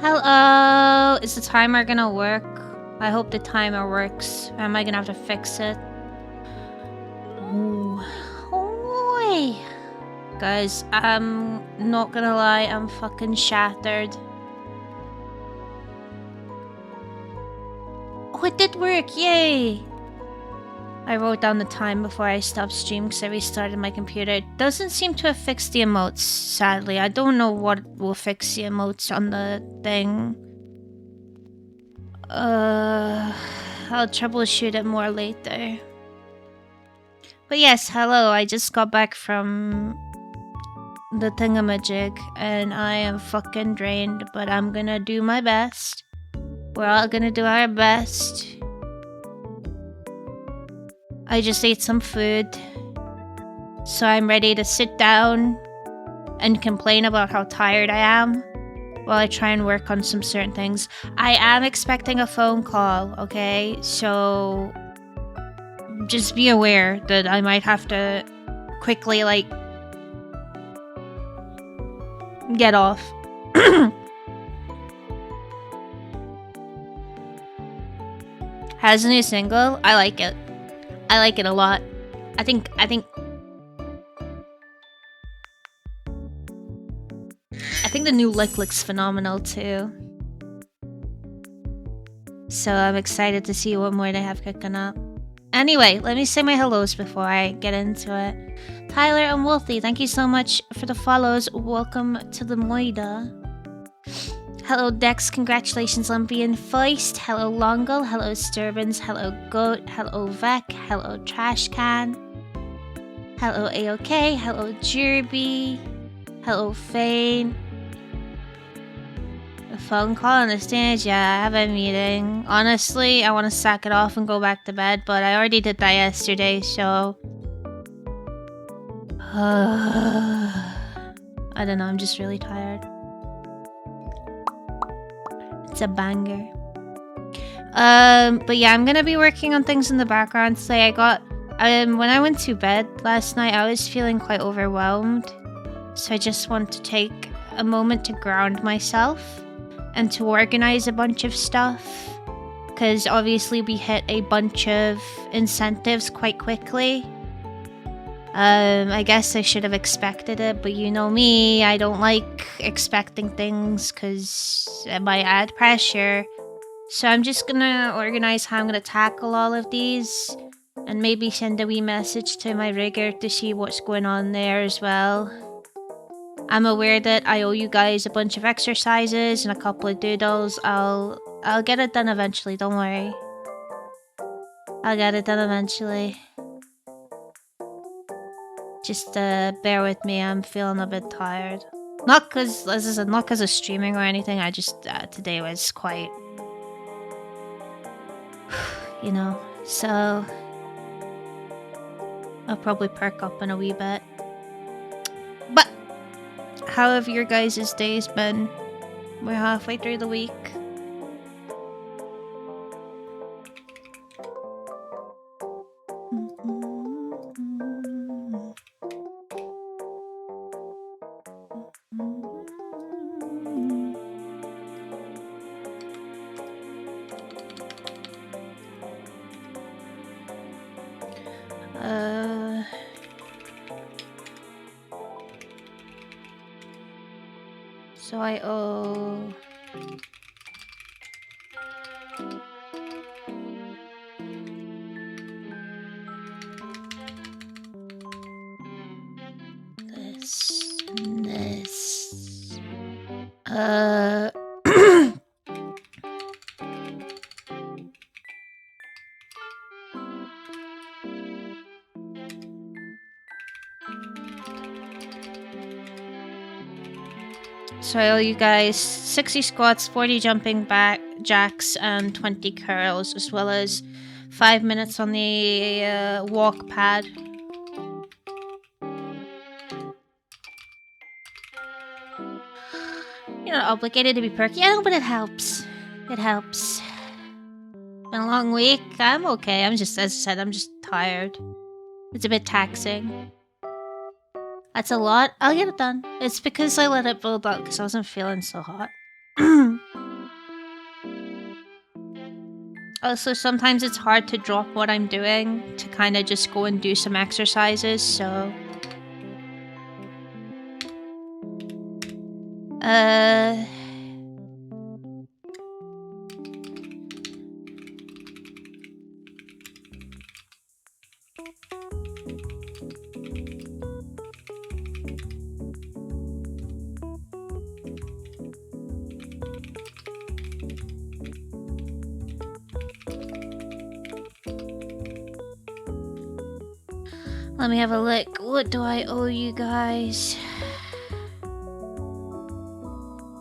Hello! Is the timer gonna work? I hope the timer works. Or am I gonna have to fix it? Oh. Guys, I'm not gonna lie, I'm fucking shattered. Oh, it did work! Yay! I wrote down the time before I stopped stream because I restarted my computer. It doesn't seem to have fixed the emotes, sadly. I don't know what will fix the emotes on the thing. I'll troubleshoot it more later. But yes, hello, I just got back from the thingamajig and I am fucking drained, but I'm gonna do my best. We're all gonna do our best. I just ate some food, so I'm ready to sit down and complain about how tired I am while I try and work on some certain things. I am expecting a phone call, okay? So just be aware that I might have to quickly, like, get off. Has a new single? I like it. I like it a lot. I think the new lick looks phenomenal too. So I'm excited to see what more they have cooking up. Anyway, let me say my hellos before I get into it. Tyler and Wolfie, thank you so much for the follows. Welcome to the Moida. Hello Dex, congratulations on being first. Hello Longo, hello Sturbans, hello Goat, hello Vec, hello Trash Can. Hello AOK, hello Jerby, hello Fane. A phone call on the stage? Yeah, I have a meeting. Honestly, I want to sack it off and go back to bed, but I already did that yesterday, so... I don't know, I'm just really tired. It's a banger. But yeah, I'm gonna be working on things in the background today. When I went to bed last night, I was feeling quite overwhelmed. So I just want to take a moment to ground myself and to organize a bunch of stuff. Because obviously we hit a bunch of incentives quite quickly. I guess I should have expected it, but you know me, I don't like expecting things because it might add pressure. So I'm just gonna organize how I'm gonna tackle all of these and maybe send a wee message to my rigger to see what's going on there as well. I'm aware that I owe you guys a bunch of exercises and a couple of doodles. I'll get it done eventually, don't worry. I'll get it done eventually. Just bear with me, I'm feeling a bit tired. Not cause, as I said, not cause of streaming or anything, I just, today was quite... you know, so... I'll probably perk up in a wee bit. But, how have your guys' days been? We're halfway through the week. So I owe... this and this... So I owe you guys 60 squats, 40 jumping back jacks, and 20 curls, as well as 5 minutes on the walk pad. You're not obligated to be perky. Yeah, but it helps. It helps. Been a long week. I'm okay. I'm just, as I said, I'm just tired. It's a bit taxing. That's a lot. I'll get it done. It's because I let it build up because I wasn't feeling so hot. Also, sometimes it's hard to drop what I'm doing to kind of just go and do some exercises, so... Let me have a look. What do I owe you guys?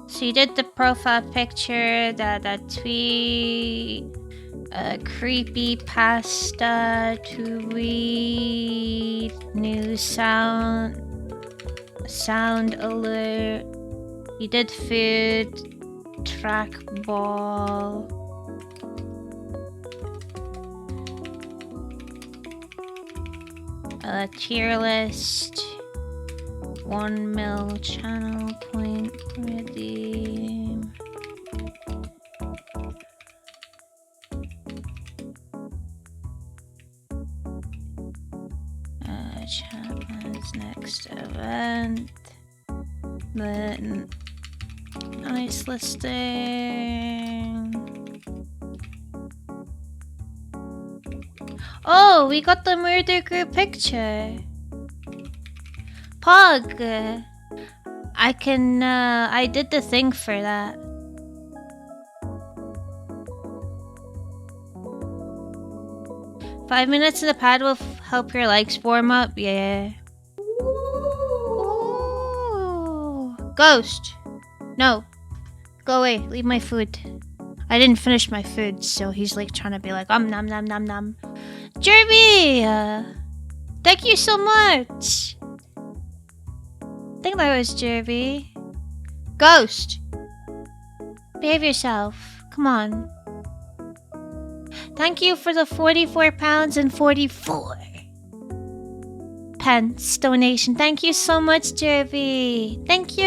So you did the profile picture, that tweet, creepy pasta, tweet, new sound alert. You did food, trackball. Tier list. 1 mil channel point redeem. Chapman's next event. Then nice listing. Oh, we got the murder group picture. Pog, I did the thing for that. Five minutes in the pad will help your legs warm up, yeah. Ooh. Ghost! No. Go away, leave my food. I didn't finish my food, so he's like trying to be like, nom nom nom nom. Jerby! Thank you so much! I think that was Jerby. Ghost! Behave yourself. Come on. Thank you for the £44 and 44 pence donation. Thank you so much, Jerby. Thank you.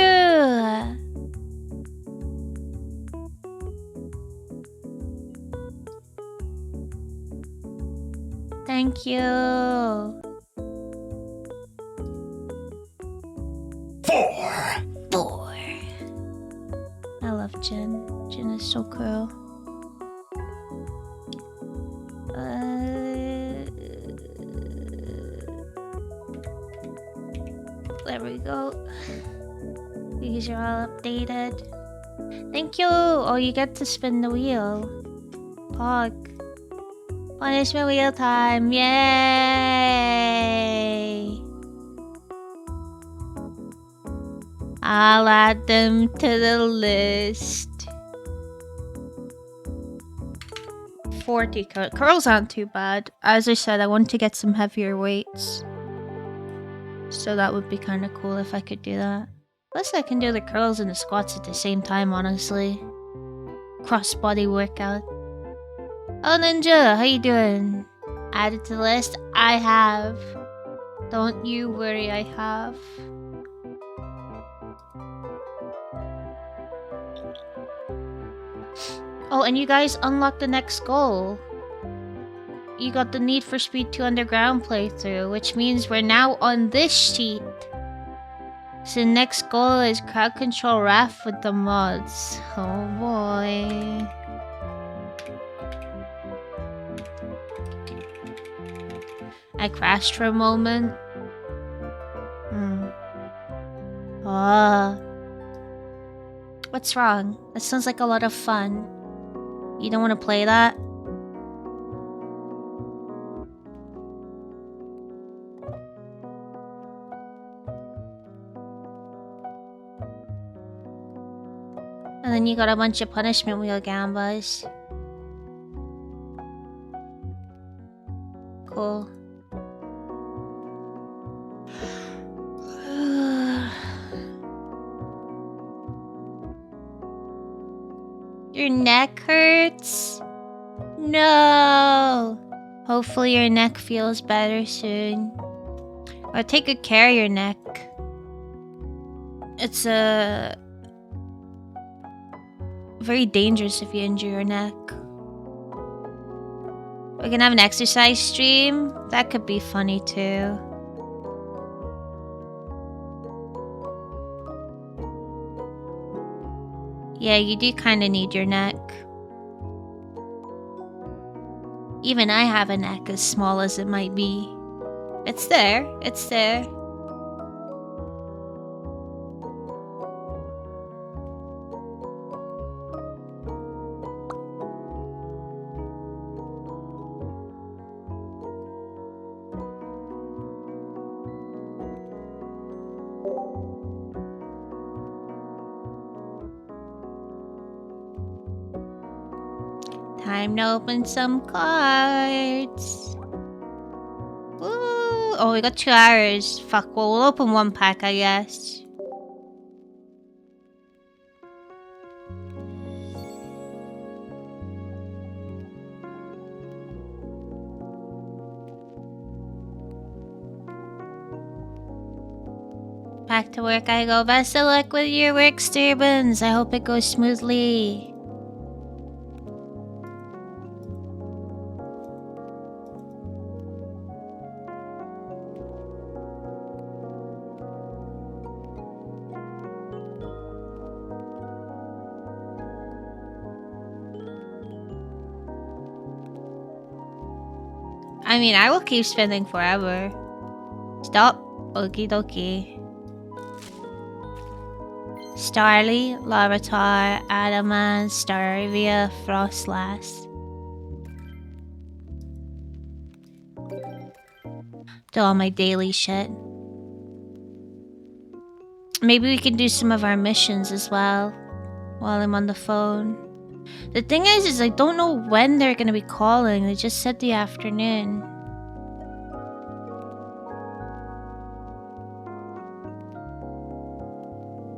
Thank you. 4. I love Jen. Jen is so cool. There we go. These are all updated. Thank you! Oh, you get to spin the wheel. Pog. Punishment wheel time. Yay! I'll add them to the list. 40 curls aren't too bad. As I said, I want to get some heavier weights. So that would be kind of cool if I could do that. Plus I can do the curls and the squats at the same time, honestly. Cross-body workout. Oh, Ninja, how you doing? Added to the list? I have. Don't you worry, I have. Oh, and you guys unlocked the next goal. You got the Need for Speed 2 Underground playthrough, which means we're now on this sheet. So the next goal is crowd control RAF with the mods. Oh boy. I crashed for a moment. What's wrong? That sounds like a lot of fun. You don't want to play that? And then you got a bunch of punishment wheel gambas. Cool. Your neck hurts? No! Hopefully your neck feels better soon. Or take good care of your neck. It's very dangerous if you injure your neck. We can have an exercise stream. That could be funny too. Yeah, you do kind of need your neck. Even I have a neck as small as it might be. It's there. It's there. Time to open some cards. Ooh. Oh, we got 2 hours. Fuck, well, we'll open 1 pack, I guess. Back to work I go. Best of luck with your work, Sturbans. I hope it goes smoothly. I mean, I will keep spending forever. Stop. Okie dokie. Starly, Lavatar, Adamant, Starivia, Frostlass. Do all my daily shit. Maybe we can do some of our missions as well while I'm on the phone. The thing is I don't know when they're gonna be calling. They just said the afternoon.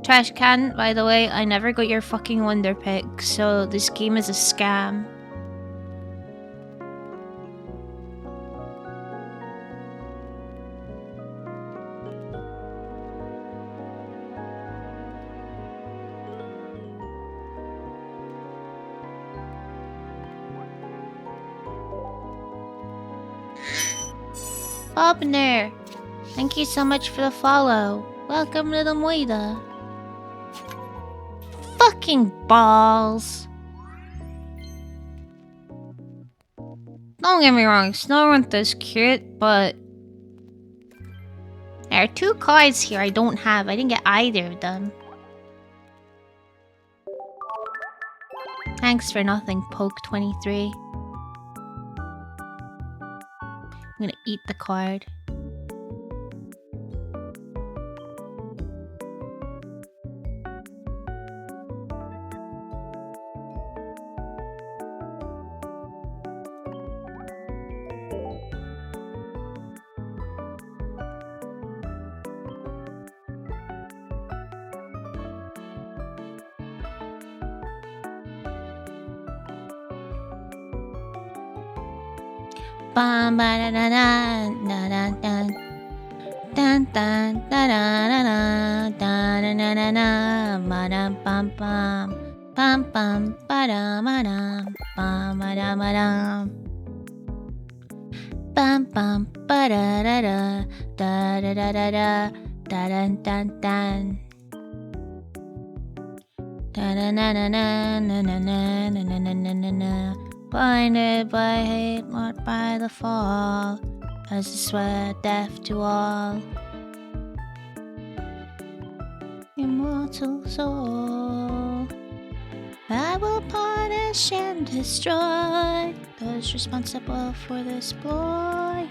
Trash can, by the way, I never got your fucking Wonder Pick, so this game is a scam. Bobner, thank you so much for the follow. Welcome, little Moida. Fucking balls. Don't get me wrong, Snowrunt is cute, but there are 2 cards here I don't have. I didn't get either of them. Thanks for nothing, Poke23. I'm gonna eat the card. Bam ba da da da da da da dun dun da da da da da da da da da ba da bam bam ba da ba da bam ba da ba da bam ba da da da da da da da da dun dun dun da da na na na na na na na na na na na. Blinded by hate, marked by the fall, as the sweat deaf to all. Immortal soul, I will punish and destroy those responsible for this ploy.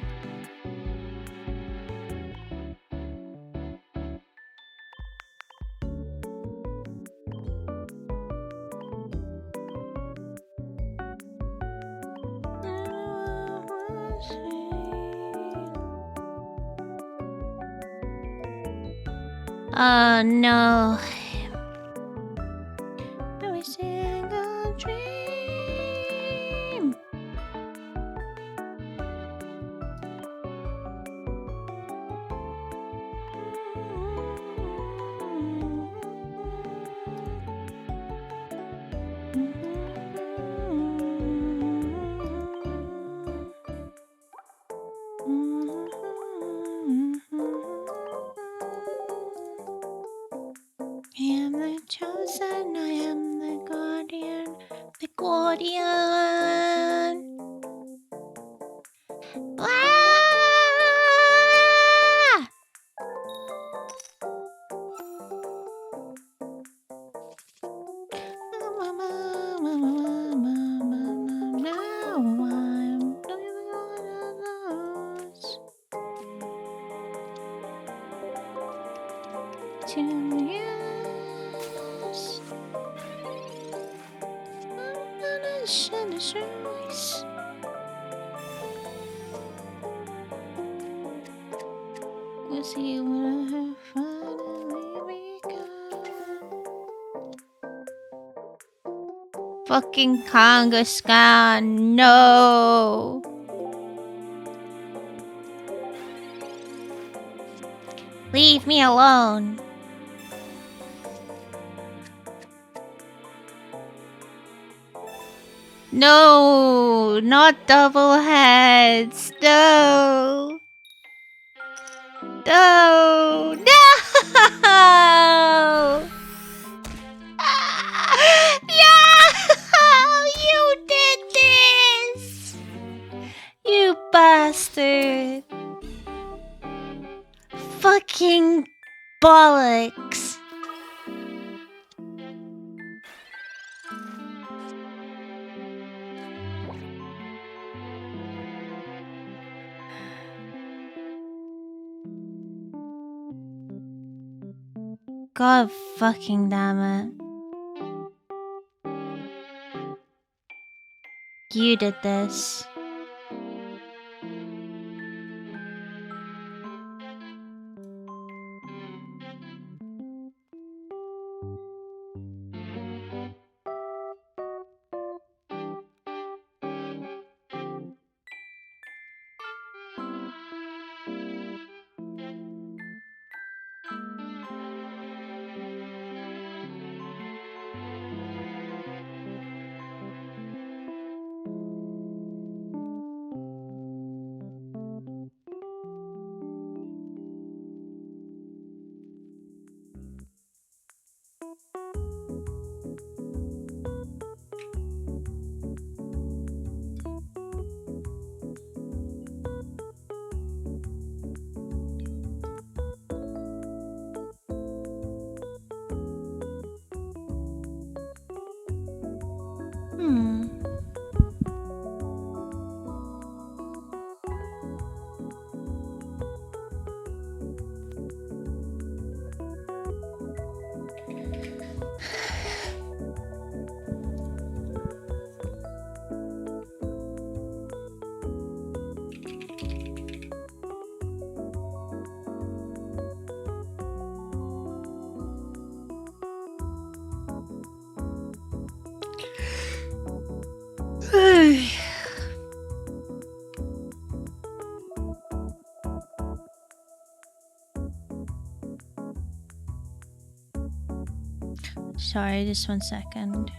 Oh no. Every single dream. Guardian. Ah! See when I finally begun. Fucking Kangaskhan, no! Leave me alone. No, not double heads. No. No. No. No. You did this. You bastard. Fucking bollocks. God fucking damn it. You did this. Sorry, just 1 second.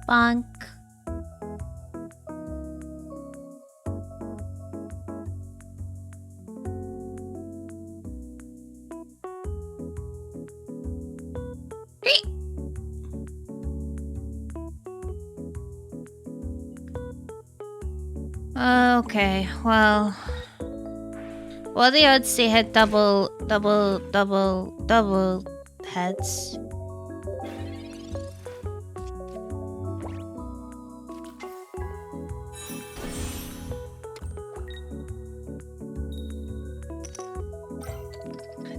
Bonk. Okay, well, what are the odds they hit double heads?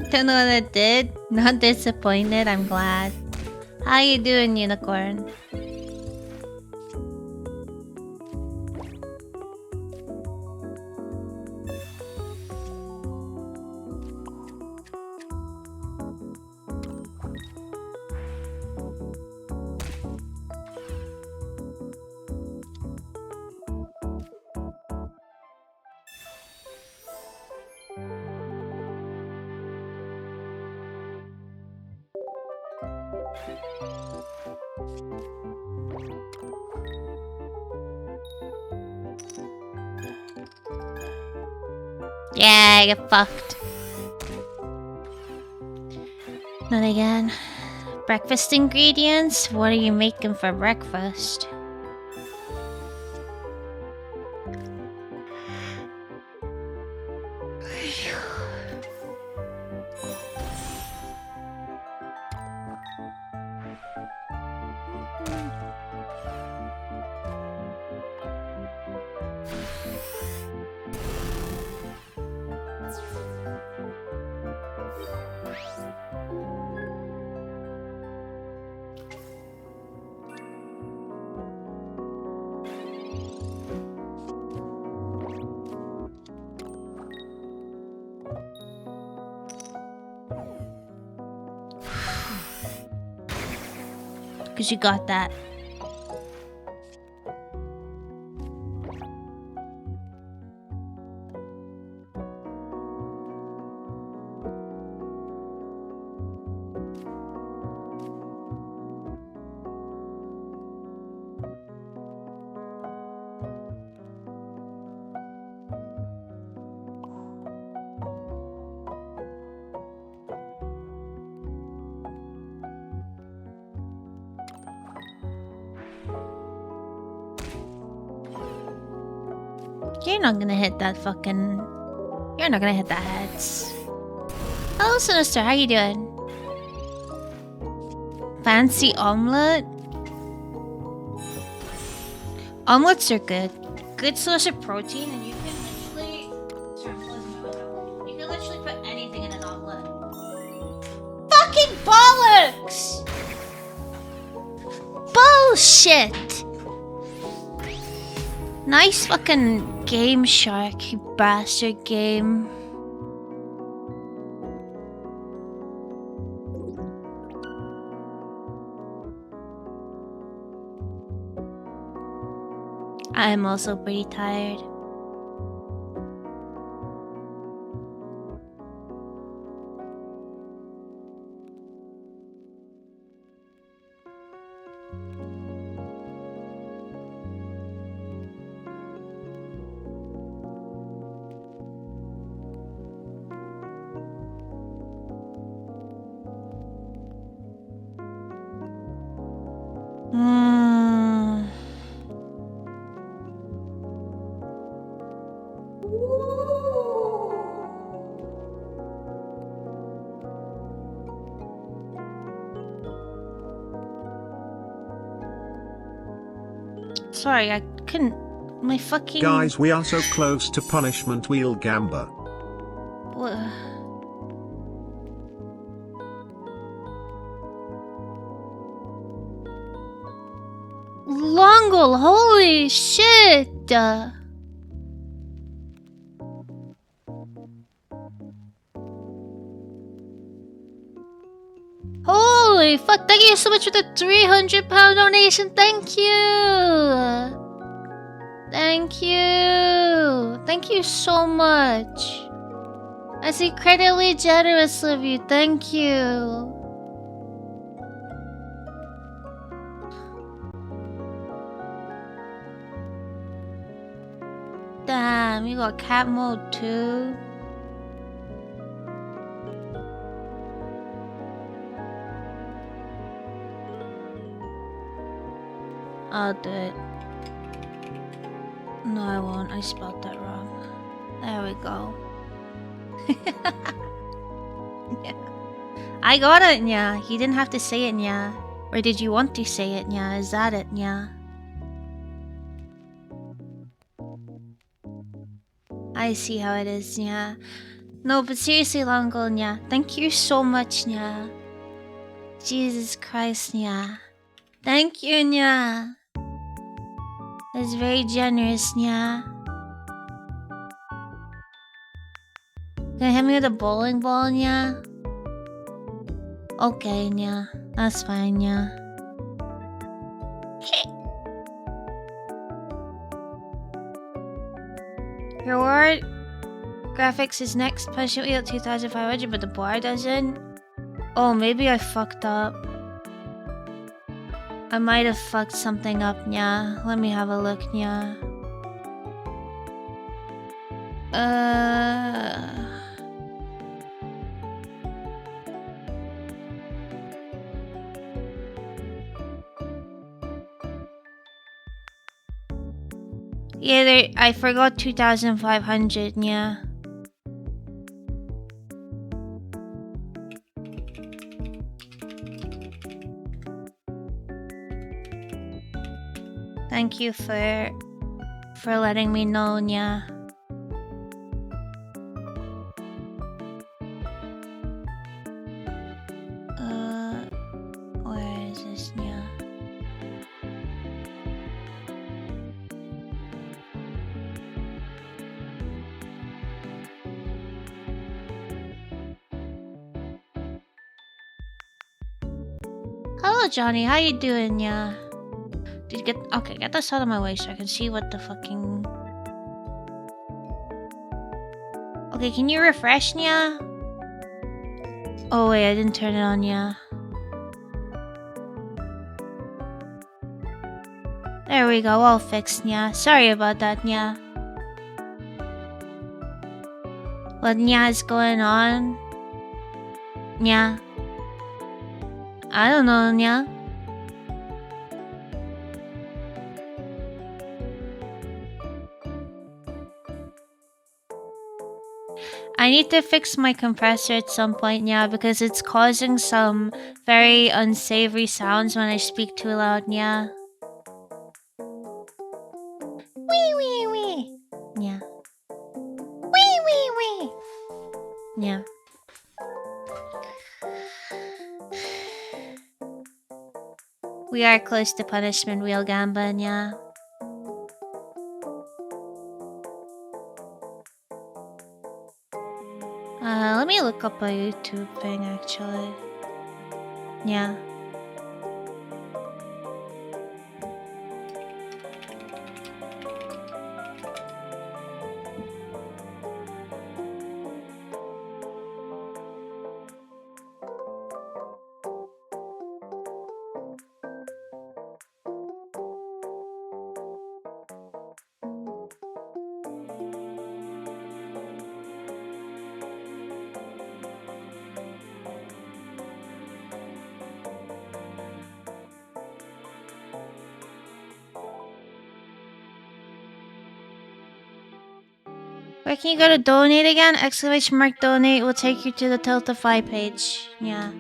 Don't know what it did. Not disappointed, I'm glad. How you doing, unicorn? Yeah, get fucked. Not again. Breakfast ingredients? What are you making for breakfast? Because you got that. You're not gonna hit that fucking... You're not gonna hit that heads. Hello, Sinister. How you doing? Fancy omelet? Omelets are good. Good source of protein, and you can literally... Sorry, I'm closing my window. You can literally put anything in an omelet. Fucking bollocks! Bullshit! Nice fucking game, Shark, you bastard game. I am also pretty tired. Sorry, I couldn't... My fucking... Guys, we are so close to punishment wheel gamba. What? Longle, holy shit! Holy fuck, thank you so much for the 300-pound donation, thank you! Thank you! Thank you so much! That's incredibly generous of you, thank you! Damn, you got cat mode too? I'll do it. No, I won't. I spelled that wrong. There we go. Yeah. I got it, Nya. You didn't have to say it, Nya. Or did you want to say it, Nya? Is that it, Nya? I see how it is, Nya. No, but seriously, Longo, nya. Thank you so much, nya. Jesus Christ, nya. Thank you, nya. That's very generous, nya. Can you hit me with a bowling ball, nya? Okay, nya. That's fine, nya. Reward graphics is next. Punishment wheel 2,500, but the bar doesn't. Oh, maybe I fucked up. I might have fucked something up, nya. Let me have a look, nya. Yeah, I forgot 2,500, yeah. Thank you for letting me know, yeah. Where is this, yeah? Hello, Johnny. How you doing, yeah? Did you get... Okay, get this out of my way so I can see what the fucking... Okay, can you refresh, yeah? Oh, wait, I didn't turn it on, yeah. There we go, all fixed, yeah. Sorry about that, yeah. What, yeah, is going on? Yeah. I don't know, yeah. I need to fix my compressor at some point, yeah, because it's causing some very unsavory sounds when I speak too loud, yeah. Wee wee wee. Yeah. Wee wee wee. Yeah. We are close to punishment wheel, Gamba, yeah. Let me look up a YouTube thing, actually. Yeah. Where can you go to donate again? Exclamation mark donate will take you to the Tiltify page. Yeah.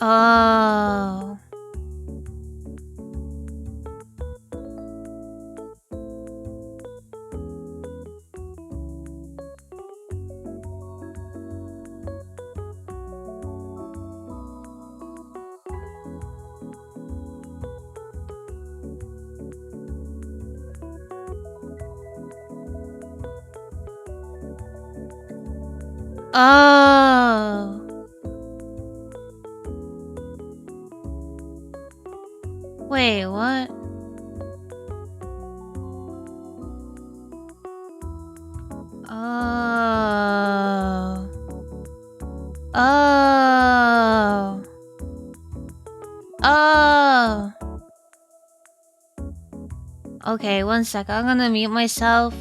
Oh. Oh. Wait, what? Oh. Oh. Oh. Okay, one sec. I'm gonna mute myself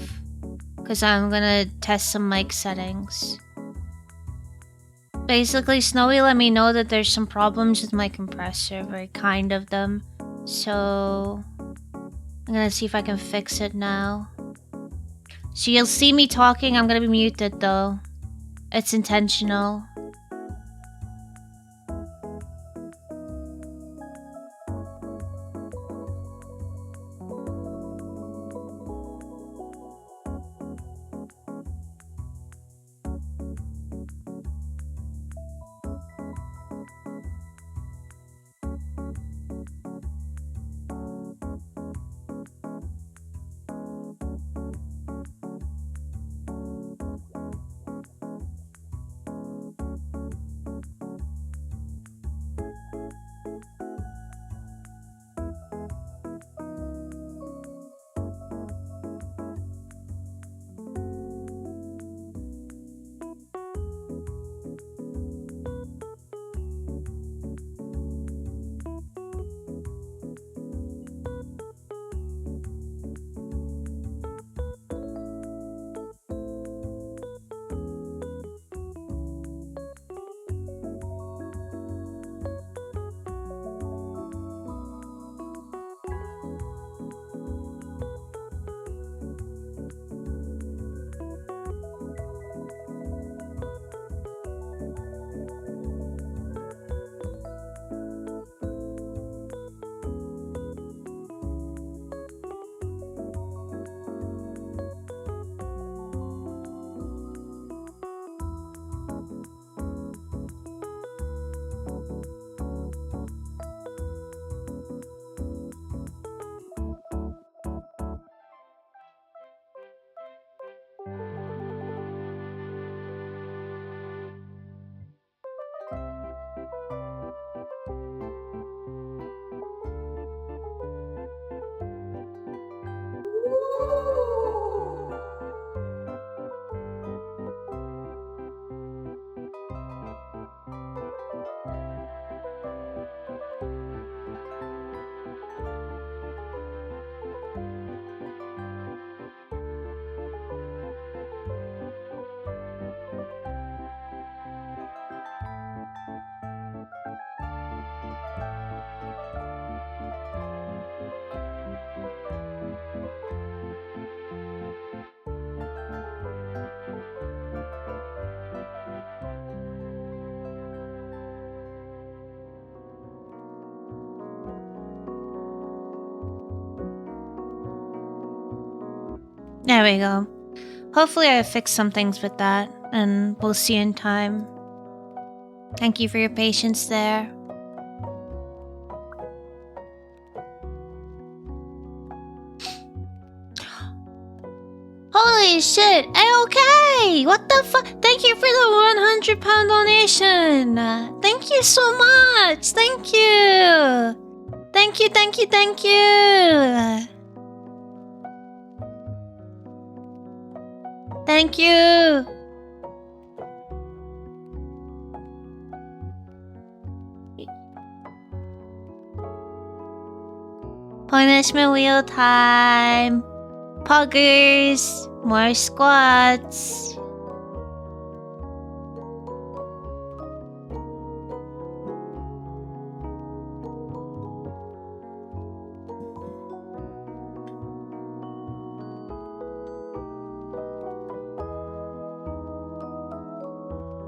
because I'm gonna test some mic settings. Basically, Snowy let me know that there's some problems with my compressor, very kind of them. So I'm gonna see if I can fix it now. So you'll see me talking, I'm gonna be muted though. It's intentional. There we go. Hopefully I fixed some things with that, and we'll see in time. Thank you for your patience there. Holy shit! A-okay! What the fuck? Thank you for the £100 donation! Thank you so much! Thank you! Thank you, thank you, thank you! Thank you! Punishment wheel time! Puggers! More squats!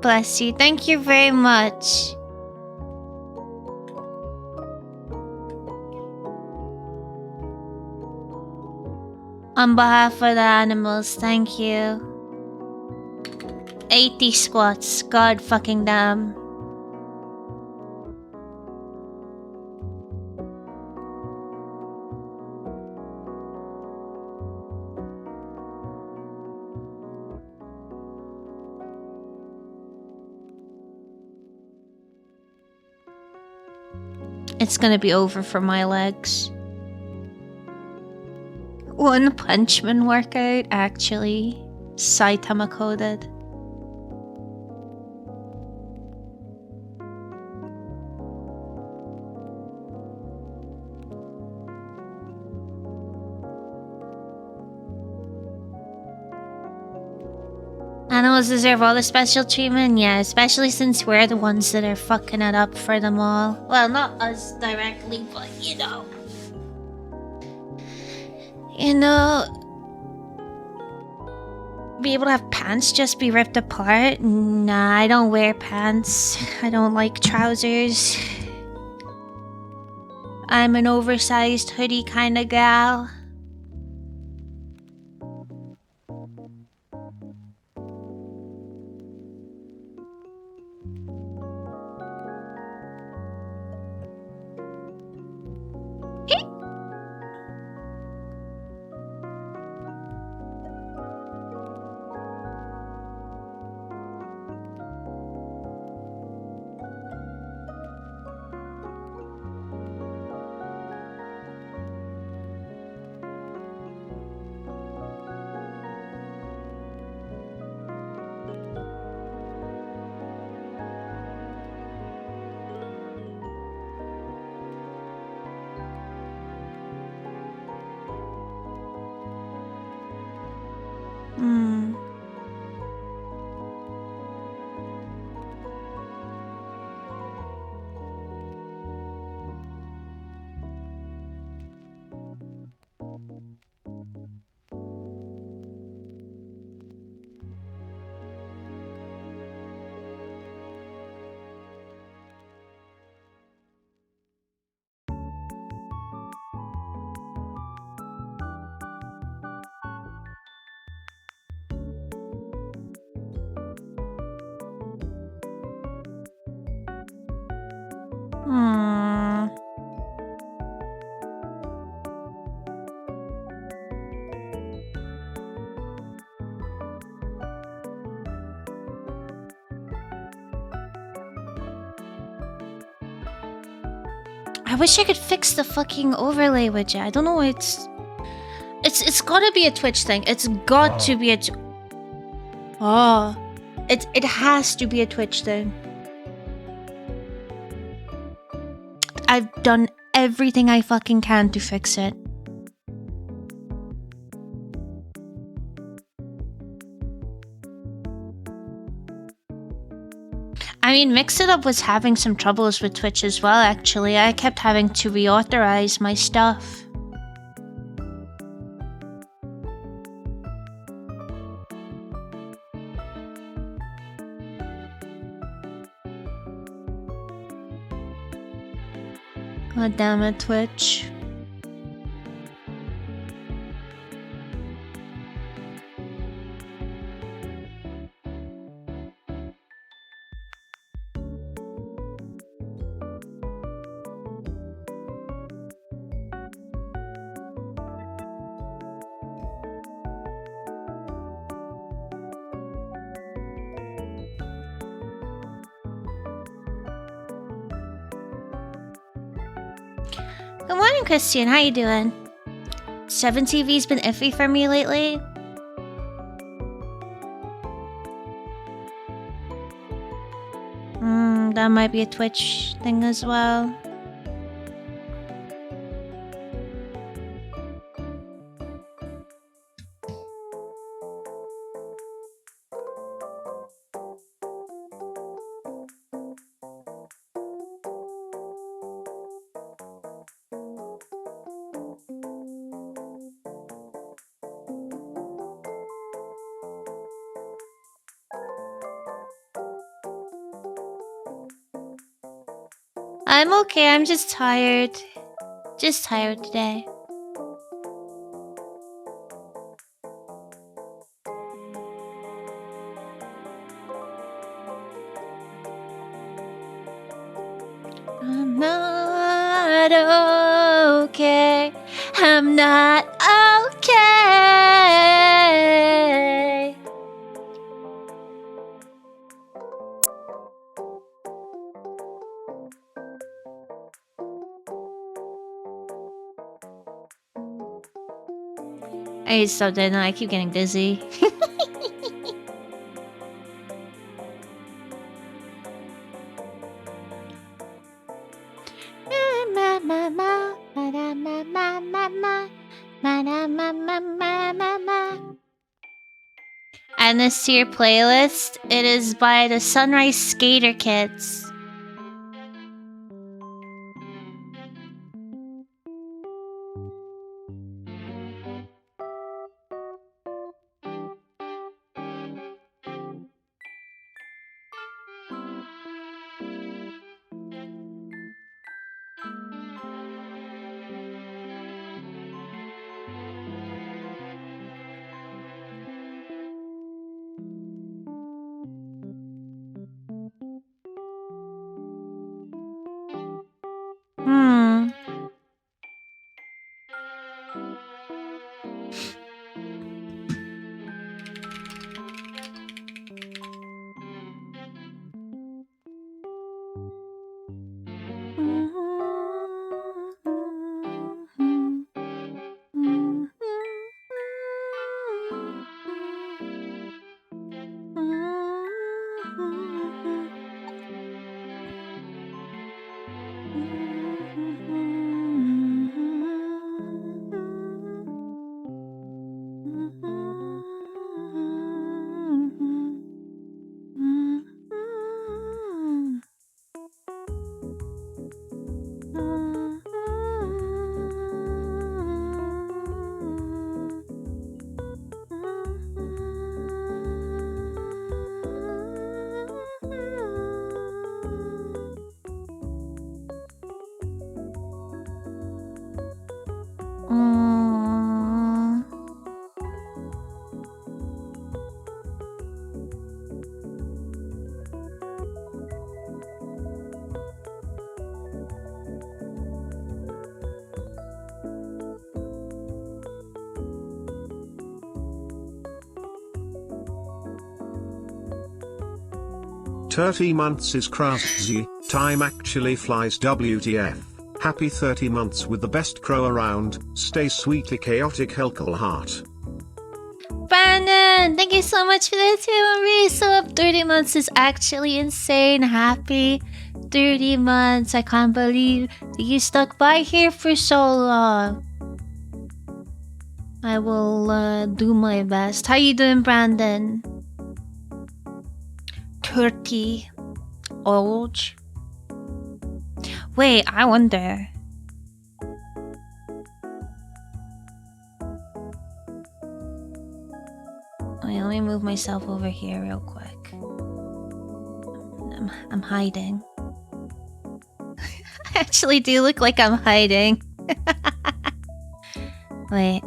Bless you. Thank you very much. On behalf of the animals, thank you. 80 squats. God fucking damn. it's gonna be over for my legs. One Punch Man workout, actually. Saitama coded. Animals deserve all the special treatment, yeah, especially since we're the ones that are fucking it up for them all. Well, not us directly, but you know. You know, be able to have pants just be ripped apart? Nah, I don't wear pants. I don't like trousers. I'm an oversized hoodie kind of gal. Hmm. Hmm. I wish I could fix the fucking overlay widget. I don't know why it's gotta be a Twitch thing. It's got to be a it has to be a Twitch thing. I've done everything I fucking can to fix it. I mean, Mix It Up was having some troubles with Twitch as well, actually. I kept having to reauthorize my stuff. God damn it, Twitch. Good morning, Christian. How you doing? 7TV's been iffy for me lately. That might be a Twitch thing as well. I'm okay, I'm just tired. Just tired today. I'm not okay. I'm not okay. I need to stop doing that. I keep getting dizzy. Add this to your playlist. It is by the Sunrise Skater Kids. "30 months is crazy, time actually flies WTF. Happy 30 months with the best crow around, stay sweetly chaotic Helkle heart." Brandon, thank you so much for the 2 so up 30 months is actually insane. Happy 30 months. I can't believe that you stuck by here for so long. I will do my best. How you doing, Brandon? 30 old. Wait, I wonder. Wait, let me move myself over here real quick. I'm hiding. I actually do look like I'm hiding. Wait.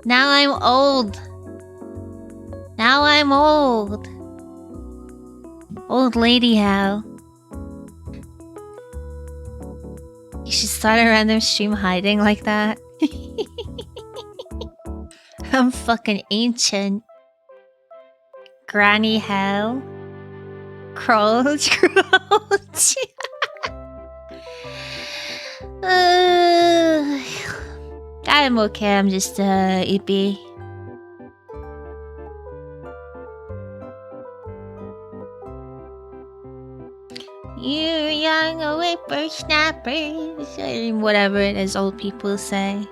Now I'm old. Now I'm old. Old lady how? You should start a random stream hiding like that. I'm fucking ancient. Granny how? Crouch, crouch. I'm okay, I'm just ippy. You young whippersnapper, whippersnappers, or whatever it is old people say.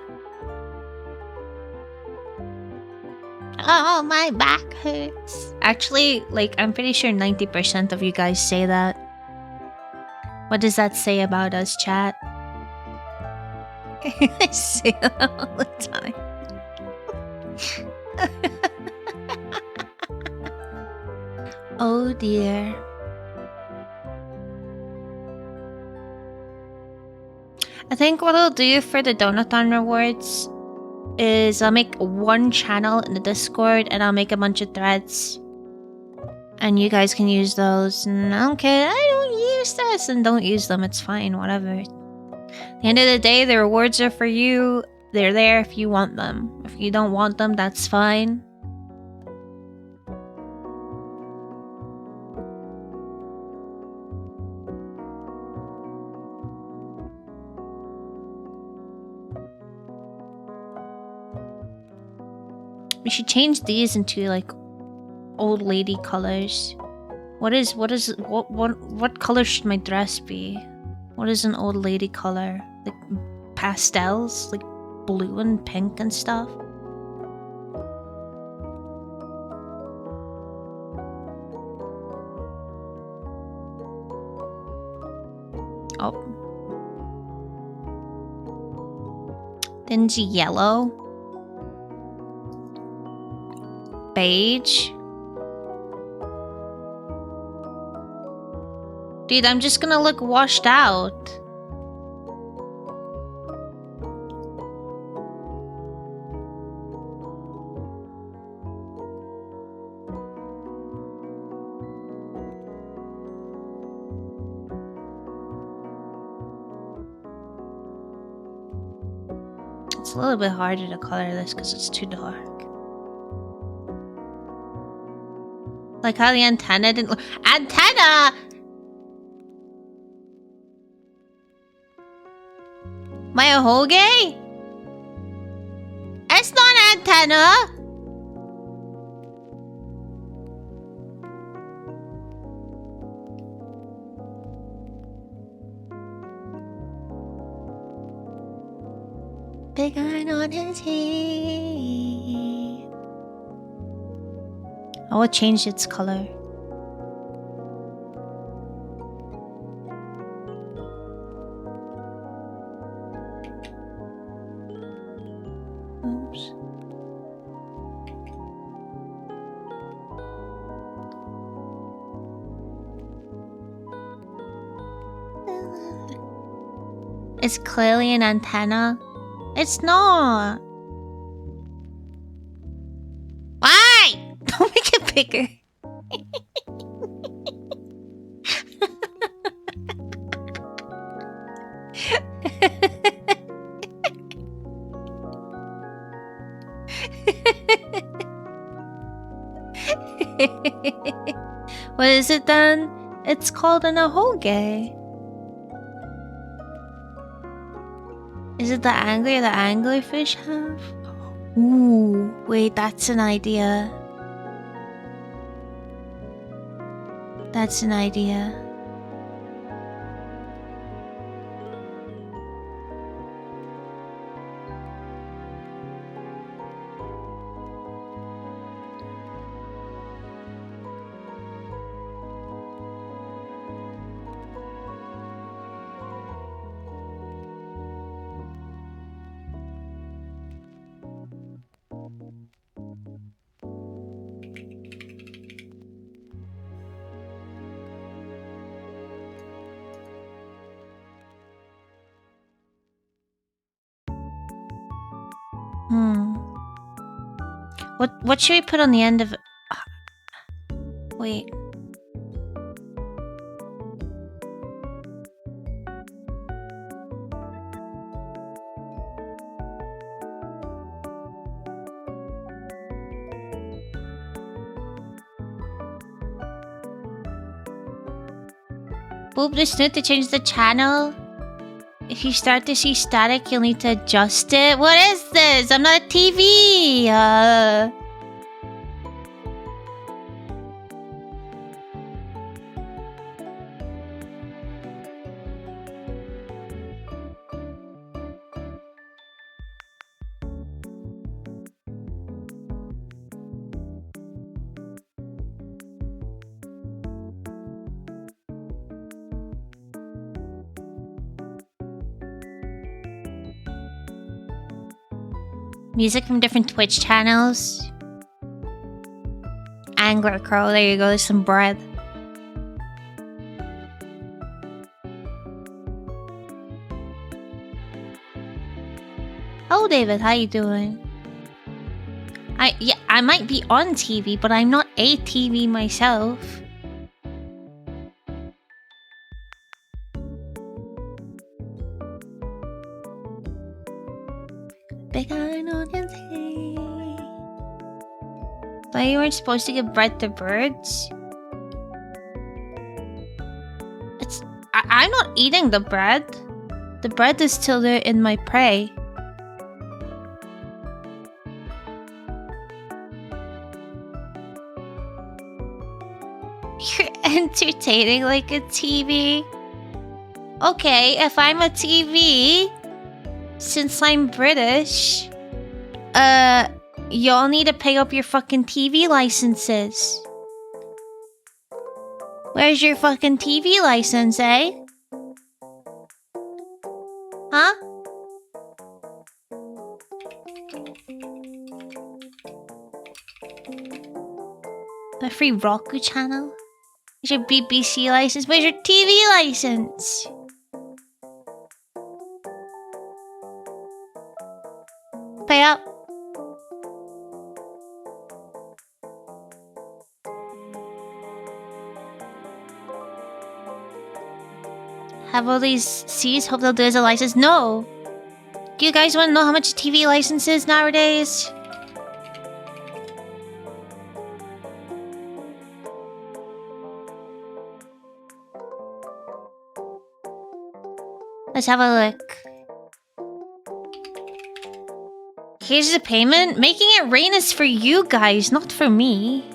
Oh, my back hurts. Actually, like, I'm pretty sure 90% of you guys say that. What does that say about us, chat? I say that all the time. Oh dear. I think what I'll do for the Donothon rewards is I'll make one channel in the Discord and I'll make a bunch of threads. And you guys can use those. And I don't care, I don't use this, and don't use them, it's fine, whatever. At the end of the day, the rewards are for you. They're there if you want them. If you don't want them, that's fine. We should change these into like old lady colors. What color should my dress be? What is an old lady color? Like pastels? Like blue and pink and stuff? Oh. Dingy yellow. Beige. Dude, I'm just gonna look washed out. It's a little bit harder to color this because it's too dark. Like how the antenna didn't look. Antenna! My hoagie? It's not antenna! Big iron on his head. I will change its color. Oops. It's clearly an antenna. It's not. Why? Don't make it bigger. What is it then? It's called an ahoge. Is it the angler anglerfish have? Ooh, wait, that's an idea. That's an idea. What should we put on the end of it? Wait. Boop the snoot to change the channel. If you start to see static, you'll need to adjust it. What is this? I'm not a TV. Music from different Twitch channels. Angler Crow, there you go, there's some bread. Hello David, how you doing? I might be on TV, but I'm not a TV myself. Big eye on your tea. But you weren't supposed to give bread to birds? I'm not eating the bread. The bread is still there in my prey. You're entertaining like a TV. Okay, if I'm a TV, since I'm British, y'all need to pay up your fucking TV licenses. Where's your fucking TV license, eh? Huh? A free Roku channel? Where's your BBC license? Where's your TV license? Pay up. Have all these C's? Hope they'll do as a license. No! Do you guys want to know how much a TV license is nowadays? Let's have a look. Here's the payment. Making it rain is for you guys, not for me.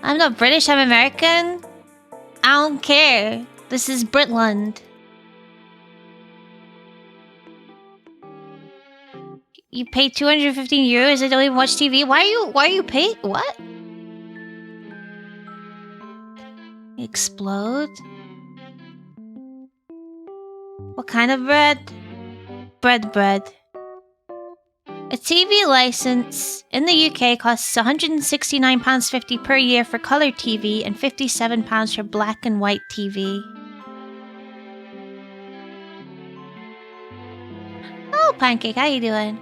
I'm not British, I'm American. I don't care. This is Britland. You pay 215 euros, I don't even watch TV. Why are you paying? What? Explode? What kind of bread? Bread. A TV license in the UK costs £169.50 per year for colour TV and £57 for black and white TV. Oh, Pancake, how you doing?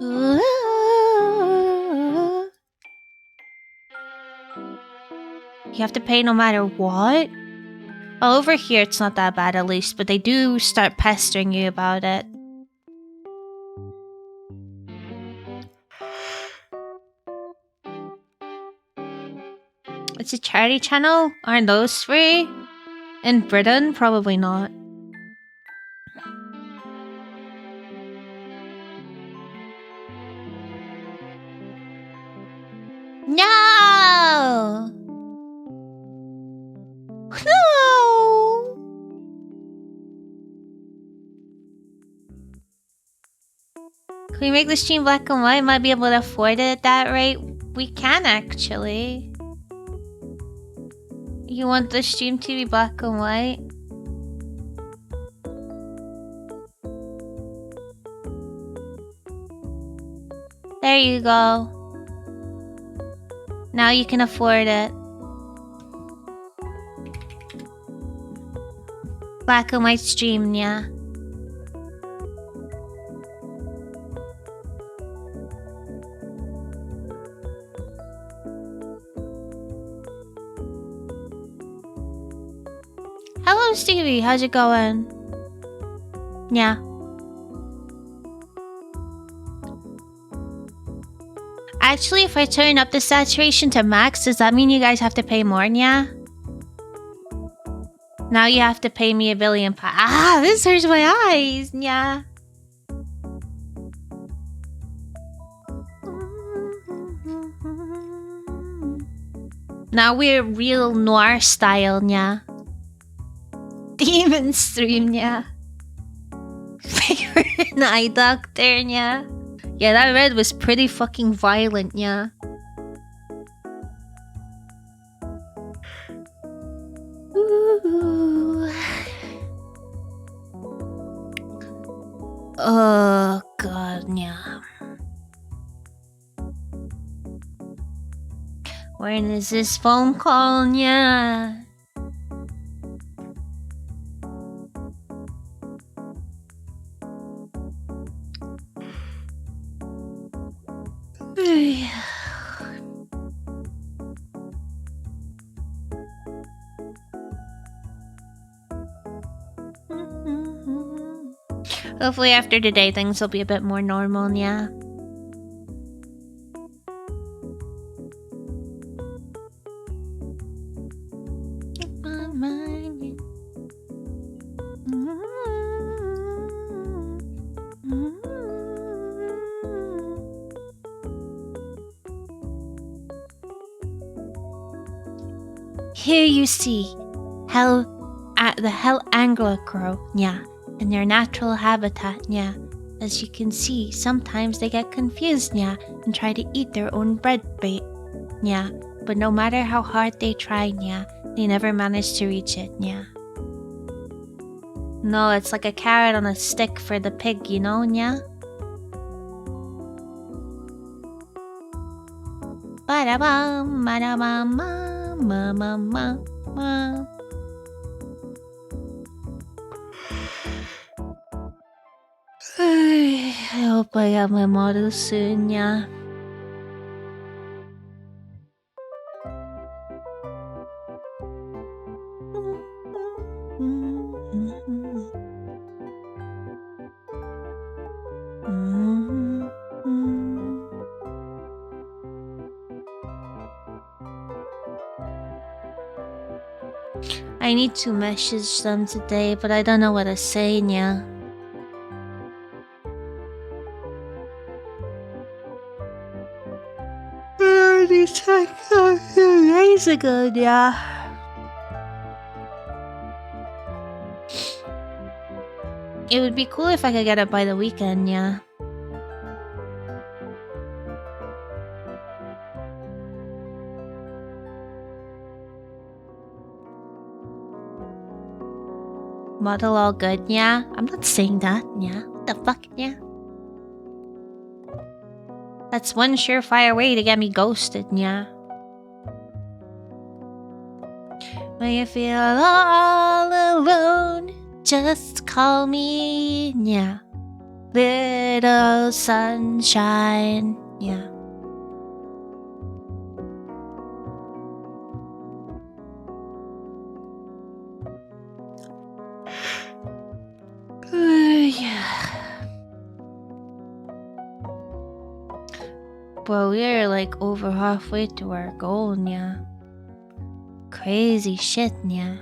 Ooh. You have to pay no matter what? Well, over here it's not that bad at least, but they do start pestering you about it. It's a charity channel? Aren't those free? In Britain? Probably not. No! No! Can we make the stream black and white? Might be able to afford it at that rate. We can actually. You want the stream to be black and white? There you go. Now you can afford it. Black and white stream, yeah. Hello, Stevie. How's it going? Yeah. Actually, if I turn up the saturation to max, does that mean you guys have to pay more, yeah? Now you have to pay me £1 billion. Ah, this hurts my eyes, yeah. Now we're real noir style, yeah. Demon stream, yeah. Favorite eye doctor, yeah. Yeah, that red was pretty fucking violent, yeah. When is this phone call? Yeah. Hopefully after today things will be a bit more normal, yeah. Here you see the hell angler crow, yeah, in their natural habitat, yeah. As you can see, sometimes they get confused, yeah, and try to eat their own bread bait, yeah. But no matter how hard they try, yeah, they never manage to reach it, yeah. No, it's like a carrot on a stick for the pig, you know, yeah? Ba-da-bum, ba-da-bum, ma, ma, ma, ma. I hope I have my model soon, yeah. I need to message them today, but I don't know what to say, yeah. I already checked a few days ago, yeah. It would be cool if I could get it by the weekend, yeah. Model all good, yeah? I'm not saying that, yeah. What the fuck, yeah? That's one surefire way to get me ghosted, yeah. When you feel all alone, just call me, yeah. Little sunshine, yeah. Yeah. Bro, we're like over halfway to our goal, yeah. Crazy shit, yeah.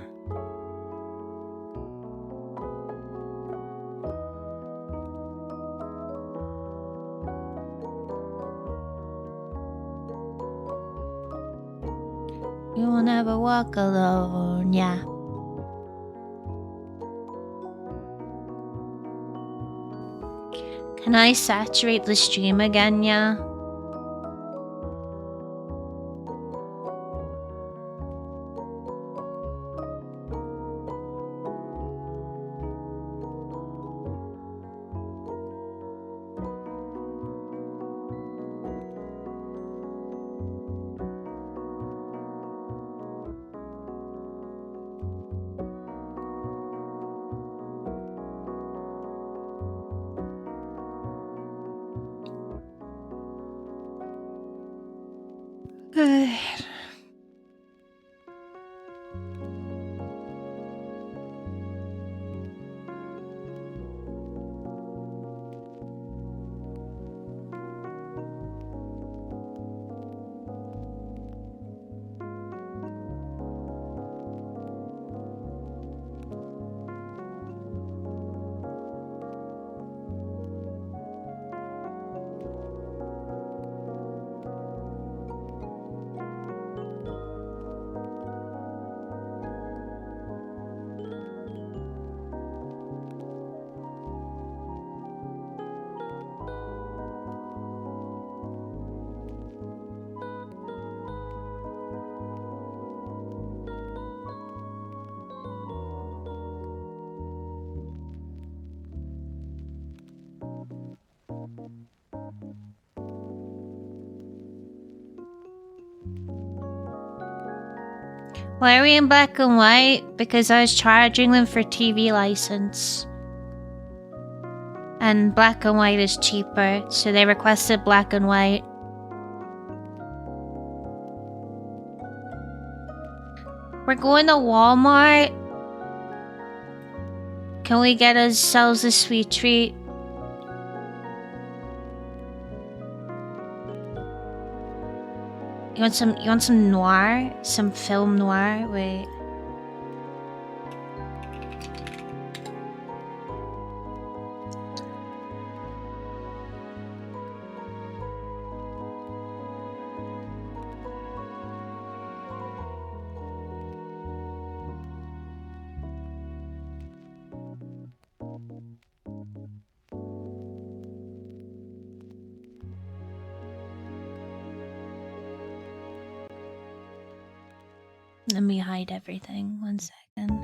You will never walk alone, yeah. Can I saturate the stream again, yeah? Why are we in black and white? Because I was charging them for TV license. And black and white is cheaper, so they requested black and white. We're going to Walmart. Can we get ourselves a sweet treat? You want some noir? Some film noir? Wait. Let me hide everything. 1 second.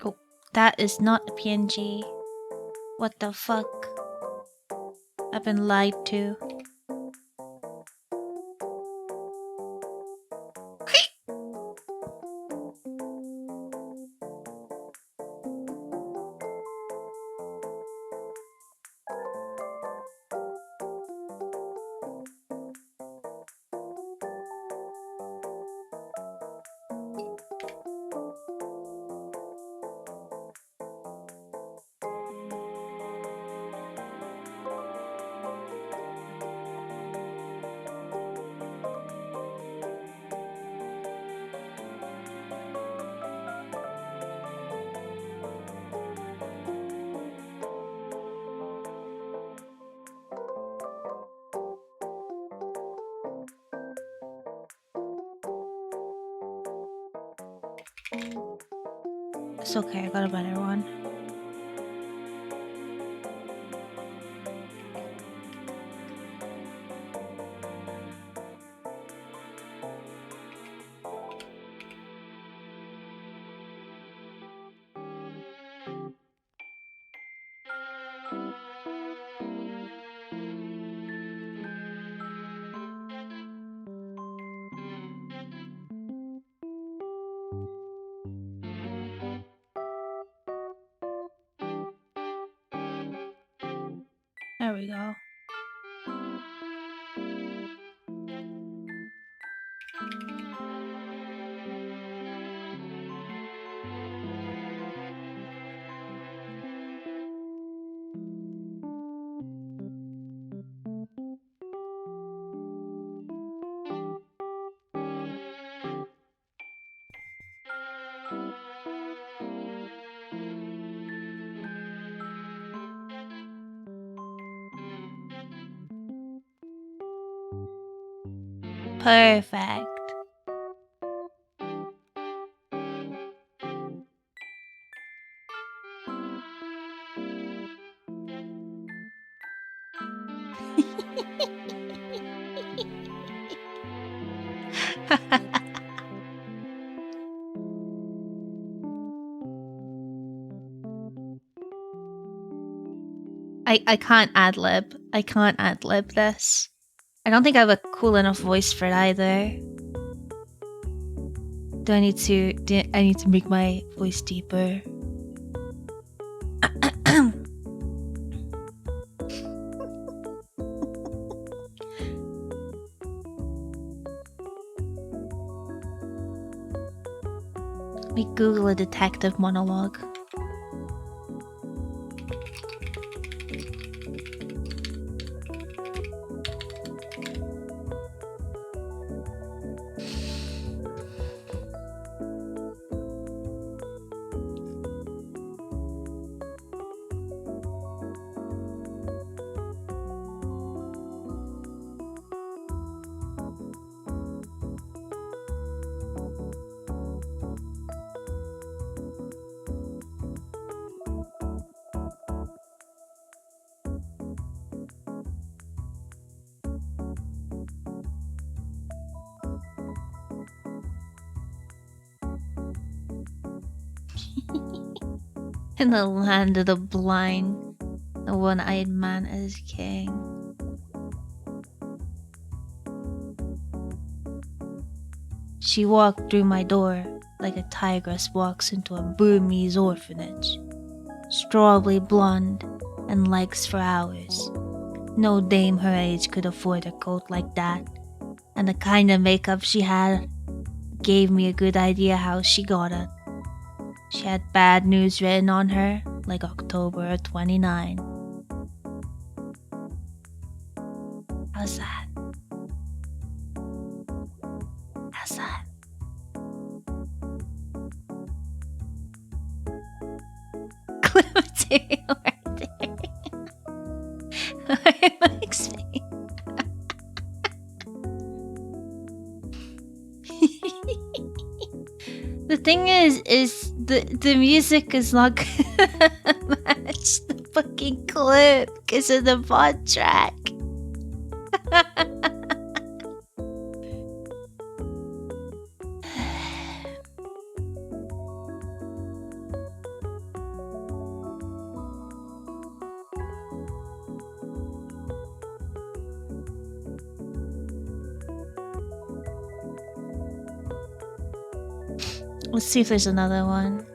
Oh, that is not a PNG. What the fuck? I've been lied to. It's okay, I got a better one. There we go. Perfect. I can't ad lib. I can't ad lib this. I don't think I have a cool enough voice for it either. I need to make my voice deeper? Let me Google a detective monologue. In the land of the blind, the one-eyed man is king. She walked through my door like a tigress walks into a Burmese orphanage. Strawberry blonde and legs for hours. No dame her age could afford a coat like that, and the kind of makeup she had gave me a good idea how she got it. She had bad news written on her, like October 29. How's that? How's that? Clip material right there. Why am I explaining? The thing is the music is not gonna match the fucking clip because of the bot track. Let's see if there's another one.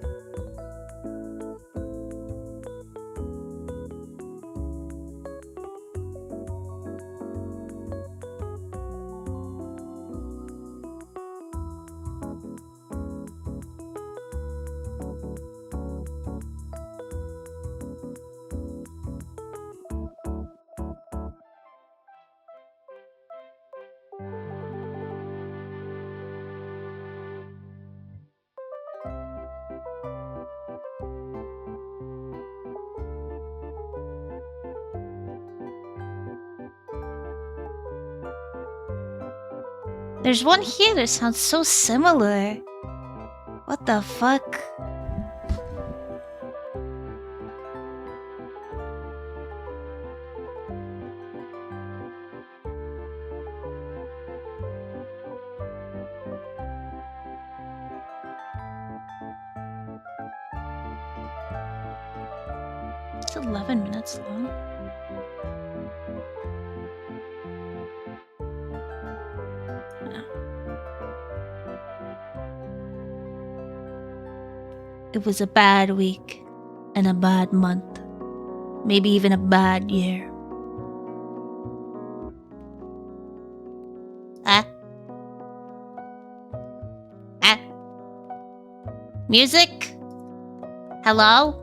There's one here that sounds so similar. What the fuck? It's 11 minutes long. It was a bad week and a bad month, maybe even a bad year. Music? Hello?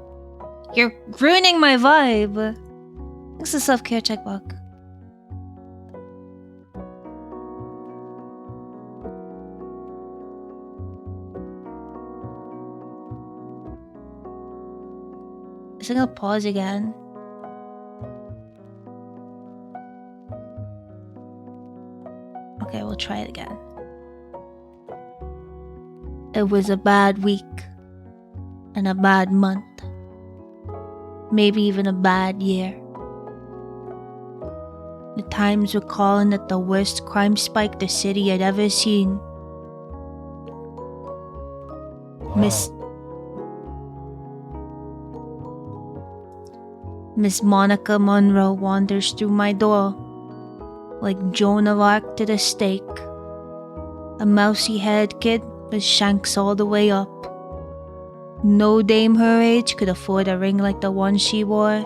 You're ruining my vibe. Thanks to self-care checkbox. I think I'll pause again. Okay, we'll try it again. It was a bad week. And a bad month. Maybe even a bad year. The Times were calling it the worst crime spike the city had ever seen. Miss Monica Monroe wanders through my door like Joan of Arc to the stake. A mousy-haired kid with shanks all the way up. No dame her age could afford a ring like the one she wore,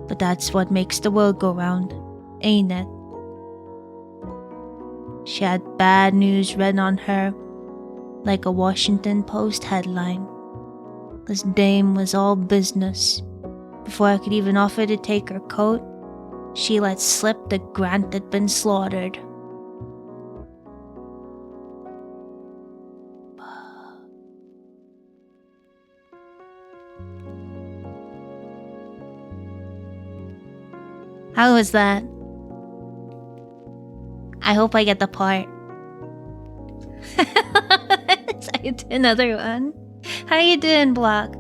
but that's what makes the world go round, ain't it? She had bad news written on her like a Washington Post headline. This dame was all business. Before I could even offer to take her coat, she let slip that Grant had been slaughtered. How was that? I hope I get the part. So I do another one. How you doing, Block?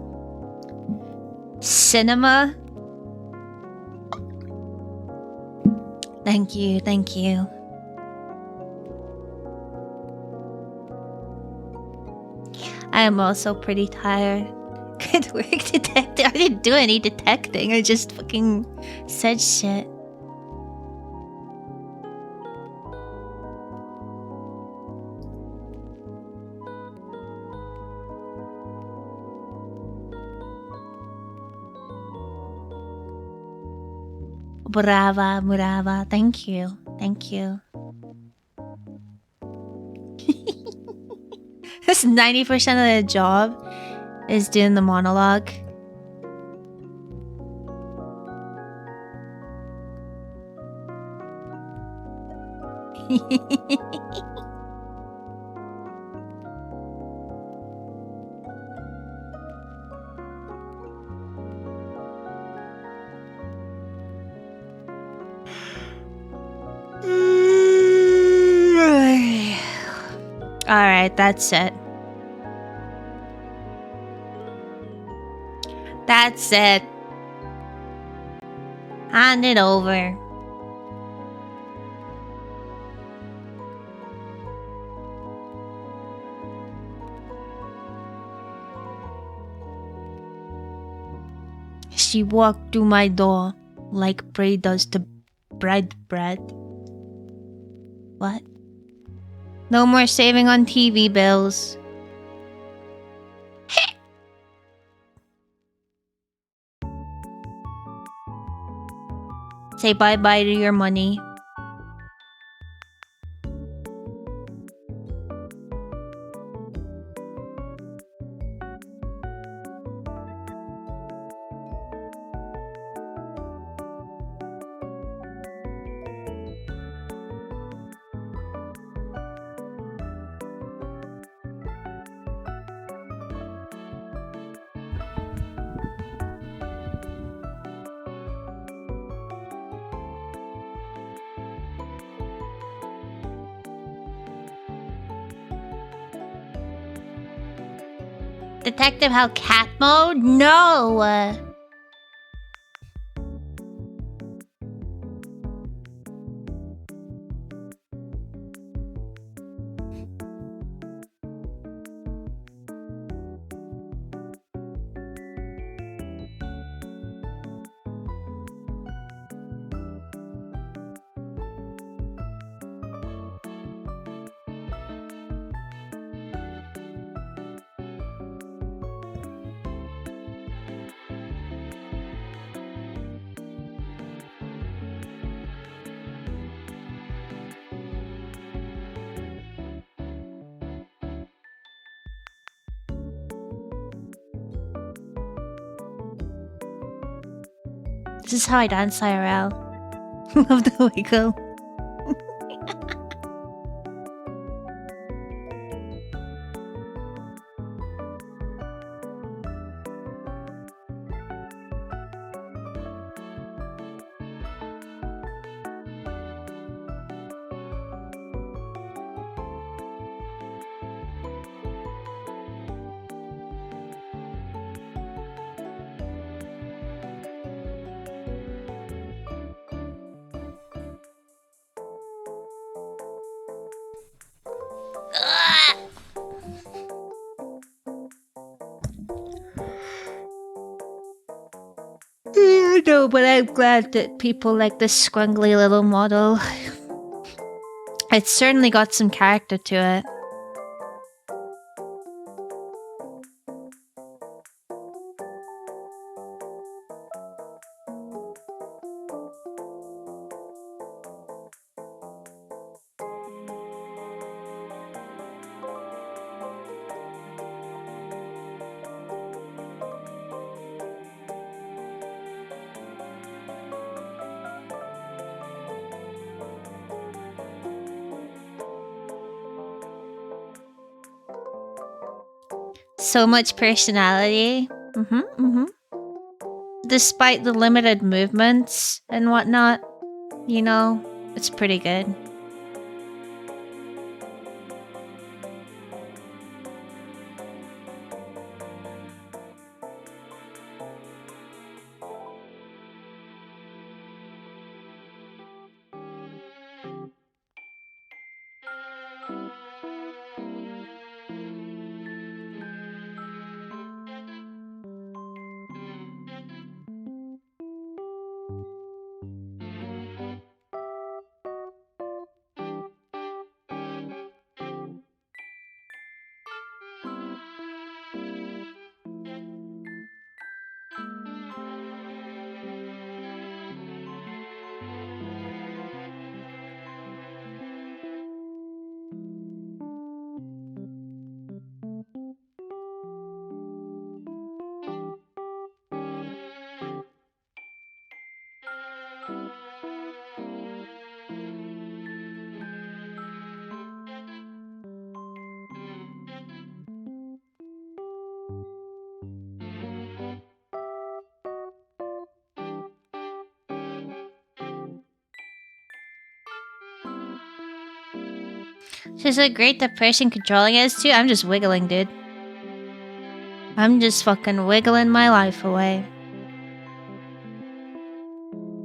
Cinema? Thank you, thank you. I am also pretty tired. Good work, detective. I didn't do any detecting. I just fucking said shit. Brava, brava. Thank you. Thank you. This 90% of the job is doing the monologue. Alright, that's it. That's it. Hand it over. She walked through my door like prey does to bread. What? No more saving on TV bills. Say bye-bye to your money. Detective Hellcat mode? No! This is how I dance IRL. Love the wiggle. No, but I'm glad that people like this squangly little model. It's certainly got some character to it. So much personality. Despite the limited movements and whatnot, you know, it's pretty good. Is it great the person controlling it is too? I'm just wiggling, dude. I'm just fucking wiggling my life away.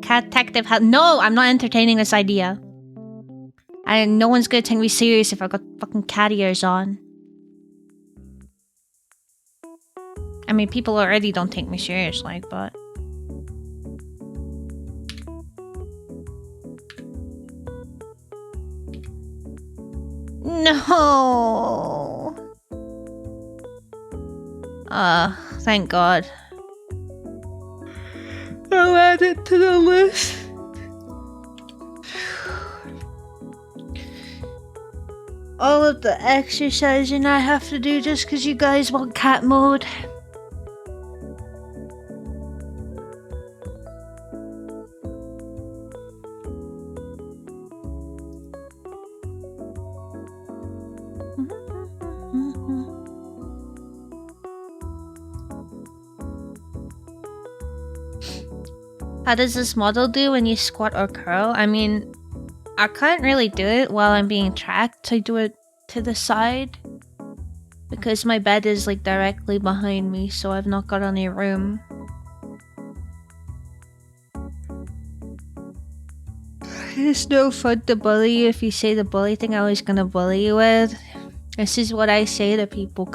Cat detective no, I'm not entertaining this idea. No one's gonna take me serious if I got fucking cat ears on. I mean, people already don't take me serious, like, but... No! Thank God. I'll add it to the list. All of the exercising I have to do just because you guys want cat mode. How does this model do when you squat or curl? I mean, I can't really do it while I'm being tracked. I do it to the side because my bed is like directly behind me, so I've not got any room. It's no fun to bully you if you say the bully thing I was gonna bully you with. This is what I say to people.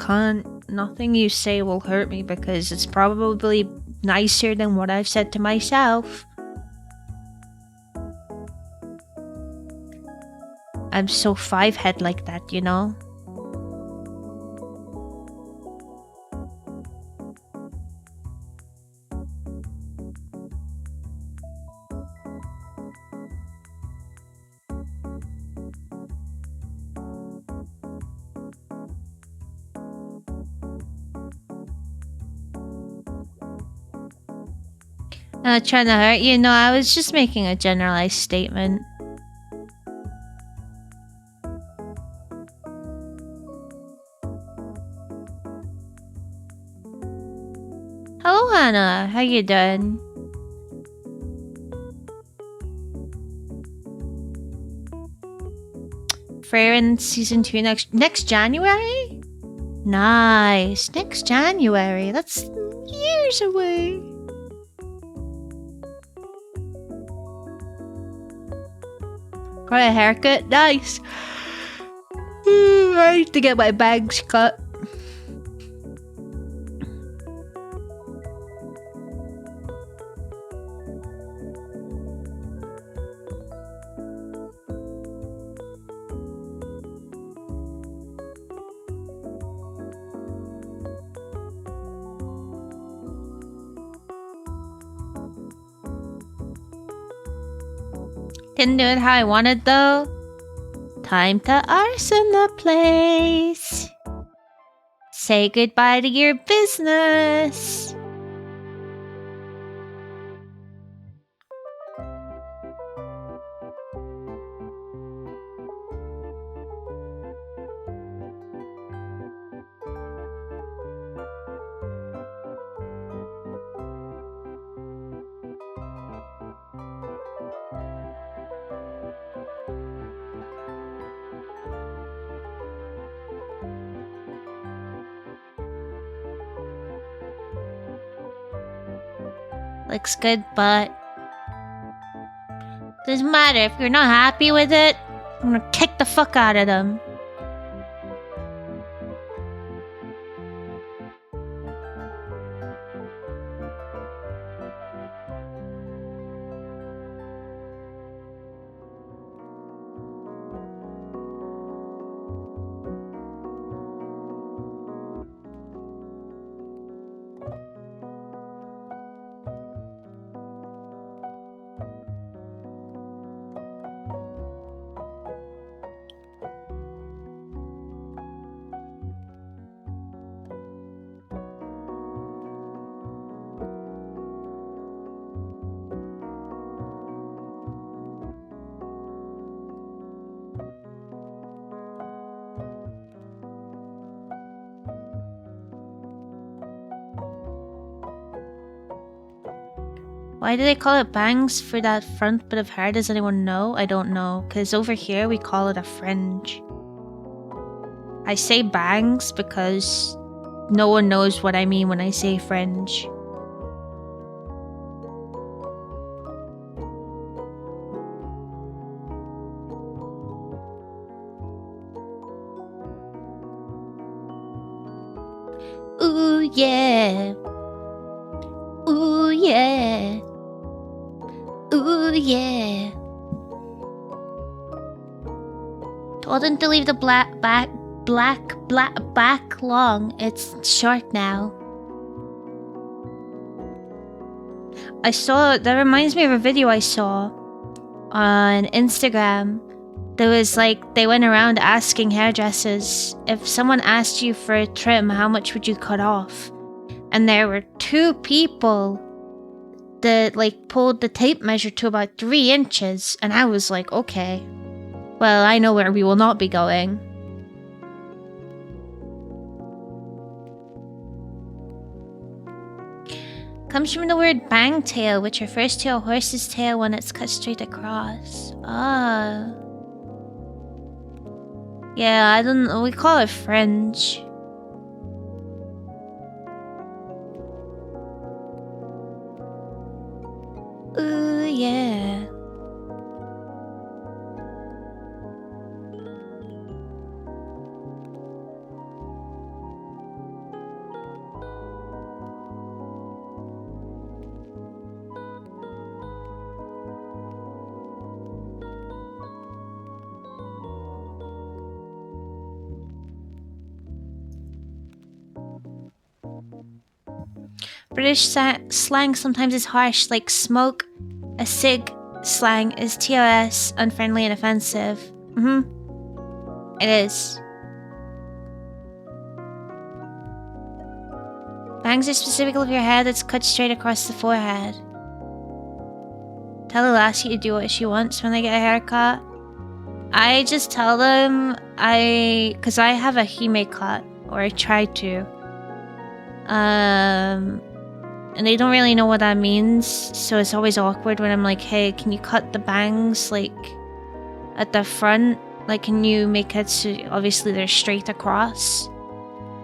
Nothing you say will hurt me because it's probably nicer than what I've said to myself. I'm so five-head like that, you know? I'm not trying to hurt you. No, I was just making a generalized statement. Hello, Hannah. How you doing? Freyrin season 2 next January? Nice. Next January. That's years away. Got a haircut? Nice. I need to get my bangs cut. Couldn't do it how I wanted though. Time to arson the place. Say goodbye to your business. Looks good, but doesn't matter. If you're not happy with it, I'm gonna kick the fuck out of them. Why do they call it bangs for that front bit of hair? Does anyone know? I don't know, because over here we call it a fringe. I say bangs because no one knows what I mean when I say fringe. Ooh yeah. Ooh yeah. Ooh yeah. Told him to leave the back long. It's short now. I saw, that reminds me of a video I saw on Instagram. There was like, they went around asking hairdressers, if someone asked you for a trim, how much would you cut off? And there were 2 people that like pulled the tape measure to about 3 inches. And I was like, okay, well, I know where we will not be going. Comes from the word bang tail, which refers to a horse's tail when it's cut straight across. Ah. Yeah, I don't know. We call it fringe. Ooh, yeah. British slang sometimes is harsh, like smoke. A cig slang is TOS, unfriendly and offensive. It is. Bangs are specific of your hair that's cut straight across the forehead. Tell the lassie to do what she wants when they get a haircut. I just tell them cause I have a hime cut, or I try to. And they don't really know what that means, so it's always awkward when I'm like, hey, can you cut the bangs, like, at the front? Like, can you make it so obviously they're straight across?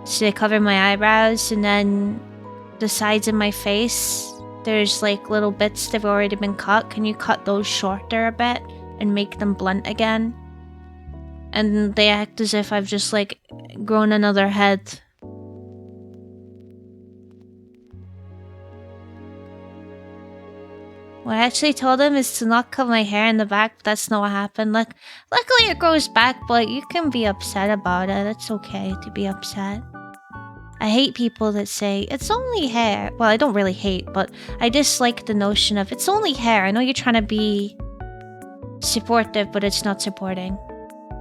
So they cover my eyebrows, and then the sides of my face, there's like little bits that have already been cut. Can you cut those shorter a bit and make them blunt again? And they act as if I've just like grown another head. What I actually told him is to not cut my hair in the back, but that's not what happened. Like, luckily it grows back, but you can be upset about it. It's okay to be upset. I hate people that say, it's only hair. Well, I don't really hate, but I dislike the notion of, it's only hair. I know you're trying to be supportive, but it's not supporting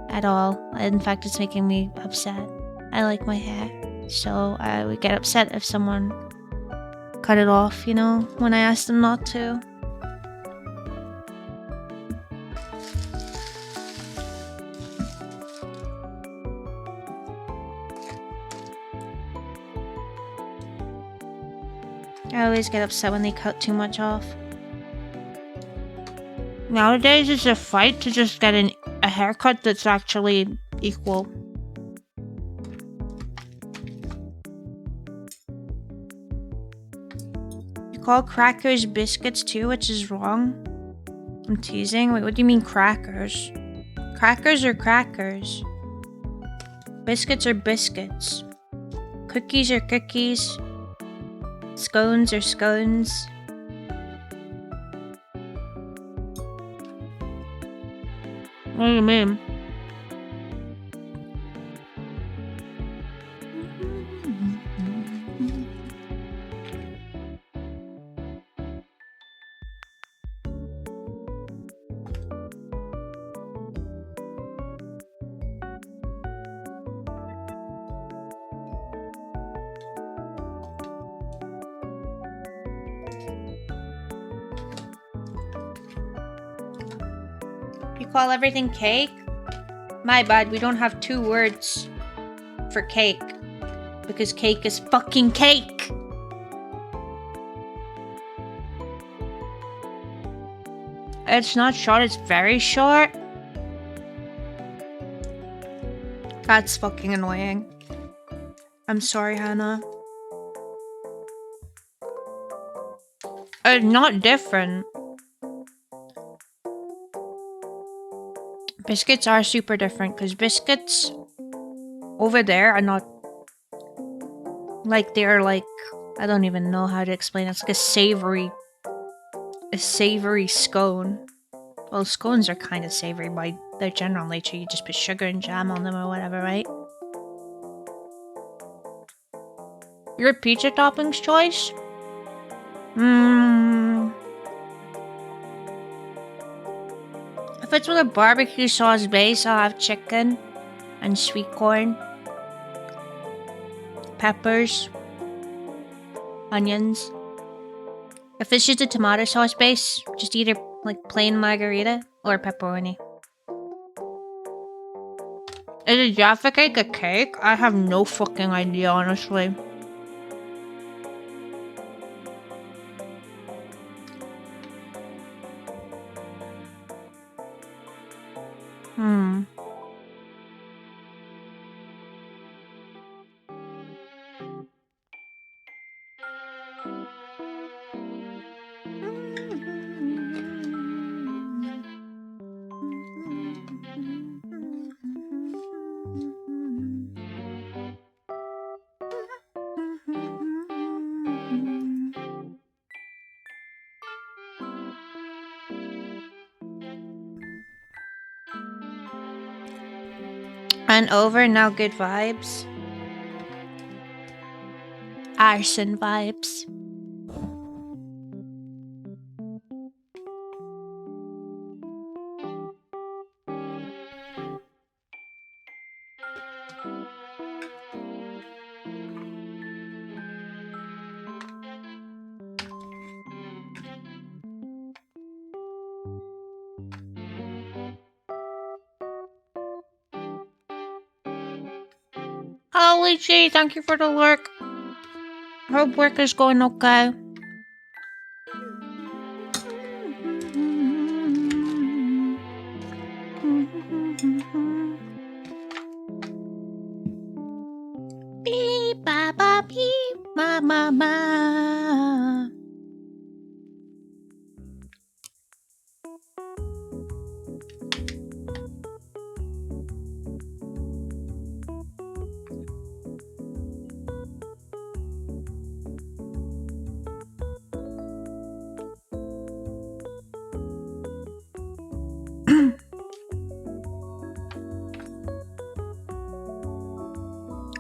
at all. In fact, it's making me upset. I like my hair, so I would get upset if someone cut it off, you know, when I asked them not to. I always get upset when they cut too much off. Nowadays, it's a fight to just get a haircut that's actually equal. You call crackers biscuits too, which is wrong. I'm teasing. Wait, what do you mean crackers? Crackers are crackers. Biscuits are biscuits. Cookies are cookies. Scones are scones. What do you mean? You call everything cake? My bad, we don't have 2 words for cake. Because cake is fucking cake! It's not short, it's very short. That's fucking annoying. I'm sorry, Hannah. It's not different. Biscuits are super different because biscuits over there are not like they're like, I don't even know how to explain it. It's like a savory scone. Well, scones are kind of savory by their general nature. You just put sugar and jam on them or whatever, right? Your pizza toppings choice? If it's with a barbecue sauce base, I'll have chicken and sweet corn, peppers, onions. If it's just a tomato sauce base, just either like plain margarita or pepperoni. Is a Jaffa cake a cake? I have no fucking idea, honestly. And over, now good vibes. Arson vibes. Holy gee, thank you for the work. Hope work is going okay. Beep ba ba beep ma ma ma.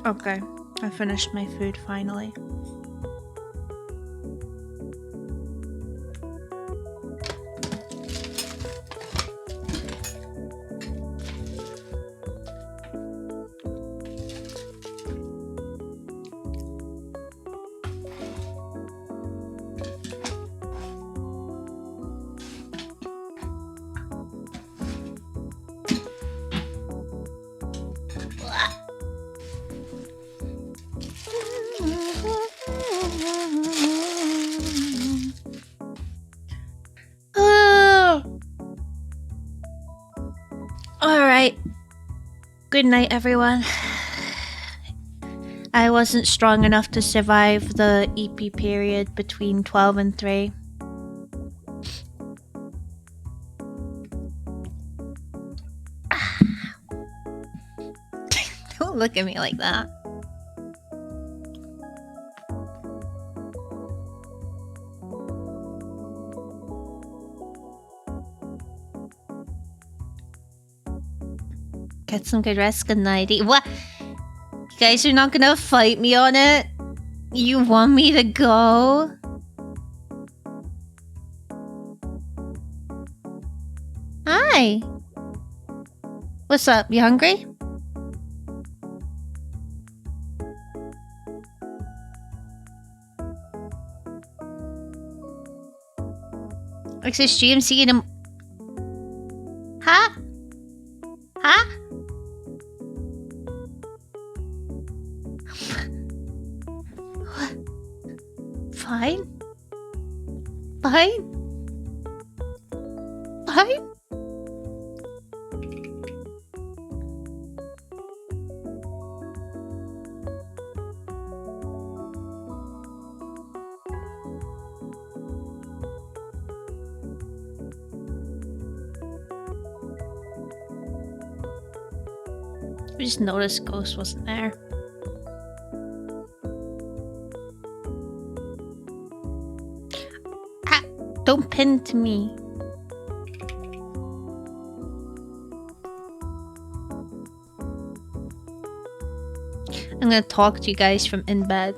Okay, I finished my food finally. Alright. Good night, everyone. I wasn't strong enough to survive the EP period between 12 and 3. Don't look at me like that. Get some good rest, good nighty. What? You guys are not gonna fight me on it? You want me to go? Hi. What's up? You hungry? Looks like GMC in him. Huh? Huh? Fine. Fine. Fine. I just noticed Ghost wasn't there. Ah, don't pin to me. I'm gonna talk to you guys from in bed.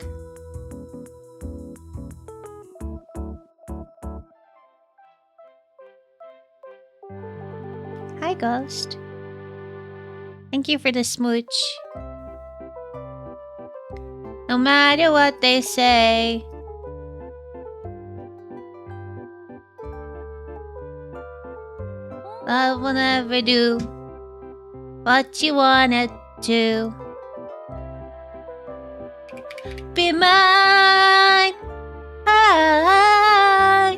Hi, Ghost. Thank you for the smooch. No matter what they say. Love will never do what you want it to. Be mine. I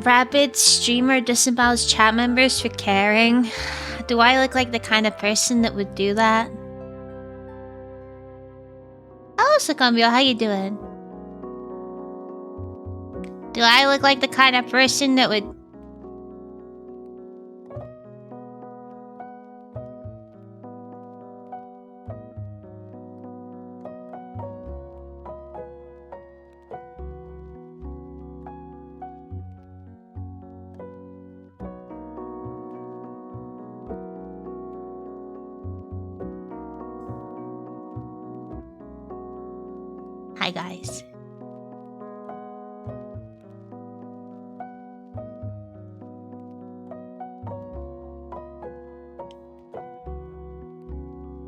Rapid streamer disavows chat members for caring. Do I look like the kind of person that would do that? Hello, Sucumbio. How you doing? Do I look like the kind of person that would... Hi, guys.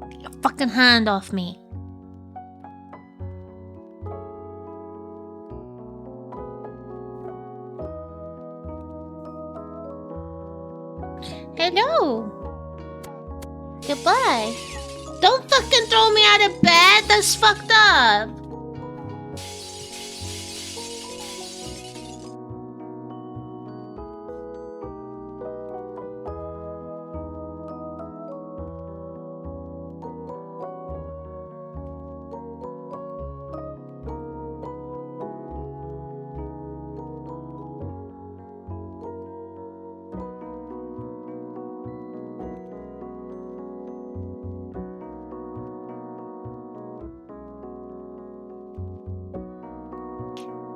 Get your fucking hand off me. Hello. Goodbye. Don't fucking throw me out of bed. That's fucked up.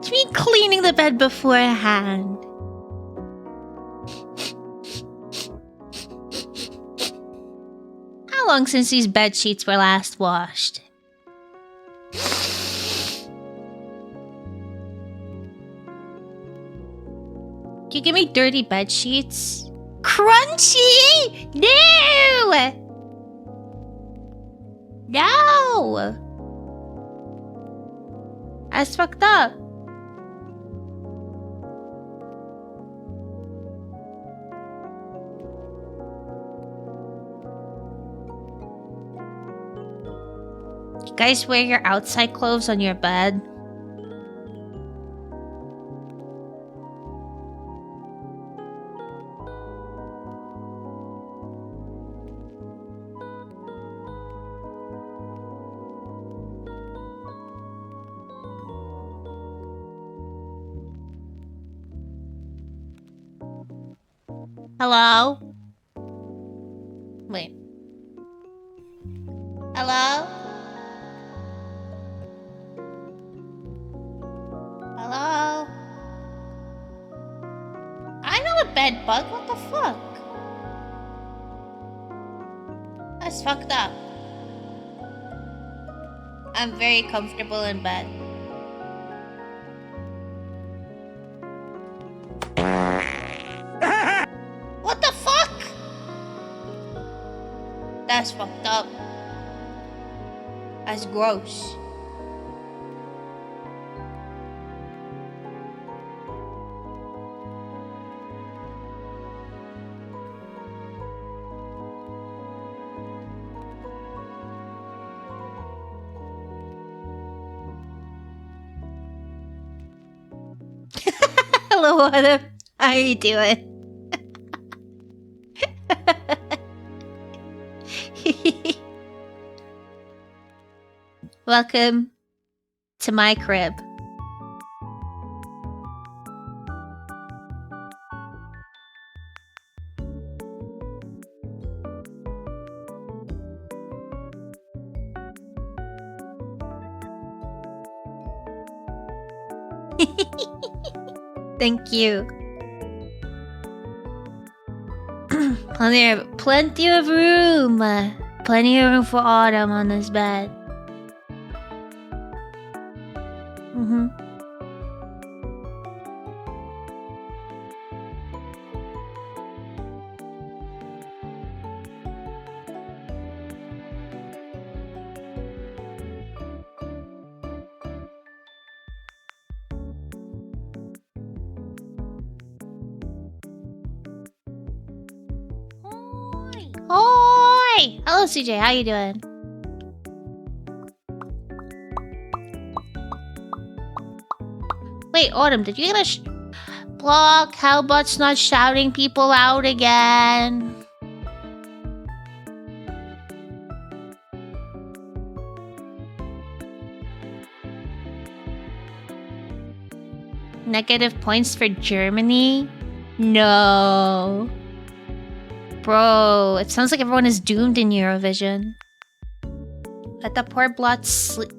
It's me cleaning the bed beforehand. How long since these bed sheets were last washed? Can you give me dirty bed sheets? Crunchy! No! No! That's fucked up. guys wear your outside clothes on your bed? Hello? Wait. Hello? Hello? I'm not a bed bug, what the fuck? That's fucked up. I'm very comfortable in bed. What the fuck? That's fucked up. That's gross. Hello, Adam. How are you doing? Welcome to my crib. Thank you. Plenty of room. Plenty of room for Autumn on this bed. Hoi! Hello, CJ. How you doing? Wait, Autumn, did you get a block? How about not shouting people out again? Negative points for Germany? No. Bro, it sounds like everyone is doomed in Eurovision. Let the poor bot sleep.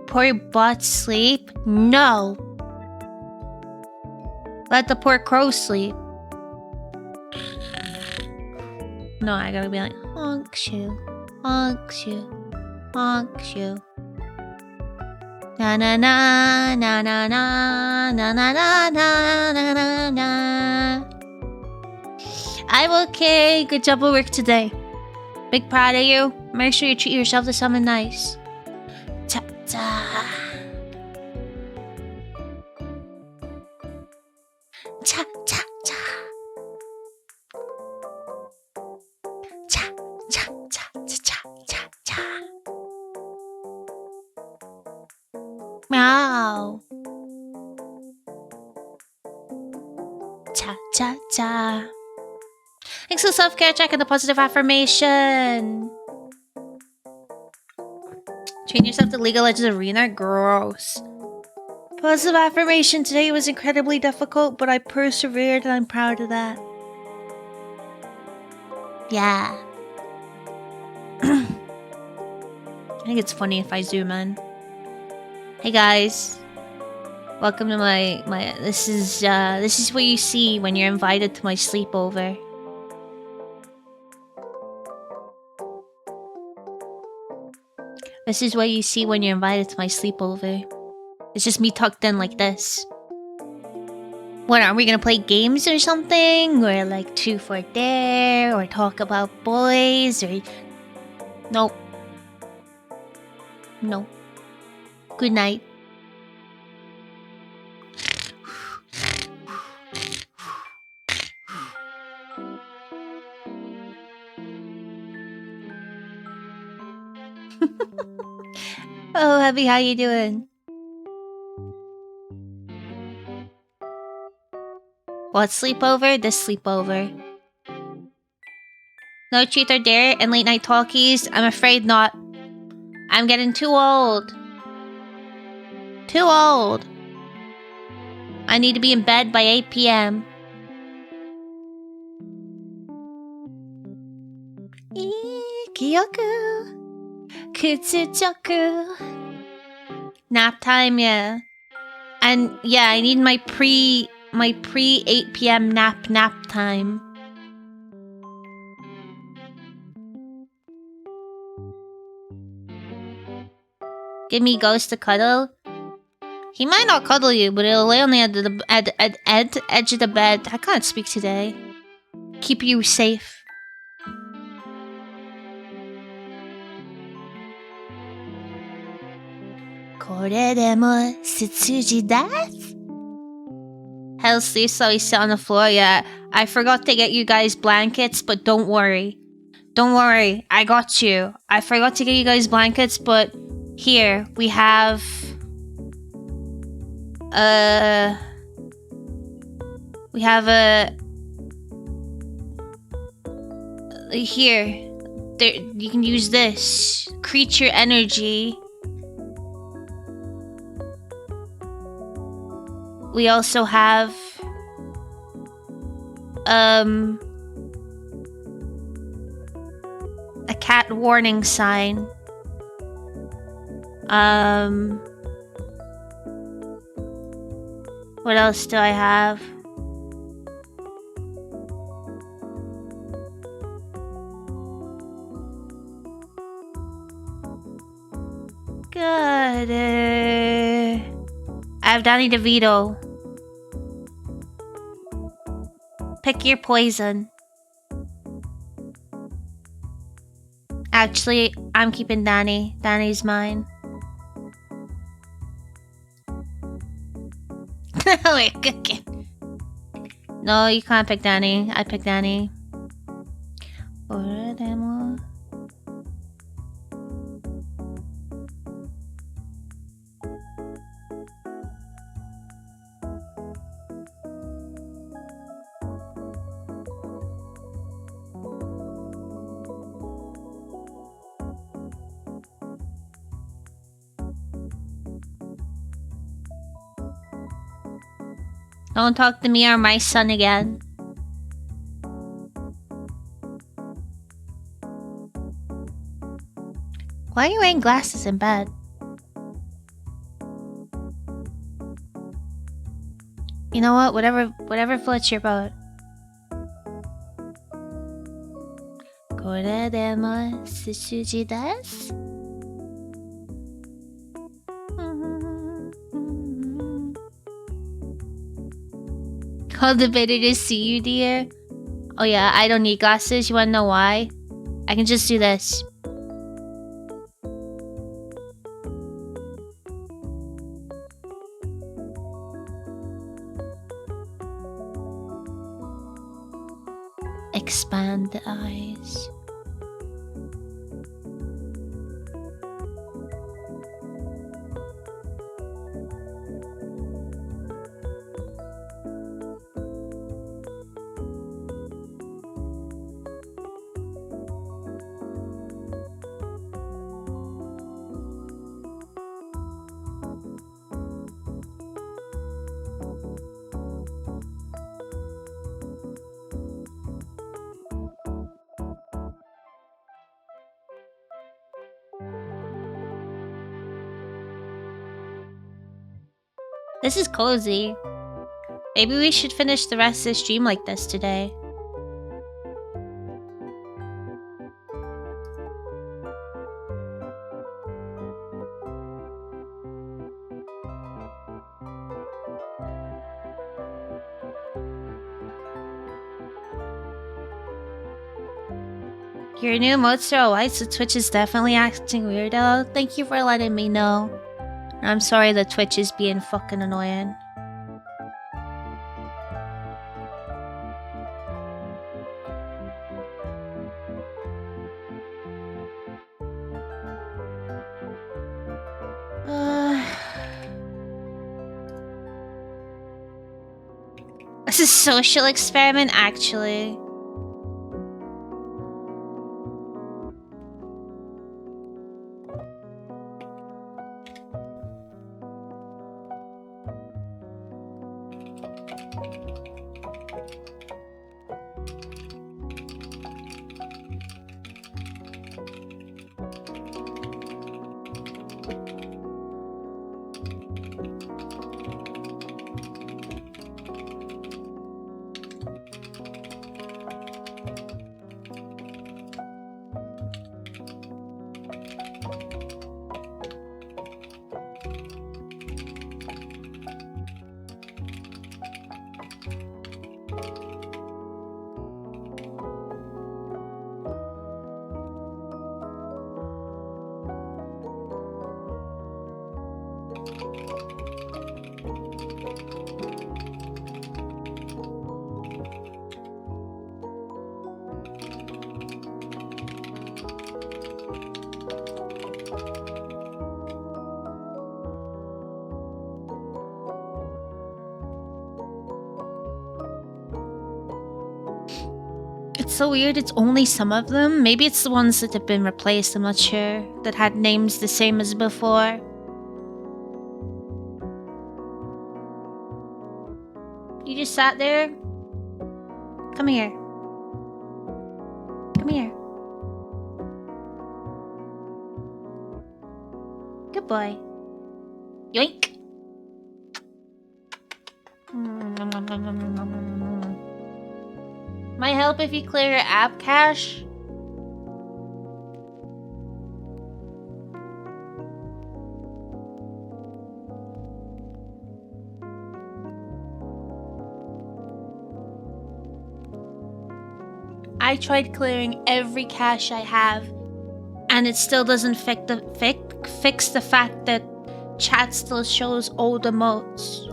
Poor bot sleep? No. Let the poor crow sleep. No, I gotta be like, honk shoe, honk shoe, honk shoe. Na na na na na na na na na na na na. I'm okay. Good job at work today. Big proud of you. Make sure you treat yourself to something nice. Ta ta. Ta ta ta. Ta ta ta ta ta ta. Meow. Ta ta ta. Thanks for the self-care check and the positive affirmation. Train yourself to League of Legends Arena? Gross. Positive affirmation today was incredibly difficult, but I persevered and I'm proud of that. Yeah. I think it's funny if I zoom in. Hey guys. Welcome to my this is what you see when you're invited to my sleepover. This is what you see when you're invited to my sleepover. It's just me tucked in like this. What, are we gonna play games or something? Or like truth or dare? Or talk about boys? Or... Nope. No. Good night. Oh, Heavy, how you doing? What sleepover? This sleepover. No truth or dare and late night talkies? I'm afraid not. I'm getting too old. Too old. I need to be in bed by 8 p.m. Kyoku. Kutsuchoku. Nap time, yeah. And yeah, I need my pre 8 p.m. nap time. Give me Ghost to cuddle. He might not cuddle you, but he'll lay on the edge of the bed. I can't speak today. Keep you safe. Hell sleep, so we sit on the floor. Yeah, I forgot to get you guys blankets, but don't worry. Don't worry, I got you. I forgot to get you guys blankets, but here we have we have a here. There, you can use this creature energy. We also have a cat warning sign. What else do I have? Good. I have Danny DeVito. Pick your poison. Actually, I'm keeping Danny. Danny's mine. We're cooking. No, you can't pick Danny. I pick Danny. Don't talk to me or my son again. Why are you wearing glasses in bed? You know what? Whatever floats your boat. Cultivated to see you, dear. Oh yeah, I don't need glasses. You wanna know why? I can just do this. Expand the eyes. This is cozy. Maybe we should finish the rest of the stream like this today. Your new emotes are white, so Twitch is definitely acting weirdo. Thank you for letting me know. I'm sorry that Twitch is being fucking annoying. It's a social experiment, actually. It's so weird, it's only some of them. Maybe it's the ones that have been replaced, I'm not sure. That had names the same as before. You just sat there? Come here. Come here. Good boy. Yoink. Might help if you clear your app cache. I tried clearing every cache I have, and it still doesn't fix the fact that chat still shows old emotes.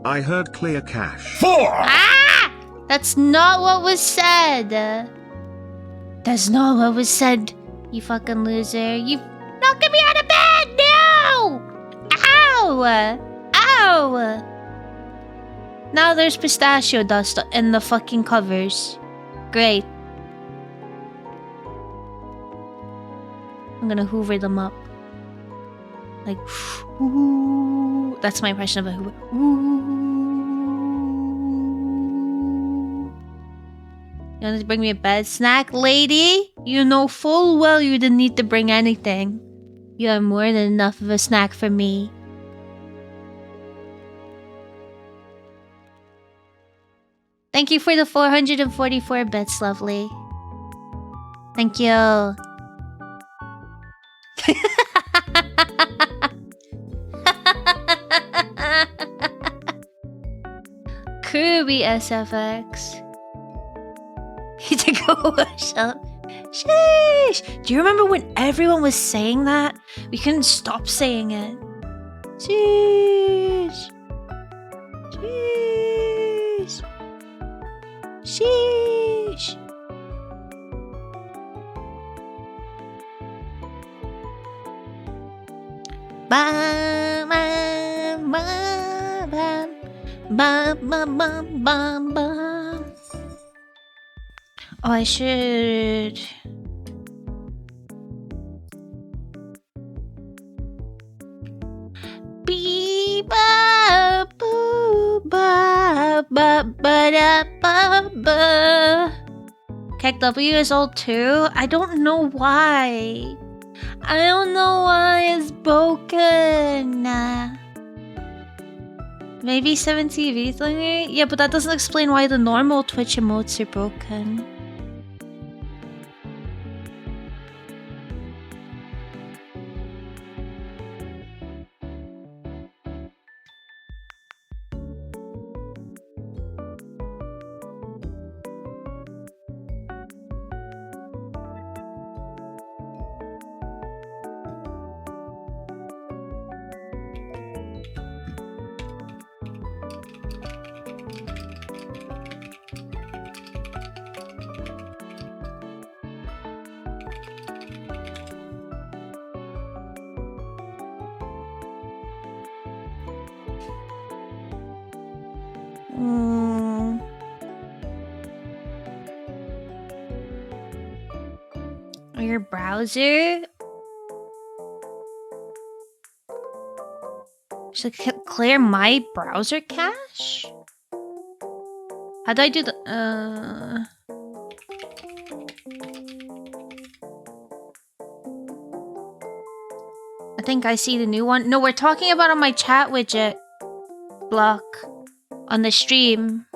I heard clear cache. 4! Ah! That's not what was said. That's not what was said, you fucking loser. You knocking me out of bed! No! Ow! Ow! Now there's pistachio dust in the fucking covers. Great. I'm gonna hoover them up. Like, ooh. That's my impression of a hoover. Ooh. You want to bring me a bed snack, lady? You know full well you didn't need to bring anything. You have more than enough of a snack for me. Thank you for the 444 bits, lovely. Thank you. Kirby SFX. You to go wash up. Sheesh. Do you remember when everyone was saying that? We couldn't stop saying it. Sheesh. Sheesh. Sheesh. Bam, bam, bam, bam, bam, bam, bam, bam. Oh, I should. Beep, ba, boo, ba, ba, ba, da, ba, ba. Kek W is old too? I don't know why. I don't know why it's broken. Maybe 7TV thingy? Yeah, but that doesn't explain why the normal Twitch emotes are broken. Your browser? Should I clear my browser cache? How do I do the I think I see the new one. No, we're talking about on my chat widget block on the stream.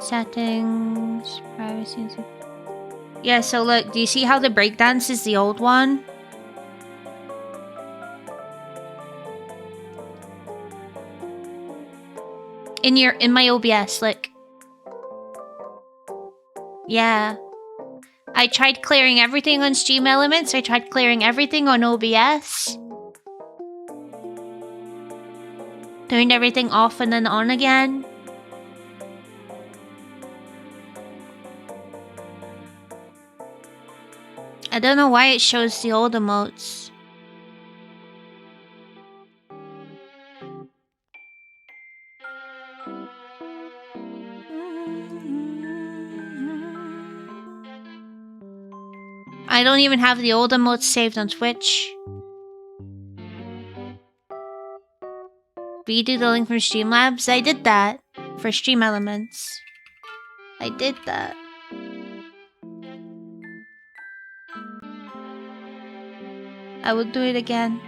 Settings, privacy. Yeah, so look, do you see how the breakdance is the old one? In my OBS, look. Yeah. I tried clearing everything on Stream Elements, I tried clearing everything on OBS. Turned everything off and then on again. I don't know why it shows the old emotes. I don't even have the old emotes saved on Twitch. Redo the link from Streamlabs? I did that. For Stream Elements. I did that. I will do it again.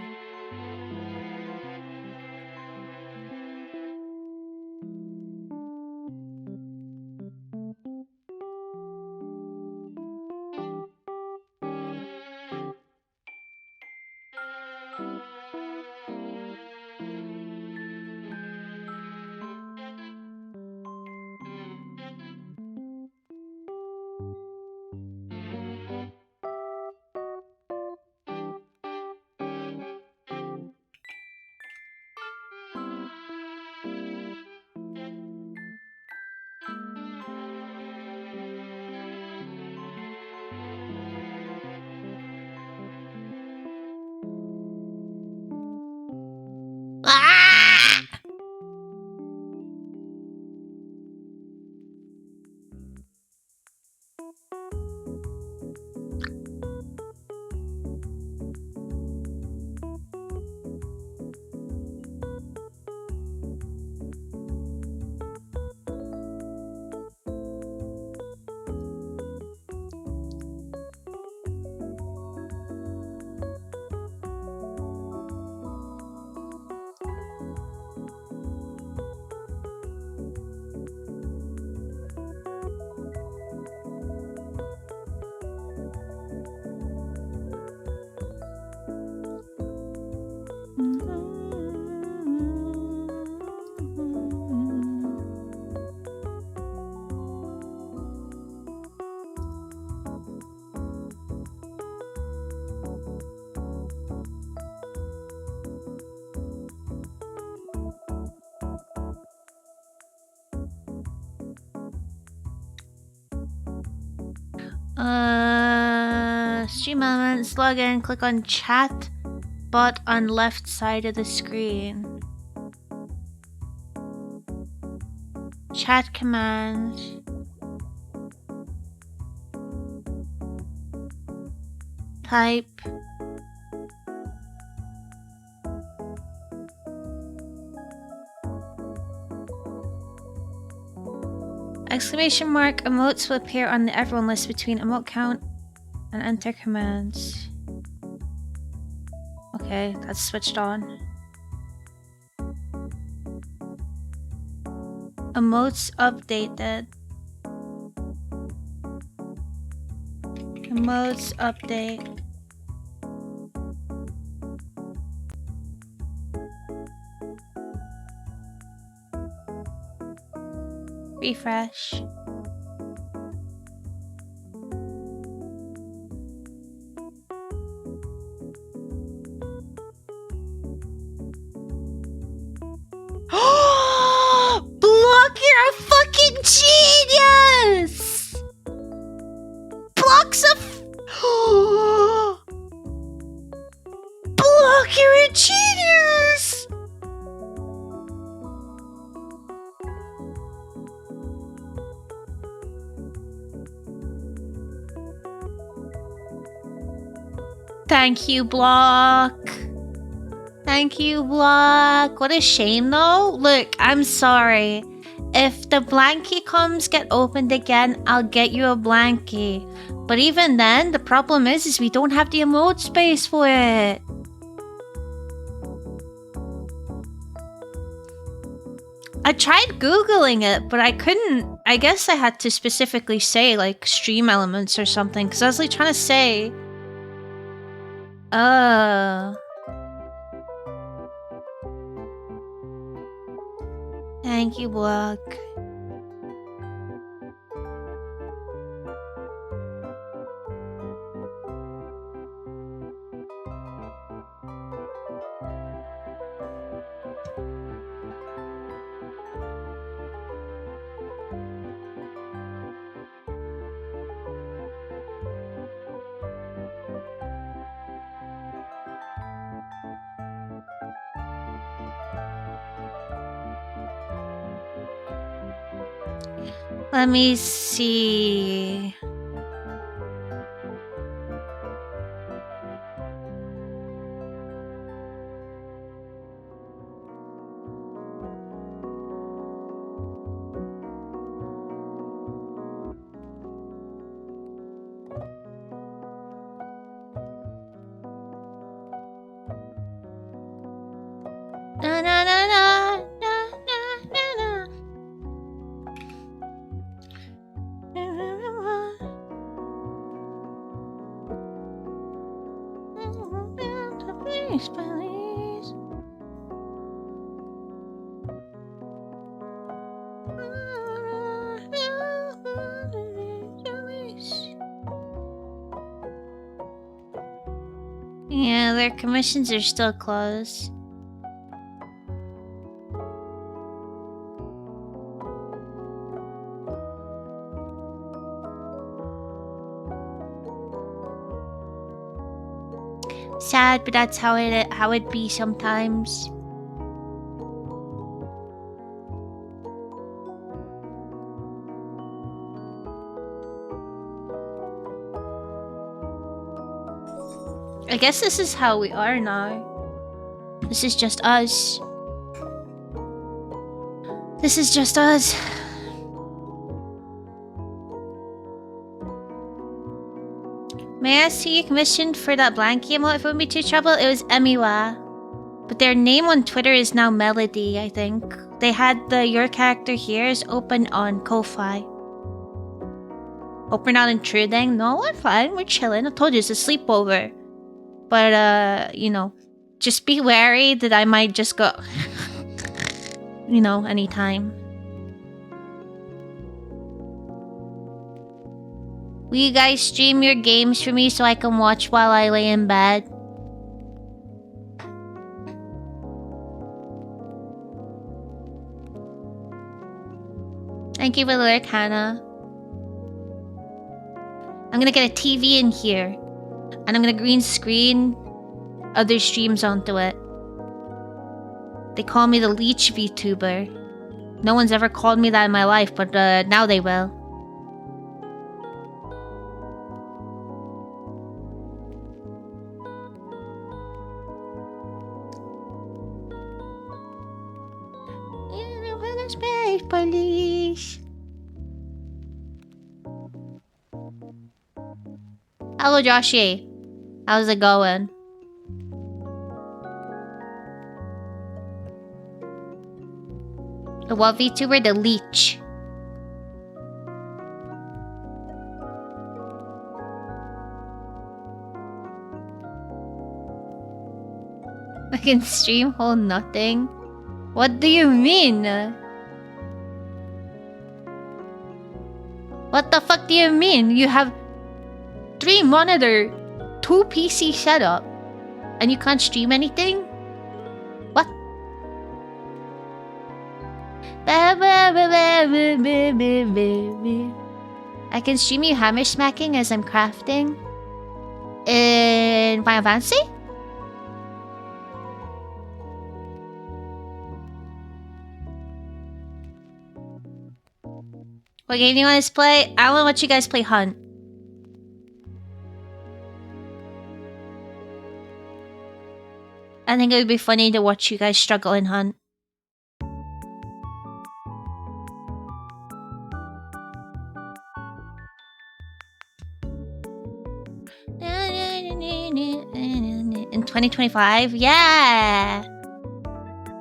Stream Elements, log in, click on chat bot on left side of the screen. Chat command. Type. Exclamation mark emotes will appear on the everyone list between emote count and enter commands. Okay, that's switched on. Emotes updated. Emotes update. Refresh. Block, you're a fucking genius! Block's a Block, you're a genius! Thank you, Block. Thank you, Block. What a shame, though. Look, I'm sorry. If the blankie comes get opened again, I'll get you a blankie. But even then, the problem is we don't have the emote space for it. I tried Googling it, but I couldn't. I guess I had to specifically say, like, stream elements or something. Because I was, like, trying to say... Thank you, Block. Let me see. Na na na na na na na. Please, please. Yeah, their commissions are still closed. Sad, but that's how it be sometimes. I guess this is how we are now. This is just us. This is just us. May I see you commissioned for that blankie emote if it wouldn't be too trouble? It was Emiwa. But their name on Twitter is now Melody, I think. They had the Your Character Here is open on Ko-Fi. Hope we're not intruding. No, we're fine. We're chilling. I told you it's a sleepover. But, you know, just be wary that I might just go... you know, anytime. Will you guys stream your games for me so I can watch while I lay in bed? Thank you for the lurk, Hannah. I'm gonna get a TV in here. And I'm gonna green screen other streams onto it. They call me the Leech VTuber. No one's ever called me that in my life, but now they will. Space police. Hello, Joshie. How's it going? What VTuber? The Leech. I can stream whole nothing. What do you mean? What the fuck do you mean? You have 3 monitor, 2 PC setup, and you can't stream anything? What? I can stream you hammer smacking as I'm crafting in Final Fantasy? What game do you want to play? I want to watch you guys play Hunt. I think it would be funny to watch you guys struggle in Hunt. In 2025? Yeah!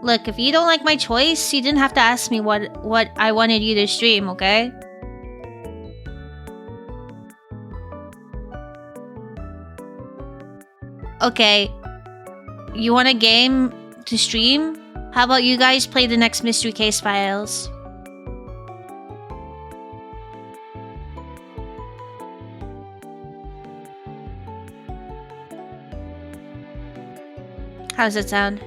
Look, if you don't like my choice, you didn't have to ask me what I wanted you to stream, okay? Okay. You want a game to stream? How about you guys play the next Mystery Case Files? How does it sound?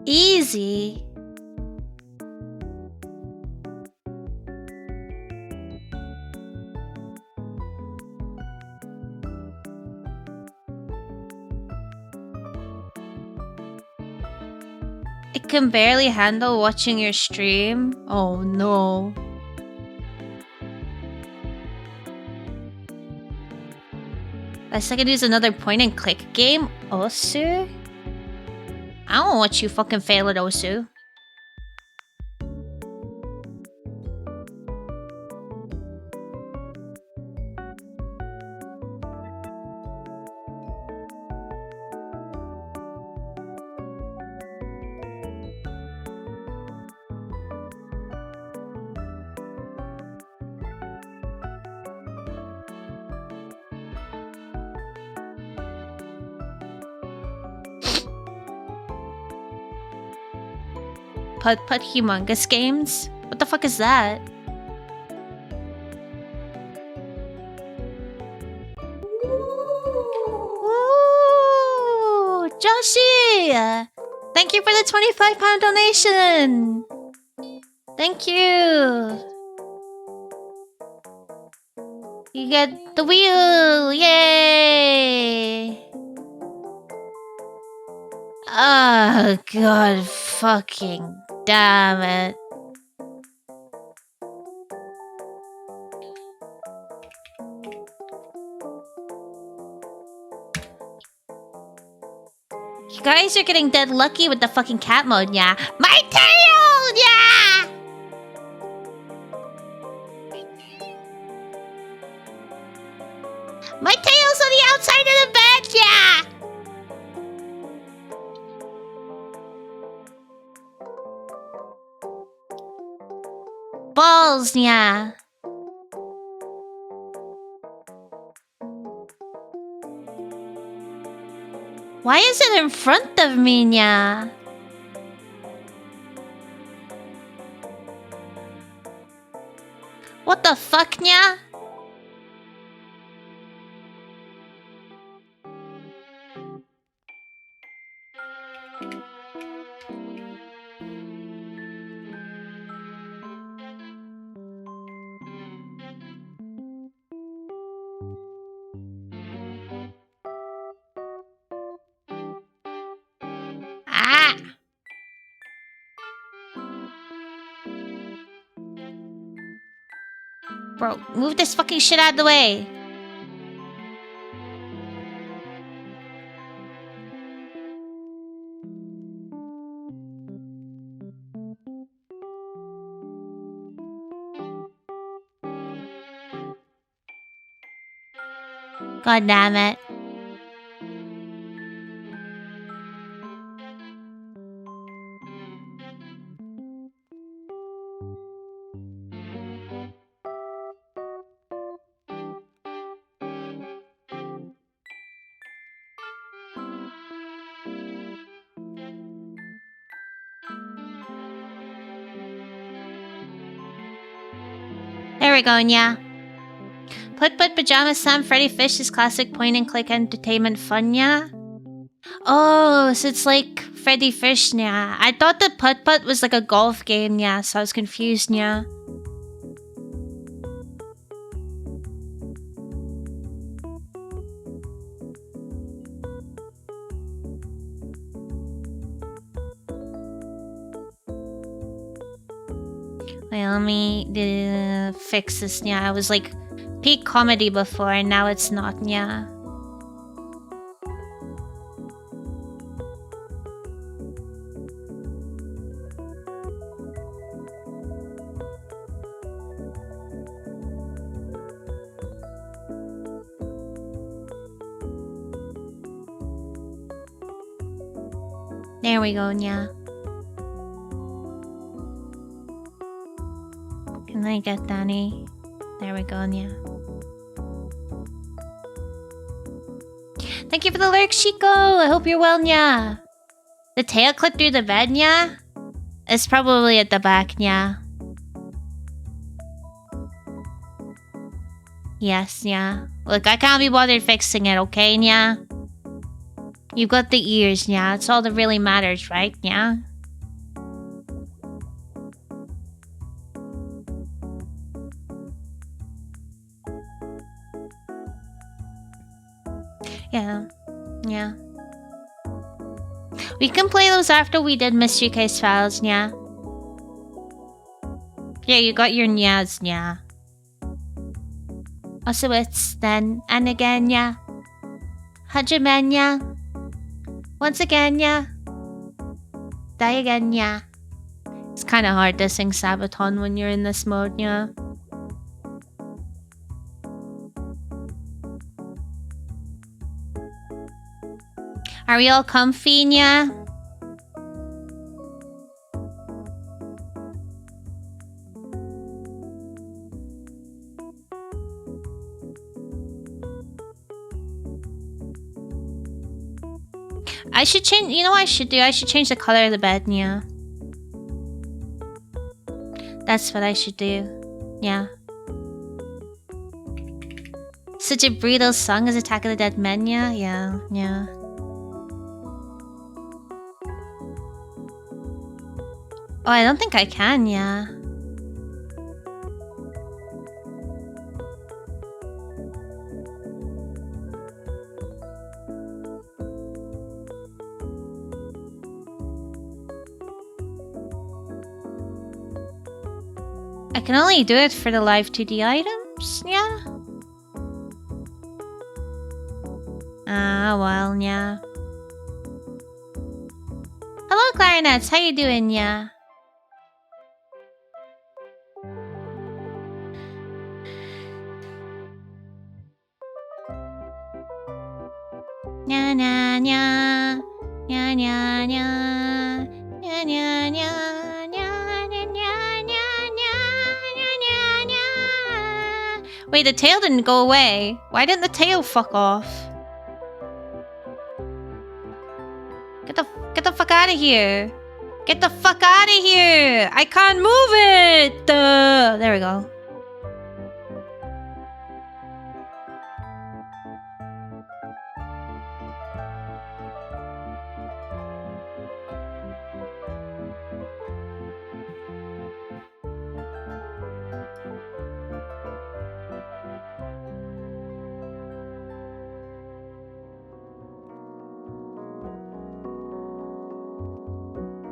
Easy. It can barely handle watching your stream. Oh no. Best I can do is another point and click game. Osu? I don't want you fucking fail at Osu. Put humongous games? What the fuck is that? Ooh, Joshie! Thank you for the £25 donation! Thank you! You get the wheel! Yay! Oh god fucking damn it. You guys are getting dead lucky with the fucking cat mode, yeah. My tail, yeah! My tail's on the outside of the bed, yeah! Balls, yeah. Why is it in front of me, nya? What the fuck, nya? Ah! Bro, move this fucking shit out of the way. God damn it. There we go, yeah. Put Pajama Sam Freddy Fish's classic point and click entertainment fun, yeah? Oh, so it's like Freddy Fish, yeah. I thought the Put was like a golf game, yeah, so I was confused, yeah. Wait, let me fix this, yeah. I was like peak comedy before, and now it's not, yeah. There we go, yeah. Can I get Danny? There we go, yeah. Thank you for the lurk, Chico! I hope you're well, yeah. The tail clipped through the bed, yeah? It's probably at the back, yeah. Yes, yeah. Look, I can't be bothered fixing it, okay, yeah? You got the ears, yeah. That's all that really matters, right, yeah? Yeah. Yeah. We can play those after we did Mystery Case Files, yeah. Yeah, you got your nyas, yeah. Also, it's then and again, yeah. Hajimen, yeah. Once again, yeah. Die again, yeah. It's kind of hard to sing Sabaton when you're in this mode, yeah. Are we all comfy, yeah? I should change, you know what I should do? I should change the color of the bed, yeah. That's what I should do, yeah. Such a brutal song as Attack of the Dead Men, yeah? Yeah, yeah. Oh, I don't think I can, yeah. I can only do it for the live 2D items, yeah? Ah, well, yeah. Hello, Clarinets, how you doing, yeah? Nya nya nya nya nya nya nya nya nya nya nya nya nya nya nya. Wait, the tail didn't go away. Why didn't the tail fuck off? Get the fuck out of here. Get the fuck out of here. I can't move it. There we go.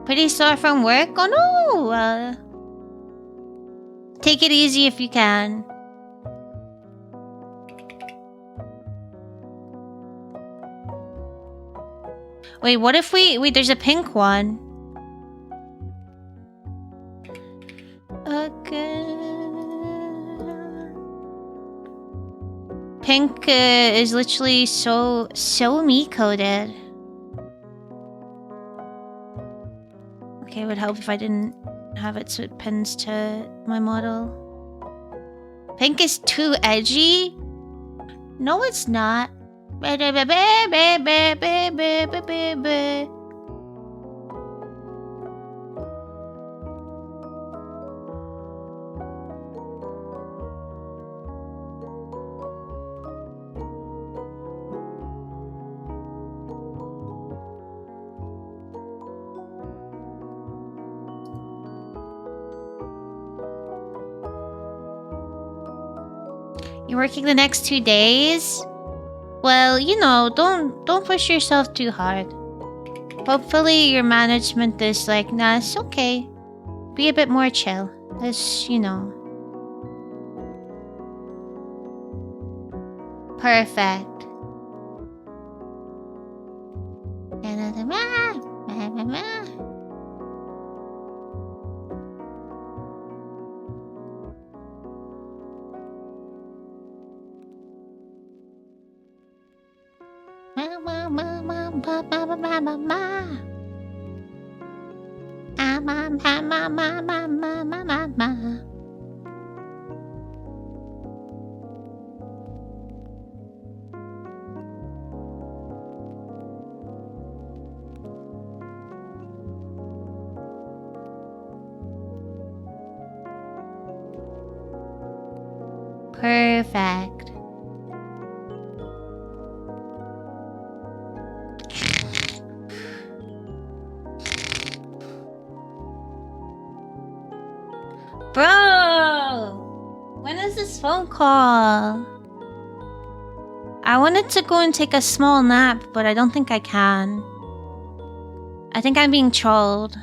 Pretty sore from work? Oh no! Take it easy if you can. Wait, what if we... Wait, there's a pink one. Okay. pink is literally so me coded. Okay, it would help if I didn't have it so it pins to my model. Pink is too edgy? No, it's not. You're working the next 2 days? Well, you know, don't push yourself too hard. Hopefully your management is like, nah, it's okay. Be a bit more chill. It's, you know. Perfect. Perfect. Bro! When is this phone call? I wanted to go and take a small nap, but I don't think I can. I think I'm being trolled.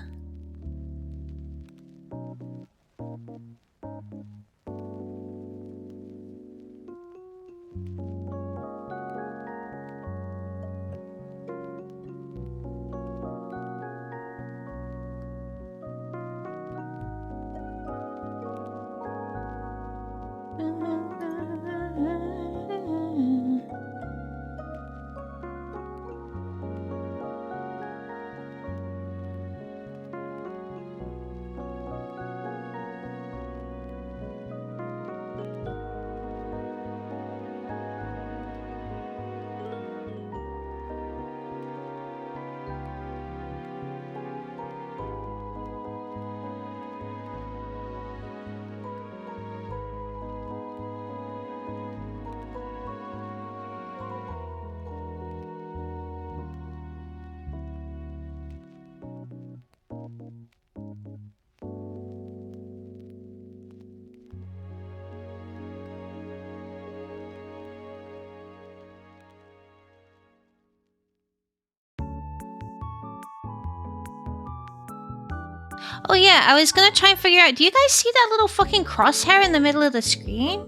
Oh yeah, I was gonna try and figure out, do you guys see that little fucking crosshair in the middle of the screen?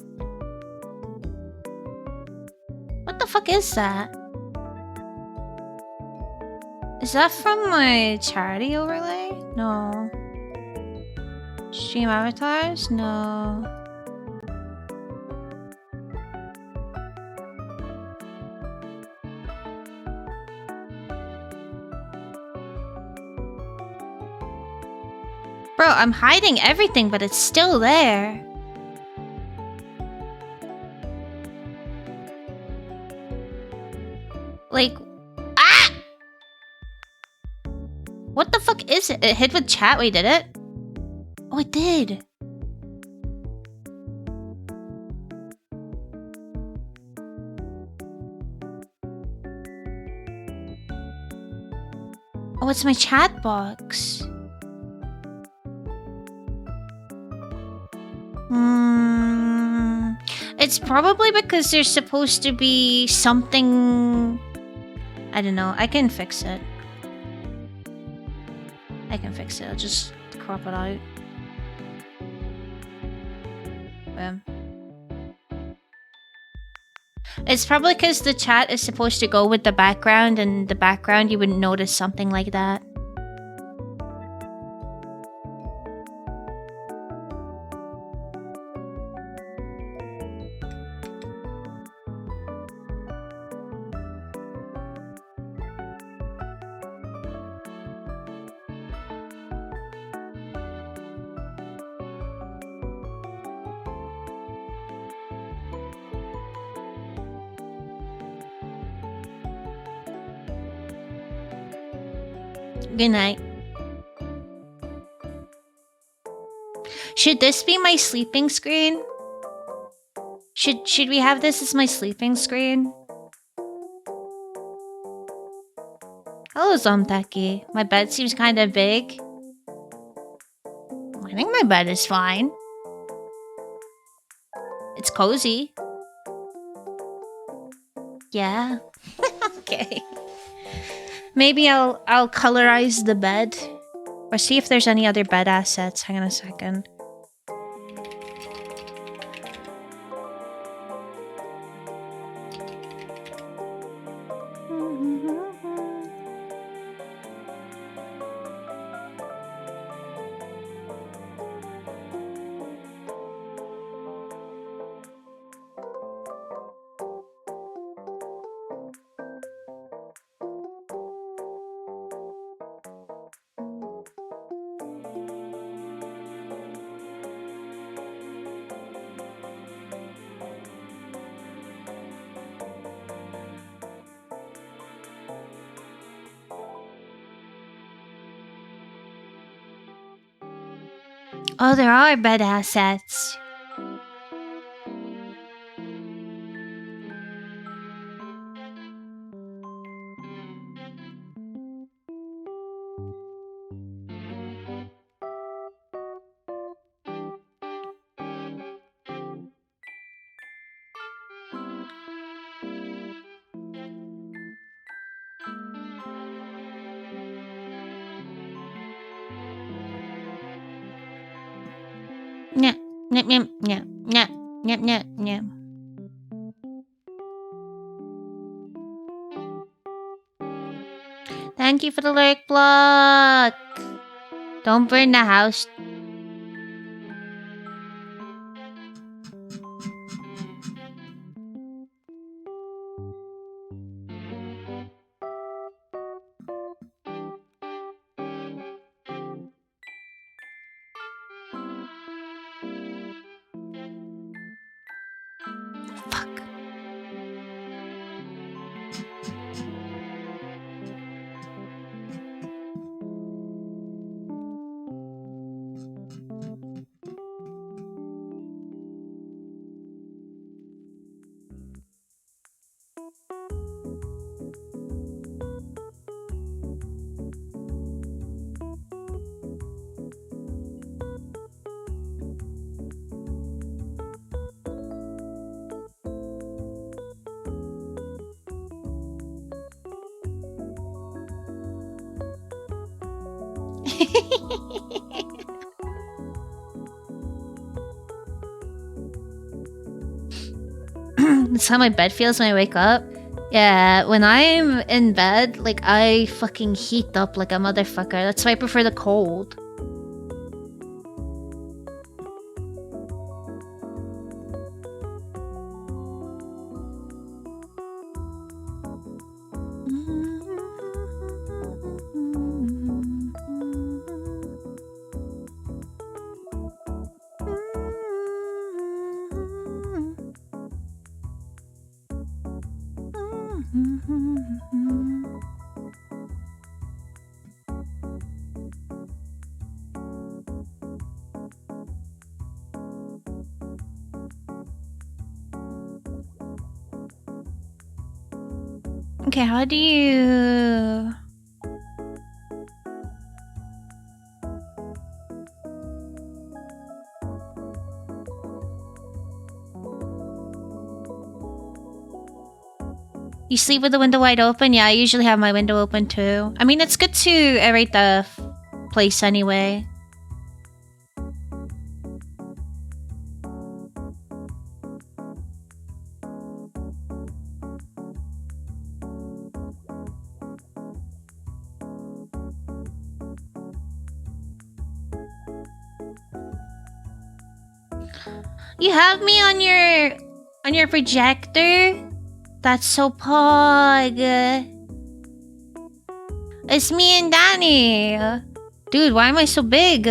What the fuck is that? Is that from my charity overlay? No. Stream avatars? No. Bro, I'm hiding everything, but it's still there. Like, ah! What the fuck is it? It hit with chat? Wait, did it? Oh, it did. Oh, it's my chat box. It's probably because there's supposed to be something... I don't know. I can fix it. I'll just crop it out. Boom. It's probably because the chat is supposed to go with the background, and the background you wouldn't notice something like that. Good night. Should this be my sleeping screen? Should we have this as my sleeping screen? Hello, Zomteki. My bed seems kind of big. I think my bed is fine. It's cozy. Yeah. Okay. Maybe I'll colorize the bed. Or see if there's any other bed assets. Hang on a second. Oh, there are bed assets. Nyah, nyah, nyah, nyah, nyah, nyah, nyah, nyah. Thank you for the lurk block. Don't burn the house. Fuck. That's how my bed feels when I wake up. Yeah, when I'm in bed, like, I fucking heat up like a motherfucker. That's why I prefer the cold. Okay, how do you... You sleep with the window wide open? Yeah, I usually have my window open too. I mean, it's good to aerate the place anyway. You have me on your projector? That's so pog. It's me and Danny. Dude, why am I so big?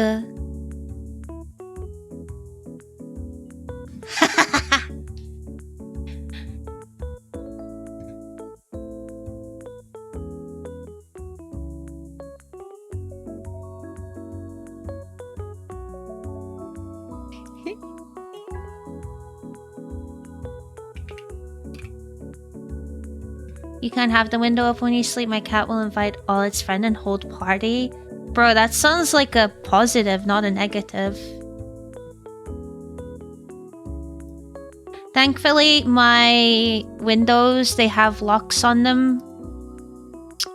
You can't have the window open when you sleep. My cat will invite all its friends and hold party. Bro, that sounds like a positive, not a negative. Thankfully, my windows, they have locks on them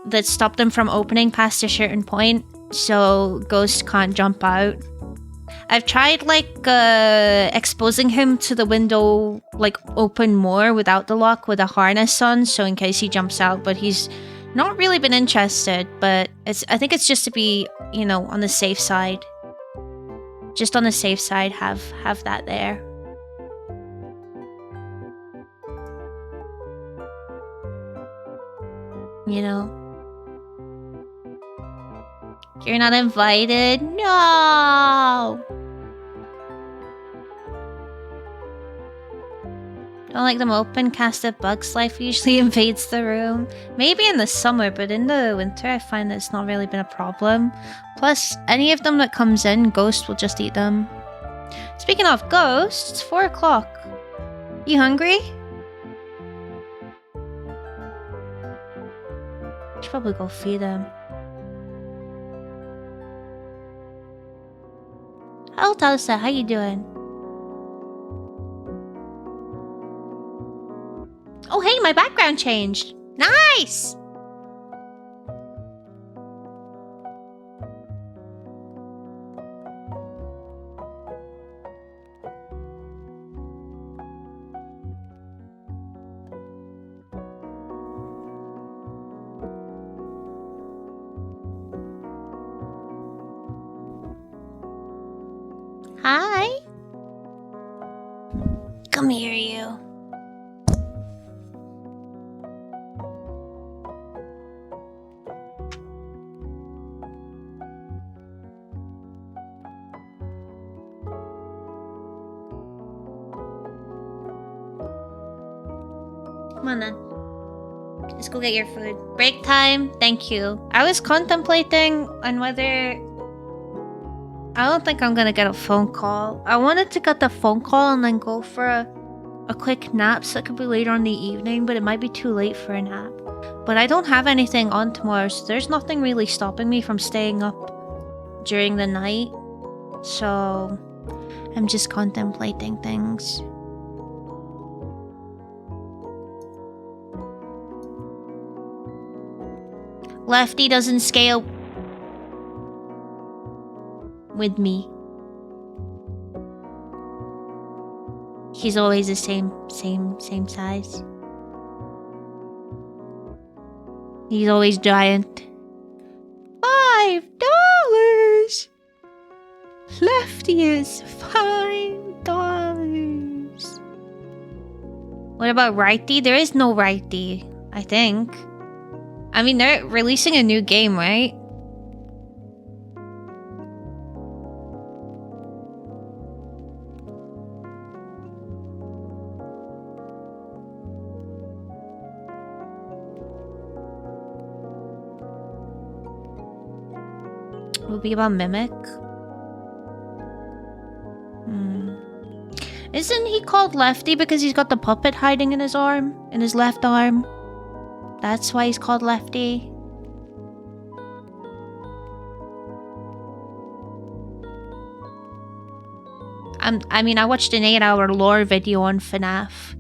that stop them from opening past a certain point, so ghosts can't jump out. I've tried, like, exposing him to the window, like, open more without the lock with a harness on, so in case he jumps out, but he's not really been interested, but I think it's just to be, you know, on the safe side. Just on the safe side, have that there. You know? You're not invited? No! Don't like them open. Cast of Bug's Life usually invades the room. Maybe in the summer, but in the winter I find that it's not really been a problem. Plus, any of them that comes in, Ghost will just eat them. Speaking of ghosts, it's 4 o'clock. You hungry? Should probably go feed him. Hello, Talisa. How you doing? Oh, hey, my background changed. Nice! Hi. Come here, you. Come on then. Let's go get your food. Break time. Thank you. I was contemplating on whether... I don't think I'm gonna get a phone call. I wanted to get the phone call and then go for a quick nap so it could be later in the evening, but it might be too late for a nap. But I don't have anything on tomorrow, so there's nothing really stopping me from staying up during the night. So I'm just contemplating things. Lefty doesn't scale with me. He's always the same size. He's always giant. $5. Lefty is $5. What about righty? There is no righty, I think. I mean, they're releasing a new game, right? Will be about Mimic. Isn't he called Lefty because he's got the puppet hiding in his arm? In his left arm? That's why he's called Lefty. I mean, I watched an 8-hour lore video on FNAF,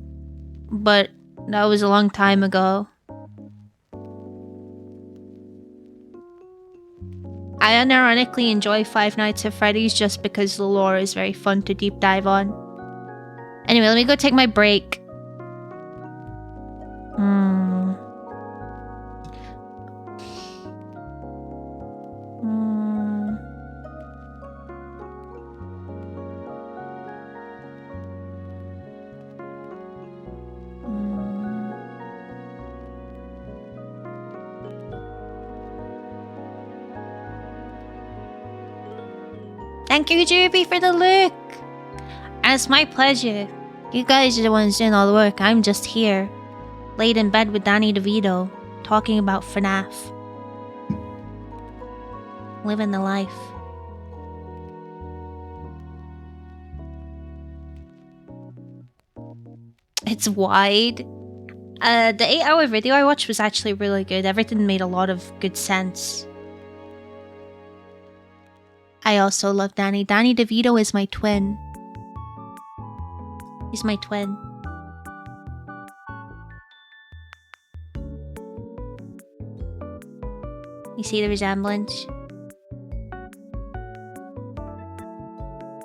but that was a long time ago. I unironically enjoy Five Nights at Freddy's just because the lore is very fun to deep dive on. Anyway, let me go take my break. Thank you, Jerby, for the look. And it's my pleasure. You guys are the ones doing all the work. I'm just here, laid in bed with Danny DeVito, talking about FNAF. Living the life. It's wide. The 8-hour video I watched was actually really good. Everything made a lot of good sense. I also love Danny. Danny DeVito is my twin. He's my twin. You see the resemblance?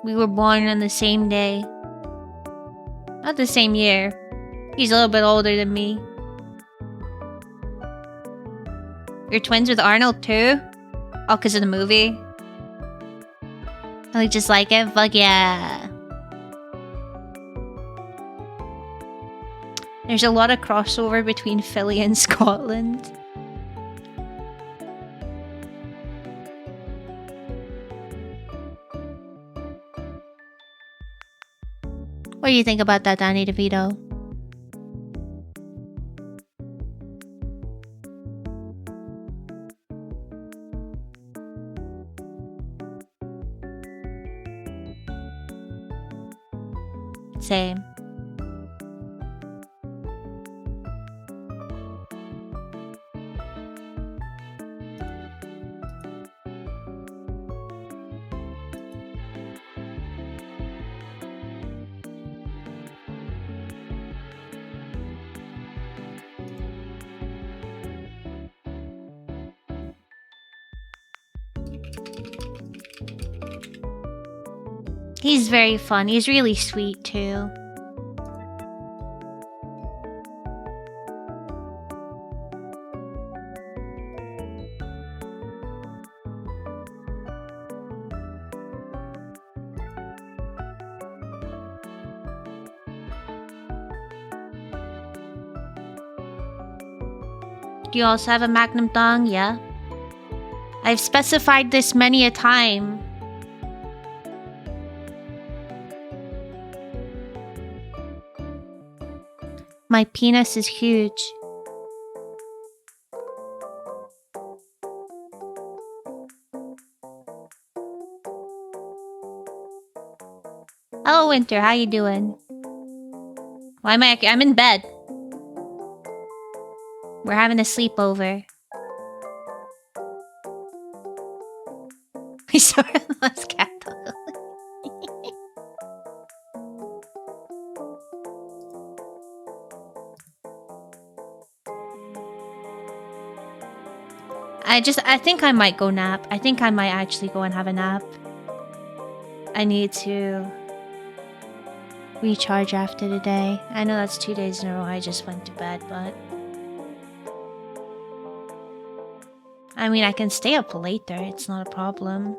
We were born on the same day. Not the same year. He's a little bit older than me. You're twins with Arnold too? Oh, because of the movie? I just like it? Fuck yeah. There's a lot of crossover between Philly and Scotland. What do you think about that, Danny DeVito? Same. He's very fun. He's really sweet too. Do you also have a Magnum Dong? Yeah. I've specified this many a time. My penis is huge. Hello, Winter. How you doing? Why am I'm in bed. We're having a sleepover. We saw last cat. I think I might go nap. I think I might actually go and have a nap. I need to recharge after today. I know that's 2 days in a row I just went to bed, but I mean, I can stay up later. It's not a problem.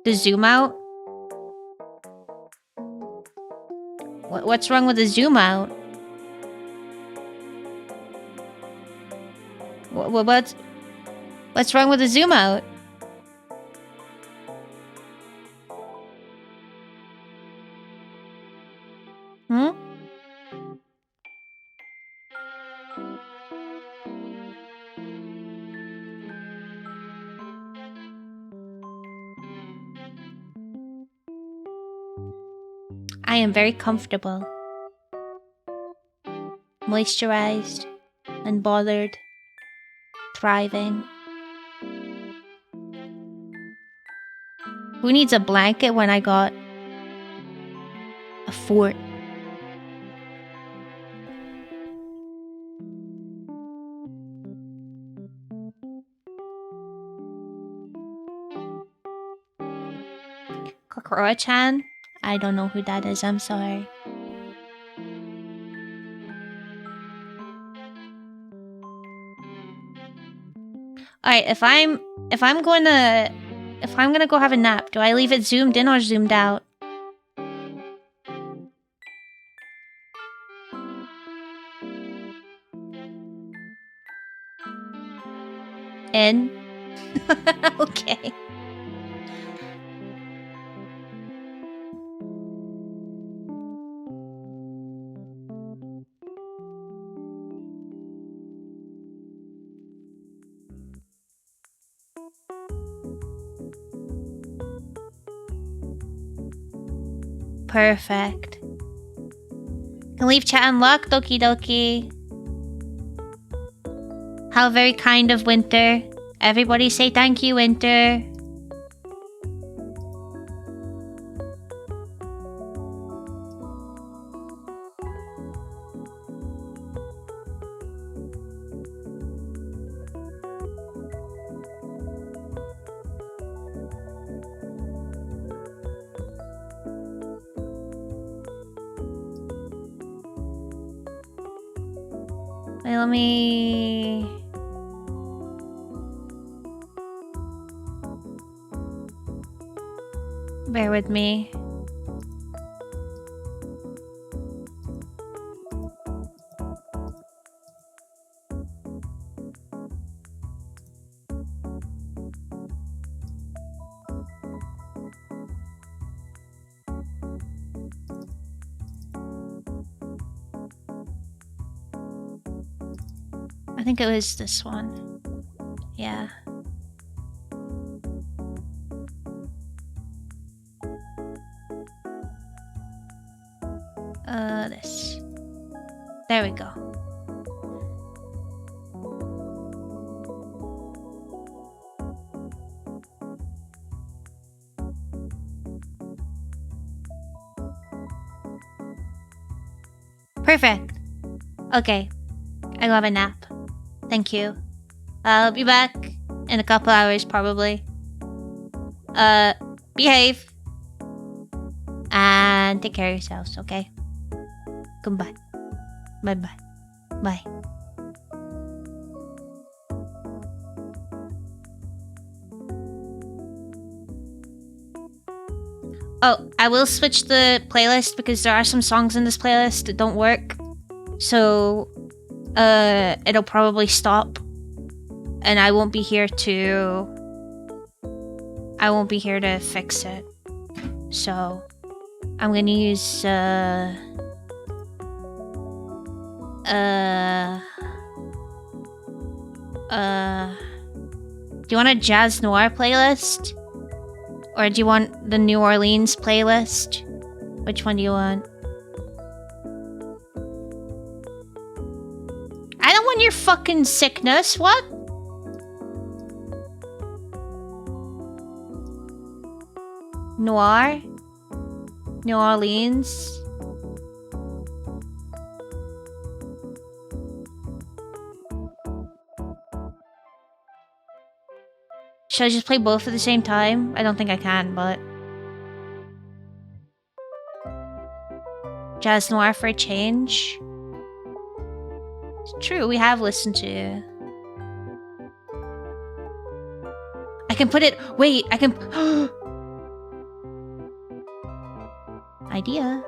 The zoom out? What's wrong with the zoom out? What's wrong with the zoom out? Hmm? I am very comfortable. Moisturized. Unbothered. Thriving. Who needs a blanket when I got a fort? Kokoro-chan? I don't know who that is, I'm sorry. Alright, if I'm gonna go have a nap, do I leave it zoomed in or zoomed out? In? Okay. Perfect. can leave chat unlocked. Doki doki. How very kind of Winter. Everybody say thank you, Winter. Wait, let me... Bear with me. I think it was this one. Yeah. This. There we go. Perfect. Okay. I love a nap. Thank you. I'll be back in a couple hours, probably. Behave. And take care of yourselves, okay? Goodbye. Bye-bye. Bye. Oh, I will switch the playlist because there are some songs in this playlist that don't work. So, it'll probably stop. And I won't be here to... I won't be here to fix it. So, I'm gonna use, do you want a Jazz Noir playlist? Or do you want the New Orleans playlist? Which one do you want? I don't want your fucking sickness, what? Noir? New Orleans? Should I just play both at the same time? I don't think I can, but... Jazz Noir for a change? It's true, we have listened to... I can put it... Wait, I can... Idea.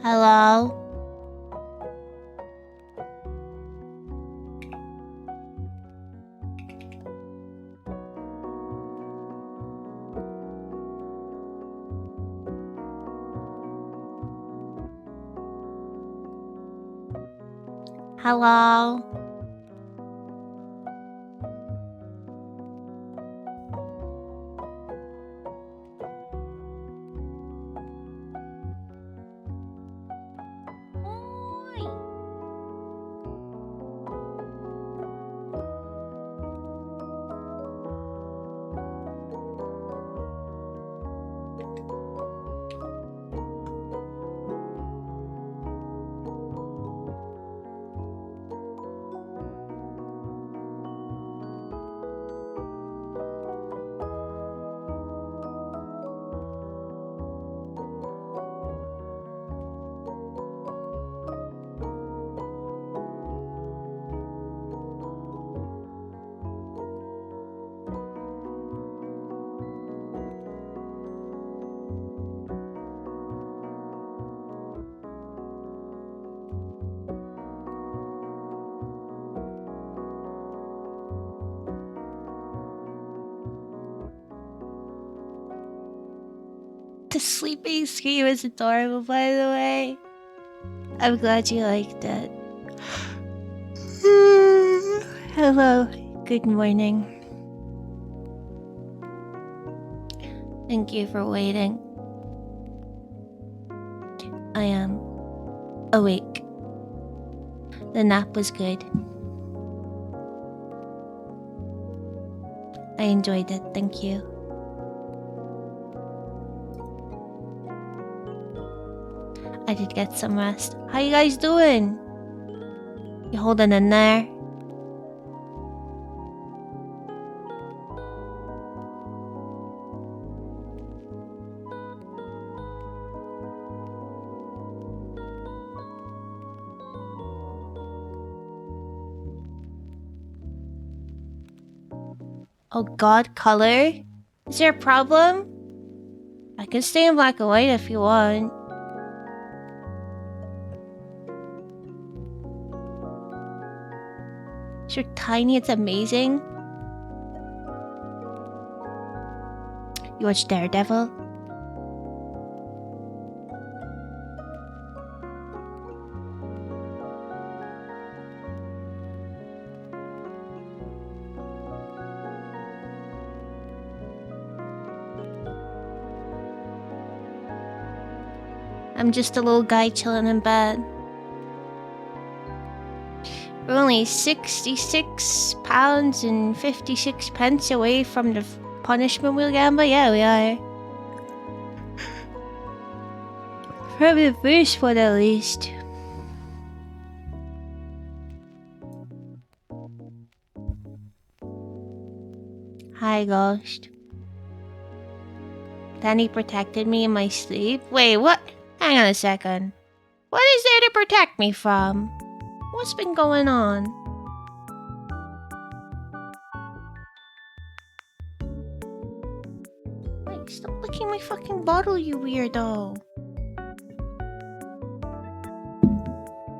Hello? Hello? The sleeping scream is adorable, by the way. I'm glad you liked it. Hello, good morning. Thank you for waiting. I am awake. The nap was good. I enjoyed it, thank you. I did get some rest. How you guys doing? You holding in there? Oh god, color? Is there a problem? I can stay in black and white if you want. You're tiny, it's amazing. You watch Daredevil? I'm just a little guy chilling in bed. We're only 66 pounds and 56 pence away from the punishment we'll gamble. Yeah, we are. From the first one, at least. Hi, Ghost. Danny protected me in my sleep? Wait, what? Hang on a second. What is there to protect me from? What's been going on? Wait, stop licking my fucking bottle, you weirdo.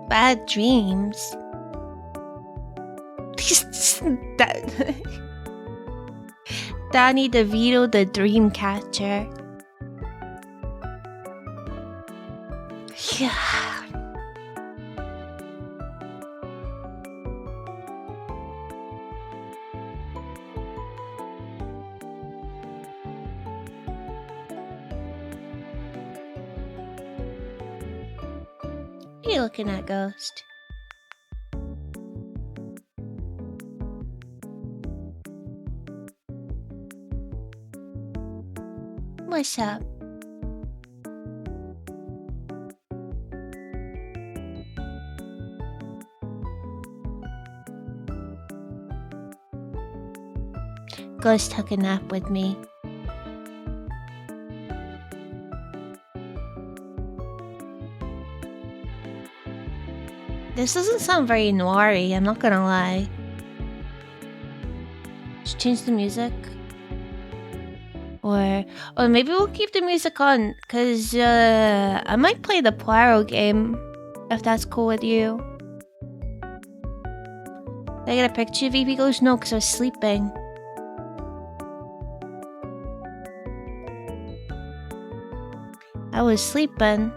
Bad dreams. Danny DeVito, the dream catcher. Yeah. What are you looking at, Ghost? What's up? Ghost took a nap with me. This doesn't sound very noir-y, I'm not gonna lie. Just change the music. Or maybe we'll keep the music on, because I might play the Poirot game, if that's cool with you. Did I get a picture of Evie goes? No, because I was sleeping. I was sleeping.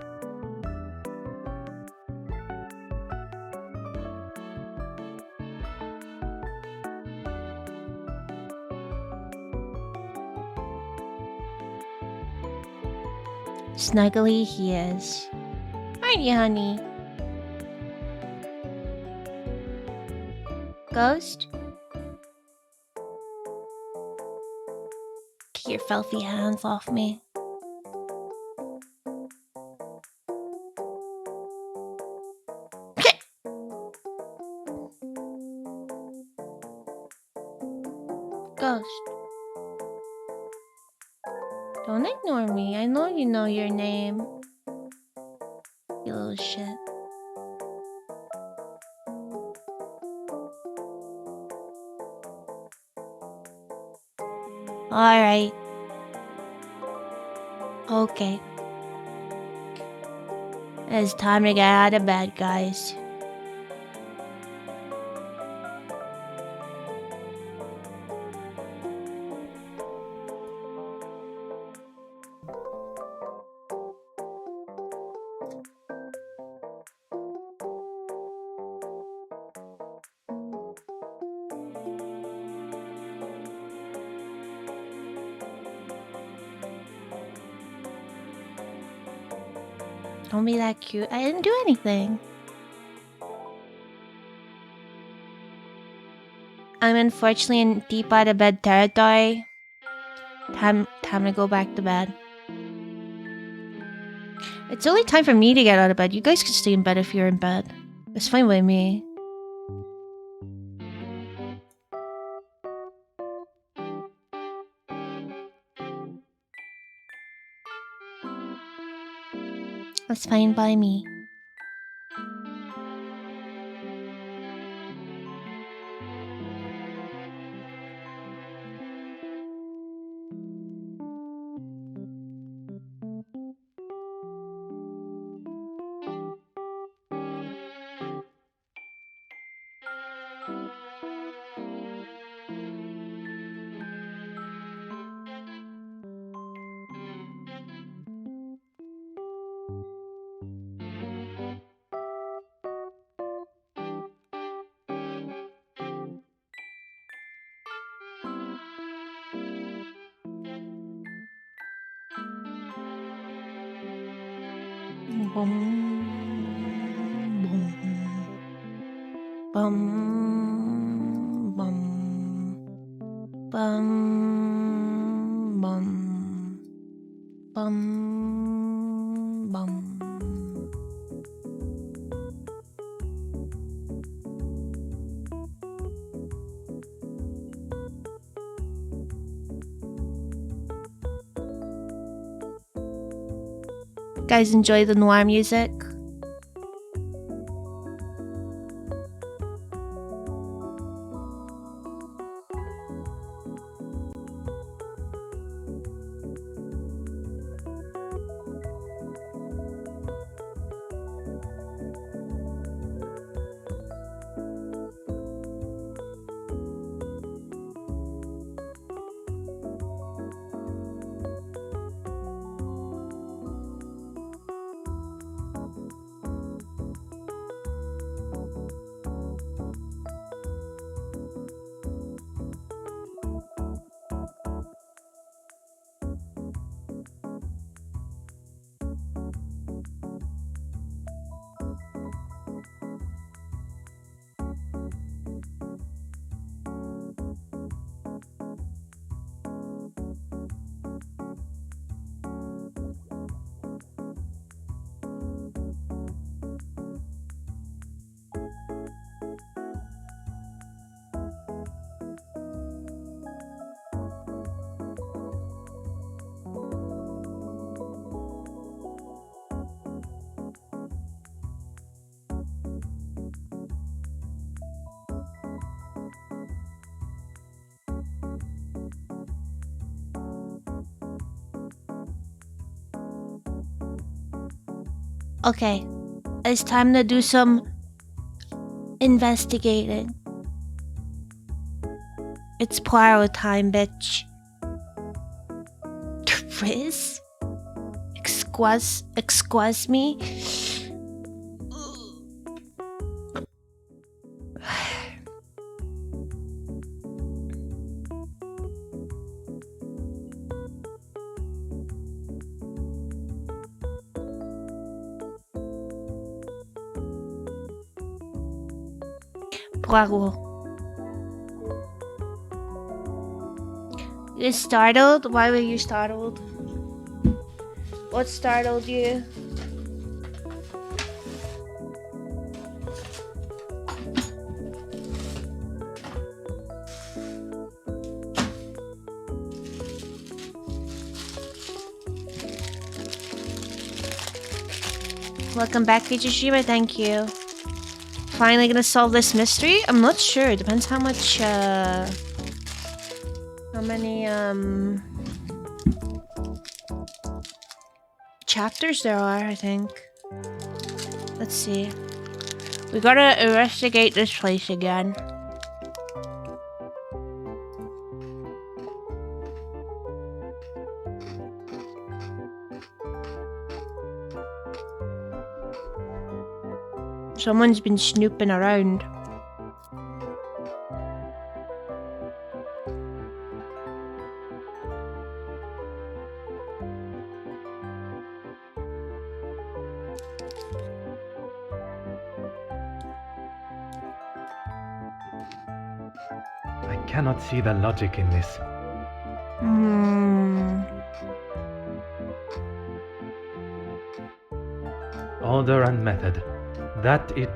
Snuggly he is. Aren't you, honey? Ghost? Get your filthy hands off me. Ghost. Don't ignore me. I know you know your name. You little shit. Alright. Okay. It's time to get out of bed, guys. Don't be that cute. I didn't do anything. I'm unfortunately in deep out of bed territory. Time to go back to bed. It's only time for me to get out of bed. You guys can stay in bed if you're in bed. It's fine with me. That's fine by me. Boom, boom, bum, bum, bum, bum, bum, bum. Guys, enjoy the noir music. Okay, it's time to do some investigating. It's Poirot time, bitch. Riz? Excuse me? Poirot. You're startled? Why were you startled? What startled you? Welcome back, Kichishima. Thank you. Finally gonna solve this mystery? I'm not sure. It depends how much, how many, chapters there are, I think. Let's see. We gotta investigate this place again. Someone's been snooping around. I cannot see the logic in this. Order and method. That it.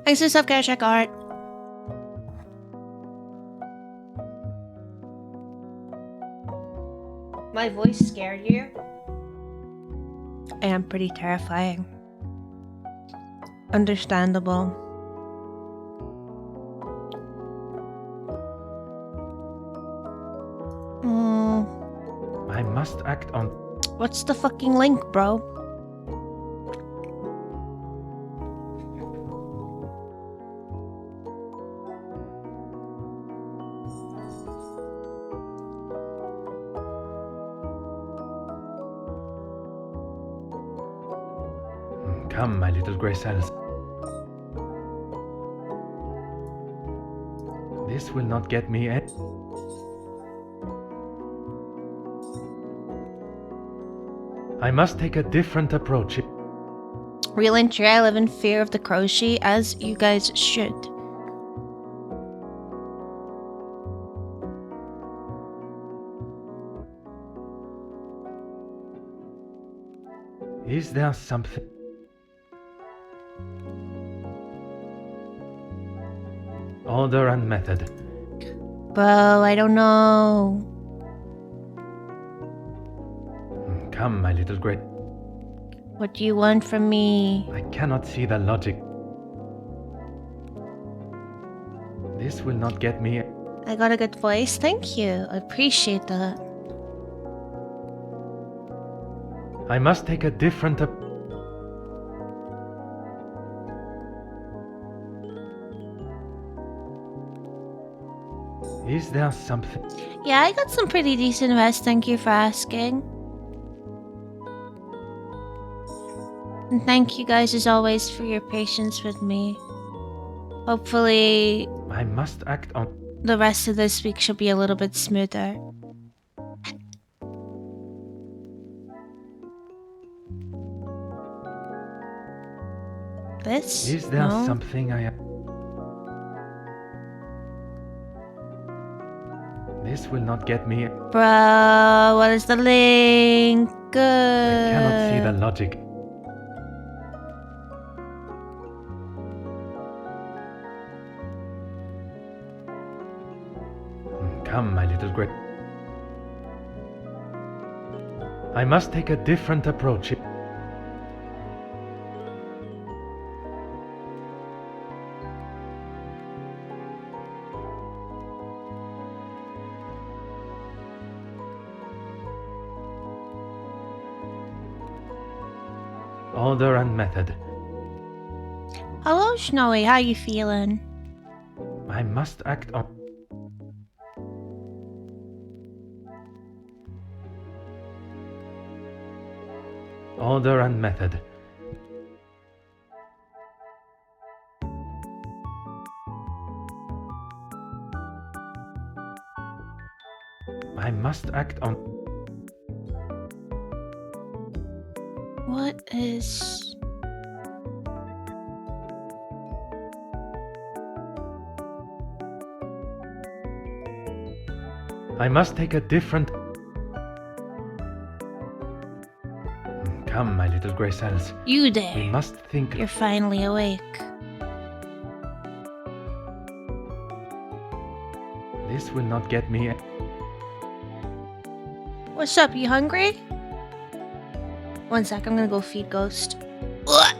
Thanks for stuff, guys. Check art. My voice scared you? I am pretty terrifying. Understandable. I must act on. What's the fucking link, bro? Come, my little grey cells. This will not get me a. I must take a different approach. Real and true, I live in fear of the crochet, as you guys should. Is there something? Order and method. Bro, I don't know. Come, my little grey. What do you want from me? I cannot see the logic. This will not get me. I got a good voice, thank you. I appreciate that. I must take a different Is there something? Yeah, I got some pretty decent rest, thank you for asking. And thank you guys as always for your patience with me. Hopefully I must act on. the rest of this week should be a little bit smoother. This? Is there No? something I am? This will not get me. Bro, what is the link? Good. I cannot see the logic. Come, my little grape. I must take a different approach. Order and method. Hello, Snowy. How you feeling? I must act on. Order and method. I must act on. What is... I must take a different. Come, my little grey cells. You We there? must think. You're finally awake. This will not get me. What's up? You hungry? One sec, I'm gonna go feed Ghost. Ugh.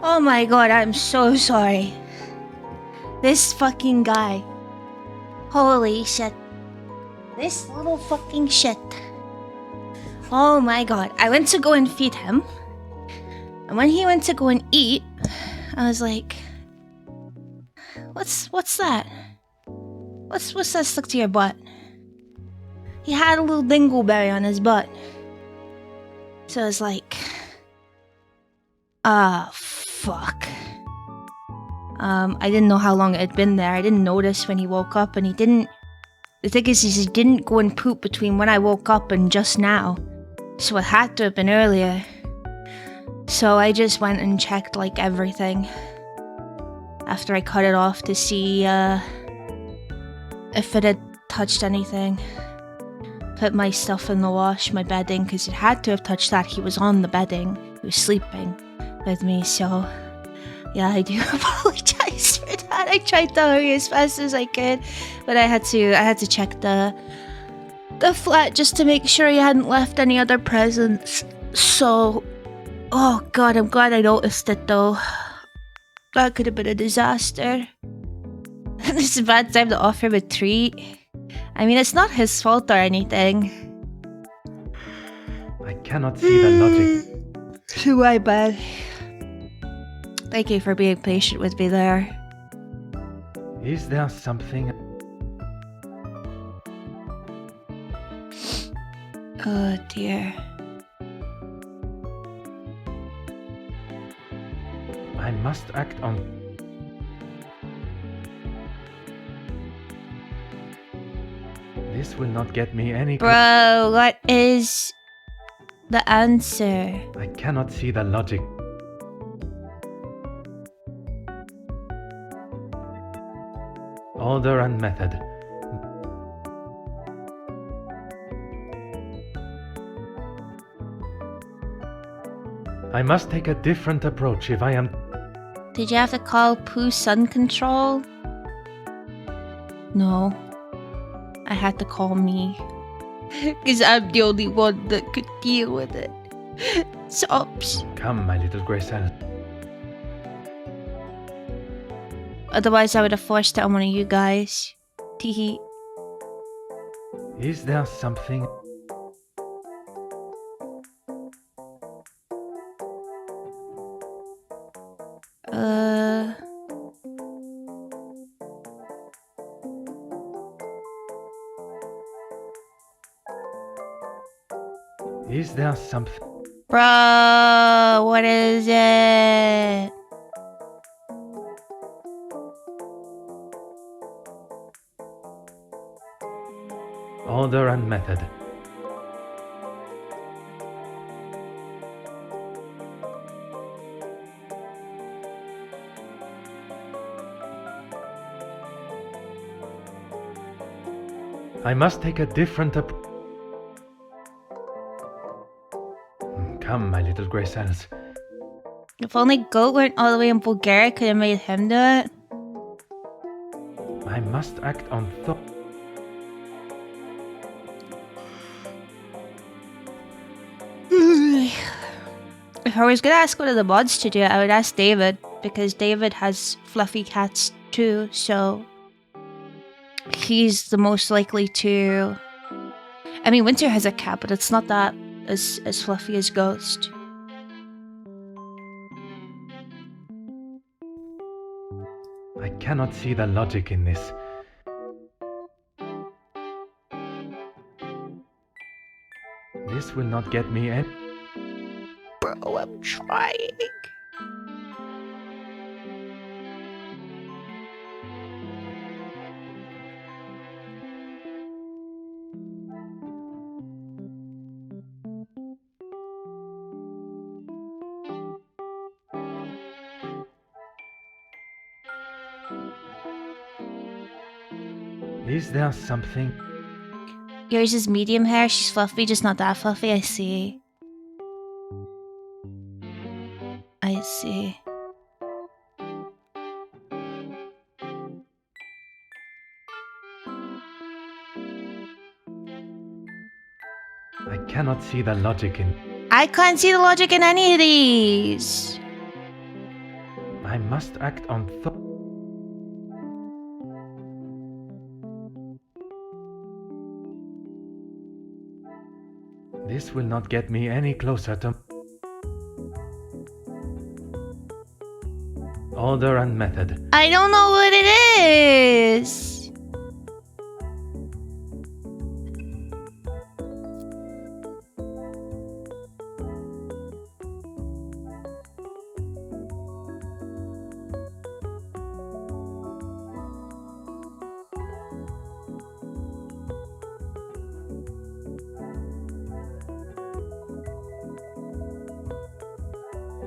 Oh my god, I'm so sorry. This fucking guy. Holy shit. This little fucking shit. Oh my god. I went to go and feed him. And when he went to go and eat, I was like, What's that? What's that stuck to your butt? He had a little dingleberry on his butt. So I was like, fuck. I didn't know how long it had been there. I didn't notice when he woke up, and he didn't... The thing is he didn't go and poop between when I woke up and just now. So it had to have been earlier. So I just went and checked, like, everything. After I cut it off to see, if it had touched anything. Put my stuff in the wash, my bedding, because it had to have touched that. He was on the bedding. He was sleeping with me, so... Yeah, I do apologize for that. I tried to hurry as fast as I could, but I had to check the flat just to make sure he hadn't left any other presents. So, oh god, I'm glad I noticed it though. That could have been a disaster. This is a bad time to offer him a treat. I mean, it's not his fault or anything. I cannot see the logic. Too bad. Thank you for being patient with me there. Is there something... Oh dear. I must act on... This will not get me any... Bro, what is the answer? I cannot see the logic. Order and method. I must take a different approach if I am... Did you have to call Pooh Sun Control? No. I had to call me. Because I'm the only one that could deal with it. Sobs. Come, my little grey cell. Otherwise, I would have forced it on one of you guys. Teehee. Is there something... Is there something... Bro, what is it? Order and method. I must take a different approach. Come, my little grey cells. If only Goat weren't all the way in Bulgaria, could have made him do it. I must act on thought. If I was gonna ask one of the mods to do it, I would ask David, because David has fluffy cats too, so he's the most likely to... I mean, Winter has a cat, but it's not that as fluffy as Ghost. I cannot see the logic in this. This will not get me any... Bro, I'm trying. Is there something... Yours is medium hair, she's fluffy, just not that fluffy, I see. I see. I cannot see the logic in... I can't see the logic in any of these. I must act on thought. This will not get me any closer to order and method. I don't know what it is.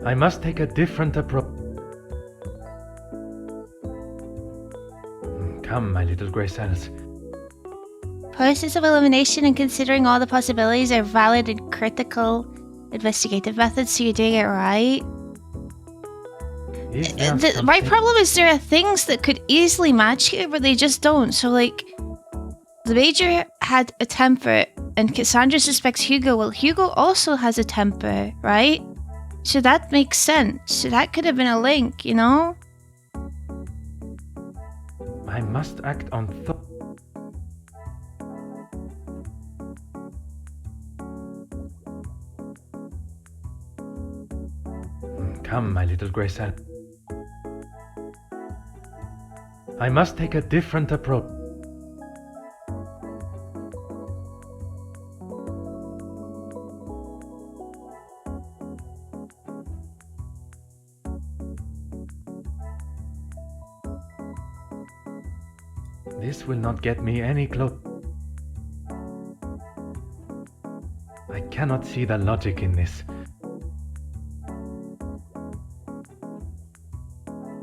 I must take a different approach. Come, my little grey cells. Process of elimination and considering all the possibilities are valid and critical investigative methods, so you're doing it right. Is there My something- problem is there are things that could easily match here, but they just don't. So, like, the Major had a temper, and Cassandra suspects Hugo. Well, Hugo also has a temper, right? So that makes sense. So that could have been a link, you know? I must act on thought. Come, my little grey cell. I must take a different approach. This will not get me any close. I cannot see the logic in this.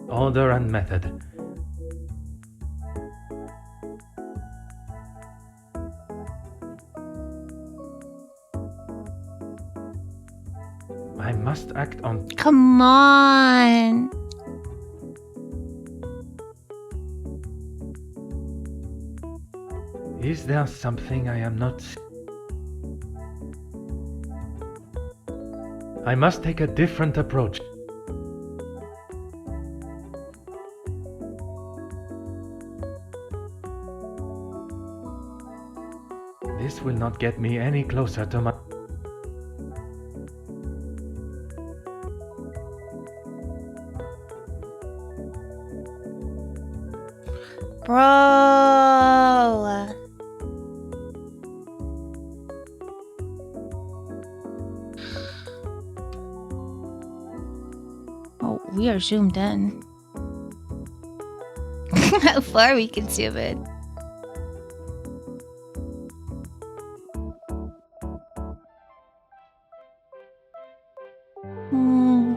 Order and method. I must act on. Come on. Is there something I am not? I must take a different approach. This will not get me any closer to my. Bro. Oh, we are zoomed in. How far we can zoom in. Hmm.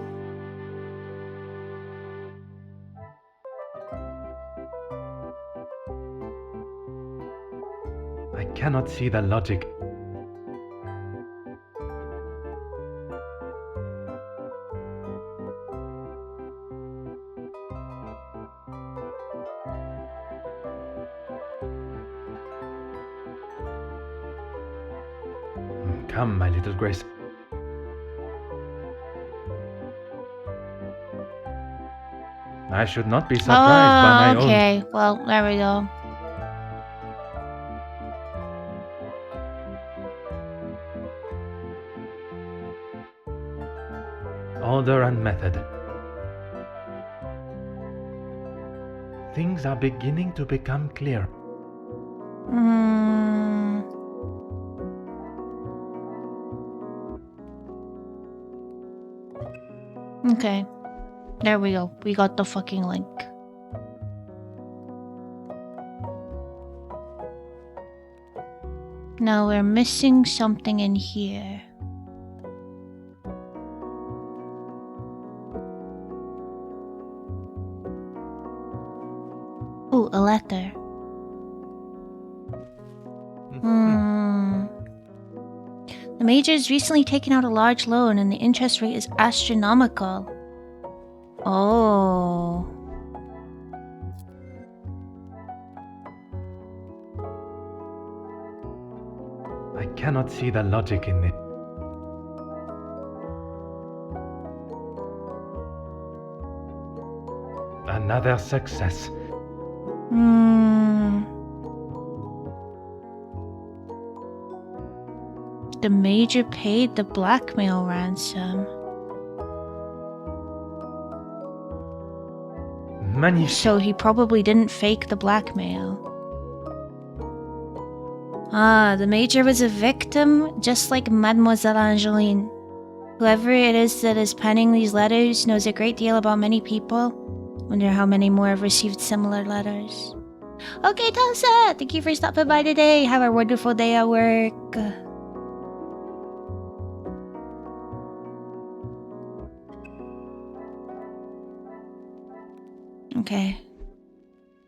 I cannot see the logic. Come, my little grace. I should not be surprised by my own. Okay, well, there we go. Order and method. Things are beginning to become clear. Hmm. Okay. There we go. We got the fucking link. Now we're missing something in here. Ooh, a letter. The Major has recently taken out a large loan and the interest rate is astronomical. Oh. I cannot see the logic in it. Another success. The Major paid the blackmail ransom. Magnifique. So he probably didn't fake the blackmail. Ah, the Major was a victim, just like Mademoiselle Angeline. Whoever it is that is penning these letters knows a great deal about many people. Wonder how many more have received similar letters. Okay, Tulsa! Thank you for stopping by today. Have a wonderful day at work. Okay.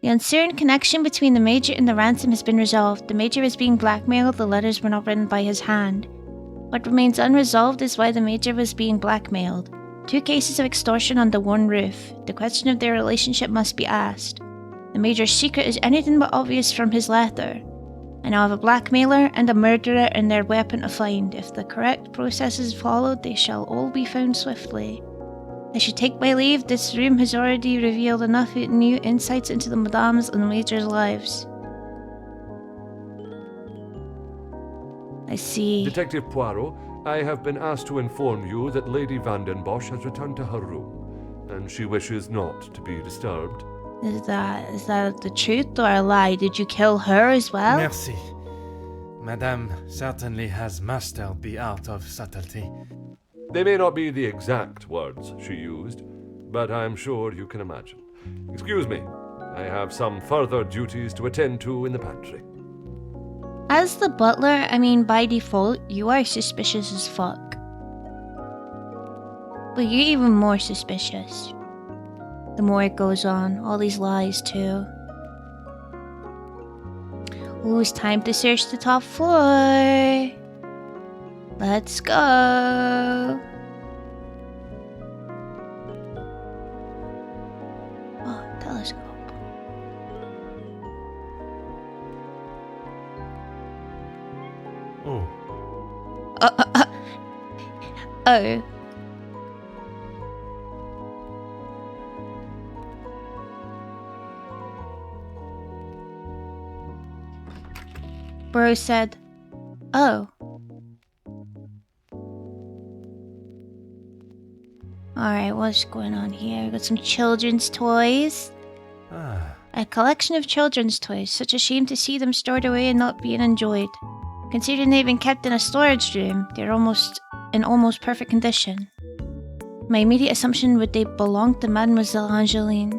The uncertain connection between the Major and the ransom has been resolved. The Major is being blackmailed. The letters were not written by his hand. What remains unresolved is why the Major was being blackmailed. 2 cases of extortion under one roof. The question of their relationship must be asked. The Major's secret is anything but obvious from his letter. I now have a blackmailer and a murderer and their weapon to find. If the correct process is followed, they shall all be found swiftly. I should take my leave. This room has already revealed enough new insights into the Madame's and the Major's lives. I see. Detective Poirot, I have been asked to inform you that Lady Vandenbosch has returned to her room, and she wishes not to be disturbed. Is that the truth or a lie? Did you kill her as well? Merci. Madame certainly has mastered the art of subtlety. They may not be the exact words she used, but I'm sure you can imagine. Excuse me, I have some further duties to attend to in the pantry. As the butler, I mean, by default, you are suspicious as fuck. But you're even more suspicious. The more it goes on, all these lies too. Ooh, it's time to search the top floor. Let's go. Oh, telescope. Oh. Oh. Bro said, oh. Alright, what's going on here? We got some children's toys. A collection of children's toys. Such a shame to see them stored away and not being enjoyed. Considering they've been kept in a storage room, they're in almost perfect condition. My immediate assumption would they belong to Mademoiselle Angeline.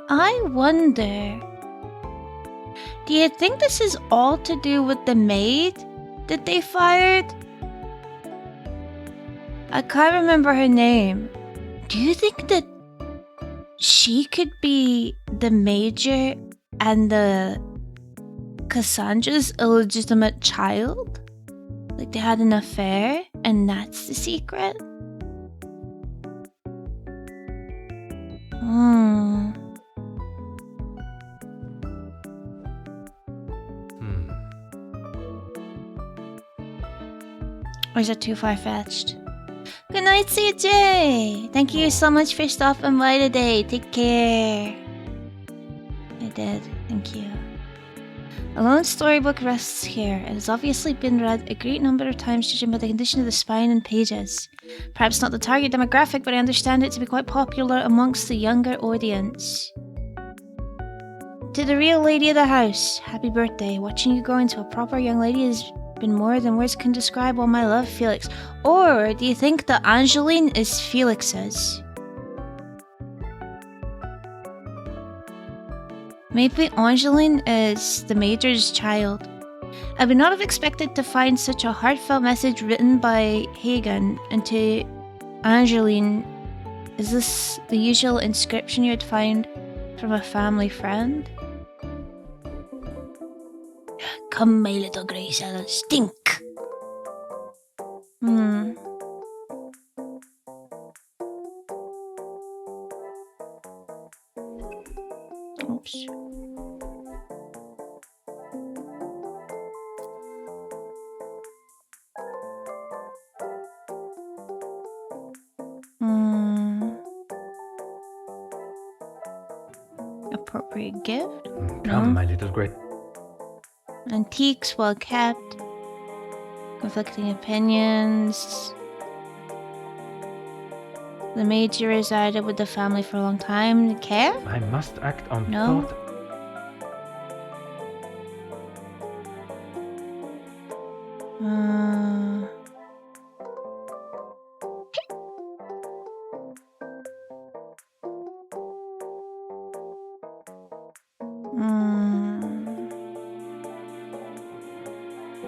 I wonder, do you think this is all to do with the maid that they fired? I can't remember her name. Do you think that she could be the Major and the Cassandra's illegitimate child? Like they had an affair and that's the secret? Or is it too far-fetched? Good night, CJ! Thank you so much for stopping by today. Take care. I did. Thank you. A lone storybook rests here. It has obviously been read a great number of times judging by the condition of the spine and pages. Perhaps not the target demographic, but I understand it to be quite popular amongst the younger audience. To the real lady of the house, happy birthday. Watching you grow into a proper young lady has been more than words can describe. All my love, Felix. Or do you think that Angeline is Felix's? Maybe Angeline is the Major's child. I would not have expected to find such a heartfelt message written by Hagen and to Angeline. Is this the usual inscription you would find from a family friend? Come, my little grey cell, stink! Appropriate gift? Come, my little great. Antiques well kept. Conflicting opinions. The major resided with the family for a long time. Care? I must act on No. thought.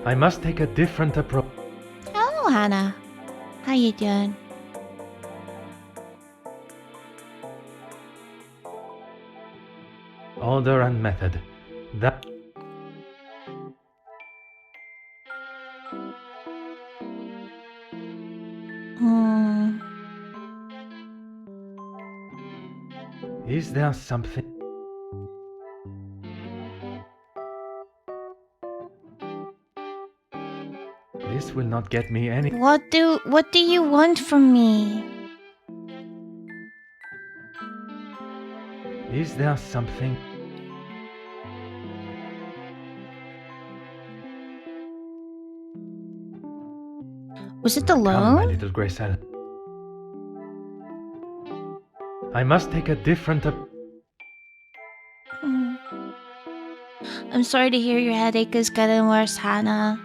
I must take a different approach. Hello, Hannah. How you doing? Order and method. That is there something? This will not get me any. What do you want from me? Is there something? Was it the Come, my loan? little Grace Allen. I must take a different I'm sorry to hear your headache is getting worse, Hannah.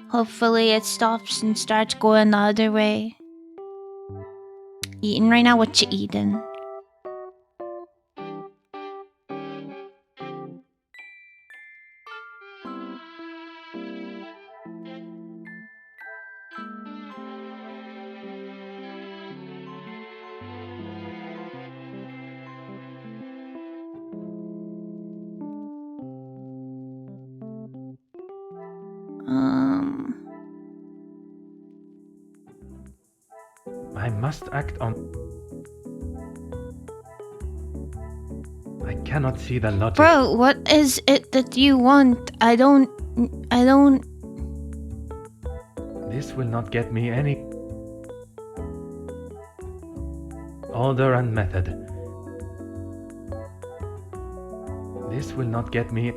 Hopefully it stops and starts going the other way. Eating right now? What you eating? I must act on. I cannot see the logic. Bro, what is it that you want? I don't... This will not get me any. Order and method. This will not get me.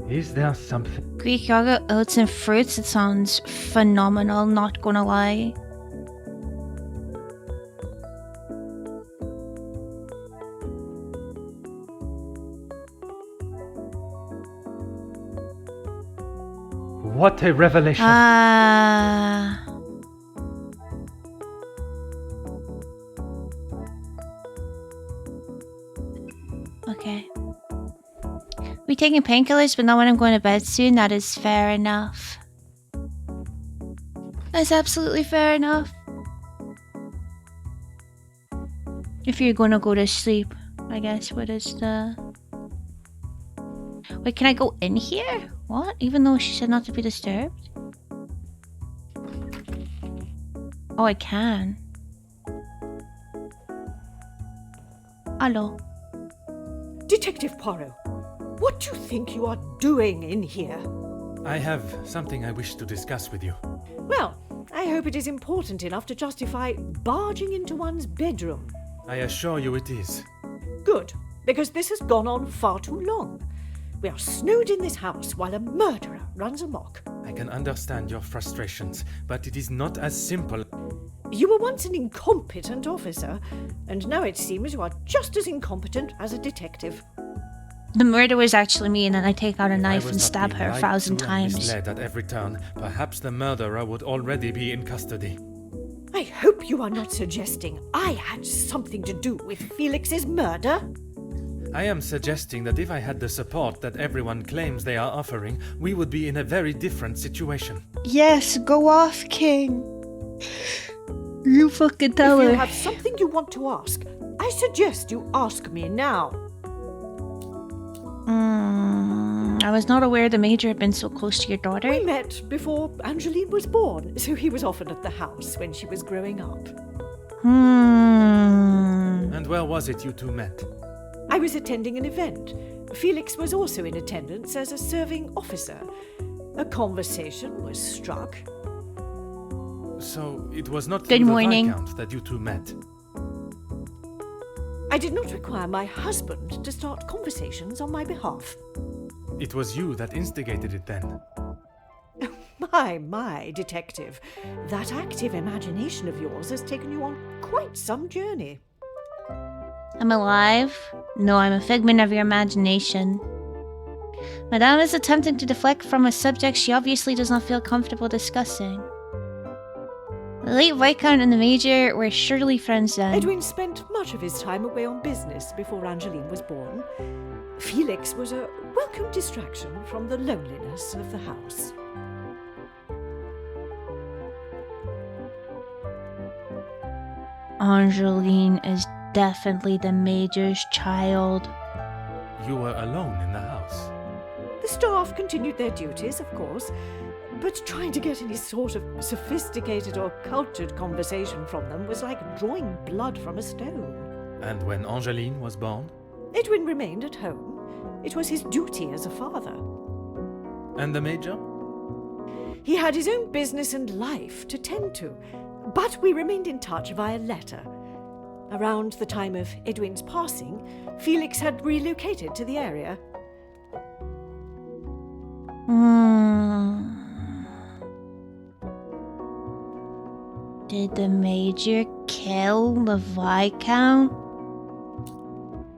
Is there something? Greek yogurt, oats and fruits. It sounds phenomenal, not gonna lie. What a revelation! Okay. We taking painkillers, but not when I'm going to bed soon. That is fair enough. That's absolutely fair enough. If you're gonna go to sleep, I guess. What is the... Wait, can I go in here? What? Even though she said not to be disturbed? Oh, I can. Hello. Detective Poirot, what do you think you are doing in here? I have something I wish to discuss with you. Well, I hope it is important enough to justify barging into one's bedroom. I assure you it is. Good, because this has gone on far too long. We are snowed in this house while a murderer runs amok. I can understand your frustrations, but it is not as simple. You were once an incompetent officer, and now it seems you are just as incompetent as a detective. The murder was actually me, and then I take out a If I knife was and not stab being her lied 1,000 to and times. misled at every turn, perhaps the murderer would already be in custody. I hope you are not suggesting I had something to do with Felix's murder. I am suggesting that if I had the support that everyone claims they are offering, we would be in a very different situation. Yes, go off, King. You fucking tell If you her. have something you want to ask, I suggest you ask me now. I was not aware the Major had been so close to your daughter. We met before Angeline was born, so he was often at the house when she was growing up. And where was it you two met? I was attending an event. Felix was also in attendance as a serving officer. A conversation was struck. So it was not Good through morning. the Viscount that you two met. I did not require my husband to start conversations on my behalf. It was you that instigated it then. My, detective. That active imagination of yours has taken you on quite some journey. I'm alive? No, I'm a figment of your imagination. Madame is attempting to deflect from a subject she obviously does not feel comfortable discussing. The late Viscount and the Major were surely friends then. Edwin spent much of his time away on business before Angeline was born. Felix was a welcome distraction from the loneliness of the house. Angeline is definitely the Major's child. You were alone in the house. The staff continued their duties, of course, but trying to get any sort of sophisticated or cultured conversation from them was like drawing blood from a stone. And when Angeline was born? Edwin remained at home. It was his duty as a father. And the Major? He had his own business and life to tend to, but we remained in touch via letter. Around the time of Edwin's passing, Felix had relocated to the area. Did the Major kill the Viscount?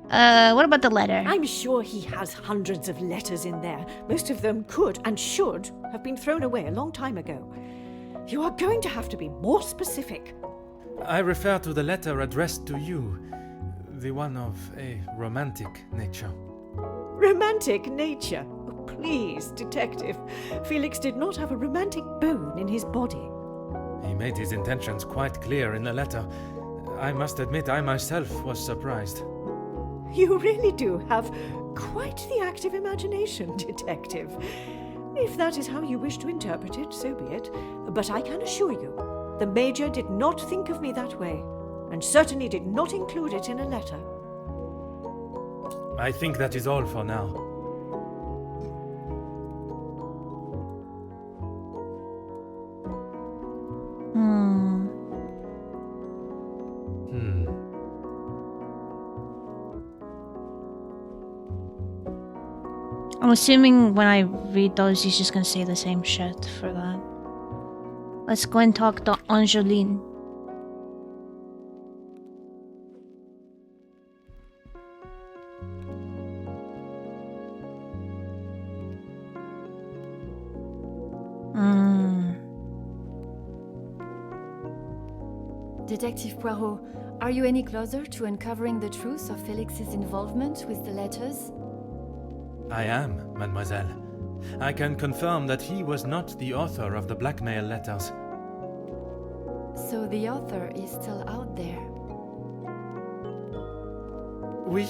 What about the letter? I'm sure he has hundreds of letters in there. Most of them could and should have been thrown away a long time ago. You are going to have to be more specific. I refer to the letter addressed to you, the one of a romantic nature. Romantic nature? Oh, please, detective. Felix did not have a romantic bone in his body. He made his intentions quite clear in the letter. I must admit I myself was surprised. You really do have quite the active imagination, detective. If that is how you wish to interpret it, so be it. But I can assure you, the Major did not think of me that way, and certainly did not include it in a letter. I think that is all for now. I'm assuming when I read those, he's just gonna say the same shit for that. Let's go and talk to Angeline. Detective Poirot, are you any closer to uncovering the truth of Felix's involvement with the letters? I am, mademoiselle. I can confirm that he was not the author of the blackmail letters. So the author is still out there. Oui,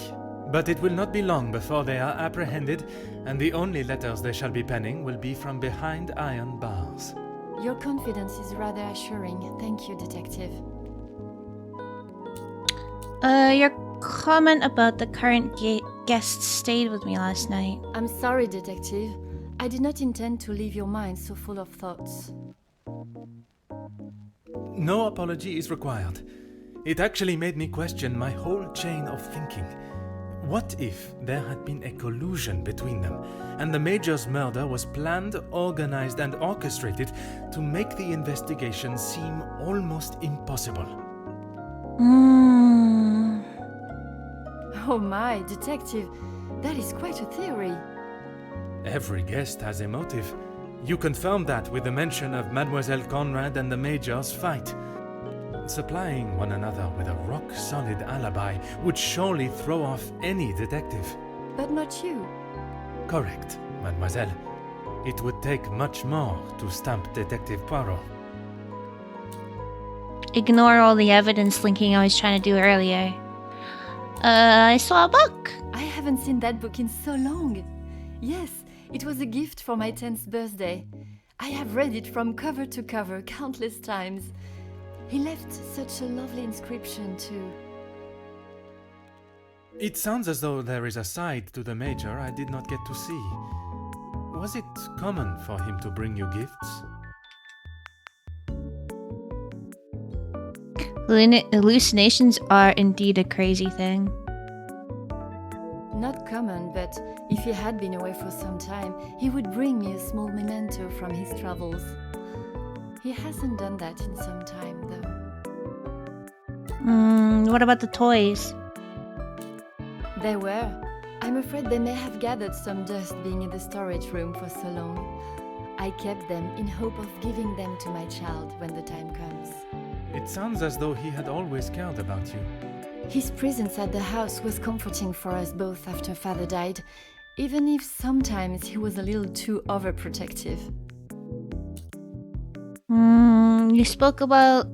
but it will not be long before they are apprehended, and the only letters they shall be penning will be from behind iron bars. Your confidence is rather assuring. Thank you, detective. Your comment about the current guest stayed with me last night. I'm sorry, detective. I did not intend to leave your mind so full of thoughts. No apology is required. It actually made me question my whole chain of thinking. What if there had been a collusion between them, and the Major's murder was planned, organized, and orchestrated to make the investigation seem almost impossible? Oh my, detective, that is quite a theory. Every guest has a motive. You confirm that with the mention of Mademoiselle Conrad and the Major's fight. Supplying one another with a rock-solid alibi would surely throw off any detective. But not you. Correct, mademoiselle. It would take much more to stamp Detective Poirot. Ignore all the evidence linking I was trying to do earlier. I saw a book. I haven't seen that book in so long. Yes, it was a gift for my 10th birthday. I have read it from cover to cover countless times. He left such a lovely inscription too. It sounds as though there is a side to the Major I did not get to see. Was it common for him to bring you gifts? Hallucinations are indeed a crazy thing. Not common, but if he had been away for some time, he would bring me a small memento from his travels. He hasn't done that in some time, though. What about the toys? They were. I'm afraid they may have gathered some dust being in the storage room for so long. I kept them in hope of giving them to my child when the time comes. It sounds as though he had always cared about you. His presence at the house was comforting for us both after father died, even if sometimes he was a little too overprotective. You spoke about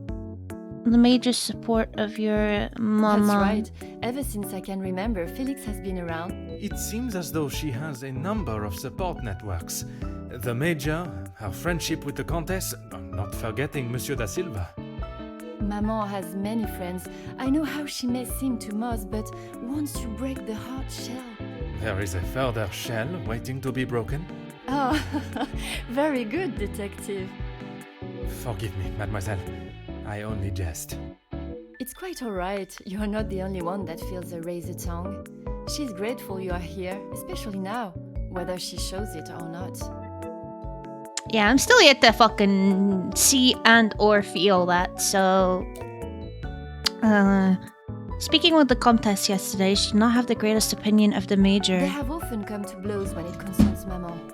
the major support of your mama. That's right. Ever since I can remember, Felix has been around. It seems as though she has a number of support networks. The Major, her friendship with the Countess, not forgetting Monsieur da Silva. Maman has many friends. I know how she may seem to most, but wants to break the hard shell. There is a further shell waiting to be broken. Oh, very good, detective. Forgive me, mademoiselle. I only jest. It's quite alright. You're not the only one that feels a razor tongue. She's grateful you are here, especially now, whether she shows it or not. Yeah, I'm still yet to fucking see and or feel that, so... Speaking with the Comtesse yesterday, she did not have the greatest opinion of the Major. They have often come to blows when it concerns Maman.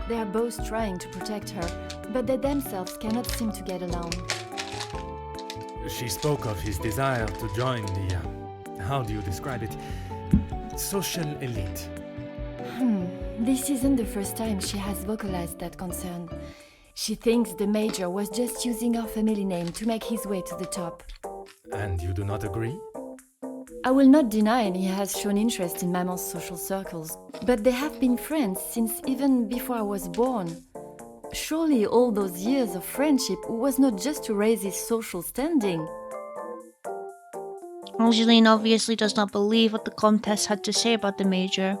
They are both trying to protect her, but they themselves cannot seem to get along. She spoke of his desire to join the, how do you describe it? Social elite. This isn't the first time she has vocalized that concern. She thinks the Major was just using our family name to make his way to the top. And you do not agree? I will not deny he has shown interest in Maman's social circles, but they have been friends since even before I was born. Surely all those years of friendship was not just to raise his social standing. Angeline obviously does not believe what the Comtesse had to say about the Major.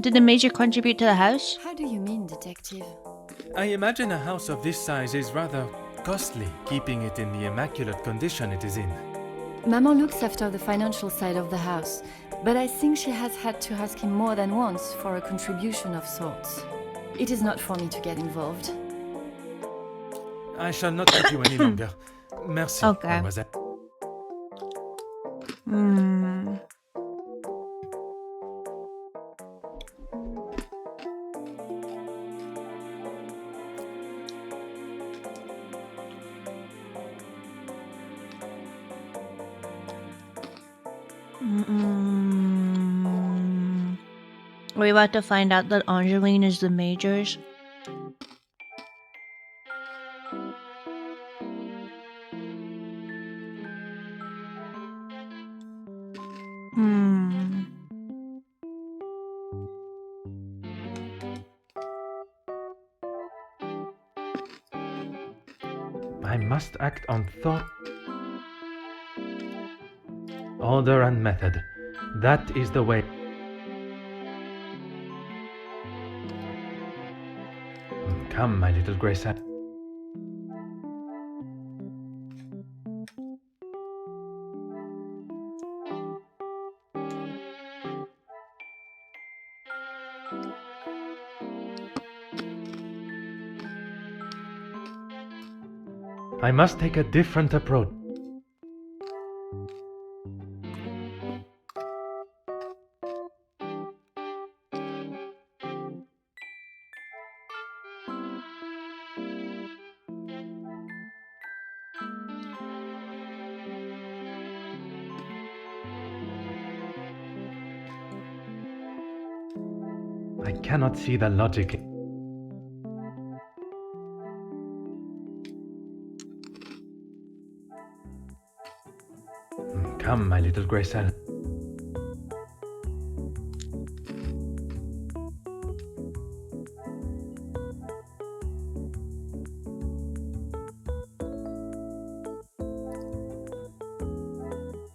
Did the Major contribute to the house? How do you mean, detective? I imagine a house of this size is rather costly, keeping it in the immaculate condition it is in. Maman looks after the financial side of the house, but I think she has had to ask him more than once for a contribution of sorts. It is not for me to get involved. I shall not keep you any longer. Merci, Okay. mademoiselle. Are we about to find out that Angeline is the Major's? I must act on thought, order, and method. That is the way. Come, my little grey sat. I must take a different approach. I cannot see the logic. Come, my little grey cell.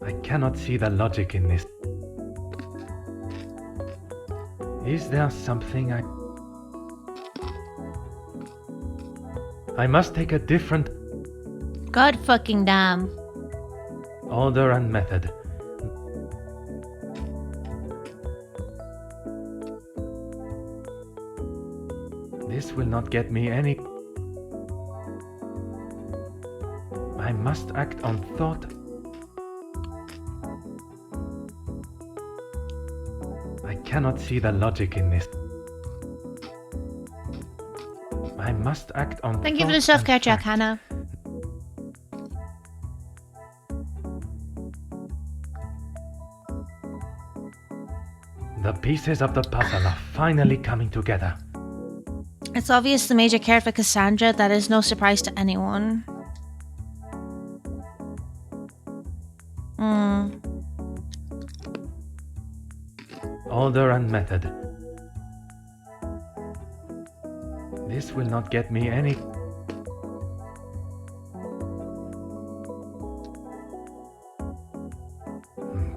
I cannot see the logic in this. Is there something I must take a different God fucking damn. order and method. This will not get me any. I must act on thought. I cannot see the logic in this. I must act on Thank you for thought the self-care and check, fact. Hannah. The pieces of the puzzle are finally coming together. It's obvious the Major cared for Cassandra. That is no surprise to anyone. Order and method. This will not get me any.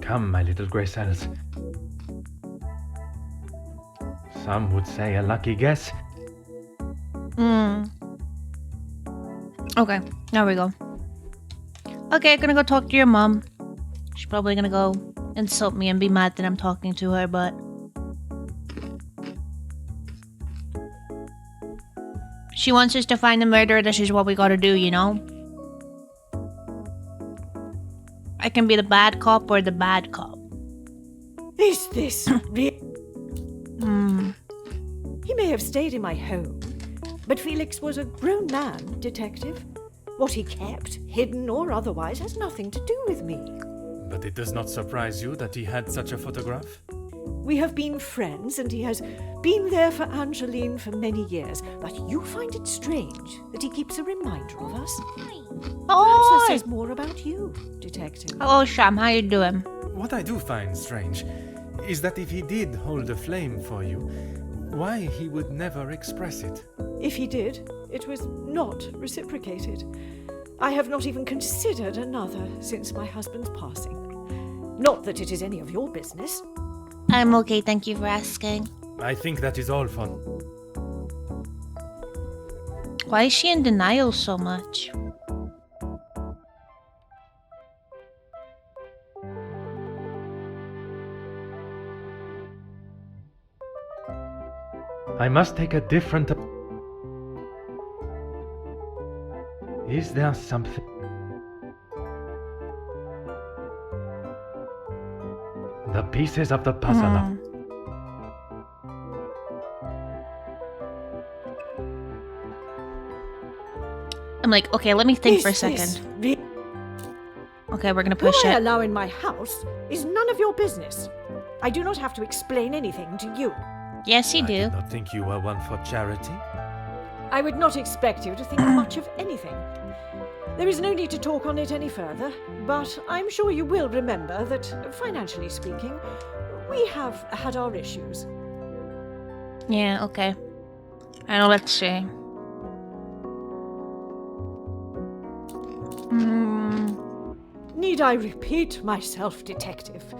Come, my little grey cells. Some would say a lucky guess. Okay, there we go. Okay, gonna go talk to your mom. She's probably gonna go insult me and be mad that I'm talking to her, but... She wants us to find the murderer, this is what we gotta do, you know? I can be the bad cop or the bad cop. Is this real? He may have stayed in my home, but Felix was a grown man, Detective. What he kept, hidden or otherwise, has nothing to do with me. But it does not surprise you that he had such a photograph? We have been friends, and he has been there for Angeline for many years, but you find it strange that he keeps a reminder of us. Perhaps that says more about you, Detective. Hello, Sham, how you doing? What I do find strange is that if he did hold a flame for you, why he would never express it. If he did, it was not reciprocated. I have not even considered another since my husband's passing. Not that it is any of your business. I'm okay, thank you for asking. I think that is all for... Why is she in denial so much? I must take a different. Is there something? The pieces of the puzzle are. I'm like, okay, let me think for a Is this second. re- Okay, we're gonna Who push I it. allow in my house is none of your business. I do not have to explain anything to you. Yes, you I do. did not think you were one for charity. I would not expect you to think much of anything. There is no need to talk on it any further, but I'm sure you will remember that, financially speaking, we have had our issues. Yeah, okay. And let's see. Need I repeat myself, Detective?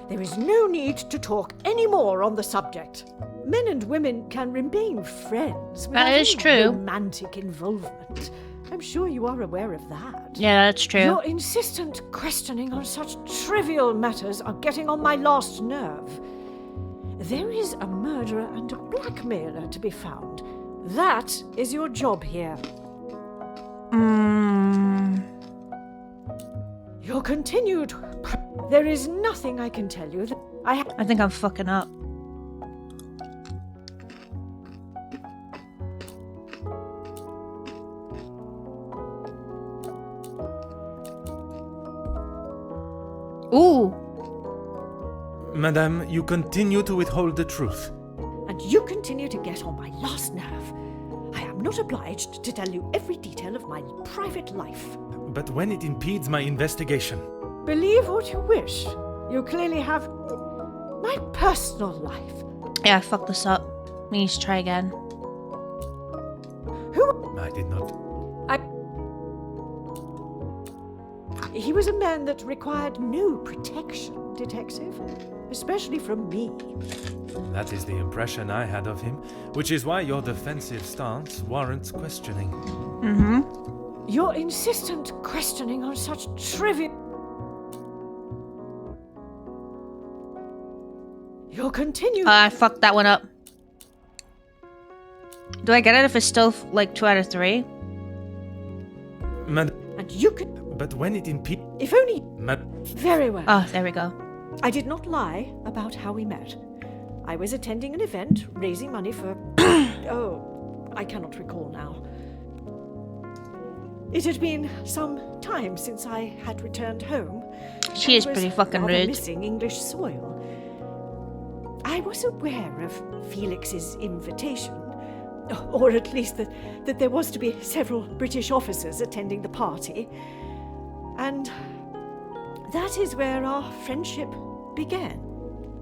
There is no need to talk any more on the subject. Men and women can remain friends without That is any true. romantic involvement. I'm sure you are aware of that. Yeah, that's true. Your insistent questioning on such trivial matters are getting on my last nerve. There is a murderer and a blackmailer to be found. That is your job here. Your continued... There is nothing I can tell you that I think I'm fucking up. Ooh. Madame, you continue to withhold the truth. And you continue to get on my last nerve. I am not obliged to tell you every detail of my private life. But when it impedes my investigation... Believe what you wish. You clearly have my personal life. Yeah, I fucked this up. We need to try again. I did not... He was a man that required no protection, Detective. Especially from me. That is the impression I had of him, which is why your defensive stance warrants questioning. Mm-hmm. Your insistent questioning on such trivial... Your continued... I fucked that one up. Do I get it if it's still, like, 2 out of 3? And you could... But when it impedes... If only... Very well. Oh, there we go. I did not lie about how we met. I was attending an event, raising money for... oh, I cannot recall now. It had been some time since I had returned home. She is pretty fucking rude. Missing English soil. I was aware of Felix's invitation, or at least that there was to be several British officers attending the party. And that is where our friendship began.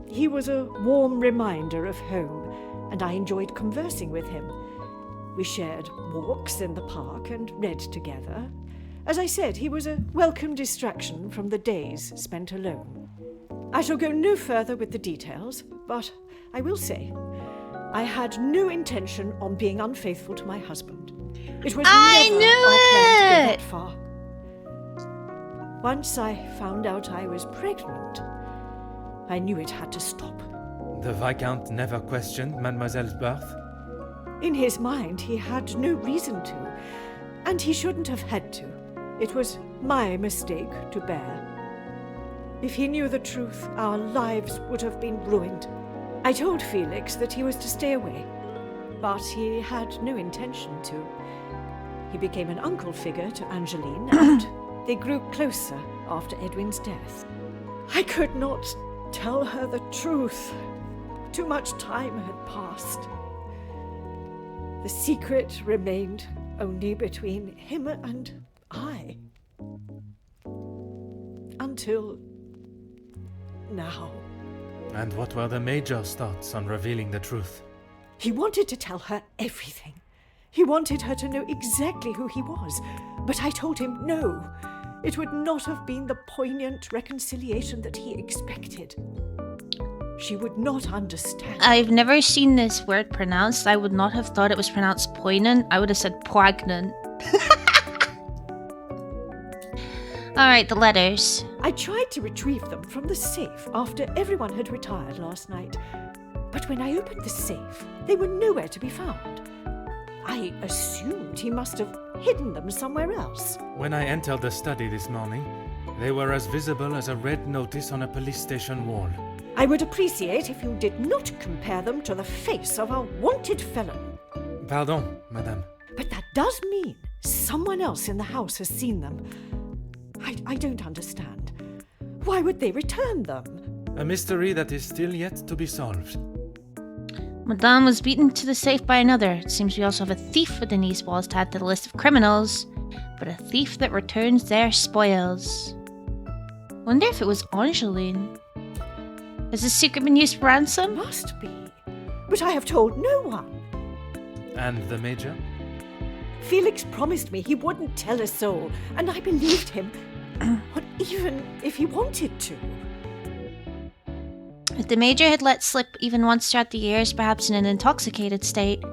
He was a warm reminder of home, and I enjoyed conversing with him. We shared walks in the park and read together. As I said, he was a welcome distraction from the days spent alone. I shall go no further with the details, but I will say, I had no intention on being unfaithful to my husband. It was never our plan to go that far. Once I found out I was pregnant, I knew it had to stop. The Viscount never questioned Mademoiselle's birth? In his mind, he had no reason to, and he shouldn't have had to. It was my mistake to bear. If he knew the truth, our lives would have been ruined. I told Felix that he was to stay away, but he had no intention to. He became an uncle figure to Angeline, and they grew closer after Edwin's death. I could not tell her the truth. Too much time had passed. The secret remained only between him and I. Until now. And what were the Major's thoughts on revealing the truth? He wanted to tell her everything. He wanted her to know exactly who he was. But I told him no. It would not have been the poignant reconciliation that he expected. She would not understand. I've never seen this word pronounced. I would not have thought it was pronounced poignant. I would have said poignant. Alright, the letters. I tried to retrieve them from the safe after everyone had retired last night. But when I opened the safe, they were nowhere to be found. I assumed he must have hidden them somewhere else. When I entered the study this morning, they were as visible as a red notice on a police station wall. I would appreciate if you did not compare them to the face of a wanted felon. Pardon, madame. But that does mean someone else in the house has seen them. I don't understand. Why would they return them? A mystery that is still yet to be solved. Madame was beaten to the safe by another. It seems we also have a thief within these walls to add to the list of criminals, but a thief that returns their spoils. Wonder if it was Angeline. Has this secret been used for ransom? Must be. But I have told no one. And the Major? Felix promised me he wouldn't tell a soul, and I believed him, even if he wanted to. If the Major had let slip even once throughout the years, perhaps in an intoxicated state,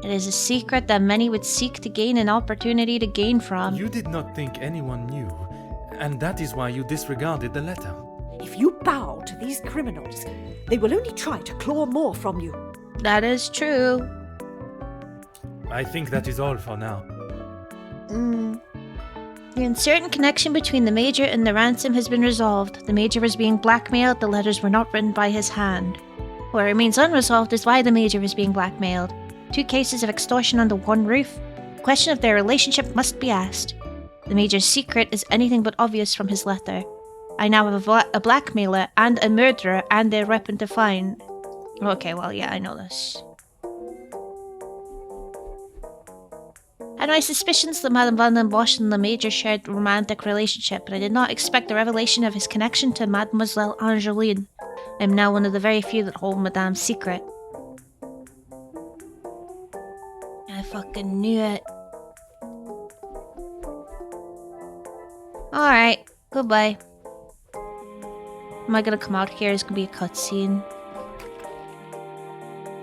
it is a secret that many would seek to gain an opportunity to gain from. You did not think anyone knew, and that is why you disregarded the letter. If you bow to these criminals, they will only try to claw more from you. That is true. I think that is all for now. The uncertain connection between the Major and the ransom has been resolved. The Major was being blackmailed, the letters were not written by his hand. What remains unresolved is why the Major was being blackmailed. 2 cases of extortion under one roof. The question of their relationship must be asked. The Major's secret is anything but obvious from his letter. I now have a blackmailer and a murderer and their weapon to find. Okay, well, yeah, I know this. I had my suspicions that Madame Van den Bosch and the Major shared a romantic relationship, but I did not expect the revelation of his connection to Mademoiselle Angeline. I am now one of the very few that hold Madame's secret. I fucking knew it. Alright. Goodbye. Am I gonna come out here? It's gonna be a cutscene.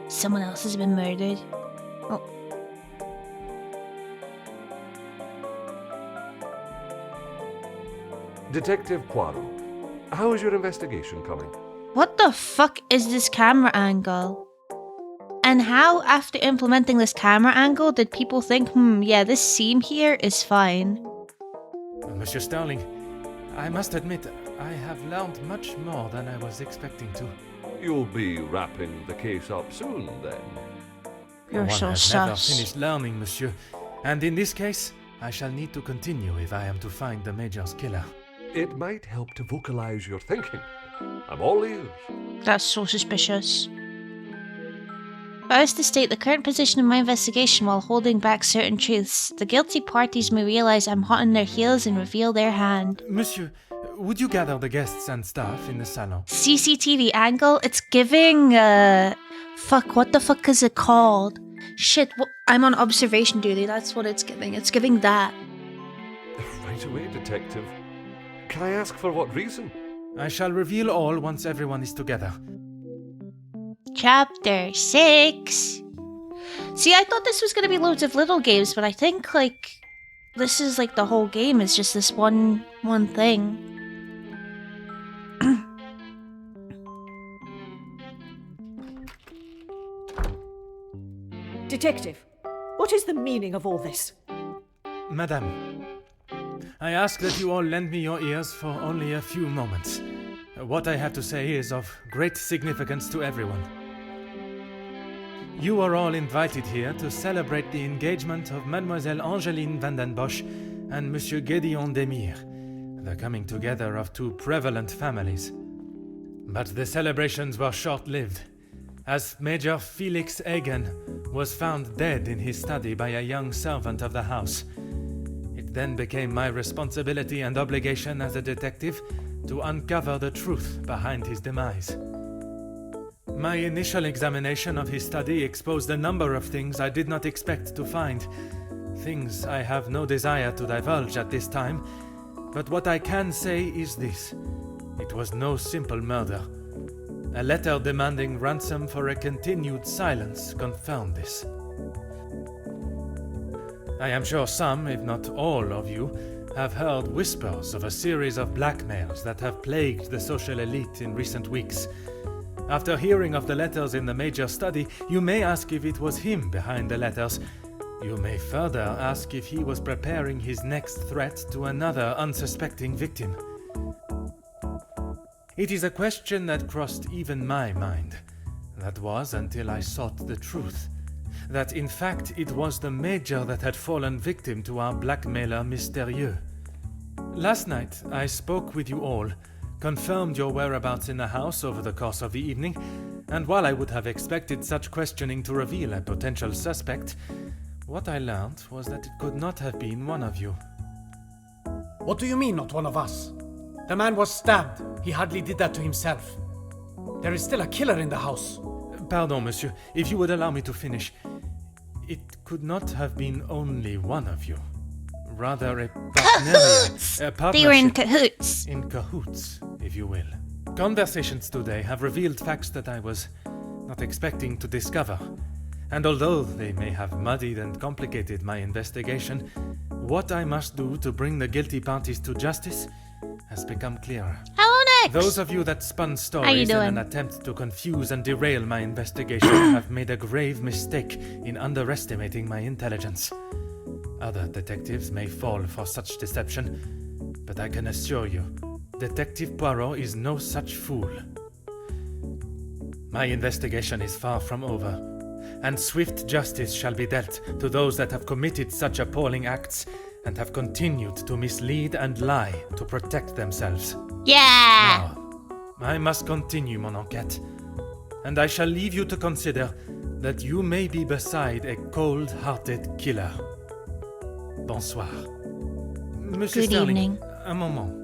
Someone else has been murdered. Oh. Detective Poirot, how is your investigation coming? What the fuck is this camera angle? And how, after implementing this camera angle, did people think, yeah, this seam here is fine? Monsieur Sterling, I must admit, I have learned much more than I was expecting to. You'll be wrapping the case up soon, then. You're One so has never sus. finished learning, monsieur. And in this case, I shall need to continue if I am to find the Major's killer. It might help to vocalize your thinking. I'm all ears. That's so suspicious. If I was to state the current position of my investigation while holding back certain truths, the guilty parties may realize I'm hot on their heels and reveal their hand. Monsieur, would you gather the guests and staff in the salon? CCTV angle? It's giving, fuck, what the fuck is it called? Shit, I'm on observation duty, that's what it's giving. It's giving that. Right away, Detective. Can I ask for what reason? I shall reveal all once everyone is together. Chapter 6. See, I thought this was gonna be loads of little games, but I think, like, this is like the whole game is just this one thing. Detective, what is the meaning of all this? Madame, I ask that you all lend me your ears for only a few moments. What I have to say is of great significance to everyone. You are all invited here to celebrate the engagement of Mademoiselle Angeline van den Bosch and Monsieur Gédéon Demire, the coming together of two prevalent families. But the celebrations were short-lived, as Major Felix Hagen was found dead in his study by a young servant of the house. It then became my responsibility and obligation as a detective to uncover the truth behind his demise. My initial examination of his study exposed a number of things I did not expect to find. Things I have no desire to divulge at this time, but what I can say is this. It was no simple murder. A letter demanding ransom for a continued silence confirmed this. I am sure some, if not all of you, have heard whispers of a series of blackmails that have plagued the social elite in recent weeks. After hearing of the letters in the Major's study, you may ask if it was him behind the letters. You may further ask if he was preparing his next threat to another unsuspecting victim. It is a question that crossed even my mind. That was until I sought the truth. That in fact it was the Major that had fallen victim to our blackmailer Mystérieux. Last night I spoke with you all, confirmed your whereabouts in the house over the course of the evening, and while I would have expected such questioning to reveal a potential suspect, what I learned was that it could not have been one of you. What do you mean, not one of us? The man was stabbed. He hardly did that to himself. There is still a killer in the house. Pardon, monsieur, if you would allow me to finish. It could not have been only one of you. Rather a Cahoots! a partnership. They were in cahoots. In cahoots, if you will. Conversations today have revealed facts that I was not expecting to discover. And although they may have muddied and complicated my investigation, what I must do to bring the guilty parties to justice has become clearer. Hello, Nex! Those of you that spun How you stories in doing? an attempt to confuse and derail my investigation have made a grave mistake in underestimating my intelligence. Other detectives may fall for such deception, but I can assure you, Detective Poirot is no such fool. My investigation is far from over, and swift justice shall be dealt to those that have committed such appalling acts and have continued to mislead and lie to protect themselves. Yeah! Now, I must continue mon enquête, and I shall leave you to consider that you may be beside a cold-hearted killer. Bonsoir. Monsieur Good Sterling, evening. un moment.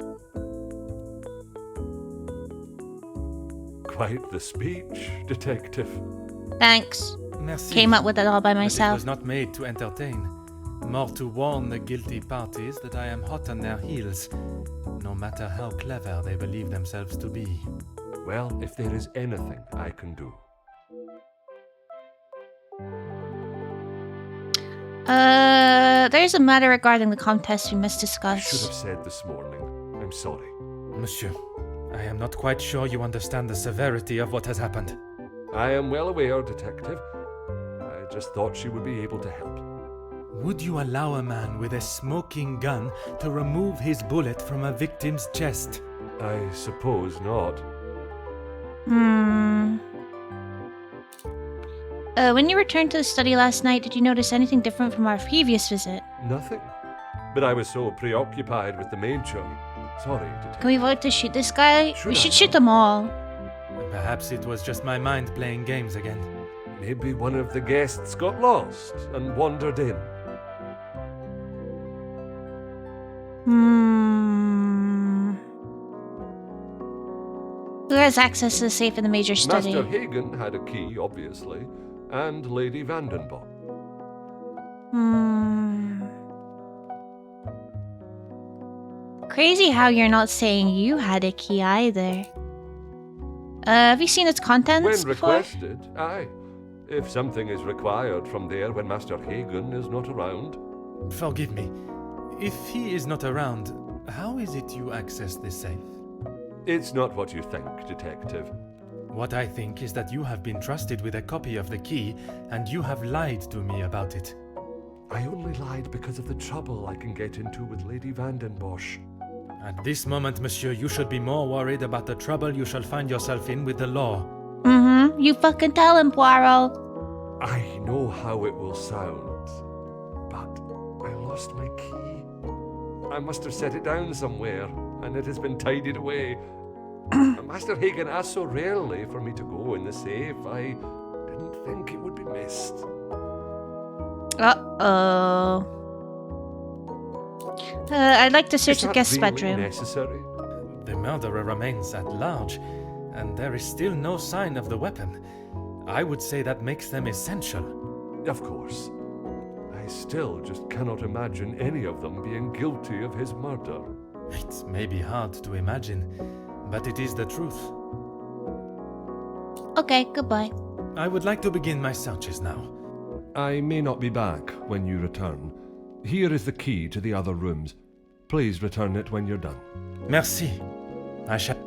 Quite the speech, Detective. Thanks. Merci. Came up with it all by But it myself. was not made to entertain, more to warn the guilty parties that I am hot on their heels, no no matter how clever they believe themselves to be. Well, if there is anything I can do. There's a matter regarding the contest we must I discuss. should have said this morning. I'm sorry. Monsieur, I am not quite sure you understand the severity of what has happened. I am well aware, Detective. I just thought she would be able to help. Would you allow a man with a smoking gun to remove his bullet from a victim's chest? I suppose not. When you returned to the study last night, did you notice anything different from our previous visit? Nothing. But I was so preoccupied with the major. Sorry, Detective. Can we vote to shoot this guy? Should We I? should shoot them all. Perhaps it was just my mind playing games again. Maybe one of the guests got lost and wandered in. Who has access to the safe in the major study? Master Hagen had a key, obviously, and Lady Vandenbach. Crazy how you're not saying you had a key either. Have you seen its contents When before? requested, aye. If something is required from there when Master Hagen is not around. Forgive me. If he is not around, how is it you access this safe? It's not what you think, Detective. What I think is that you have been trusted with a copy of the key, and you have lied to me about it. I only lied because of the trouble I can get into with Lady Vandenbosch. At this moment, monsieur, you should be more worried about the trouble you shall find yourself in with the law. You fucking tell him, Poirot. I know how it will sound, but I lost my key. I must have set it down somewhere, and it has been tidied away. Master Hagen asked so rarely for me to go in the safe, I didn't think it would be missed. Uh-oh. I'd like to search Is the that guest really bedroom. necessary? The murderer remains at large, and there is still no sign of the weapon. I would say that makes them essential. Of course. I still just cannot imagine any of them being guilty of his murder. It may be hard to imagine, but it is the truth. Okay, goodbye. I would like to begin my searches now. I may not be back when you return. Here is the key to the other rooms. Please return it when you're done. Merci. I shall...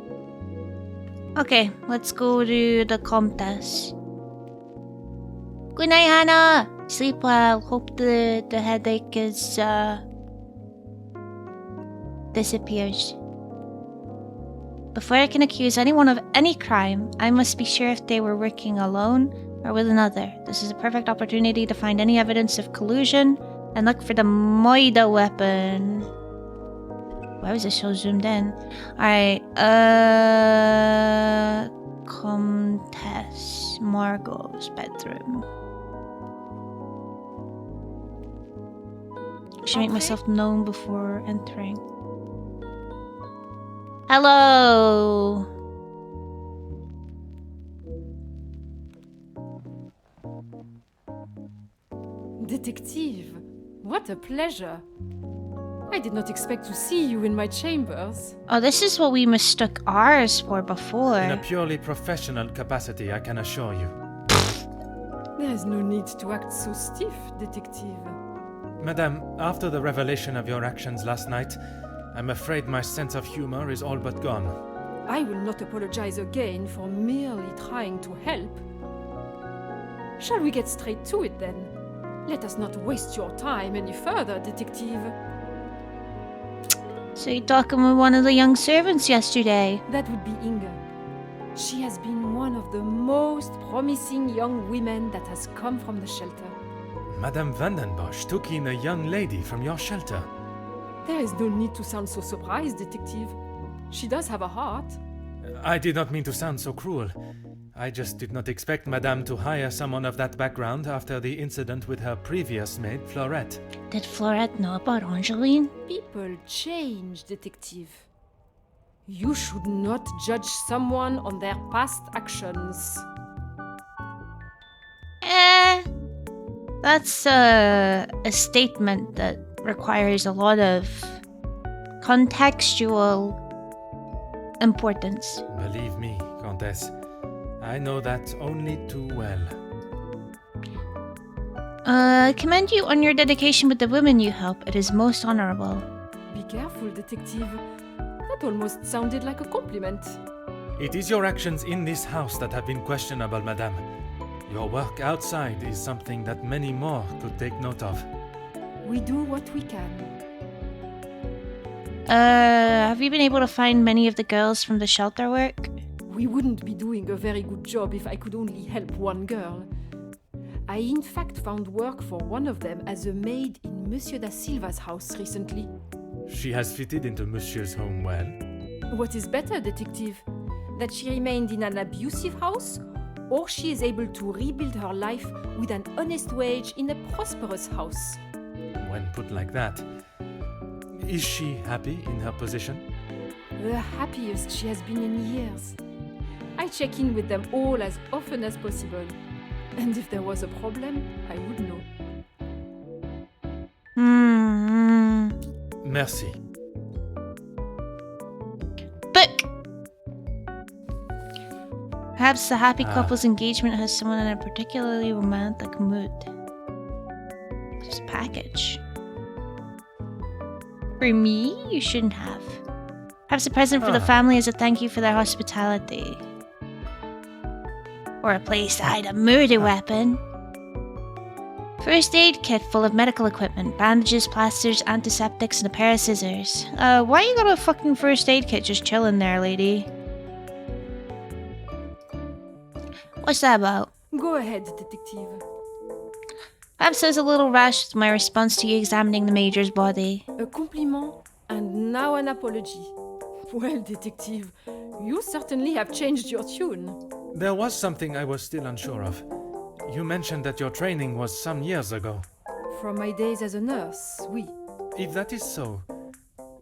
Okay, let's go to the Comtesse. Good night, Hannah. Sleep well. Hope the headache is disappears. Before I can accuse anyone of any crime, I must be sure if they were working alone or with another. This is a perfect opportunity to find any evidence of collusion and look for the Moida weapon. Why was it so zoomed in? Alright, Comtesse Margot's bedroom. I should make myself known before entering. Hello! Detective, what a pleasure. I did not expect to see you in my chambers. Oh, this is what we mistook ours for before. In a purely professional capacity, I can assure you. There is no need to act so stiff, Detective. Madame, after the revelation of your actions last night, I'm afraid my sense of humor is all but gone. I will not apologize again for merely trying to help. Shall we get straight to it then? Let us not waste your time any further, Detective. So you're talking with one of the young servants yesterday? That would be Inga. She has been one of the most promising young women that has come from the shelter. Madame Vandenbosch took in a young lady from your shelter. There is no need to sound so surprised, Detective. She does have a heart. I did not mean to sound so cruel. I just did not expect Madame to hire someone of that background after the incident with her previous maid, Florette. Did Florette know about Angeline? People change, Detective. You should not judge someone on their past actions. That's a statement that requires a lot of contextual importance. Believe me, Countess, I know that only too well. I commend you on your dedication with the women you help. It is most honorable. Be careful, detective. That almost sounded like a compliment. It is your actions in this house that have been questionable, madame. Your work outside is something that many more could take note of. We do what we can. Have you been able to find many of the girls from the shelter work? We wouldn't be doing a very good job if I could only help one girl. I in fact found work for one of them as a maid in Monsieur da Silva's house recently. She has fitted into Monsieur's home well. What is better, detective? That she remained in an abusive house, or she is able to rebuild her life with an honest wage in a prosperous house? When put like that, is she happy in her position? The happiest she has been in years. I check in with them all as often as possible. And if there was a problem, I would know. Merci. Book! Perhaps the happy couple's engagement has someone in a particularly romantic mood. Just a package. For me, you shouldn't have. Perhaps a present for the family as a thank you for their hospitality. Or a place to hide a murder weapon. First aid kit full of medical equipment, bandages, plasters, antiseptics, and a pair of scissors. Why you got a fucking first aid kit just chilling there, lady? What's that about? Go ahead, detective. Perhaps I was a little rash with my response to you examining the Major's body. A compliment, and now an apology. Well, detective, you certainly have changed your tune. There was something I was still unsure of. You mentioned that your training was some years ago. From my days as a nurse, oui. If that is so,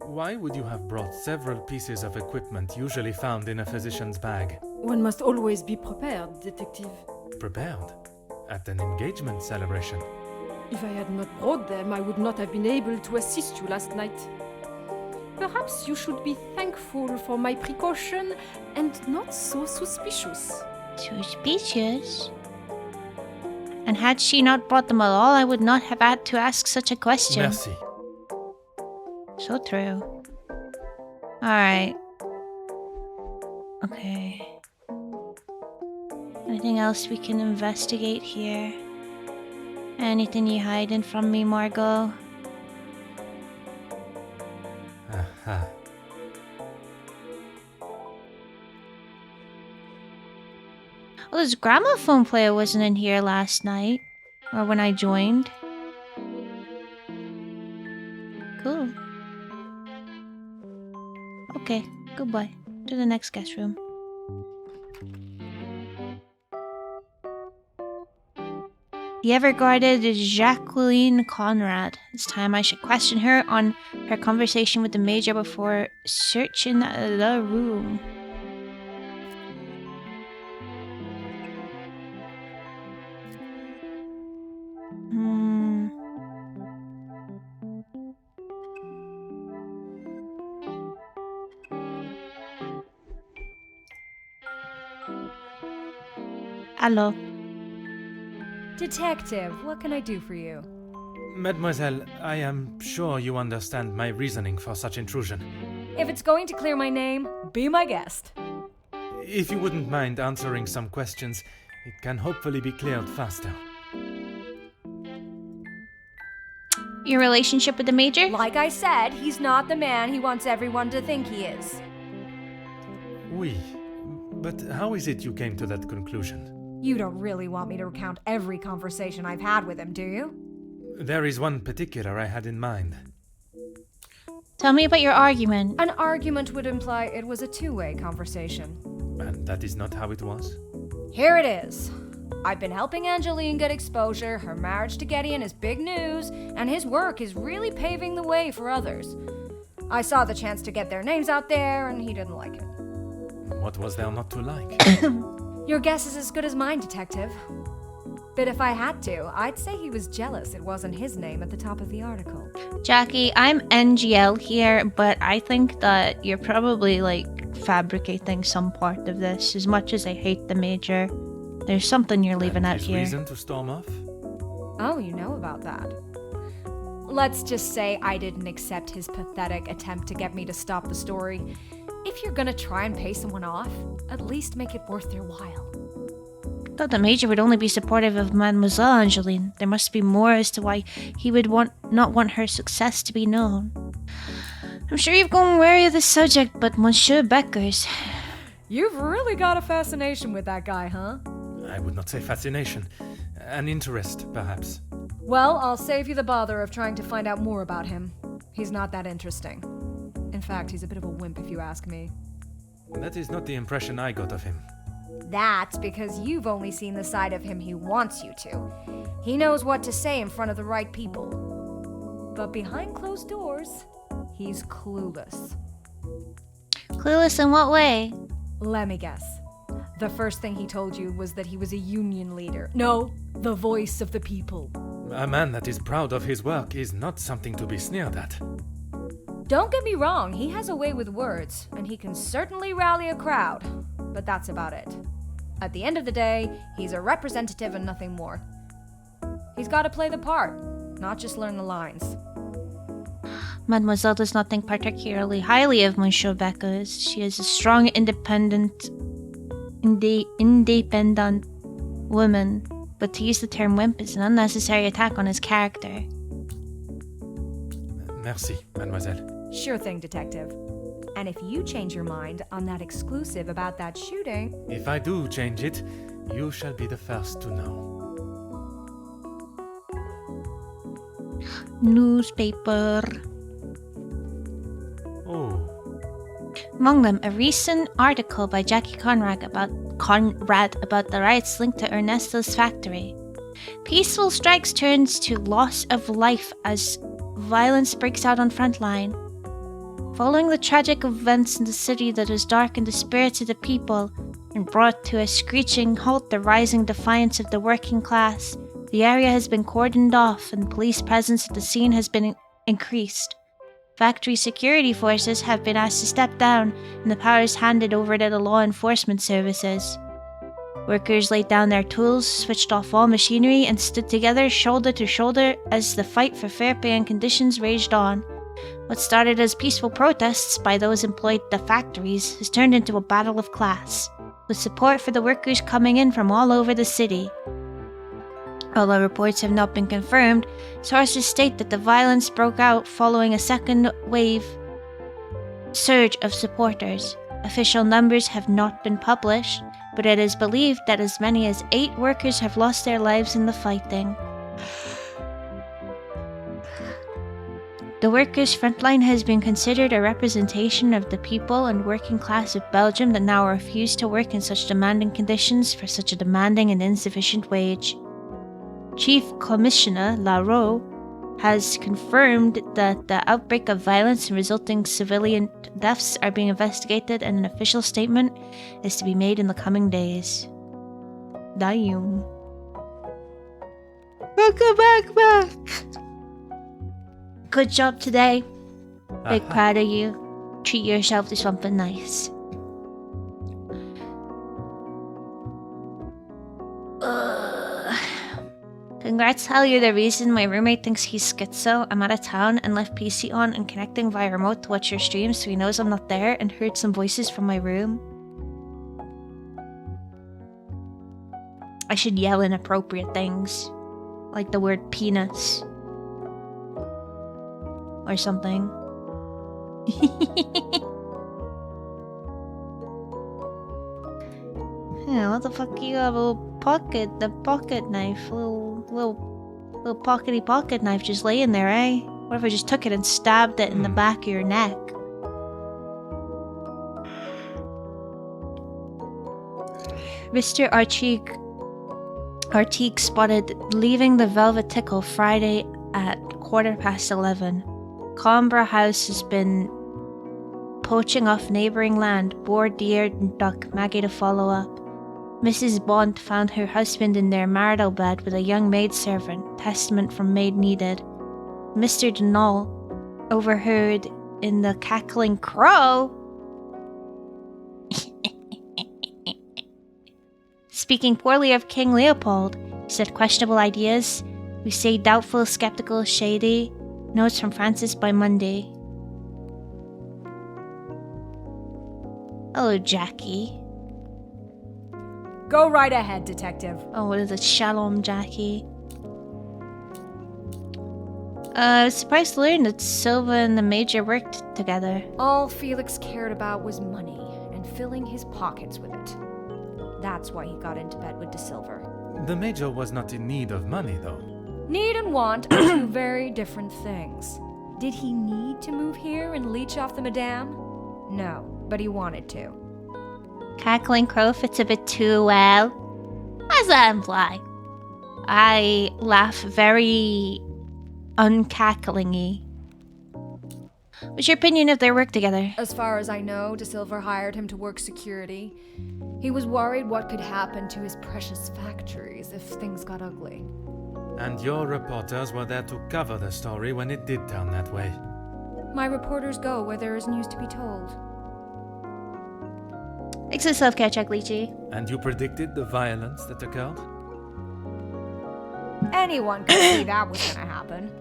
why would you have brought several pieces of equipment usually found in a physician's bag? One must always be prepared, detective. Prepared? At an engagement celebration? If I had not brought them, I would not have been able to assist you last night. Perhaps you should be thankful for my precaution and not so suspicious. Suspicious? And had she not brought them at all, I would not have had to ask such a question. Merci. So true. Alright. Okay. Anything else we can investigate here? Anything you hiding from me, Margot? Aha. Oh, this gramophone player wasn't in here last night. Or when I joined. Cool. Okay, goodbye. To the next guest room. The ever-guarded Jacqueline Conrad. It's time I should question her on her conversation with the Major before searching the room. Hello. Detective, what can I do for you? Mademoiselle, I am sure you understand my reasoning for such intrusion. If it's going to clear my name, be my guest. If you wouldn't mind answering some questions, it can hopefully be cleared faster. Your relationship with the Major? Like I said, he's not the man he wants everyone to think he is. Oui, but how is it you came to that conclusion? You don't really want me to recount every conversation I've had with him, do you? There is one particular I had in mind. Tell me about your argument. An argument would imply it was a two-way conversation. And that is not how it was? Here it is. I've been helping Angeline get exposure, her marriage to Gideon is big news, and his work is really paving the way for others. I saw the chance to get their names out there, and he didn't like it. What was there not to like? Your guess is as good as mine, detective. But if I had to, I'd say he was jealous it wasn't his name at the top of the article. Jackie, I'm NGL here, but I think that you're probably, fabricating some part of this. As much as I hate the Major, there's something you're leaving And out his here. reason to storm off? Oh, you know about that. Let's just say I didn't accept his pathetic attempt to get me to stop the story. If you're gonna try and pay someone off, at least make it worth their while. I thought the Major would only be supportive of Mademoiselle Angeline. There must be more as to why he would not want her success to be known. I'm sure you've grown wary of this subject, but Monsieur Beckers... You've really got a fascination with that guy, huh? I would not say fascination. An interest, perhaps. Well, I'll save you the bother of trying to find out more about him. He's not that interesting. In fact, he's a bit of a wimp if you ask me. That is not the impression I got of him. That's because you've only seen the side of him he wants you to. He knows what to say in front of the right people. But behind closed doors, he's clueless. Clueless in what way? Let me guess. The first thing he told you was that he was a union leader. No, the voice of the people. A man that is proud of his work is not something to be sneered at. Don't get me wrong, he has a way with words, and he can certainly rally a crowd. But that's about it. At the end of the day, he's a representative and nothing more. He's got to play the part, not just learn the lines. Mademoiselle does not think particularly highly of Monsieur Beckers. She is a strong, independent woman, but to use the term wimp is an unnecessary attack on his character. Merci, mademoiselle. Sure thing, detective. And if you change your mind on that exclusive about that shooting... If I do change it, you shall be the first to know. Newspaper. Oh. Among them, a recent article by Jackie Conrad about the riots linked to Ernesto's factory. Peaceful strikes turns to loss of life as violence breaks out on frontline. Following the tragic events in the city that has darkened the spirits of the people and brought to a screeching halt the rising defiance of the working class, the area has been cordoned off and police presence at the scene has been increased. Factory security forces have been asked to step down and the powers handed over to the law enforcement services. Workers laid down their tools, switched off all machinery, and stood together shoulder to shoulder as the fight for fair pay and conditions raged on. What started as peaceful protests by those employed at the factories has turned into a battle of class, with support for the workers coming in from all over the city. Although reports have not been confirmed, sources state that the violence broke out following a second wave surge of supporters. Official numbers have not been published, but it is believed that as many as 8 workers have lost their lives in the fighting. The workers' frontline has been considered a representation of the people and working class of Belgium that now refuse to work in such demanding conditions for such a demanding and insufficient wage. Chief Commissioner Larue has confirmed that the outbreak of violence and resulting civilian deaths are being investigated and an official statement is to be made in the coming days. Damn. Welcome back! Good job today. Big proud of you. Treat yourself to something nice. Congrats, Hal, you're the reason my roommate thinks he's schizo. I'm out of town and left PC on and connecting via remote to watch your stream so he knows I'm not there and heard some voices from my room. I should yell inappropriate things. Like the word penis. Or something. Yeah, what the fuck you have a pocket knife, little pockety pocket knife just laying there, eh? What if I just took it and stabbed it in the back of your neck? Mr. Artigue spotted leaving the Velvet Tickle Friday at 11:15. Coimbra House has been poaching off neighbouring land, boar, deer and duck. Maggie to follow up. Mrs. Bond found her husband in their marital bed with a young maidservant, testament from maid needed. Mr. Denal overheard in the cackling crow speaking poorly of King Leopold. He said questionable ideas. We say doubtful, skeptical, shady. Notes from Francis by Monday. Hello, Jackie. Go right ahead, Detective. Oh, what is it? Shalom, Jackie. I was surprised to learn that Silva and the Major worked together. All Felix cared about was money and filling his pockets with it. That's why he got into bed with De Silver. The Major was not in need of money, though. Need and want are two very different things. Did he need to move here and leech off the Madame? No, but he wanted to. Cackling crow fits a bit too well. What does that imply? I laugh very uncackling-y. What's your opinion of their work together? As far as I know, De Silver hired him to work security. He was worried what could happen to his precious factories if things got ugly. And your reporters were there to cover the story when it did turn that way. My reporters go where there is news to be told. Thanks for the self-care check, Lychee. And you predicted the violence that occurred? Anyone could see that was gonna happen.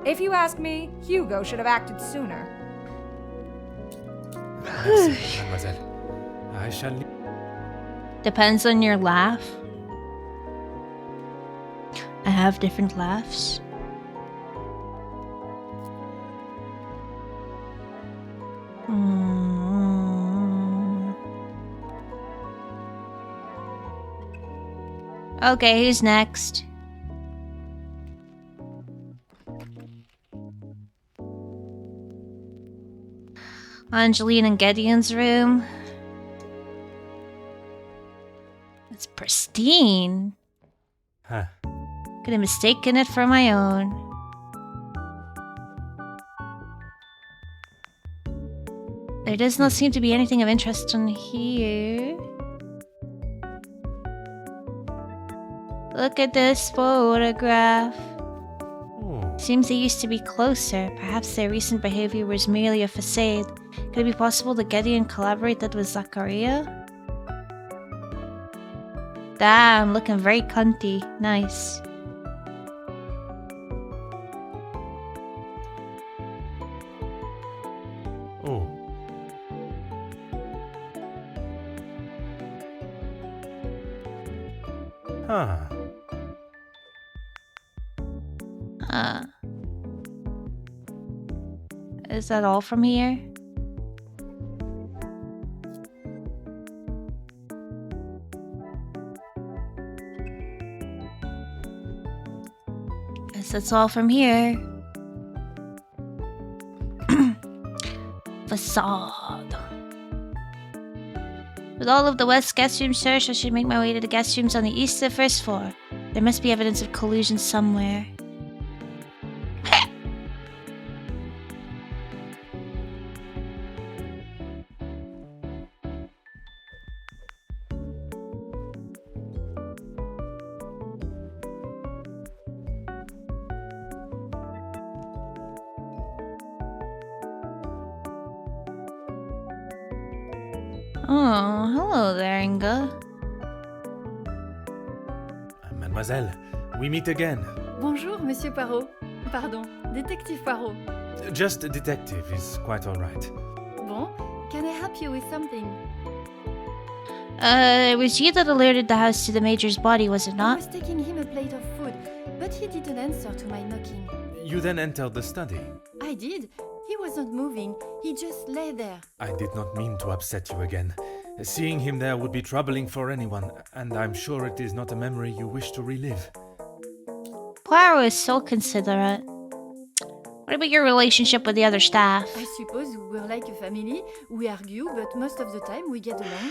If you ask me, Hugo should have acted sooner. Merci, mademoiselle. I shall leave. Depends on your laugh. I have different laughs. Okay, who's next? Angeline and Gideon's room. It's pristine. Huh. Could have mistaken it for my own. There does not seem to be anything of interest in here. Look at this photograph. Oh. Seems they used to be closer. Perhaps their recent behavior was merely a facade. Could it be possible that Gideon collaborated with Zachariah? Damn, looking very cunty. Nice. Oh. Huh. Is that all from here? Guess that's all from here. Facade. With all of the west guest room searched, I should make my way to the guest rooms on the east of the first floor. There must be evidence of collusion somewhere. Oh, hello there, Inga. Mademoiselle, we meet again. Bonjour, Monsieur Poirot. Pardon, Détective Poirot. Just a detective is quite all right. Bon, can I help you with something? It was you that alerted the house to the Major's body, was it I not? was taking him a plate of food, but he didn't answer to my knocking. You then entered the study. I did. He wasn't moving. He just lay there. I did not mean to upset you again. Seeing him there would be troubling for anyone, and I'm sure it is not a memory you wish to relive. Poirot is so considerate. What about your relationship with the other staff? I suppose we're like a family. We argue, but most of the time we get along.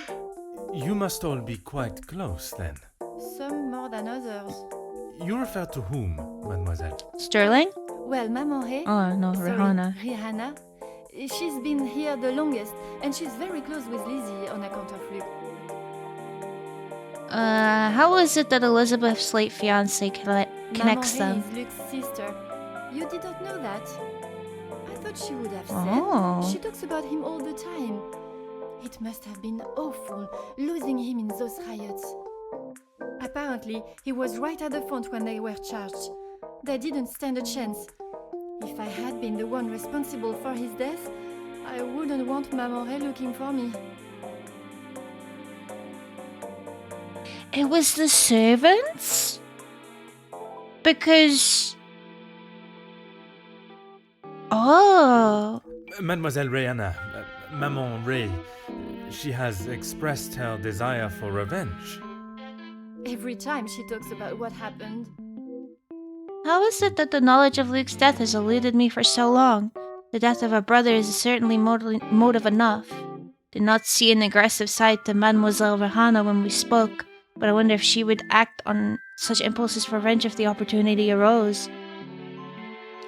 You must all be quite close, then. Some more than others. You refer to whom, mademoiselle? Sterling? Well, Maman Hay. Oh, no, Sorry, Rihanna. Rihanna. She's been here the longest, and she's very close with Lizzie on account of Luke. How is it that Elizabeth's late fiancé connects Maman them? Ray is Luke's sister. You did not know that? I thought she would have said. Oh. She talks about him all the time. It must have been awful, losing him in those riots. Apparently, he was right at the front when they were charged. They didn't stand a chance. If I had been the one responsible for his death, I wouldn't want Maman Ray looking for me. It was the servants? Because... Oh. Mademoiselle Rihanna, Maman Ray, she has expressed her desire for revenge. Every time she talks about what happened. How is it that the knowledge of Luke's death has eluded me for so long? The death of a brother is certainly motive enough. Did not see an aggressive side to Mademoiselle Rihanna when we spoke, but I wonder if she would act on such impulses for revenge if the opportunity arose.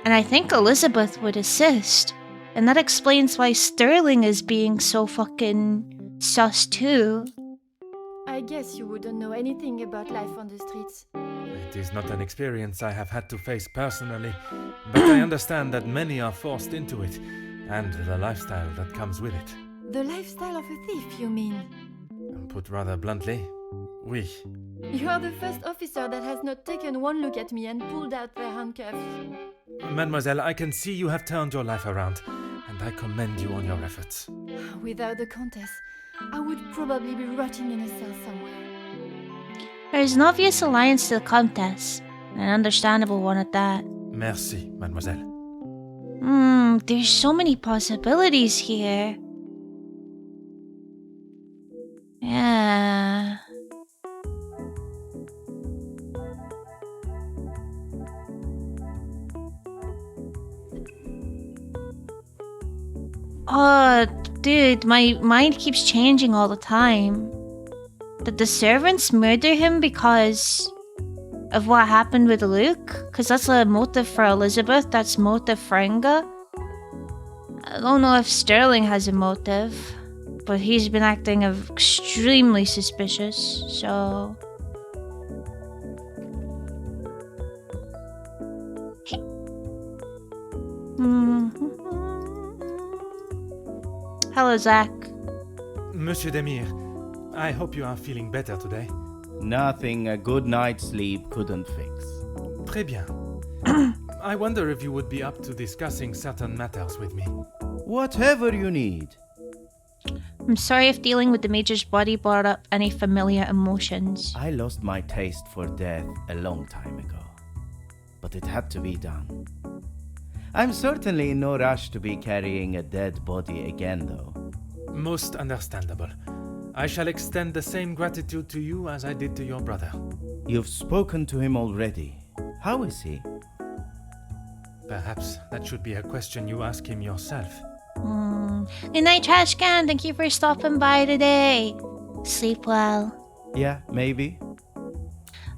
And I think Elizabeth would assist, and that explains why Sterling is being so fucking sus too. I guess you wouldn't know anything about life on the streets. It is not an experience I have had to face personally, but I understand that many are forced into it, and the lifestyle that comes with it. The lifestyle of a thief, you mean? Put rather bluntly, oui. You are the first officer that has not taken one look at me and pulled out their handcuffs. Mademoiselle, I can see you have turned your life around, and I commend you on your efforts. Without the Countess, I would probably be rotting in a cell somewhere. There is an obvious alliance to the Comtesse, and an understandable one at that. Merci, mademoiselle. There's so many possibilities here. Yeah. Oh, dude, my mind keeps changing all the time. Did the servants murder him because of what happened with Luke? Because that's a motive for Elizabeth, that's motive for Inga. I don't know if Sterling has a motive, but he's been acting extremely suspicious, so... Hello, Zach. Monsieur Demir, I hope you are feeling better today. Nothing a good night's sleep couldn't fix. Très bien. I wonder if you would be up to discussing certain matters with me. Whatever you need. I'm sorry if dealing with the Major's body brought up any familiar emotions. I lost my taste for death a long time ago. But it had to be done. I'm certainly in no rush to be carrying a dead body again, though. Most understandable. I shall extend the same gratitude to you as I did to your brother. You've spoken to him already. How is he? Perhaps that should be a question you ask him yourself. Good night, Trash Can. Thank you for stopping by today. Sleep well. Yeah, maybe.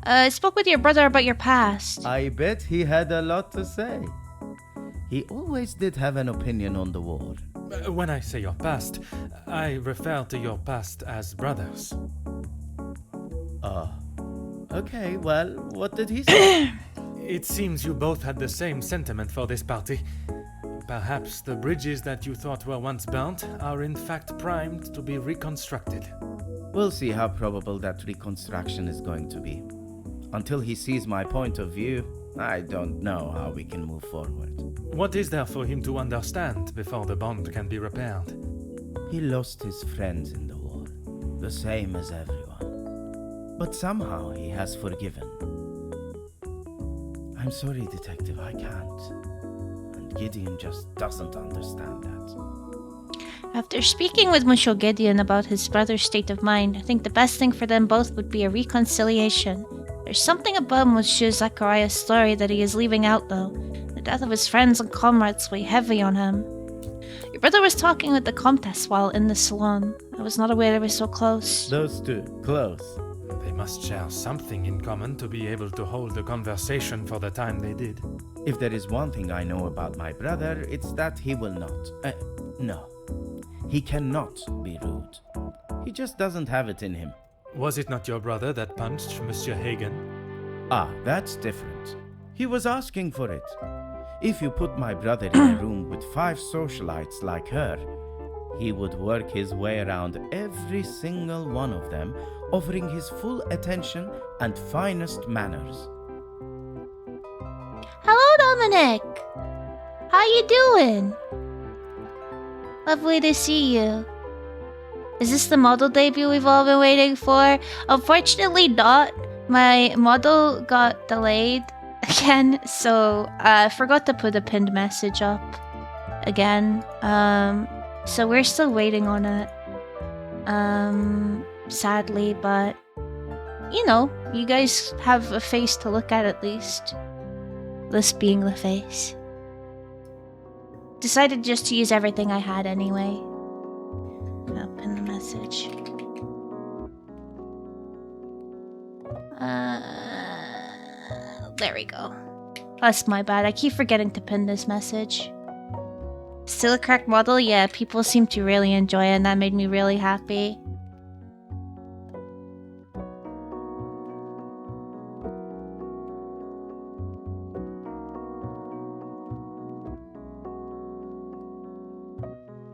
I spoke with your brother about your past. I bet he had a lot to say. He always did have an opinion on the war. When I say your past, I refer to your past as brothers. Okay, well, what did he say? It seems you both had the same sentiment for this party. Perhaps the bridges that you thought were once burnt are in fact primed to be reconstructed. We'll see how probable that reconstruction is going to be. Until he sees my point of view, I don't know how we can move forward. What is there for him to understand before the bond can be repaired? He lost his friends in the war, the same as everyone. But somehow he has forgiven. I'm sorry, Detective, I can't. And Gideon just doesn't understand that. After speaking with Monsieur Gideon about his brother's state of mind, I think the best thing for them both would be a reconciliation. There's something about Monsieur Zachariah's story that he is leaving out, though. The death of his friends and comrades weigh heavy on him. Your brother was talking with the Comtesse while in the salon. I was not aware they were so close. Those two, close. They must share something in common to be able to hold a conversation for the time they did. If there is one thing I know about my brother, it's that he will not. No. He cannot be rude. He just doesn't have it in him. Was it not your brother that punched Monsieur Hagen? Ah, that's different. He was asking for it. If you put my brother in a room with 5 socialites like her, he would work his way around every single one of them, offering his full attention and finest manners. Hello, Dominic! How you doing? Lovely to see you. Is this the model debut we've all been waiting for? Unfortunately not. My model got delayed again, so I forgot to put a pinned message up again. So we're still waiting on it. Sadly, but you know, you guys have a face to look at least. This being the face. Decided just to use everything I had anyway. I'll pin the message. There we go. That's my bad. I keep forgetting to pin this message. Still a correct model? Yeah, people seem to really enjoy it, and that made me really happy.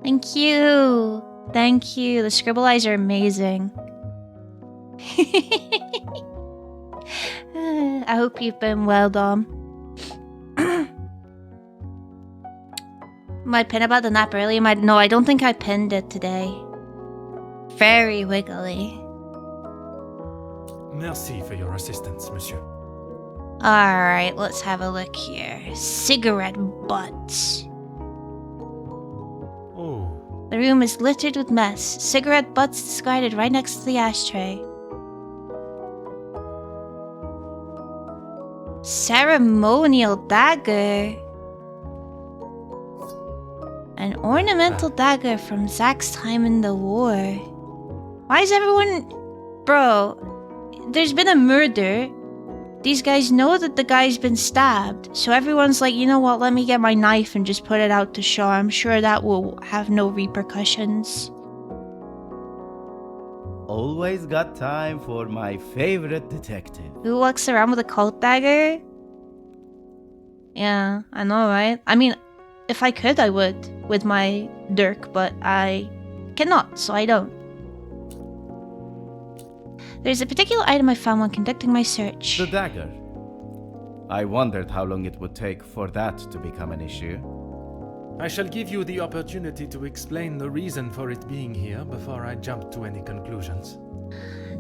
Thank you! Thank you. The scribble eyes are amazing. I hope you've been well, Dom. Might pin about the nap early? No, I don't think I pinned it today. Very wiggly. Merci for your assistance, monsieur. Alright, let's have a look here. Cigarette butts. Oh. The room is littered with mess. Cigarette butts discarded right next to the ashtray. Ceremonial dagger. An ornamental dagger from Zack's time in the war. Why is everyone... Bro, there's been a murder. These guys know that the guy's been stabbed. So everyone's like, you know what, let me get my knife and just put it out to show. I'm sure that will have no repercussions. Always got time for my favorite detective. Who walks around with a cult dagger? Yeah, I know, right? I mean, if I could, I would with my dirk, but I cannot, so I don't. There's a particular item I found when conducting my search. The dagger. I wondered how long it would take for that to become an issue. I shall give you the opportunity to explain the reason for it being here before I jump to any conclusions.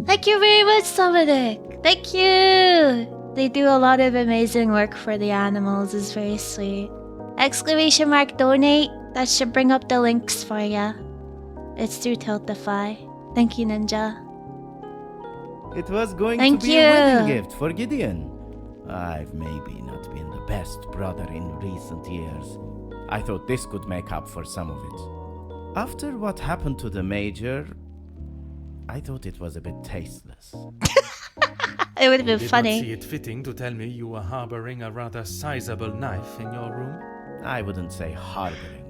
Thank you very much, Dominic! Thank you! They do a lot of amazing work for the animals. It's very sweet. Exclamation mark donate. That should bring up the links for ya. It's through Tiltify. Thank you, Ninja. It was going Thank to be you. a wedding gift for Gideon. I've maybe not been the best brother in recent years. I thought this could make up for some of it. After what happened to the Major, I thought it was a bit tasteless. It would have been Did funny. not see it fitting to tell me you were harboring a rather sizable knife in your room? I wouldn't say harboring.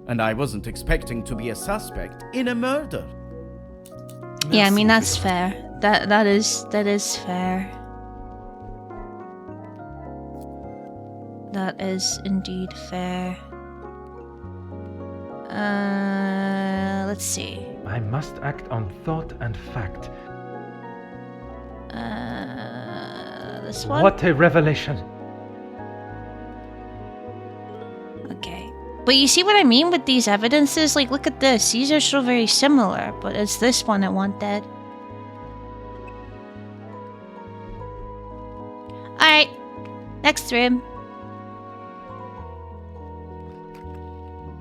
And I wasn't expecting to be a suspect in a murder. Yeah, I mean, Merci that's for your- fair. That is fair. That is indeed fair. Let's see. I must act on thought and fact. This one? What a revelation! Okay. But you see what I mean with these evidences? Like, look at this. These are so very similar, but it's this one I wanted. Alright. Next room.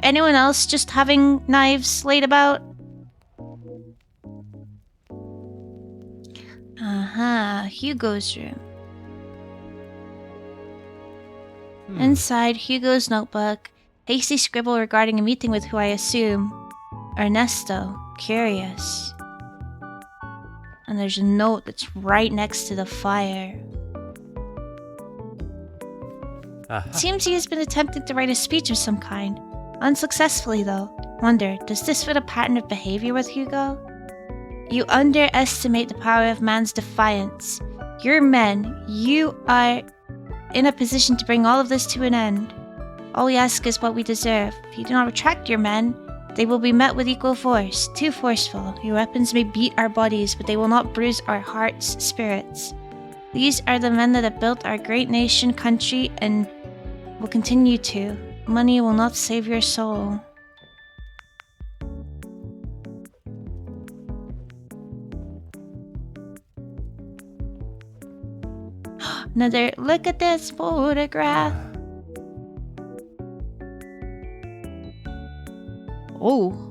Anyone else just having knives laid about? Hugo's room. Inside Hugo's notebook, hasty scribble regarding a meeting with who I assume Ernesto. Curious. And there's a note that's right next to the fire. Aha. It seems he has been attempting to write a speech of some kind. Unsuccessfully, though. Wonder, does this fit a pattern of behavior with Hugo? You underestimate the power of man's defiance. You're men. You are in a position to bring all of this to an end. All we ask is what we deserve. If you do not retract your men, they will be met with equal force. Too forceful. Your weapons may beat our bodies, but they will not bruise our hearts, spirits. These are the men that have built our great nation, country, and will continue to. Money will not save your soul. Another look at this photograph. Oh.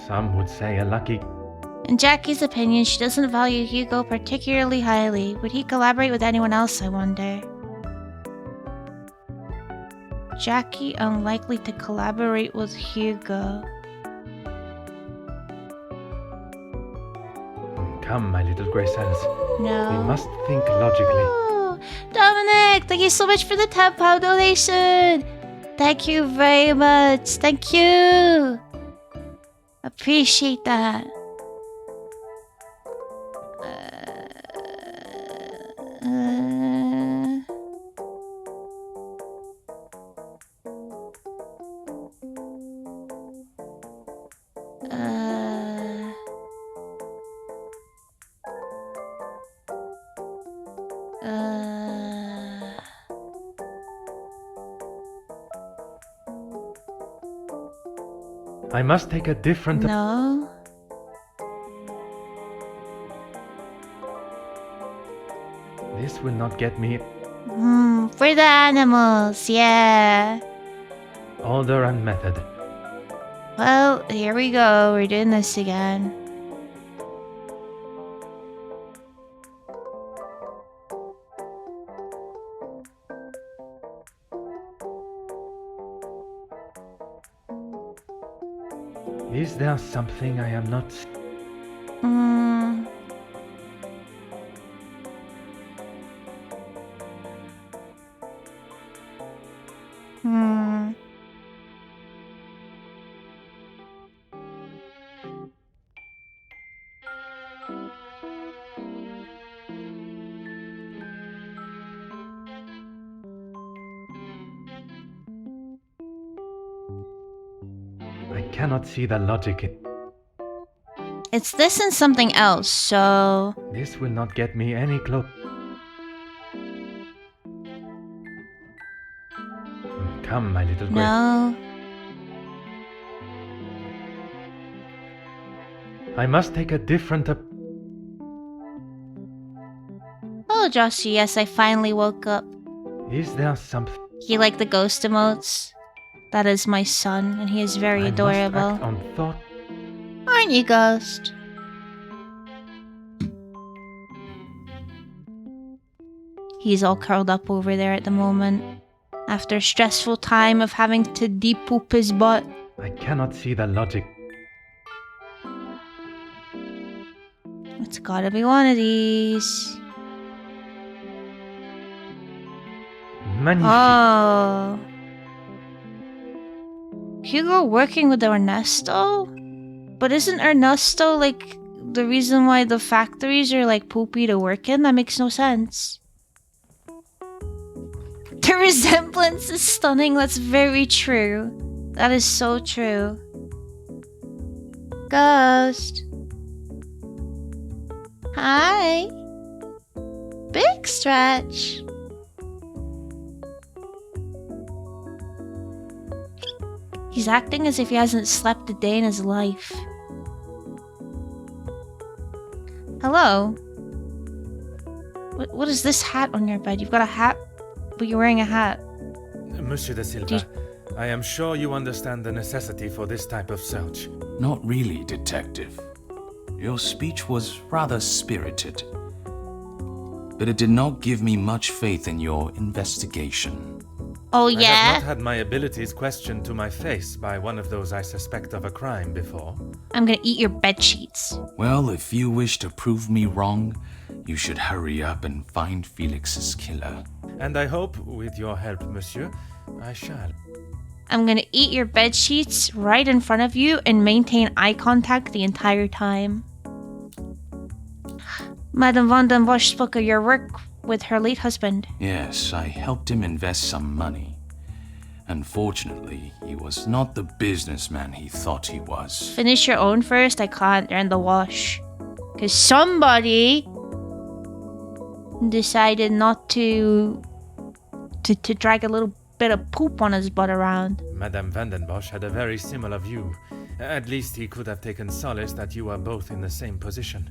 Some would say a lucky... In Jackie's opinion, she doesn't value Hugo particularly highly. Would he collaborate with anyone else, I wonder? Jackie unlikely to collaborate with Hugo. Come, my little grey cells. No. We must think logically. Oh, Dominic, thank you so much for the £10 donation. Thank you very much. Thank you. Appreciate that. I must take a different... No. This will not get me... For the animals, yeah. Order and method. Well, here we go. We're doing this again. Is there something I am not... I cannot see the logic in... It's this and something else, so... This will not get me any close... Come, my little grey... No. I must take a different... Oh, Joshy, yes, I finally woke up. Is there something... You like the ghost emotes? That is my son, and he is very adorable. I must act on thought. Aren't you, Ghost? He's all curled up over there at the moment. After a stressful time of having to de-poop his butt. I cannot see the logic. It's gotta be one of these. Magnifique. Oh. Hugo working with Ernesto? But isn't Ernesto like the reason why the factories are like poopy to work in? That makes no sense. The resemblance is stunning. That's very true. That is so true. Ghost. Hi. Big stretch. He's acting as if he hasn't slept a day in his life. Hello? What is this hat on your bed? You've got a hat, but you're wearing a hat. Monsieur de Silva, I am sure you understand the necessity for this type of search. Not really, Detective. Your speech was rather spirited, but it did not give me much faith in your investigation. Oh, I yeah? have not had my abilities questioned to my face by one of those I suspect of a crime before. I'm gonna eat your bedsheets. Well, if you wish to prove me wrong, you should hurry up and find Felix's killer. And I hope, with your help, monsieur, I shall. I'm gonna eat your bedsheets right in front of you and maintain eye contact the entire time. Madame Van den Bosch spoke of your work with her late husband. Yes, I helped him invest some money. Unfortunately, he was not the businessman he thought he was. Finish your own first, I can't, they're in the wash. Cause somebody decided not to drag a little bit of poop on his butt around. Madame Van den Bosch had a very similar view. At least he could have taken solace that you are both in the same position.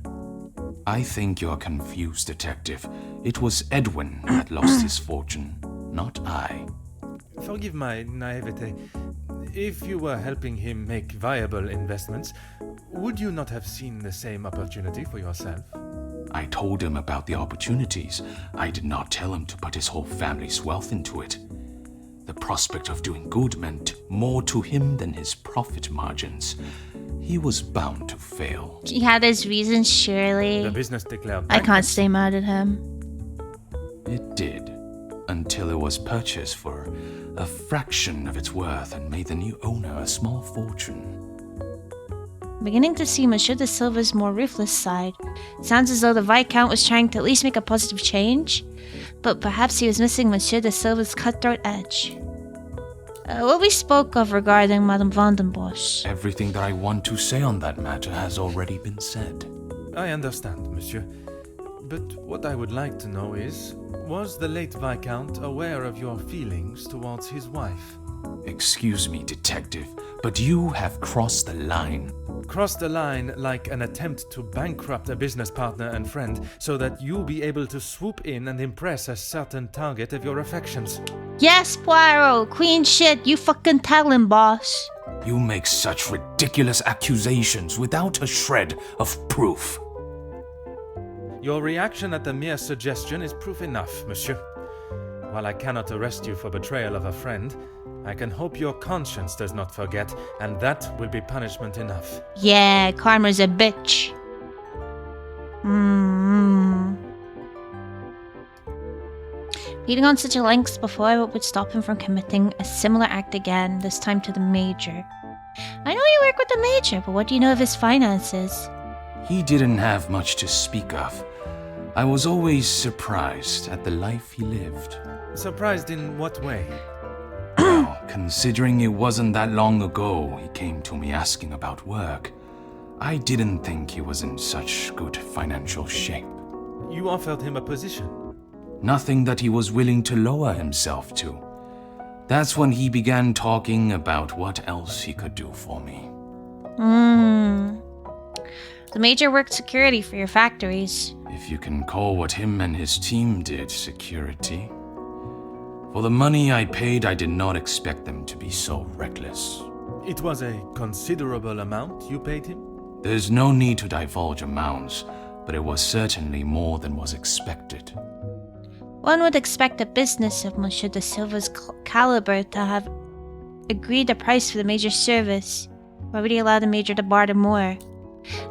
I think you're confused, Detective. It was Edwin that lost his fortune, not I. Forgive my naivete. If you were helping him make viable investments, would you not have seen the same opportunity for yourself? I told him about the opportunities. I did not tell him to put his whole family's wealth into it. The prospect of doing good meant more to him than his profit margins. He was bound to fail. He had his reasons, surely. The business declared I can't stay mad at him. It did, until it was purchased for a fraction of its worth and made the new owner a small fortune. Beginning to see Monsieur de Silva's more ruthless side. Sounds as though the Viscount was trying to at least make a positive change, but perhaps he was missing Monsieur de Silva's cutthroat edge. What we spoke of regarding Madame Van den Bosch. Everything that I want to say on that matter has already been said. I understand, monsieur. But what I would like to know is, was the late Viscount aware of your feelings towards his wife? Excuse me, Detective, but you have crossed the line. Crossed the line like an attempt to bankrupt a business partner and friend so that you'll be able to swoop in and impress a certain target of your affections. Yes, Poirot! Queen shit, you fucking tell him, boss. You make such ridiculous accusations without a shred of proof. Your reaction at the mere suggestion is proof enough, monsieur. While I cannot arrest you for betrayal of a friend, I can hope your conscience does not forget, and that will be punishment enough. Yeah, karma's a bitch. Leading on such a lengths before what would stop him from committing a similar act again, this time to the Major. I know you work with the Major, but what do you know of his finances? He didn't have much to speak of. I was always surprised at the life he lived. Surprised in what way? Well, considering it wasn't that long ago he came to me asking about work, I didn't think he was in such good financial shape. You offered him a position? Nothing that he was willing to lower himself to. That's when he began talking about what else he could do for me. The Major worked security for your factories. If you can call what him and his team did security. For the money I paid, I did not expect them to be so reckless. It was a considerable amount you paid him? There's no need to divulge amounts, but it was certainly more than was expected. One would expect a business of Monsieur de Silva's caliber to have agreed a price for the Major's service. Why would he allow the Major to barter more?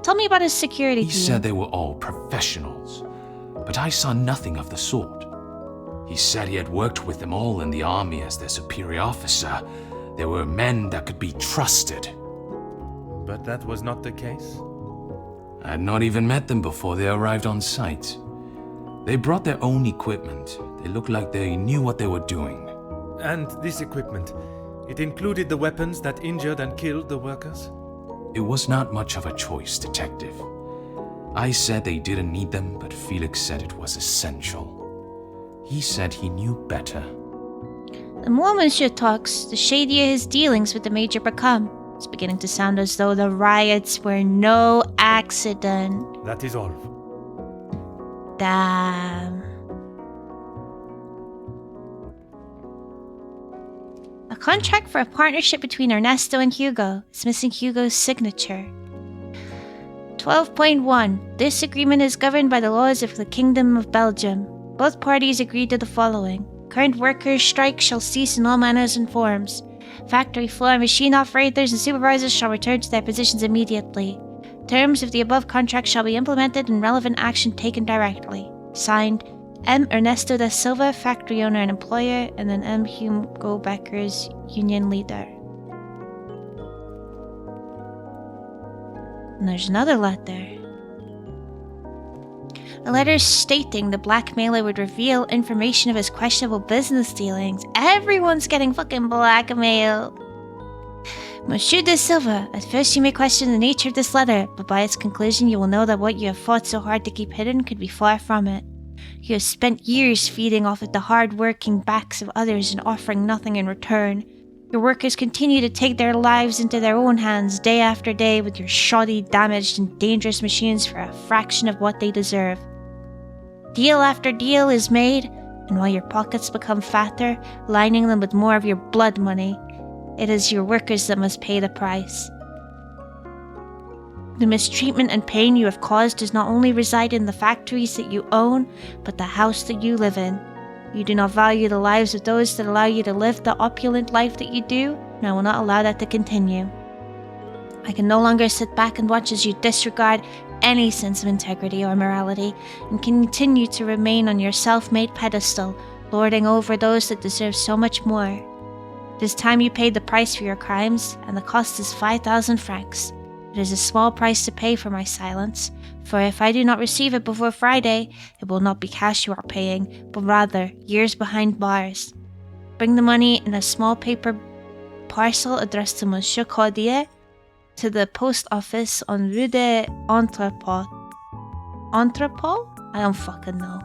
Tell me about his security team. He said they were all professionals, but I saw nothing of the sort. He said he had worked with them all in the army as their superior officer. They were men that could be trusted. But that was not the case? I had not even met them before they arrived on site. They brought their own equipment. They looked like they knew what they were doing. And this equipment, it included the weapons that injured and killed the workers? It was not much of a choice, Detective. I said they didn't need them, but Felix said it was essential. He said he knew better. The more Monsieur talks, the shadier his dealings with the Major become. It's beginning to sound as though the riots were no accident. That is all. Damn. contract for a partnership between Ernesto and Hugo. It's missing Hugo's signature. 12.1. This agreement is governed by the laws of the Kingdom of Belgium. Both parties agreed to the following. Current workers' strike shall cease in all manners and forms. Factory floor machine operators and supervisors shall return to their positions immediately. Terms of the above contract shall be implemented and relevant action taken directly. Signed, M. Ernesto da Silva, factory owner and employer, and then M. Hugo Becker's union leader. And there's another letter. A letter stating the blackmailer would reveal information of his questionable business dealings. Everyone's getting fucking blackmailed. Monsieur de Silva, at first you may question the nature of this letter, but by its conclusion you will know that what you have fought so hard to keep hidden could be far from it. You have spent years feeding off of the hard-working backs of others and offering nothing in return. Your workers continue to take their lives into their own hands day after day with your shoddy, damaged, and dangerous machines for a fraction of what they deserve. Deal after deal is made, and while your pockets become fatter, lining them with more of your blood money, it is your workers that must pay the price. The mistreatment and pain you have caused does not only reside in the factories that you own, but the house that you live in. You do not value the lives of those that allow you to live the opulent life that you do, and I will not allow that to continue. I can no longer sit back and watch as you disregard any sense of integrity or morality, and continue to remain on your self-made pedestal, lording over those that deserve so much more. It is time you paid the price for your crimes, and the cost is 5,000 francs. It is a small price to pay for my silence, for if I do not receive it before Friday, it will not be cash you are paying, but rather years behind bars. Bring the money in a small paper parcel addressed to Monsieur Cordier, to the post office on Rue de Entrepot. Entrepot? I don't fucking know.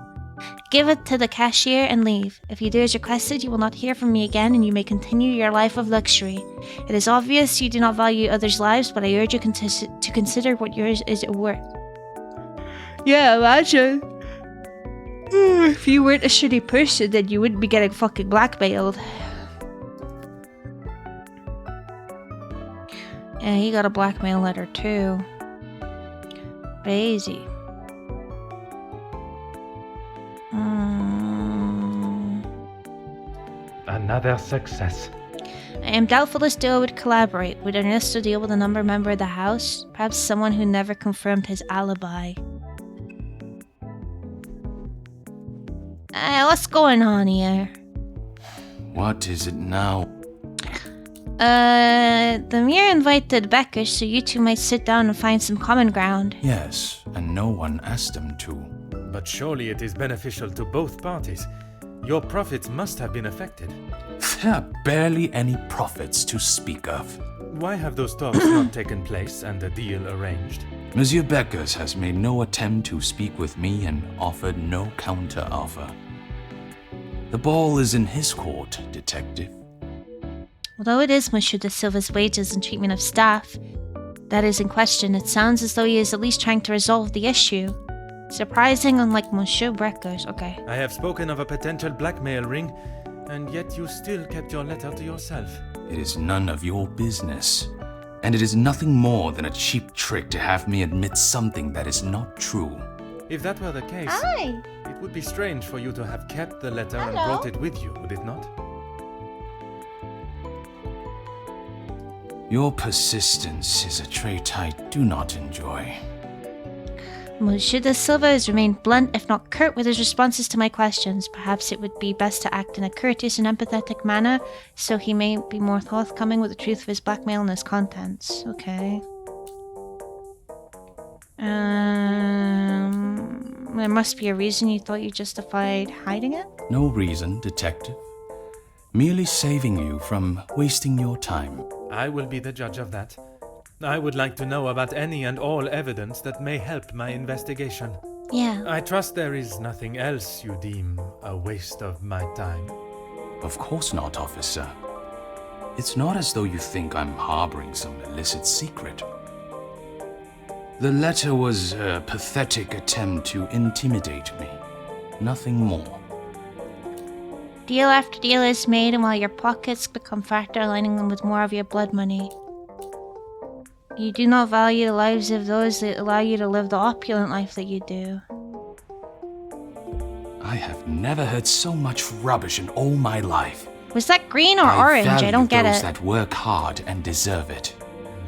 Give it to the cashier and leave. If you do as requested, you will not hear from me again and you may continue your life of luxury. It is obvious you do not value others' lives, but I urge you to consider what yours is worth. Yeah, imagine. If you weren't a shitty person, then you wouldn't be getting fucking blackmailed. Yeah, he got a blackmail letter too. Crazy. Another success. I am doubtful this duo would collaborate. Would Ernesto deal with a number member of the house? Perhaps someone who never confirmed his alibi. What's going on here? What is it now? The Mir invited Becker so you two might sit down and find some common ground. Yes, and no one asked them to. But surely it is beneficial to both parties. Your profits must have been affected. There are barely any profits to speak of. Why have those talks not taken place and a deal arranged? Monsieur Beckers has made no attempt to speak with me and offered no counter-offer. The ball is in his court, detective. Although it is Monsieur de Silva's wages and treatment of staff that is in question, it sounds as though he is at least trying to resolve the issue. Surprising, unlike Monsieur Beckers. Okay. I have spoken of a potential blackmail ring, and yet you still kept your letter to yourself. It is none of your business, and it is nothing more than a cheap trick to have me admit something that is not true. If that were the case, it would be strange for you to have kept the letter and brought it with you, would it not? Your persistence is a trait I do not enjoy. Monsieur de Silva has remained blunt, if not curt, with his responses to my questions. Perhaps it would be best to act in a courteous and empathetic manner, so he may be more forthcoming with the truth of his blackmail and his contents. Okay. There must be a reason you thought you justified hiding it? No reason, detective. Merely saving you from wasting your time. I will be the judge of that. I would like to know about any and all evidence that may help my investigation. Yeah. I trust there is nothing else you deem a waste of my time. Of course not, officer. It's not as though you think I'm harboring some illicit secret. The letter was a pathetic attempt to intimidate me. Nothing more. Deal after deal is made, and while your pockets become fatter, aligning them with more of your blood money. You do not value the lives of those that allow you to live the opulent life that you do. I have never heard so much rubbish in all my life. Was that green or orange? I don't get those it. that work hard and deserve it.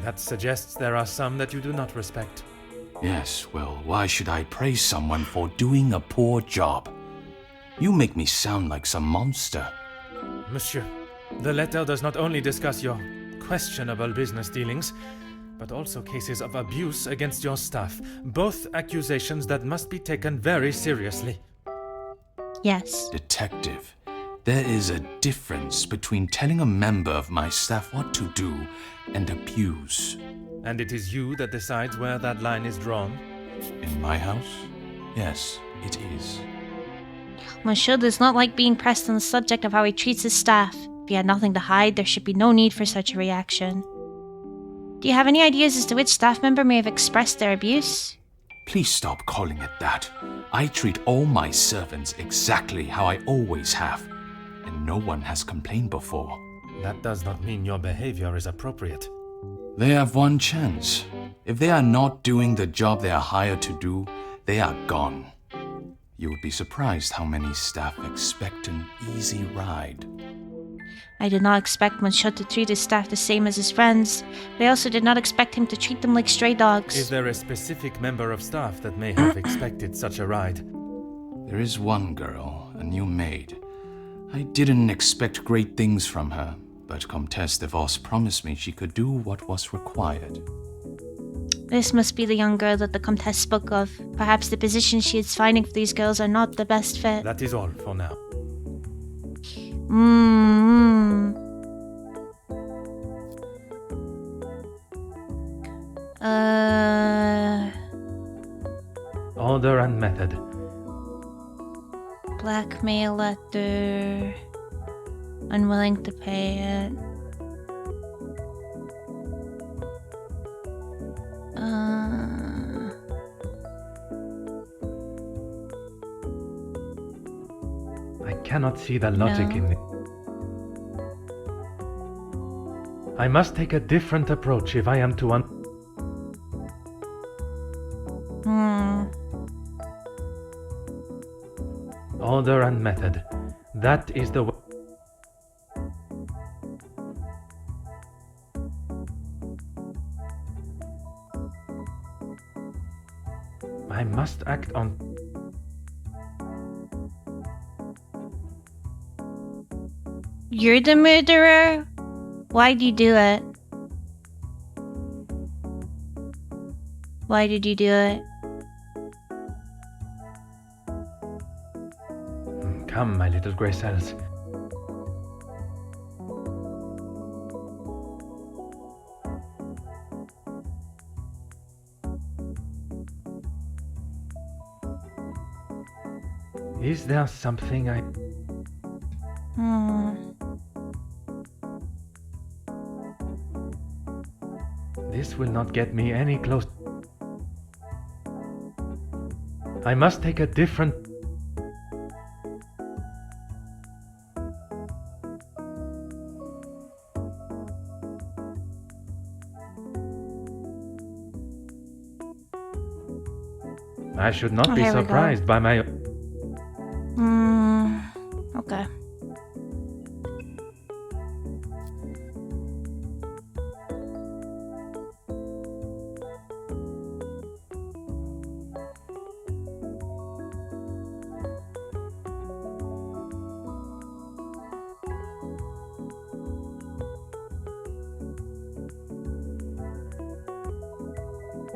That suggests there are some that you do not respect. Yes, well, why should I praise someone for doing a poor job? You make me sound like some monster. Monsieur, the letter does not only discuss your questionable business dealings, but also cases of abuse against your staff. Both accusations that must be taken very seriously. Yes. Detective, there is a difference between telling a member of my staff what to do and abuse. And it is you that decides where that line is drawn? In my house? Yes, it is. Monsieur does not like being pressed on the subject of how he treats his staff. If he had nothing to hide, there should be no need for such a reaction. Do you have any ideas as to which staff member may have expressed their abuse? Please stop calling it that. I treat all my servants exactly how I always have, and no one has complained before. That does not mean your behavior is appropriate. They have one chance. If they are not doing the job they are hired to do, they are gone. You would be surprised how many staff expect an easy ride. I did not expect Monsieur to treat his staff the same as his friends, but I also did not expect him to treat them like stray dogs. Is there a specific member of staff that may have expected such a ride? There is one girl, a new maid. I didn't expect great things from her, but Comtesse de Vos promised me she could do what was required. This must be the young girl that the Comtesse spoke of. Perhaps the positions she is finding for these girls are not the best fit. That is all for now. Order and method. Blackmail letter. Unwilling to pay it. I cannot see the logic in it. I must take a different approach if I am to Order and method. That is the way. I must act on. You're the murderer? Why'd you do it? Why did you do it? Come, my little grey cells. Is there something I... This will not get me any closer. I must take a different... I should not be surprised by my... Okay.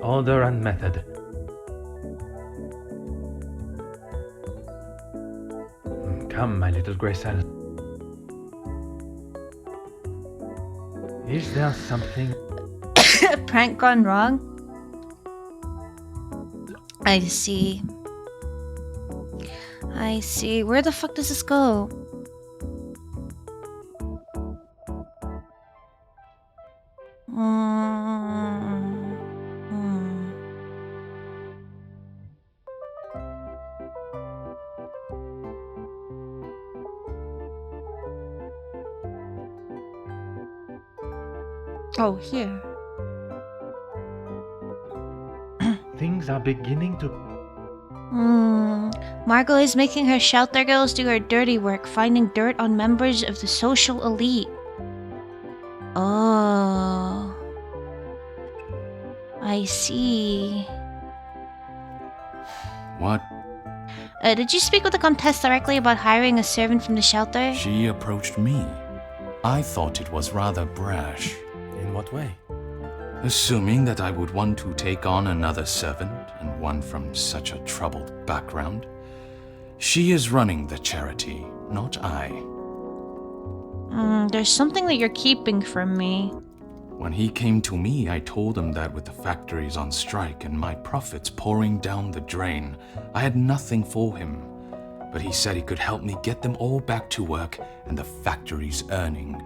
Order and method. Come, my little grey cell. Is there something... Prank gone wrong? I see. I see. Where the fuck does this go? Oh, here. Things are beginning to... Margot is making her shelter girls do her dirty work, finding dirt on members of the social elite. Oh. I see. What? Did you speak with the Comtesse directly about hiring a servant from the shelter? She approached me. I thought it was rather brash. In what way? Assuming that I would want to take on another servant, and one from such a troubled background. She is running the charity, not I. There's something that you're keeping from me. When he came to me, I told him that with the factories on strike and my profits pouring down the drain, I had nothing for him. But he said he could help me get them all back to work and the factories earning.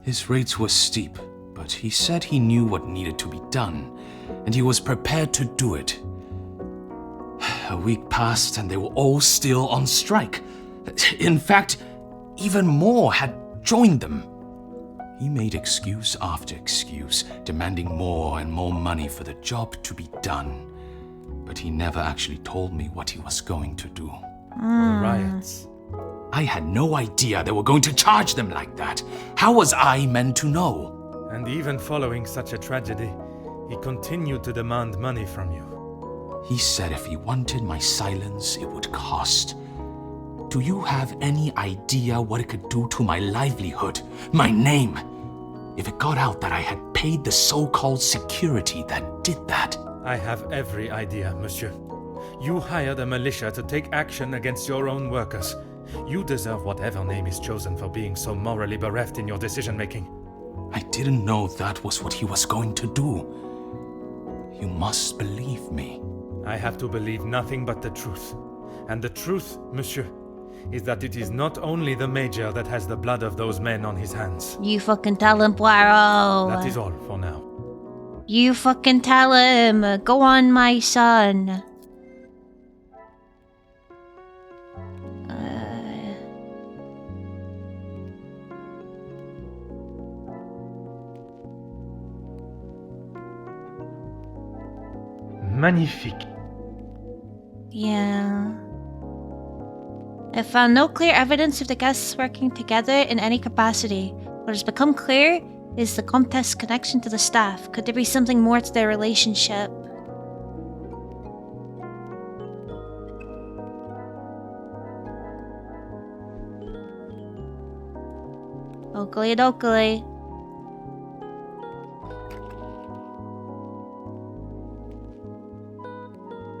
His rates were steep, but he said he knew what needed to be done, and he was prepared to do it. A week passed and they were all still on strike. In fact, even more had joined them. He made excuse after excuse, demanding more and more money for the job to be done. But he never actually told me what he was going to do. The riots. I had no idea they were going to charge them like that. How was I meant to know? And even following such a tragedy, he continued to demand money from you. He said if he wanted my silence, it would cost. Do you have any idea what it could do to my livelihood, my name? If it got out that I had paid the so-called security that did that. I have every idea, monsieur. You hired a militia to take action against your own workers. You deserve whatever name is chosen for being so morally bereft in your decision-making. I didn't know that was what he was going to do. You must believe me. I have to believe nothing but the truth. And the truth, monsieur, is that it is not only the Major that has the blood of those men on his hands. You fucking tell him, Poirot. That is all for now. You fucking tell him. Go on, my son. Magnifique. Yeah. I found no clear evidence of the guests working together in any capacity. What has become clear is the Comtesse's connection to the staff. Could there be something more to their relationship? Oakley dokley.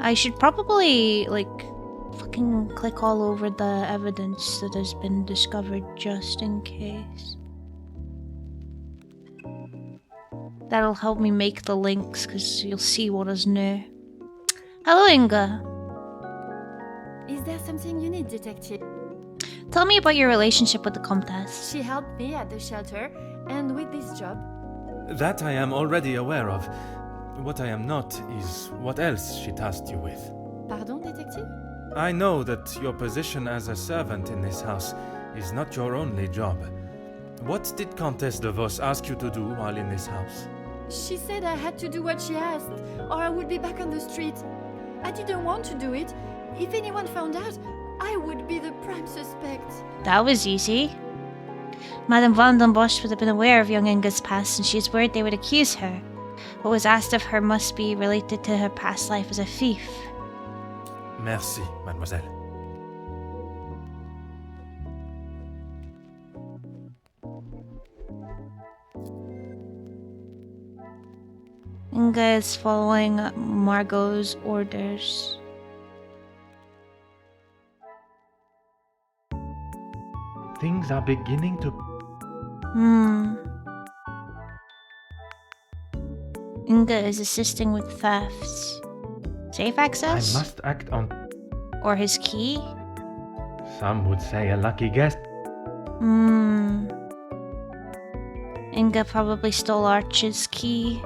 I should probably, fucking click all over the evidence that has been discovered just in case. That'll help me make the links, because you'll see what is new. Hello, Inga. Is there something you need, Detective? Tell me about your relationship with the Comtesse. She helped me at the shelter and with this job. That I am already aware of. What I am not is what else she tasked you with. Pardon, Detective? I know that your position as a servant in this house is not your only job. What did Comtesse de Vos ask you to do while in this house? She said I had to do what she asked, or I would be back on the street. I didn't want to do it. If anyone found out, I would be the prime suspect. That was easy. Madame Van den Bosch would have been aware of young Inga's past, and she is worried they would accuse her. What was asked of her must be related to her past life as a thief. Merci, mademoiselle. Inga is following Margot's orders. Things are beginning to... Inga is assisting with thefts. Safe access? I must act on... Or his key? Some would say a lucky guess. Inga probably stole Arch's key.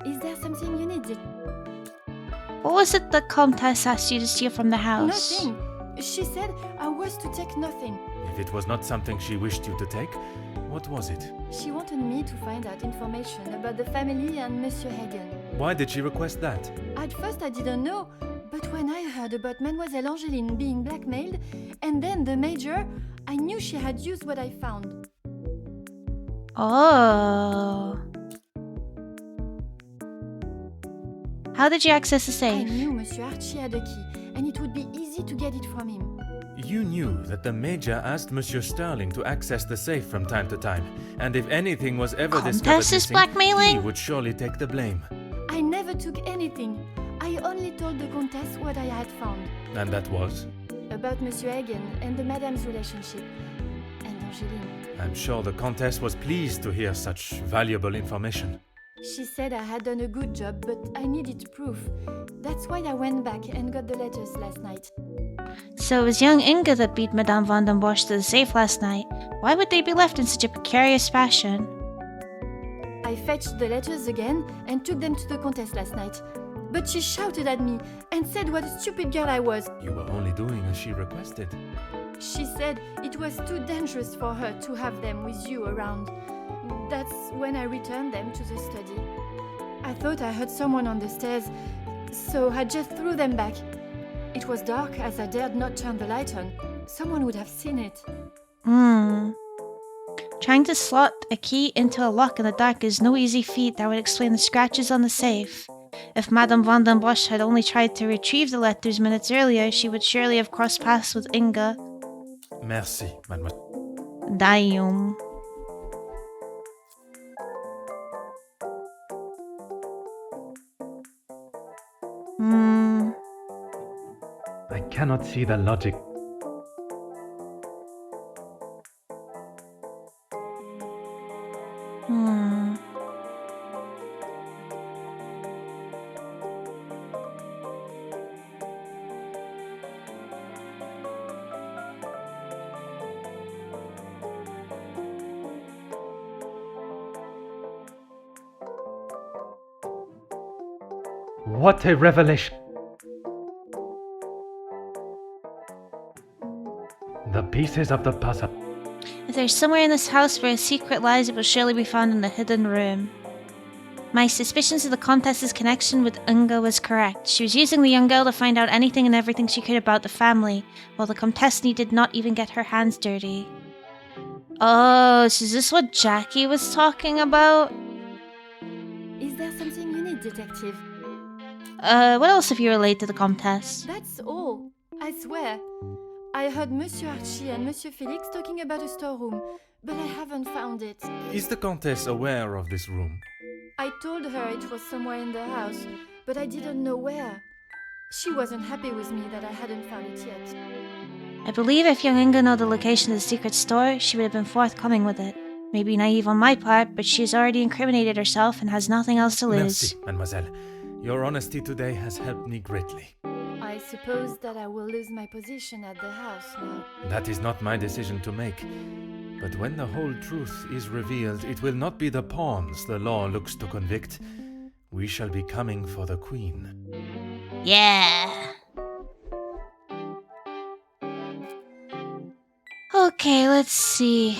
Is there something you need? What was it the Comtesse asked you to steal from the house? Nothing. She said I was to take nothing. If it was not something she wished you to take, what was it? She wanted me to find out information about the family and Monsieur Hagen. Why did she request that? At first I didn't know, but when I heard about Mademoiselle Angeline being blackmailed, and then the Major, I knew she had used what I found. Oh. How did you access the I safe? knew Monsieur Archie had a key, and it would be easy to get it from him. You knew that the Major asked Monsieur Sterling to access the safe from time to time, and if anything was ever discovered Countess is missing, blackmailing? he would surely take the blame. I never took anything. I only told the Countess what I had found. And that was? About Monsieur Hagen and the Madame's relationship. And Angeline. I'm sure the Countess was pleased to hear such valuable information. She said I had done a good job, but I needed proof. That's why I went back and got the letters last night. So it was young Inga that beat Madame van den Bosch to the safe last night. Why would they be left in such a precarious fashion? I fetched the letters again and took them to the Countess last night. But she shouted at me and said what a stupid girl I was. You were only doing as she requested. She said it was too dangerous for her to have them with you around. That's when I returned them to the study. I thought I heard someone on the stairs, so I just threw them back. It was dark as I dared not turn the light on. Someone would have seen it. Trying to slot a key into a lock in the dark is no easy feat. That would explain the scratches on the safe. If Madame van den Bosch had only tried to retrieve the letters minutes earlier, she would surely have crossed paths with Inga. Merci, mademoiselle. Damn. I cannot see the logic. What a revelation! The pieces of the puzzle. If there's somewhere in this house where a secret lies, it will surely be found in the hidden room. My suspicions of the Countess's connection with Inga was correct. She was using the young girl to find out anything and everything she could about the family, while the Comtesse did not even get her hands dirty. Oh, so is this what Jackie was talking about? Is there something you need, detective? What else have you relayed to the Comtesse? That's all. I swear. I heard Monsieur Archie and Monsieur Felix talking about a storeroom, but I haven't found it. Is the Countess aware of this room? I told her it was somewhere in the house, but I didn't know where. She wasn't happy with me that I hadn't found it yet. I believe if young Inga knew the location of the secret store, she would have been forthcoming with it. Maybe naive on my part, but she has already incriminated herself and has nothing else to lose. Merci, mademoiselle. Your honesty today has helped me greatly. I suppose that I will lose my position at the house now. That is not my decision to make. But when the whole truth is revealed, it will not be the pawns the law looks to convict. We shall be coming for the Queen. Yeah. Okay, let's see.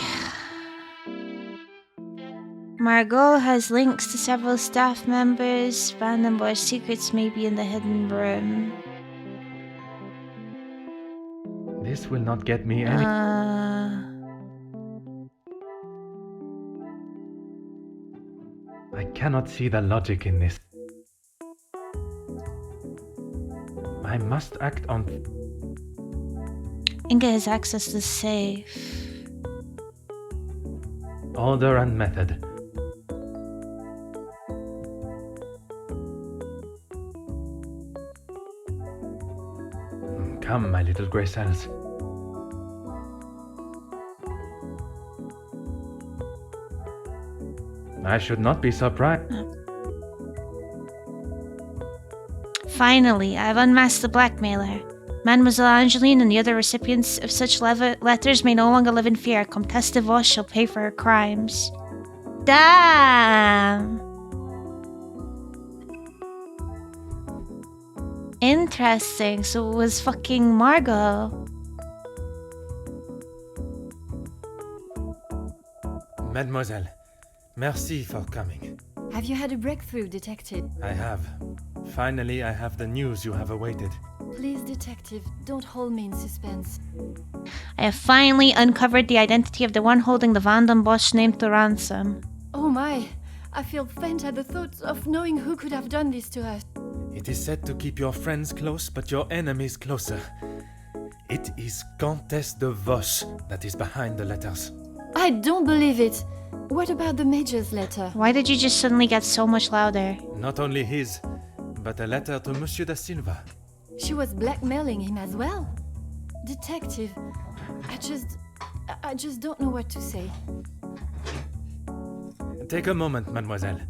Margot has links to several staff members. Van den Bosch secrets may be in the hidden room. This will not get me any... I cannot see the logic in this. I must act on... Inga has access to the safe. Order and method. Come, my little grey cells. I should not be surprised. Finally, I've unmasked the blackmailer. Mademoiselle Angeline and the other recipients of such letters may no longer live in fear. Comtesse de Vos shall pay for her crimes. Damn! Interesting, so it was fucking Margot. Mademoiselle, merci for coming. Have you had a breakthrough, Detective? I have. Finally, I have the news you have awaited. Please, Detective, don't hold me in suspense. I have finally uncovered the identity of the one holding the Vandam Bosch named to ransom. Oh my! I feel faint at the thought of knowing who could have done this to us. It is said to keep your friends close, but your enemies closer. It is Countess de Vos that is behind the letters. I don't believe it! What about the Major's letter? Why did you just suddenly get so much louder? Not only his, but a letter to Monsieur da Silva. She was blackmailing him as well. Detective, I just don't know what to say. Take a moment, mademoiselle.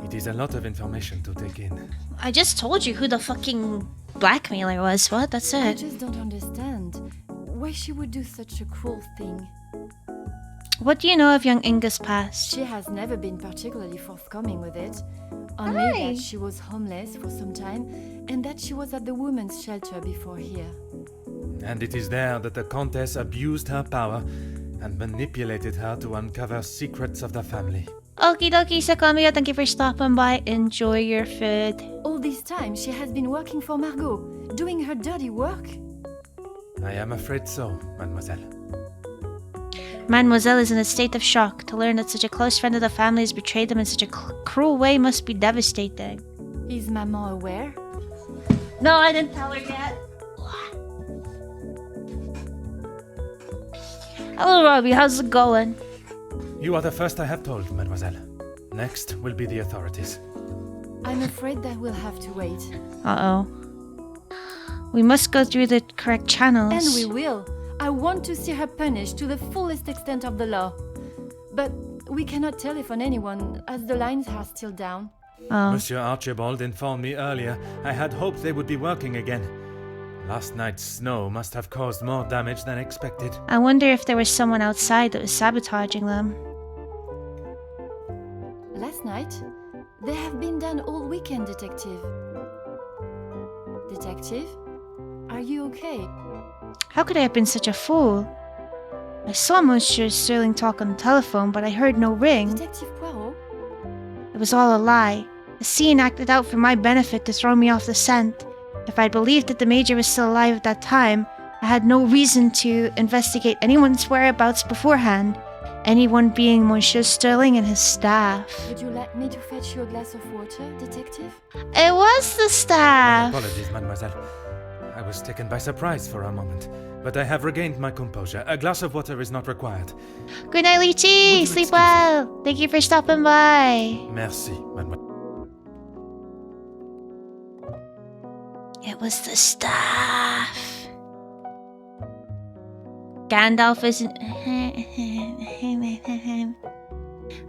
It is a lot of information to take in. I just told you who the fucking blackmailer was. What? That's I it. just don't understand why she would do such a cruel thing. What do you know of young Inga's past? She has never been particularly forthcoming with it. Only that she was homeless for some time and that she was at the women's shelter before here. And it is there that the Countess abused her power and manipulated her to uncover secrets of the family. Okie dokie, Sakamia, thank you for stopping by. Enjoy your food. All this time she has been working for Margot, doing her dirty work? I am afraid so, mademoiselle. Mademoiselle is in a state of shock. To learn that such a close friend of the family has betrayed them in such a cruel way must be devastating. Is Maman aware? No, I didn't tell her yet. Hello, Robbie. How's it going? You are the first I have told, mademoiselle. Next will be the authorities. I'm afraid that we'll have to wait. Uh-oh. We must go through the correct channels. And we will. I want to see her punished to the fullest extent of the law. But we cannot telephone anyone, as the lines are still down. Oh. Monsieur Archibald informed me earlier. I had hoped they would be working again. Last night's snow must have caused more damage than expected. I wonder if there was someone outside that was sabotaging them. Last night? They have been done all weekend, Detective. Detective? Are you okay? How could I have been such a fool? I saw Monsieur Sterling talk on the telephone, but I heard no ring. Detective Poirot? It was all a lie. A scene acted out for my benefit to throw me off the scent. If I'd believed that the Major was still alive at that time, I had no reason to investigate anyone's whereabouts beforehand. Anyone being Monsieur Sterling and his staff. Would you like me to fetch you a glass of water, Detective? It was the staff! Apologies, mademoiselle. I was taken by surprise for a moment, but I have regained my composure. A glass of water is not required. Good night, Lychee! Sleep well! Thank you for stopping by. Merci, mademoiselle. It was the staff. Gandalf isn't...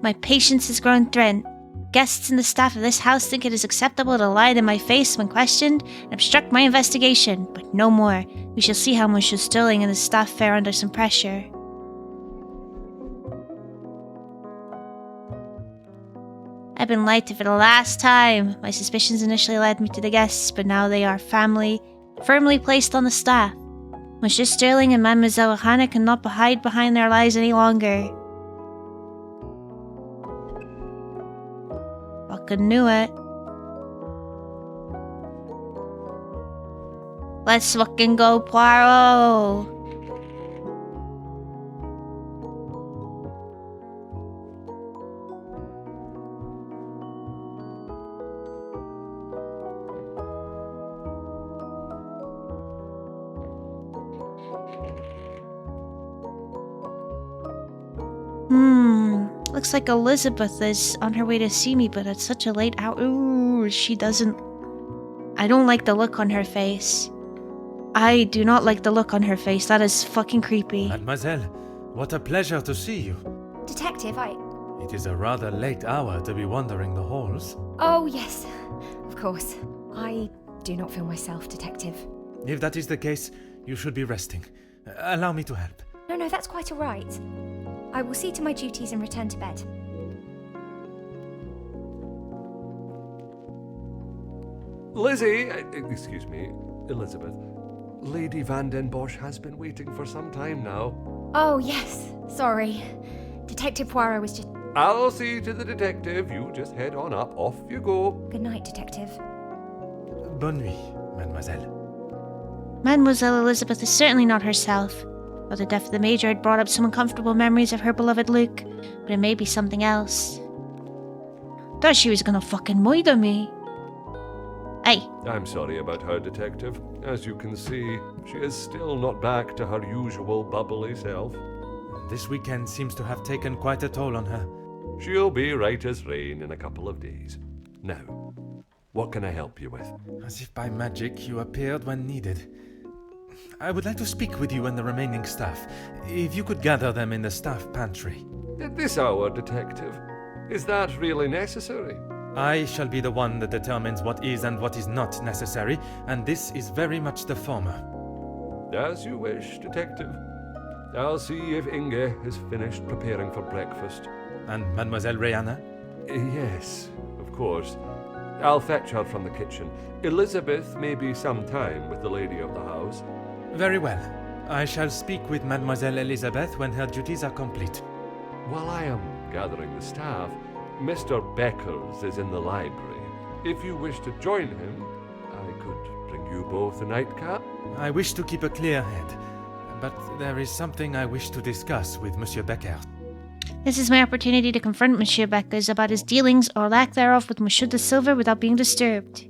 My patience has grown thin. Guests and the staff of this house think it is acceptable to lie to my face when questioned and obstruct my investigation, but no more. We shall see how Monsieur Sterling and his staff fare under some pressure. I've been lied to for the last time. My suspicions initially led me to the guests, but now they are firmly placed on the staff. Monsieur Sterling and Mademoiselle Hannah cannot hide behind their lies any longer. Fucking knew it. Let's fucking go, Poirot! Looks like Elizabeth is on her way to see me, but at such a late hour. Ooh, she doesn't... I don't like the look on her face. I do not like the look on her face. That is fucking creepy. Mademoiselle, what a pleasure to see you. Detective, It is a rather late hour to be wandering the halls. Oh, yes. Of course. I do not feel myself, Detective. If that is the case, you should be resting. Allow me to help. No, that's quite all right. I will see to my duties and return to bed. Lizzie, excuse me, Elizabeth. Lady Van den Bosch has been waiting for some time now. Oh, yes. Sorry. Detective Poirot was just... I'll see to the detective. You just head on up. Off you go. Good night, Detective. Bonne nuit, mademoiselle. Mademoiselle Elizabeth is certainly not herself. Though the death of the Major had brought up some uncomfortable memories of her beloved Luke, but it may be something else. Thought she was gonna fucking murder me. Hey. I'm sorry about her, Detective. As you can see, she is still not back to her usual bubbly self. This weekend seems to have taken quite a toll on her. She'll be right as rain in a couple of days. Now, what can I help you with? As if by magic you appeared when needed. I would like to speak with you and the remaining staff. If you could gather them in the staff pantry. At this hour, Detective? Is that really necessary? I shall be the one that determines what is and what is not necessary, and this is very much the former. As you wish, Detective. I'll see if Inge is finished preparing for breakfast. And Mademoiselle Rihanna? Yes, of course. I'll fetch her from the kitchen. Elizabeth may be some time with the lady of the house. Very well. I shall speak with Mademoiselle Elizabeth when her duties are complete. While I am gathering the staff, Mr. Beckers is in the library. If you wish to join him, I could bring you both a nightcap. I wish to keep a clear head, but there is something I wish to discuss with Monsieur Becker. This is my opportunity to confront Monsieur Beckers about his dealings or lack thereof with Monsieur de Silva without being disturbed.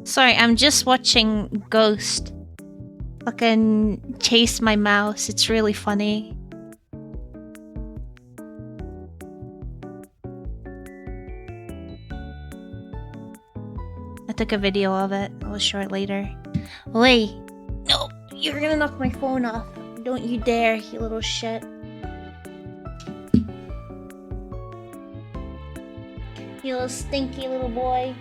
Sorry, I'm just watching Ghost fucking chase my mouse. It's really funny. I took a video of it. I'll show it later. Wait. No, you're gonna knock my phone off. Don't you dare, you little shit. You little stinky little boy.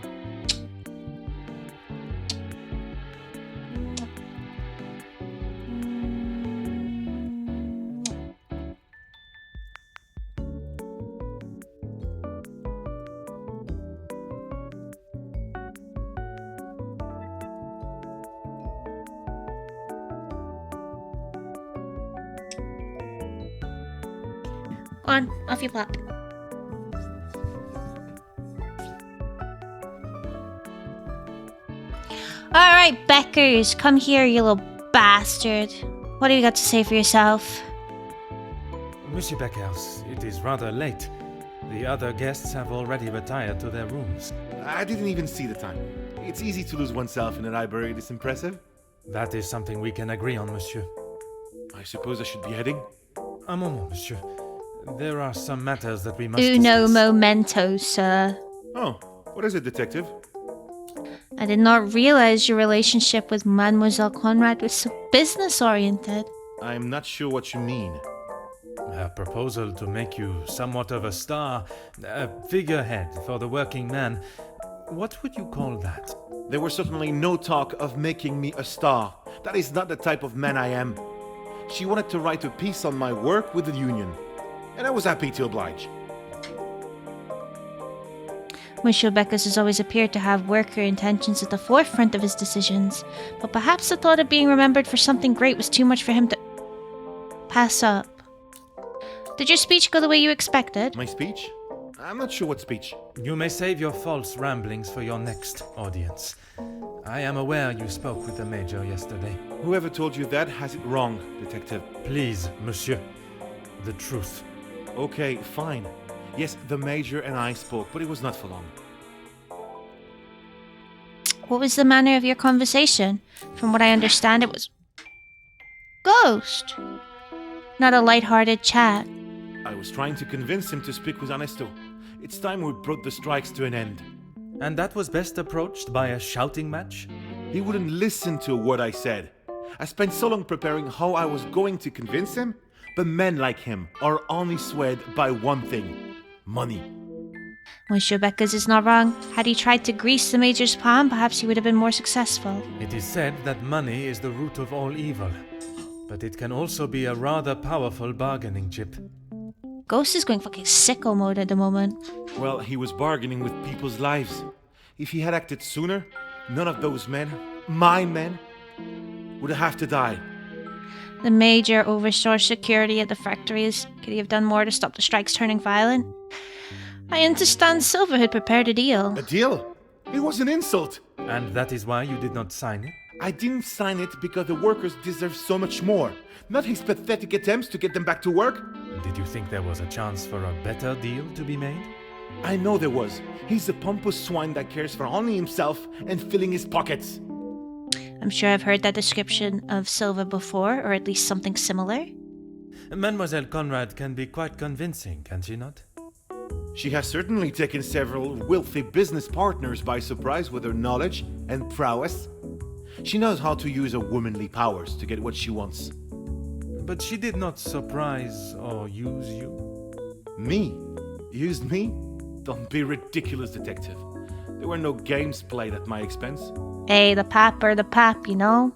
On, off you pop. Alright, Beckers, come here, you little bastard. What have you got to say for yourself? Monsieur Beckers, it is rather late. The other guests have already retired to their rooms. I didn't even see the time. It's easy to lose oneself in a library this impressive. That is something we can agree on, monsieur. I suppose I should be heading? Un moment, monsieur. There are some matters that we must Uno discuss. momento, sir. Oh, what is it, detective? I did not realize your relationship with Mademoiselle Conrad was so business-oriented. I'm not sure what you mean. Her proposal to make you somewhat of a star, a figurehead for the working man. What would you call that? There was certainly no talk of making me a star. That is not the type of man I am. She wanted to write a piece on my work with the union, and I was happy to oblige. Monsieur Beckers has always appeared to have worker intentions at the forefront of his decisions, but perhaps the thought of being remembered for something great was too much for him to pass up. Did your speech go the way you expected? My speech? I'm not sure what speech. You may save your false ramblings for your next audience. I am aware you spoke with the Major yesterday. Whoever told you that has it wrong, detective. Please, monsieur. The truth. Okay, fine. Yes, the Major and I spoke, but it was not for long. What was the manner of your conversation? From what I understand, it was... Ghost! Not a light-hearted chat. I was trying to convince him to speak with Ernesto. It's time we brought the strikes to an end. And that was best approached by a shouting match? He wouldn't listen to what I said. I spent so long preparing how I was going to convince him, but men like him are only swayed by one thing: money. Monsieur Beckers is not wrong. Had he tried to grease the Major's palm, perhaps he would have been more successful. It is said that money is the root of all evil, but it can also be a rather powerful bargaining chip. Ghost is going fucking sicko mode at the moment. Well, he was bargaining with people's lives. If he had acted sooner, none of those men, my men, would have to die. The Major oversaw security at the factories. Could he have done more to stop the strikes turning violent? I understand Silver had prepared a deal. A deal? It was an insult. And that is why you did not sign it? I didn't sign it because the workers deserve so much more, not his pathetic attempts to get them back to work. Did you think there was a chance for a better deal to be made? I know there was. He's a pompous swine that cares for only himself and filling his pockets. I'm sure I've heard that description of Silver before, or at least something similar. Mademoiselle Conrad can be quite convincing, can she not? She has certainly taken several wealthy business partners by surprise with her knowledge and prowess. She knows how to use her womanly powers to get what she wants. But she did not surprise or use you. Me? Used me? Don't be ridiculous, detective. There were no games played at my expense. Hey, the pap or the pap, you know?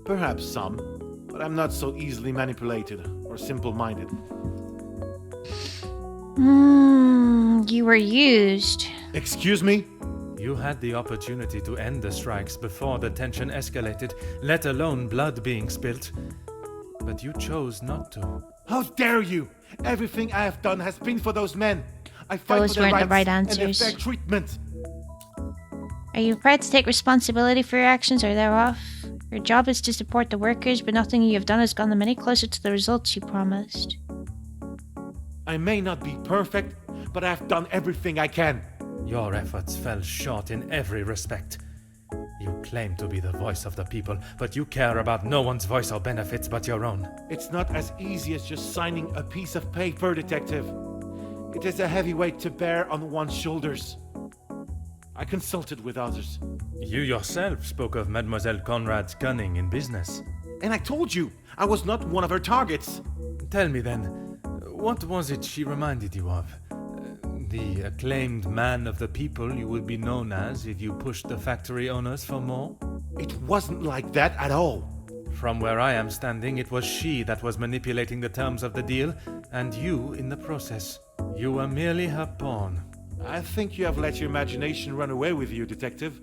Perhaps some, but I'm not so easily manipulated or simple-minded. You were used. Excuse me? You had the opportunity to end the strikes before the tension escalated, let alone blood being spilt. But you chose not to. How dare you! Everything I have done has been for those men. I fight Those for their weren't the rights right answers. and their fair treatment. Are you prepared to take responsibility for your actions or thereof? Your job is to support the workers, but nothing you have done has gone them any closer to the results you promised. I may not be perfect, but I have done everything I can. Your efforts fell short in every respect. You claim to be the voice of the people, but you care about no one's voice or benefits but your own. It's not as easy as just signing a piece of paper, detective. It is a heavy weight to bear on one's shoulders. I consulted with others. You yourself spoke of Mademoiselle Conrad's cunning in business. And I told you, I was not one of her targets. Tell me then, what was it she reminded you of? The acclaimed man of the people you would be known as if you pushed the factory owners for more? It wasn't like that at all. From where I am standing, it was she that was manipulating the terms of the deal, and you in the process. You were merely her pawn. I think you have let your imagination run away with you, detective.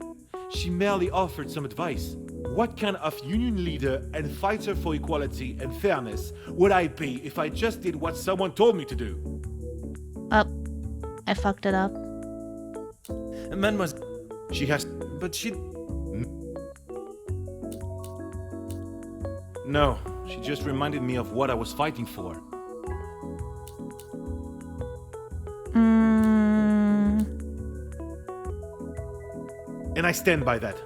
She merely offered some advice. What kind of union leader and fighter for equality and fairness would I be if I just did what someone told me to do? I fucked it up. Mademoiselle... She has... But she... No, she just reminded me of what I was fighting for. And I stand by that.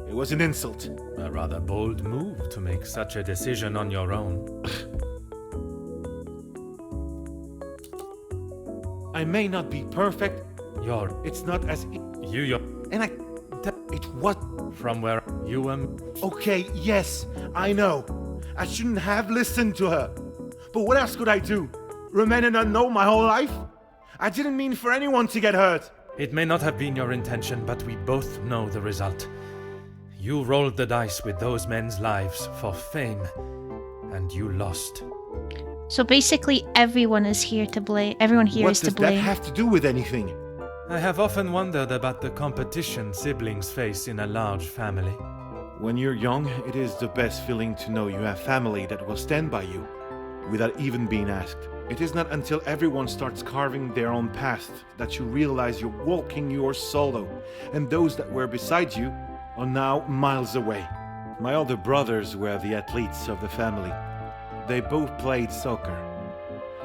It was an insult. A rather bold move to make such a decision on your own. I may not be perfect. It's not as... And I... It was... From where you were... Okay, yes, I know. I shouldn't have listened to her. But what else could I do? Remain an unknown my whole life? I didn't mean for anyone to get hurt. It may not have been your intention, but we both know the result. You rolled the dice with those men's lives for fame, and you lost. So basically, everyone is here to blame. Everyone here is to blame. What does that have to do with anything? I have often wondered about the competition siblings face in a large family. When you're young, it is the best feeling to know you have family that will stand by you, without even being asked. It is not until everyone starts carving their own path that you realize you're walking yours solo, and those that were beside you are now miles away. My older brothers were the athletes of the family. They both played soccer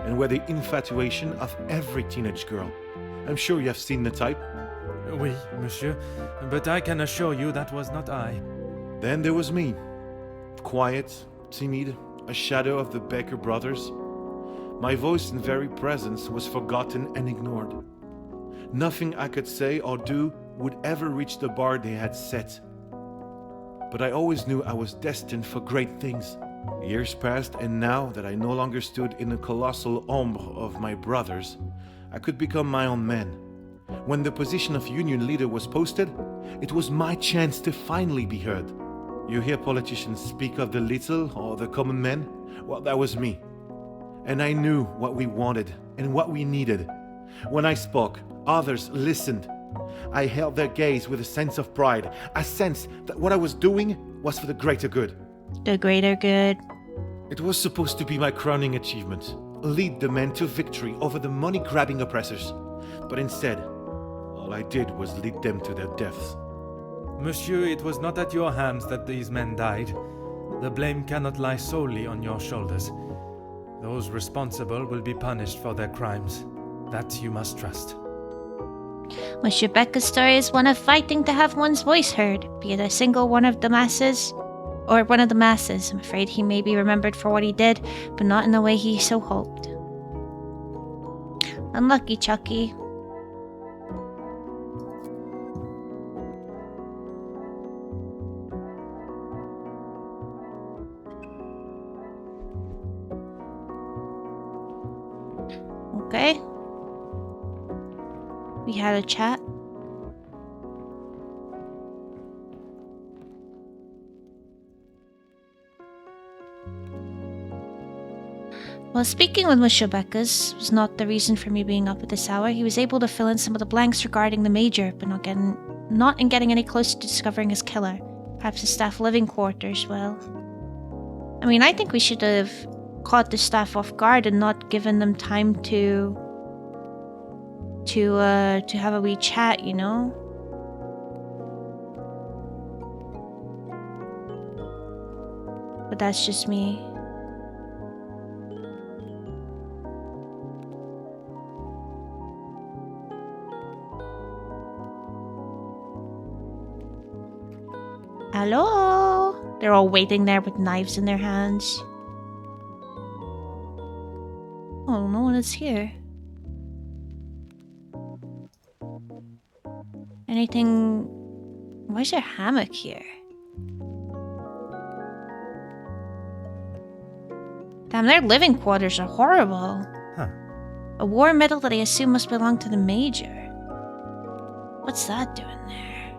and were the infatuation of every teenage girl. I'm sure you have seen the type. Oui, monsieur, but I can assure you that was not I. Then there was me. Quiet, timid, a shadow of the Baker brothers. My voice and very presence was forgotten and ignored. Nothing I could say or do would ever reach the bar they had set. But I always knew I was destined for great things. Years passed, and now that I no longer stood in the colossal ombre of my brothers, I could become my own man. When the position of union leader was posted, it was my chance to finally be heard. You hear politicians speak of the little or the common man? Well, that was me. And I knew what we wanted and what we needed. When I spoke, others listened. I held their gaze with a sense of pride, a sense that what I was doing was for the greater good. The greater good. It was supposed to be my crowning achievement, lead the men to victory over the money-grabbing oppressors. But instead, all I did was lead them to their deaths. Monsieur, it was not at your hands that these men died. The blame cannot lie solely on your shoulders. Those responsible will be punished for their crimes. That you must trust. Monsieur Becca's story is one of fighting to have one's voice heard, be it a single one of the masses, or one of the masses. I'm afraid he may be remembered for what he did, but not in the way he so hoped. Unlucky Chucky. Okay. We had a chat. Well, speaking with Monsieur Becca's was not the reason for me being up at this hour. He was able to fill in some of the blanks regarding the Major, but not in getting any closer to discovering his killer. Perhaps his staff living quarters, well. I mean, I think we should have caught the staff off guard and not given them time to have a wee chat, you know? But that's just me. Hello? They're all waiting there with knives in their hands. Oh, no one is here. Anything... Why is there a hammock here? Damn, their living quarters are horrible. Huh. A war medal that I assume must belong to the Major. What's that doing there?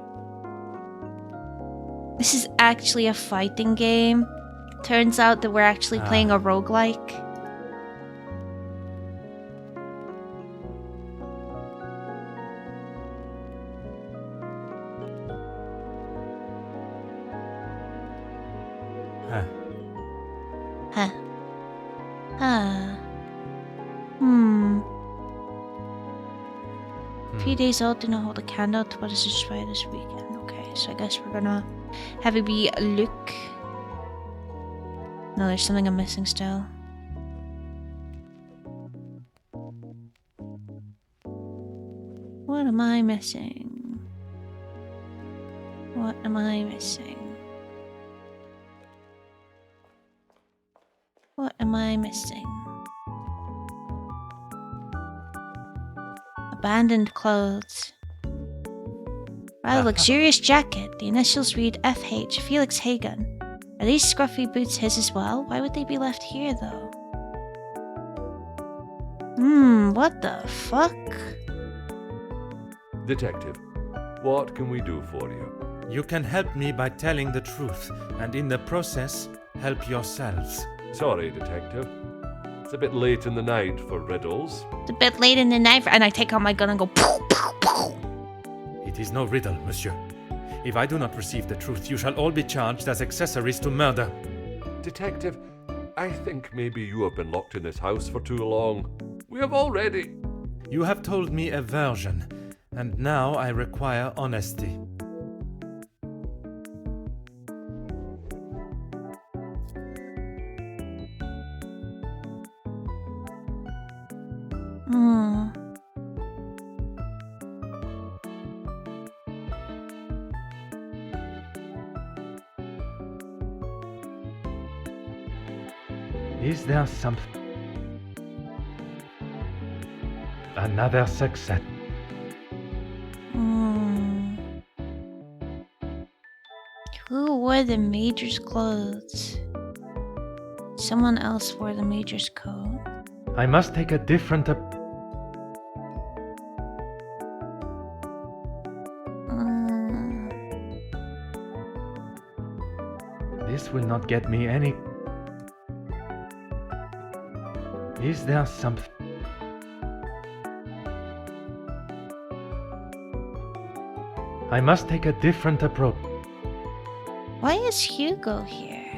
This is actually a fighting game. Turns out that we're actually playing a roguelike. Few days old, do not hold a candle to what is inspired this weekend. Okay, so I guess we're gonna have a wee look. No, there's something I'm missing still. What am I missing? What am I missing? What am I missing? Abandoned clothes. Rather luxurious jacket. The initials read FH, Felix Hagen. Are these scruffy boots his as well? Why would they be left here, though? What the fuck? Detective, what can we do for you? You can help me by telling the truth, and in the process, help yourselves. Sorry, Detective. It's a bit late in the night for riddles. It's a bit late in the night, and I take out my gun and go pow, pow, pow. It is no riddle, monsieur. If I do not receive the truth, you shall all be charged as accessories to murder. Detective, I think maybe you have been locked in this house for too long. We have already... You have told me a version, and now I require honesty. Hmm. Is there something? Another success. Hmm. Who wore the Major's clothes? Someone else wore the Major's coat. I must take a different This will not get me any. Is there something? I must take a different approach. Why is Hugo here?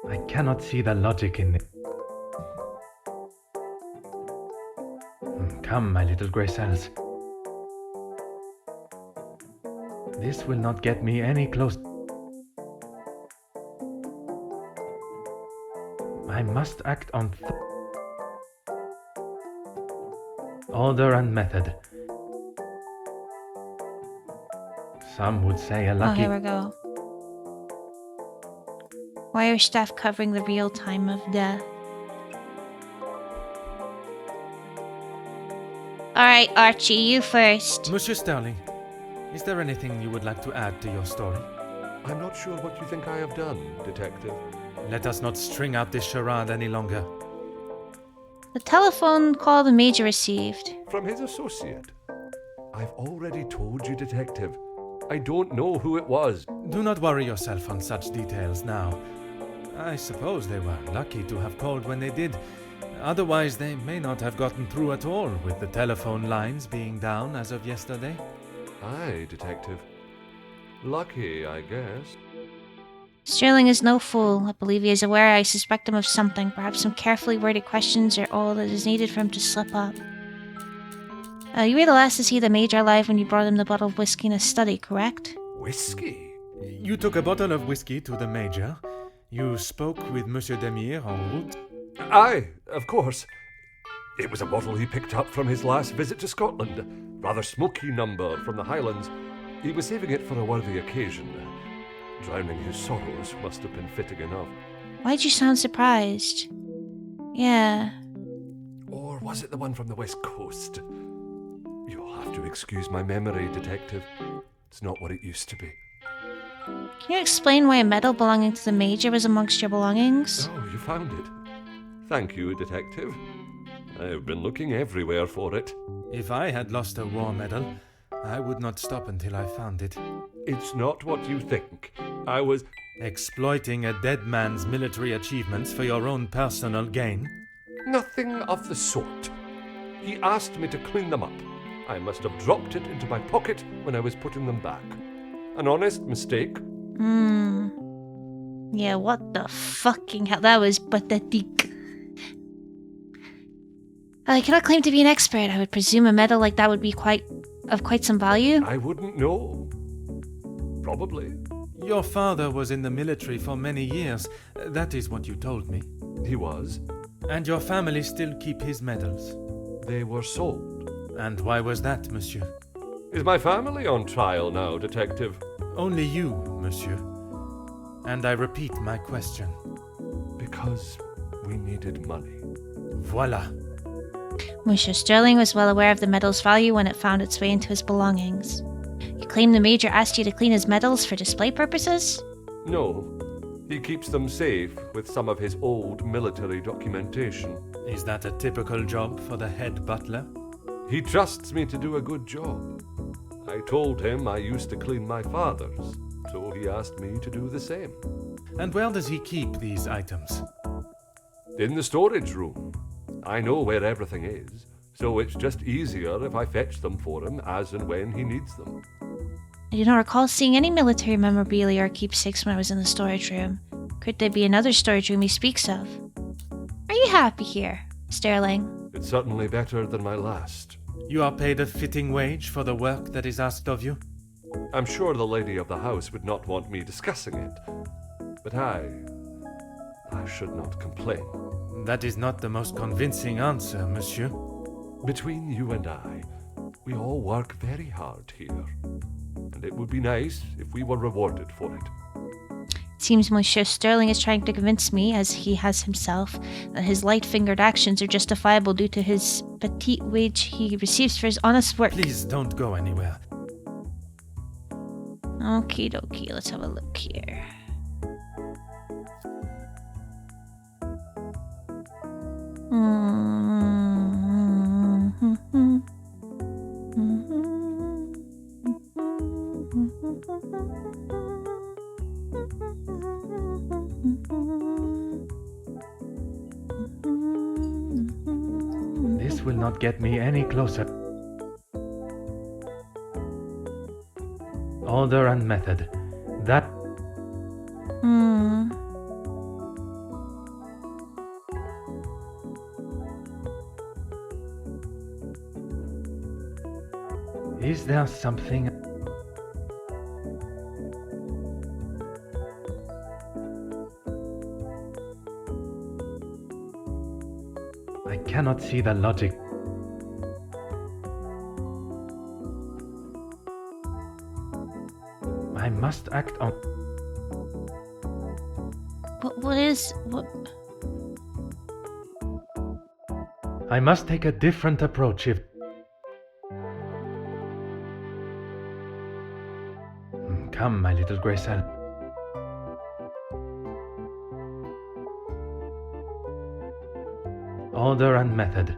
I cannot see the logic in it. Come, my little grey cells. This will not get me any close. I must act on order and method. Some would say a lucky. Oh, here we go. Wire staff covering the real time of death. Alright, Archie, you first. Monsieur Sterling, is there anything you would like to add to your story? I'm not sure what you think I have done, Detective. Let us not string out this charade any longer. The telephone call the Major received. From his associate. I've already told you, Detective. I don't know who it was. Do not worry yourself on such details now. I suppose they were lucky to have called when they did. Otherwise, they may not have gotten through at all, with the telephone lines being down as of yesterday. Aye, Detective. Lucky, I guess. Sterling is no fool. I believe he is aware I suspect him of something. Perhaps some carefully worded questions are all that is needed for him to slip up. You were the last to see the Major alive when you brought him the bottle of whiskey in his study, correct? Whiskey? You took a bottle of whiskey to the Major. You spoke with Monsieur Demire en route. Aye, of course. It was a bottle he picked up from his last visit to Scotland. Rather smoky number from the Highlands. He was saving it for a worthy occasion. Drowning his sorrows must have been fitting enough. Why'd you sound surprised? Yeah. Or was it the one from the West Coast? You'll have to excuse my memory, Detective. It's not what it used to be. Can you explain why a medal belonging to the Major was amongst your belongings? Oh, you found it. Thank you, Detective. I've been looking everywhere for it. If I had lost a war medal, I would not stop until I found it. It's not what you think. I was exploiting a dead man's military achievements for your own personal gain? Nothing of the sort. He asked me to clean them up. I must have dropped it into my pocket when I was putting them back. An honest mistake. Yeah, what the fucking hell? That was pathetic. I cannot claim to be an expert. I would presume a medal like that would be of quite some value. I wouldn't know. Probably. Your father was in the military for many years. That is what you told me. He was. And your family still keep his medals? They were sold. And why was that, monsieur? Is my family on trial now, Detective? Only you, monsieur. And I repeat my question. Because we needed money. Voila. Monsieur Sterling was well aware of the medal's value when it found its way into his belongings. You claim the Major asked you to clean his medals for display purposes? No. He keeps them safe with some of his old military documentation. Is that a typical job for the head butler? He trusts me to do a good job. I told him I used to clean my father's, so he asked me to do the same. And where does he keep these items? In the storage room. I know where everything is, so it's just easier if I fetch them for him as and when he needs them. I do not recall seeing any military memorabilia or keepsakes when I was in the storage room. Could there be another storage room he speaks of? Are you happy here, Sterling? It's certainly better than my last. You are paid a fitting wage for the work that is asked of you? I'm sure the lady of the house would not want me discussing it, but I should not complain. That is not the most convincing answer, monsieur. Between you and I, we all work very hard here, and it would be nice if we were rewarded for it. It seems Monsieur Sterling is trying to convince me, as he has himself, that his light-fingered actions are justifiable due to his petite wage he receives for his honest work. Please don't go anywhere. Okie dokie, let's have a look here. This will not get me any closer. Order and method. That... Is there something... I cannot see the logic. I must act on... What? I must take a different approach if... Come, my little Graycell. Order and method.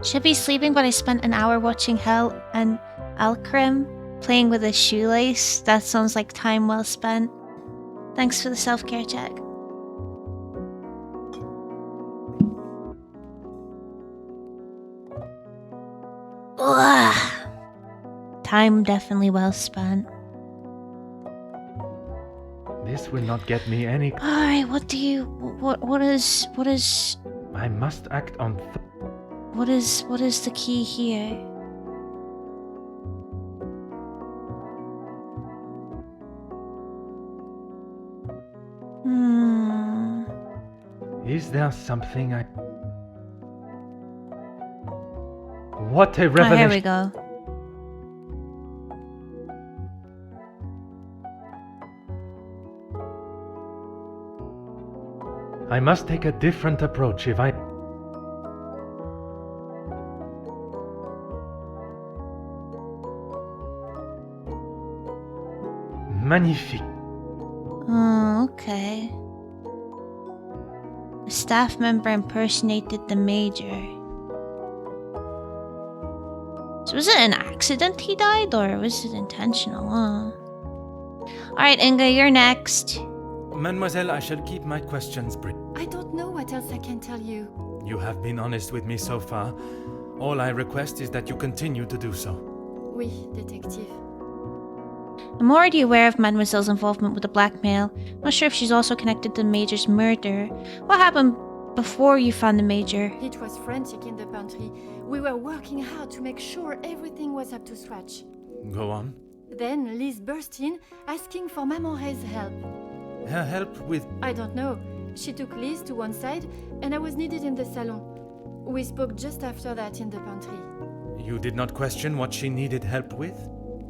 Should be sleeping, but I spent an hour watching Hell and Alcrim playing with a shoelace. That sounds like time well spent. Thanks for the self-care check. Ugh. Time definitely well spent. This will not get me any... Alright, what is... I must act on... What is the key here? Is there something I... What a revelation! Oh, here we go. I must take a different approach if I... Magnifique. Oh, okay. A staff member impersonated the major. So was it an accident he died, or was it intentional? Alright, Inga, you're next. Mademoiselle, I shall keep my questions brief. I don't know what else I can tell you. You have been honest with me so far. All I request is that you continue to do so. Oui, détective. I'm already aware of Mademoiselle's involvement with the blackmail. Not sure if she's also connected to the Major's murder. What happened before you found the Major? It was frantic in the pantry. We were working hard to make sure everything was up to scratch. Go on. Then Liz burst in, asking for Maman Ray's help. Her help with... I don't know. She took Liz to one side, and I was needed in the salon. We spoke just after that in the pantry. You did not question what she needed help with?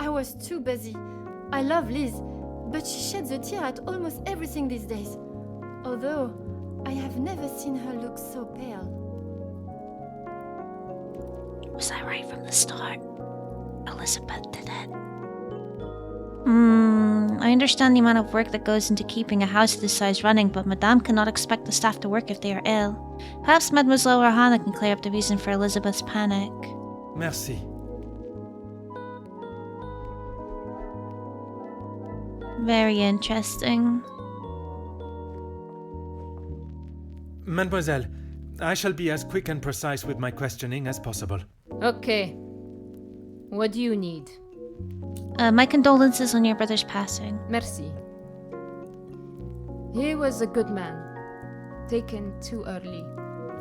I was too busy. I love Liz, but she sheds a tear at almost everything these days. Although, I have never seen her look so pale. Was I right from the start? Elizabeth did it. I understand the amount of work that goes into keeping a house this size running, but Madame cannot expect the staff to work if they are ill. Perhaps Mademoiselle Rahana can clear up the reason for Elizabeth's panic. Merci. Very interesting. Mademoiselle, I shall be as quick and precise with my questioning as possible. Okay. What do you need? My condolences on your brother's passing. Merci. He was a good man. Taken too early.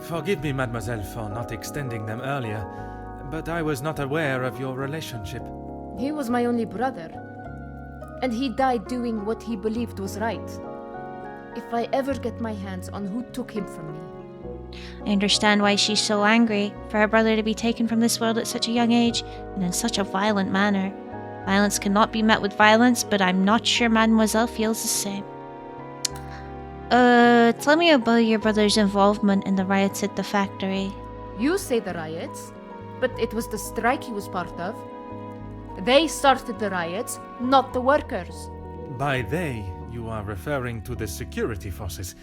Forgive me, mademoiselle, for not extending them earlier, but I was not aware of your relationship. He was my only brother. And he died doing what he believed was right. If I ever get my hands on who took him from me. I understand why she's so angry, for her brother to be taken from this world at such a young age, and in such a violent manner. Violence cannot be met with violence, but I'm not sure Mademoiselle feels the same. Tell me about your brother's involvement in the riots at the factory. You say the riots, but it was the strike he was part of. They started the riots, not the workers. By they, you are referring to the security forces.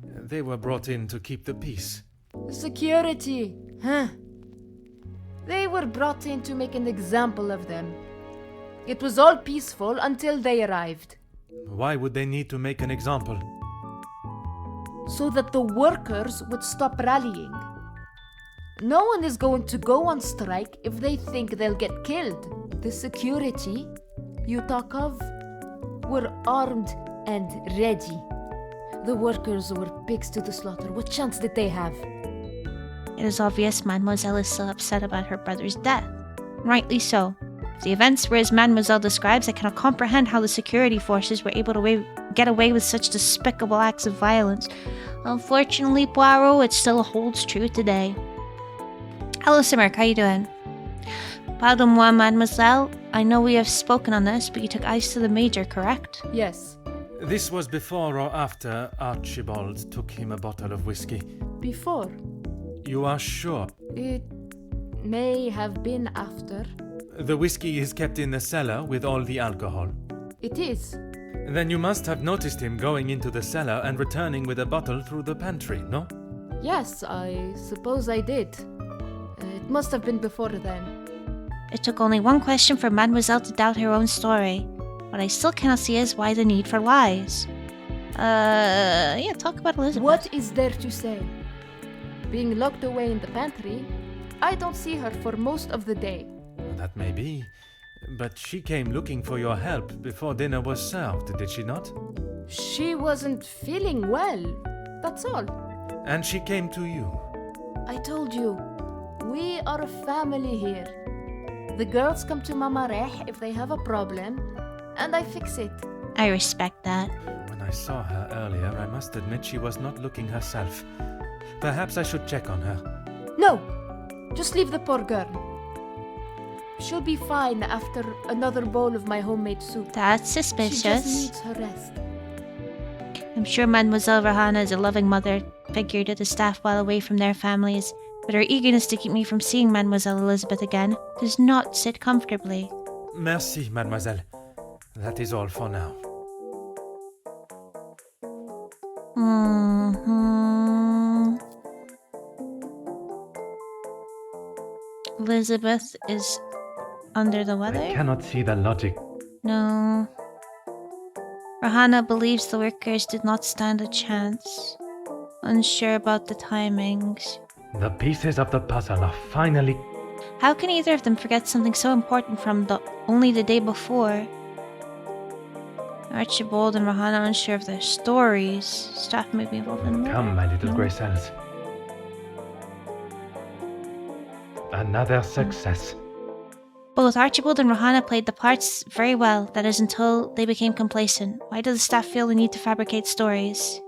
They were brought in to keep the peace. Security, huh? They were brought in to make an example of them. It was all peaceful until they arrived. Why would they need to make an example? So that the workers would stop rallying. No one is going to go on strike if they think they'll get killed. The security you talk of were armed and ready. The workers were pigs to the slaughter. What chance did they have? It is obvious Mademoiselle is still upset about her brother's death. Rightly so. If the events were as Mademoiselle describes, I cannot comprehend how the security forces were able to get away with such despicable acts of violence. Unfortunately, Poirot, it still holds true today. Hello, Simirk, how you doing? Pardon-moi, Mademoiselle. I know we have spoken on this, but you took ice to the Major, correct? Yes. This was before or after Archibald took him a bottle of whiskey? Before. You are sure? It may have been after. The whiskey is kept in the cellar with all the alcohol. It is. Then you must have noticed him going into the cellar and returning with a bottle through the pantry, no? Yes, I suppose I did. It must have been before then. It took only one question for Mademoiselle to doubt her own story. What I still cannot see is why the need for lies. Yeah, talk about Elizabeth. What is there to say? Being locked away in the pantry, I don't see her for most of the day. That may be. But she came looking for your help before dinner was served, did she not? She wasn't feeling well, that's all. And she came to you? I told you, we are a family here. The girls come to Mama Reh if they have a problem, and I fix it. I respect that. When I saw her earlier, I must admit she was not looking herself. Perhaps I should check on her. No! Just leave the poor girl. She'll be fine after another bowl of my homemade soup. That's suspicious. She just needs her rest. I'm sure Mademoiselle Rahana is a loving mother figure to the staff while away from their families, but her eagerness to keep me from seeing Mademoiselle Elizabeth again does not sit comfortably. Merci, mademoiselle. That is all for now. Elizabeth is under the weather? I cannot see the logic. No. Rahana believes the workers did not stand a chance. Unsure about the timings. The pieces of the puzzle are finally... How can either of them forget something so important from only the day before? Archibald and Rahana unsure of their stories. Staff may be involved in that. Come, my little grey cells. Another success. Both Archibald and Rahana played the parts very well, that is until they became complacent. Why do the staff feel the need to fabricate stories?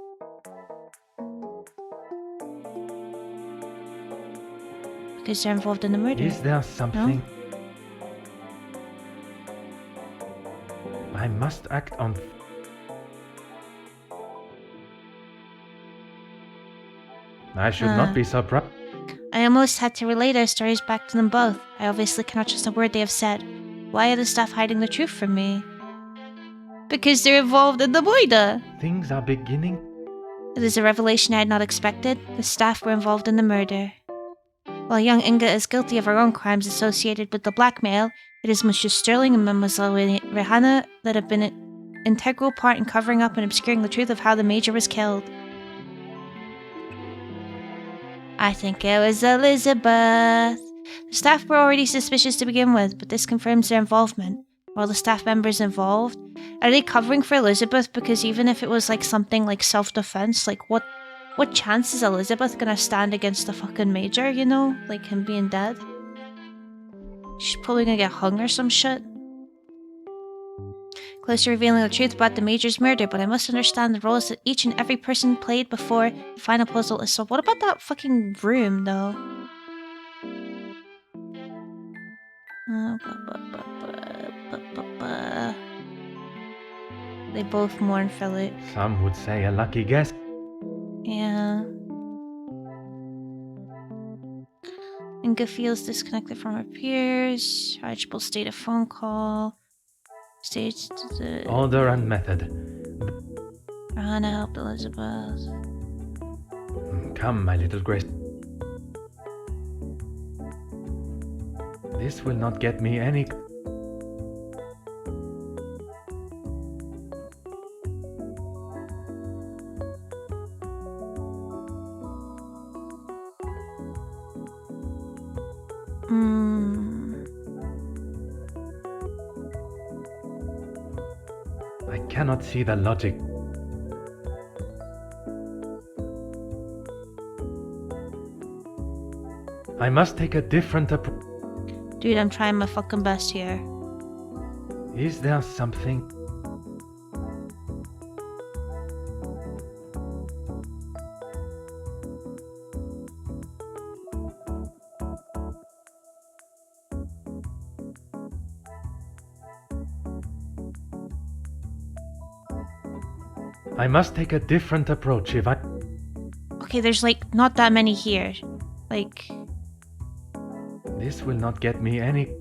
Because they're involved in the murder. Is there something? No? I must act on... I should not be surprised. I almost had to relay their stories back to them both. I obviously cannot trust a word they have said. Why are the staff hiding the truth from me? Because they're involved in the murder. Things are beginning. It is a revelation I had not expected. The staff were involved in the murder. While young Inga is guilty of her own crimes associated with the blackmail, it is Monsieur Sterling and Mademoiselle Rihanna that have been an integral part in covering up and obscuring the truth of how the Major was killed. I think it was Elizabeth. The staff were already suspicious to begin with, but this confirms their involvement. Are all the staff members involved? Are they covering for Elizabeth? Because even if it was like something like self-defense, like what chance is Elizabeth gonna stand against the fucking Major, you know? Like him being dead? She's probably gonna get hung or some shit. Close to revealing the truth about the Major's murder, but I must understand the roles that each and every person played before the final puzzle is solved. What about that fucking room, though? They both mourn Philip. Some would say a lucky guess. Yeah. Inga feels disconnected from her peers. Archibald stayed a phone call. Staged the... Order and method. Rihanna helped Elizabeth. Come, my little Grace. This will not get me any... I cannot see the logic. I must take a different approach. Dude, I'm trying my fucking best here. Is there something? I must take a different approach if I... Okay, there's like not that many here. Like... This will not get me any...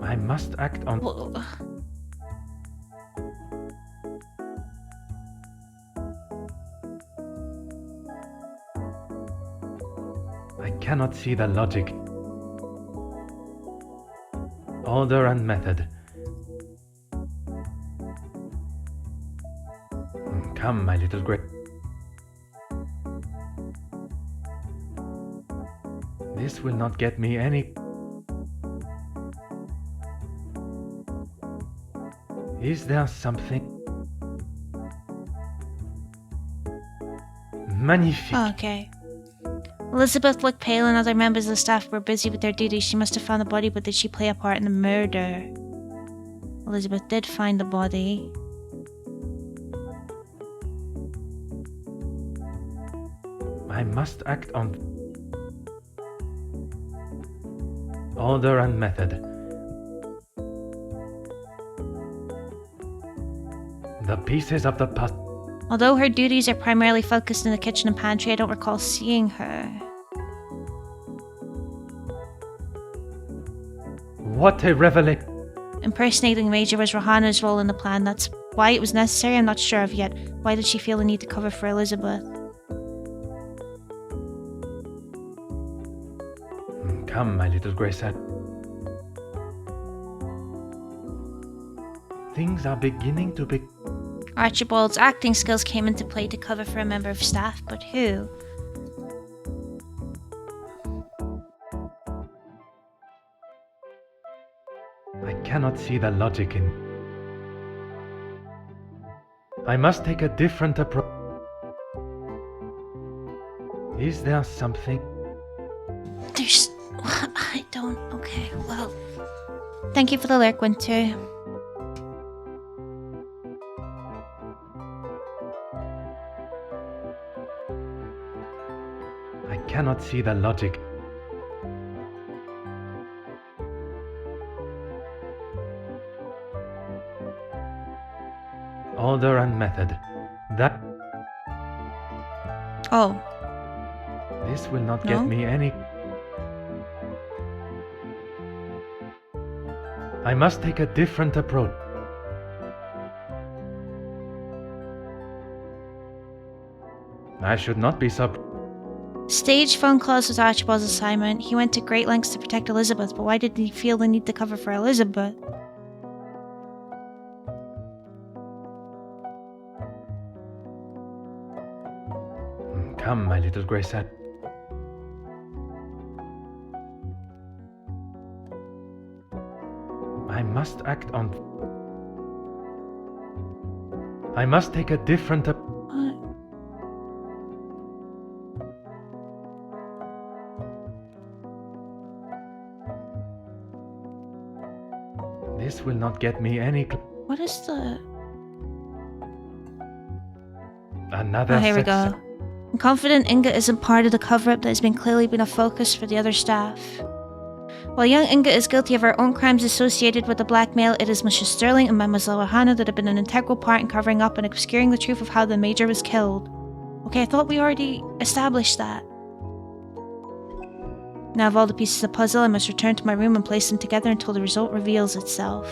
I must act on... I cannot see the logic. Order and method. Come, my little Grace. This will not get me any... Is there something... Magnifique. Oh, okay. Elizabeth looked pale and other members of the staff were busy with their duties. She must have found the body, but did she play a part in the murder? Elizabeth did find the body. I must act on... Order and method. The pieces of the puzzle. Although her duties are primarily focused in the kitchen and pantry, I don't recall seeing her. What a revelation! Impersonating the Major was Rohanna's role in the plan. That's why it was necessary. I'm not sure of yet. Why did she feel the need to cover for Elizabeth? Come, my little Grace. Things are beginning to be... Archibald's acting skills came into play to cover for a member of staff, but who? I cannot see the logic in... I must take a different approach. Is there something... There's... I don't... Okay, well... Thank you for the lurk, Winter. I cannot see the logic. Order and method. That... Oh. This will not get me any... I must take a different approach. I should not be Stage phone calls was Archibald's assignment. He went to great lengths to protect Elizabeth, but why did he feel the need to cover for Elizabeth? Come, my little Graysette. I must act on... I must take a different This will not get me any... What is the... Another Oh, here we go. I'm confident Inga isn't part of the cover-up that has clearly been a focus for the other staff. While young Inga is guilty of her own crimes associated with the blackmail, it is Mrs. Sterling and Mademoiselle Johanna that have been an integral part in covering up and obscuring the truth of how the Major was killed. Okay, I thought we already established that. Now I have all the pieces of the puzzle, I must return to my room and place them together until the result reveals itself.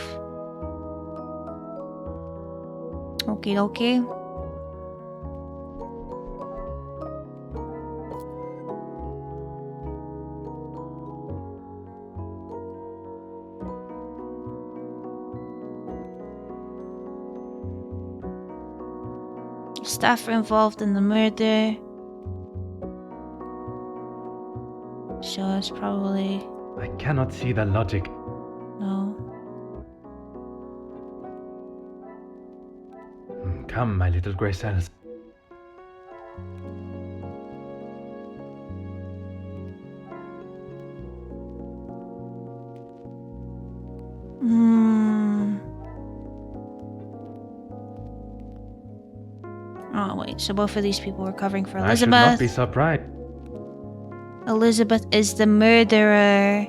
Okay, okay. Staff were involved in the murder. So it's probably... I cannot see the logic. No. Come, my little grey cells. Oh, wait. So both of these people were covering for Elizabeth. I should not be surprised. Elizabeth is the murderer.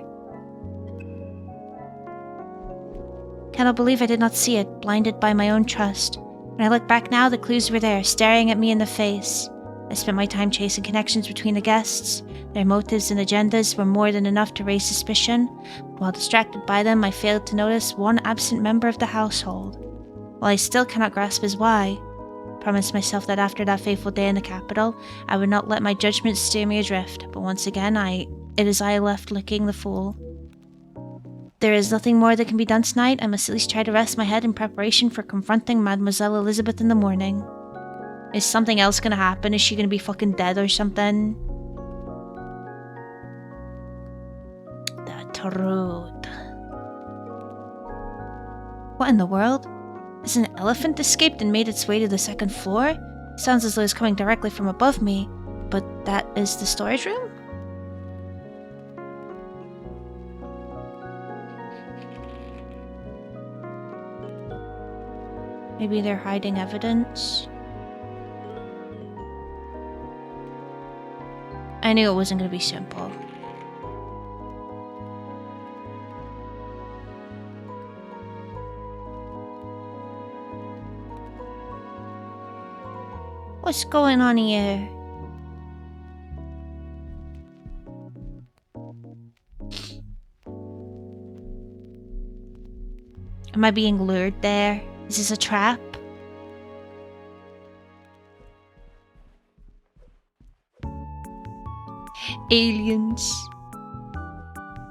Cannot believe I did not see it, blinded by my own trust. When I look back now, the clues were there, staring at me in the face. I spent my time chasing connections between the guests. Their motives and agendas were more than enough to raise suspicion. While distracted by them, I failed to notice one absent member of the household. While I still cannot grasp his why, I promised myself that after that fateful day in the capital, I would not let my judgment steer me adrift, but once again, it is I left looking the fool. There is nothing more that can be done tonight. I must at least try to rest my head in preparation for confronting Mademoiselle Elizabeth in the morning. Is something else gonna happen? Is she gonna be fucking dead or something? The truth. What in the world? Has an elephant escaped and made its way to the second floor? Sounds as though it's coming directly from above me, but that is the storage room? Maybe they're hiding evidence? I knew it wasn't going to be simple. What's going on here? Am I being lured there? Is this a trap? Aliens.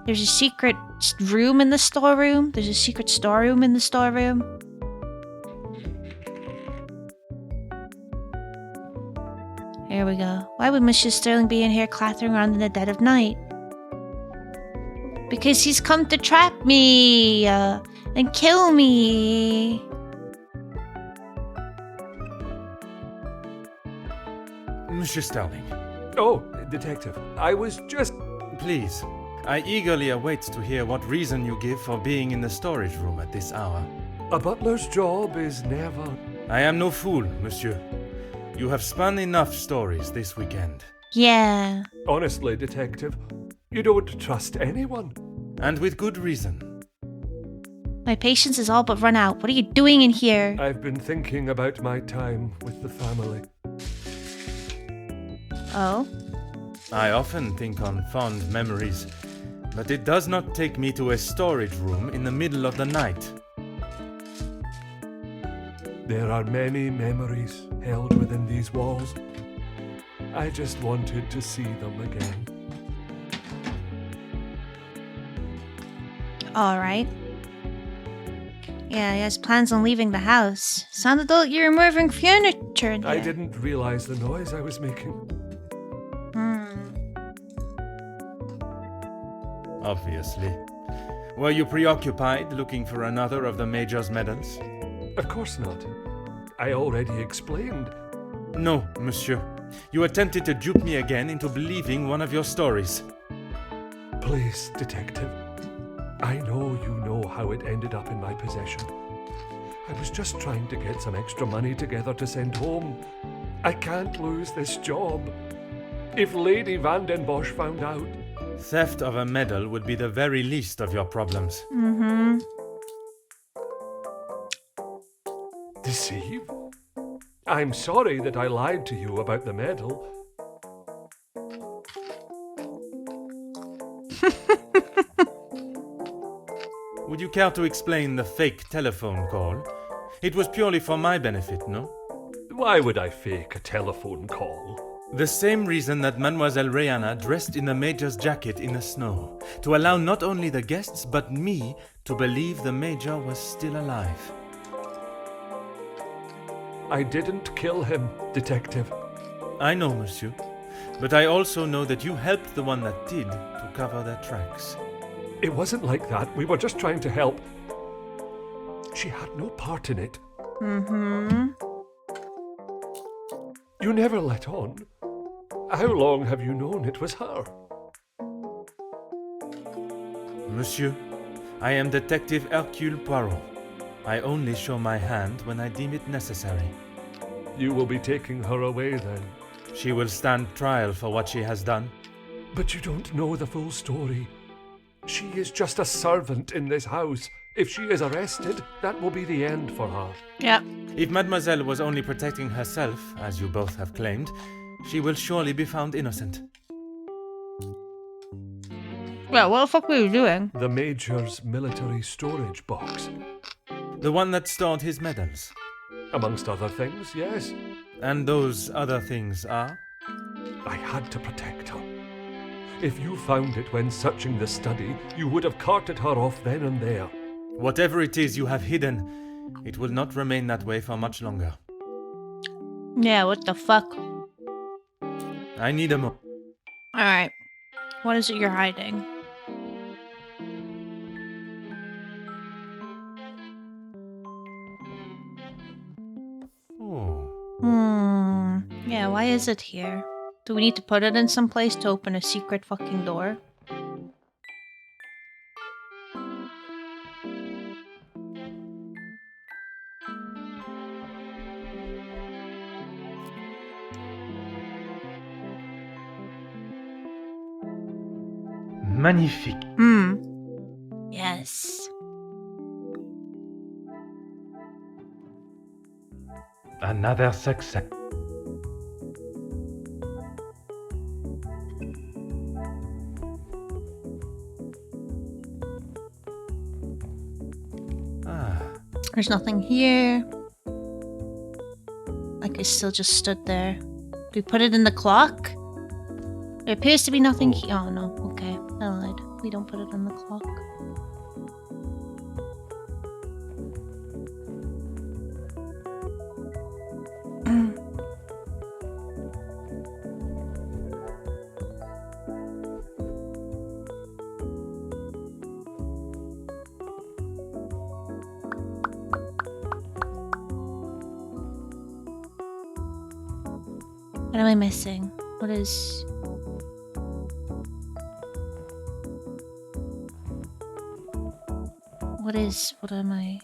There's a secret room in the storeroom. There's a secret storeroom in the storeroom. Here we go. Why would Mr. Sterling be in here clattering around in the dead of night? Because he's come to trap me and kill me. Mr. Sterling. Oh, Detective, I was just... Please, I eagerly await to hear what reason you give for being in the storage room at this hour. A butler's job is never... I am no fool, monsieur. You have spun enough stories this weekend. Yeah. Honestly, Detective, you don't trust anyone. And with good reason. My patience is all but run out. What are you doing in here? I've been thinking about my time with the family. Oh? I often think on fond memories, but it does not take me to a storage room in the middle of the night. There are many memories held within these walls. I just wanted to see them again. Alright. Yeah, he has plans on leaving the house. Sounded like you're moving furniture in here. I didn't realize the noise I was making. Obviously. Were you preoccupied looking for another of the Major's medals? Of course not. I already explained. No, monsieur. You attempted to dupe me again into believing one of your stories. Please, detective. I know you know how it ended up in my possession. I was just trying to get some extra money together to send home. I can't lose this job. If Lady Van den Bosch found out... Theft of a medal would be the very least of your problems. Deceive? I'm sorry that I lied to you about the medal. Would you care to explain the fake telephone call? It was purely for my benefit, no? Why would I fake a telephone call? The same reason that Mademoiselle Rihanna dressed in the Major's jacket in the snow, to allow not only the guests but me to believe the Major was still alive. I didn't kill him, detective. I know, monsieur, but I also know that you helped the one that did to cover their tracks. It wasn't like that. We were just trying to help. She had no part in it. You never let on. How long have you known it was her? Monsieur, I am Detective Hercule Poirot. I only show my hand when I deem it necessary. You will be taking her away then? She will stand trial for what she has done. But you don't know the full story. She is just a servant in this house. If she is arrested, that will be the end for her. Yeah. If Mademoiselle was only protecting herself, as you both have claimed, she will surely be found innocent. Well, what the fuck were you doing? The Major's military storage box. The one that stored his medals. Amongst other things, yes. And those other things are? I had to protect her. If you found it when searching the study, you would have carted her off then and there. Whatever it is you have hidden, it will not remain that way for much longer. Yeah, what the fuck? I need a mo- Alright. What is it you're hiding? Yeah, why is it here? Do we need to put it in some place to open a secret fucking door? Magnifique. Yes. Another success. There's nothing here. Like I still just stood there. Do we put it in the clock? There appears to be nothing here. Oh no, okay. I lied. We don't put it in the clock. What am I missing? What is... What am I...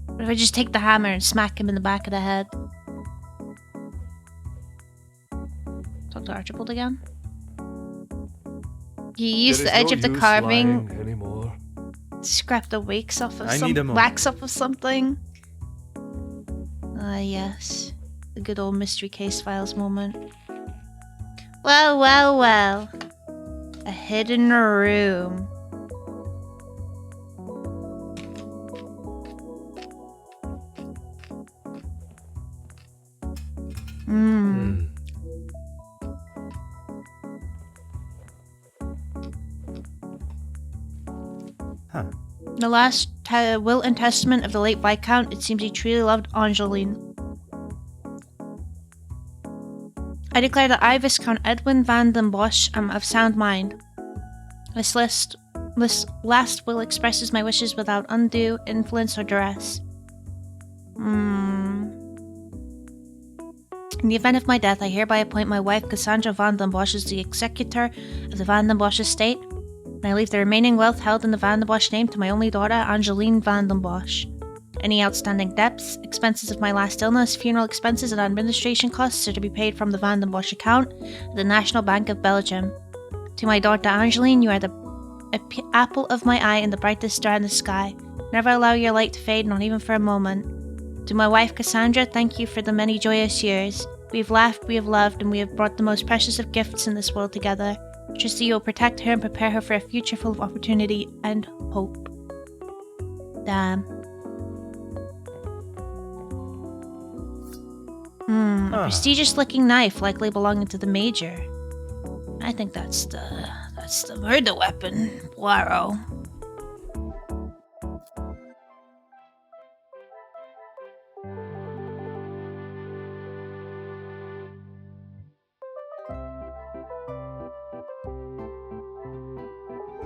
What if I just take the hammer and smack him in the back of the head? Talk to Archibald again? You use the edge of the carving. Anymore. Scrap the wax off of wax off of something. Ah, yes. The good old Mystery Case Files moment. Well, well, well. A hidden room. The last will and testament of the late Viscount, it seems he truly loved Angeline. I declare that I, Viscount Edwin van den Bosch, am of sound mind. This last will expresses my wishes without undue influence or duress. In the event of my death, I hereby appoint my wife Cassandra van den Bosch as the executor of the Van den Bosch estate, and I leave the remaining wealth held in the Van den Bosch name to my only daughter, Angeline van den Bosch. Any outstanding debts, expenses of my last illness, funeral expenses, and administration costs are to be paid from the Van den Bosch account at the National Bank of Belgium. To my daughter Angeline, you are the apple of my eye and the brightest star in the sky. Never allow your light to fade, not even for a moment. To my wife Cassandra, thank you for the many joyous years. We have laughed, we have loved, and we have brought the most precious of gifts in this world together. Trust that you will protect her and prepare her for a future full of opportunity and hope. Damn. A prestigious-looking knife, likely belonging to the Major. I think that's the murder weapon, Poirot.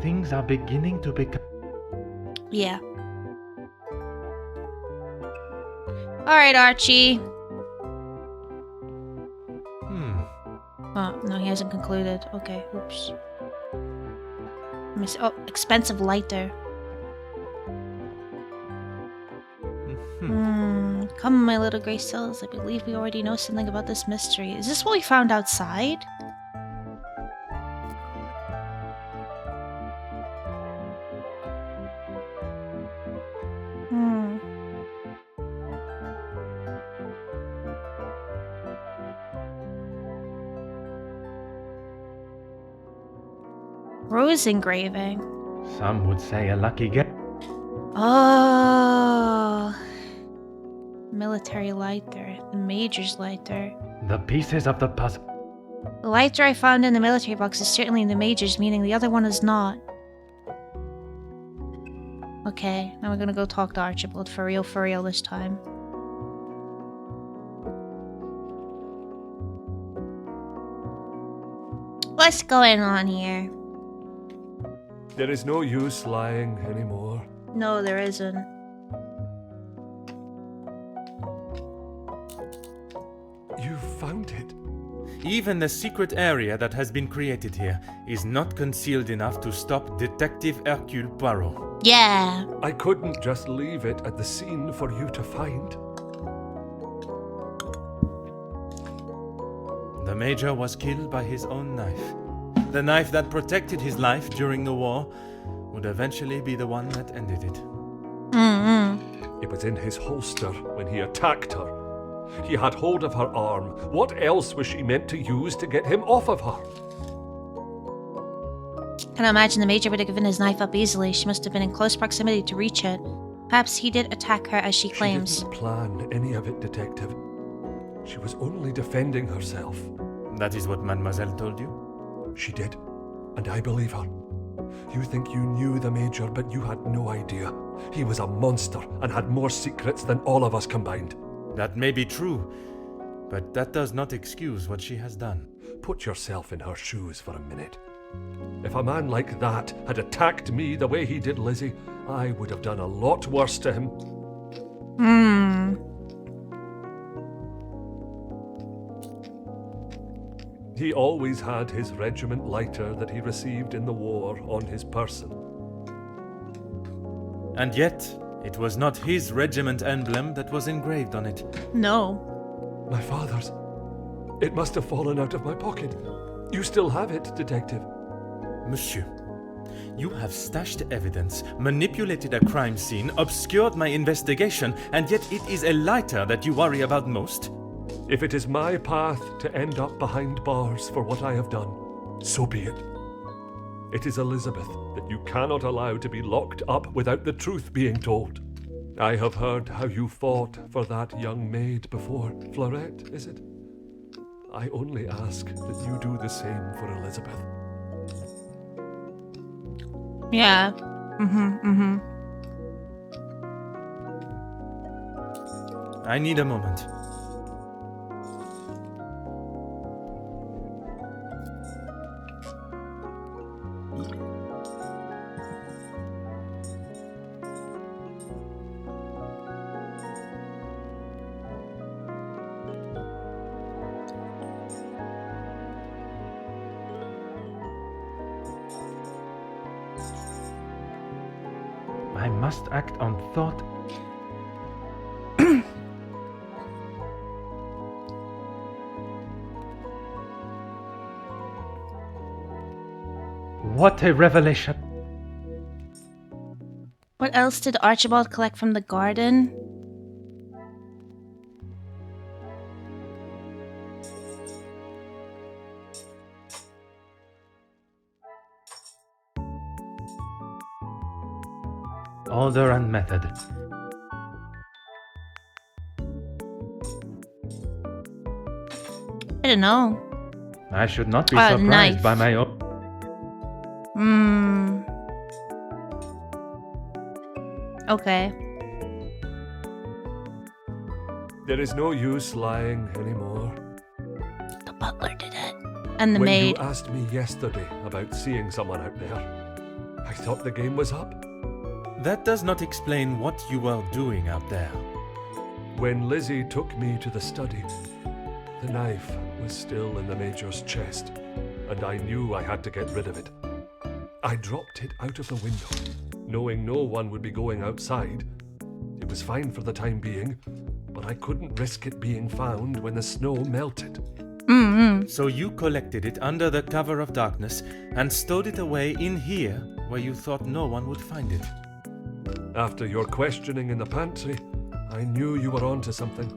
Things are beginning to become... Yeah. Alright, Archie. Oh, no, he hasn't concluded. Okay, oops. Oh, expensive lighter. Come, my little gray cells. I believe we already know something about this mystery. Is this what we found outside? Rose engraving. Some would say a lucky get. Oh. Military lighter. The Major's lighter. The pieces of the puzzle. The lighter I found in the military box is certainly in the Major's, meaning the other one is not. Okay, now we're gonna go talk to Archibald for real this time. What's going on here? There is no use lying anymore. No, there isn't. You found it. Even the secret area that has been created here is not concealed enough to stop Detective Hercule Poirot. Yeah. I couldn't just leave it at the scene for you to find. The Major was killed by his own knife. The knife that protected his life during the war would eventually be the one that ended it. It was in his holster when he attacked her. He had hold of her arm. What else was she meant to use to get him off of her? Can I imagine the Major would have given his knife up easily? She must have been in close proximity to reach it. Perhaps he did attack her as she claims. She didn't plan any of it, Detective. She was only defending herself. That is what Mademoiselle told you? She did, and I believe her. You think you knew the Major, but you had no idea. He was a monster and had more secrets than all of us combined. That may be true, but that does not excuse what she has done. Put yourself in her shoes for a minute. If a man like that had attacked me the way he did Lizzie, I would have done a lot worse to him. He always had his regiment lighter that he received in the war on his person. And yet, it was not his regiment emblem that was engraved on it. No. My father's. It must have fallen out of my pocket. You still have it, Detective. Monsieur, you have stashed evidence, manipulated a crime scene, obscured my investigation, and yet it is a lighter that you worry about most? If it is my path to end up behind bars for what I have done, so be it. It is Elizabeth that you cannot allow to be locked up without the truth being told. I have heard how you fought for that young maid before. Florette, is it? I only ask that you do the same for Elizabeth. Yeah. I need a moment. I must act on thought. What a revelation! What else did Archibald collect from the garden? Order and method. I don't know. I should not be surprised knife. by my own. Okay. There is no use lying anymore. The butler did it. And the When maid. you asked me yesterday about seeing someone out there, I thought the game was up. That does not explain what you were doing out there. When Lizzie took me to the study, the knife was still in the Major's chest, and I knew I had to get rid of it. I dropped it out of the window, knowing no one would be going outside. It was fine for the time being, but I couldn't risk it being found when the snow melted. So you collected it under the cover of darkness and stowed it away in here where you thought no one would find it. After your questioning in the pantry, I knew you were onto something,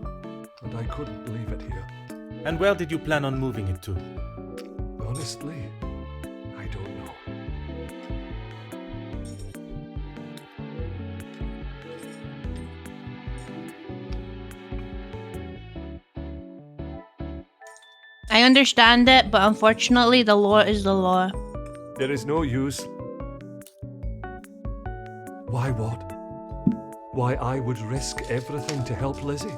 and I couldn't leave it here. And where did you plan on moving it to? Honestly, I don't know. I understand it, but unfortunately the law is the law. There is no use. Why what? Why I would risk everything to help Lizzie?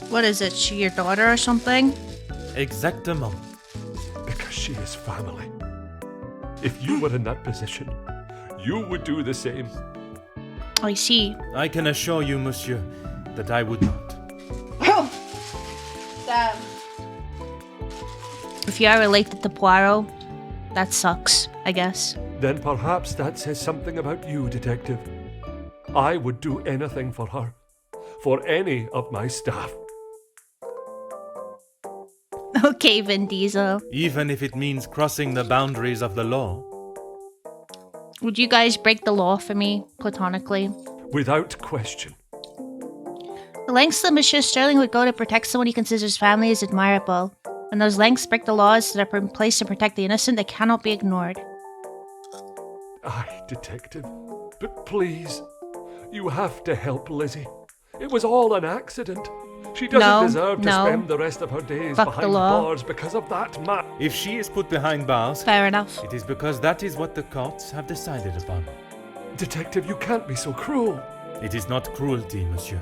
What is it, she your daughter or something? Exactement. Because she is family. If you were in that position, you would do the same. I see. I can assure you, monsieur, that I would not. Damn. If you are related to Poirot, that sucks, I guess. Then perhaps that says something about you, Detective. I would do anything for her. For any of my staff. Okay, Vin Diesel. Even if it means crossing the boundaries of the law. Would you guys break the law for me, platonically? Without question. The lengths that Monsieur Sterling would go to protect someone he considers family is admirable. When those lengths break the laws that are in place to protect the innocent, they cannot be ignored. Aye, Detective. But please, you have to help Lizzie. It was all an accident. She doesn't deserve to spend the rest of her days Fuck the behind law. bars because of that man. If she is put behind bars, fair enough. It is because that is what the courts have decided upon. Detective, you can't be so cruel. It is not cruelty, monsieur.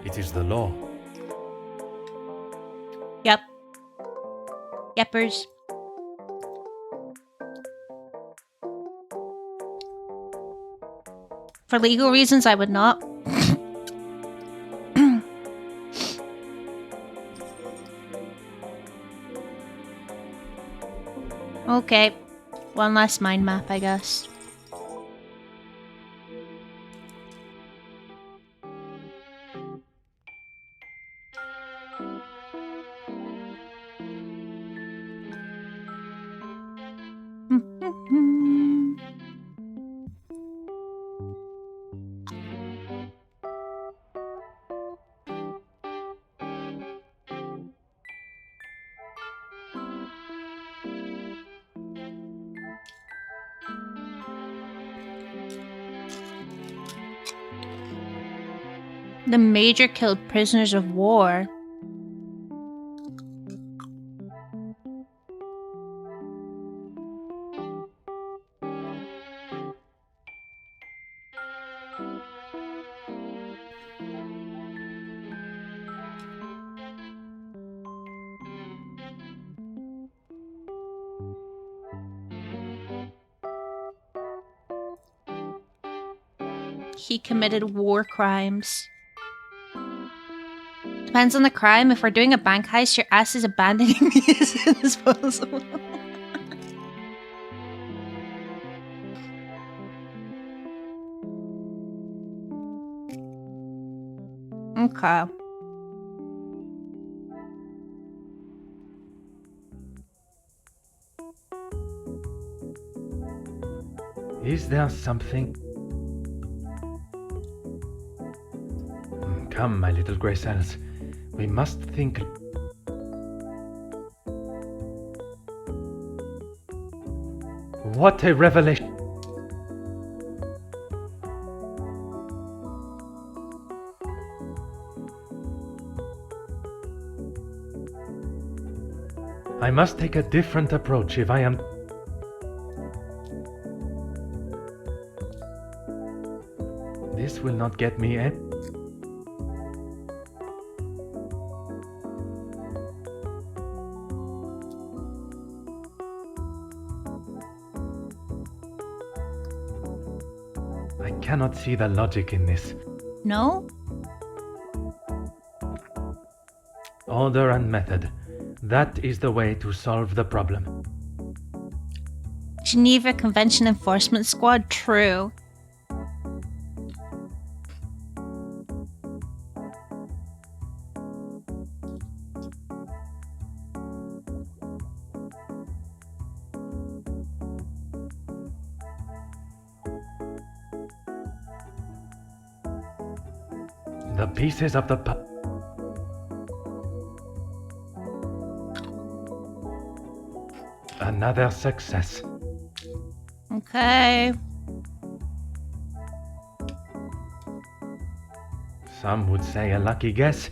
It is the law. Yep. Yeppers. For legal reasons, I would not. Okay. One last mind map, I guess. The Major killed prisoners of war. He committed war crimes. Depends on the crime. If we're doing a bank heist, your ass is abandoning me as soon as possible. Okay. Is there something? Come, my little grey cells. We must think. What a revelation! I must take a different approach if I am. This will not get me in. I cannot see the logic in this. No? Order and method. That is the way to solve the problem. Geneva Convention Enforcement Squad, true. The pieces of the Another success. Okay. Some would say a lucky guess.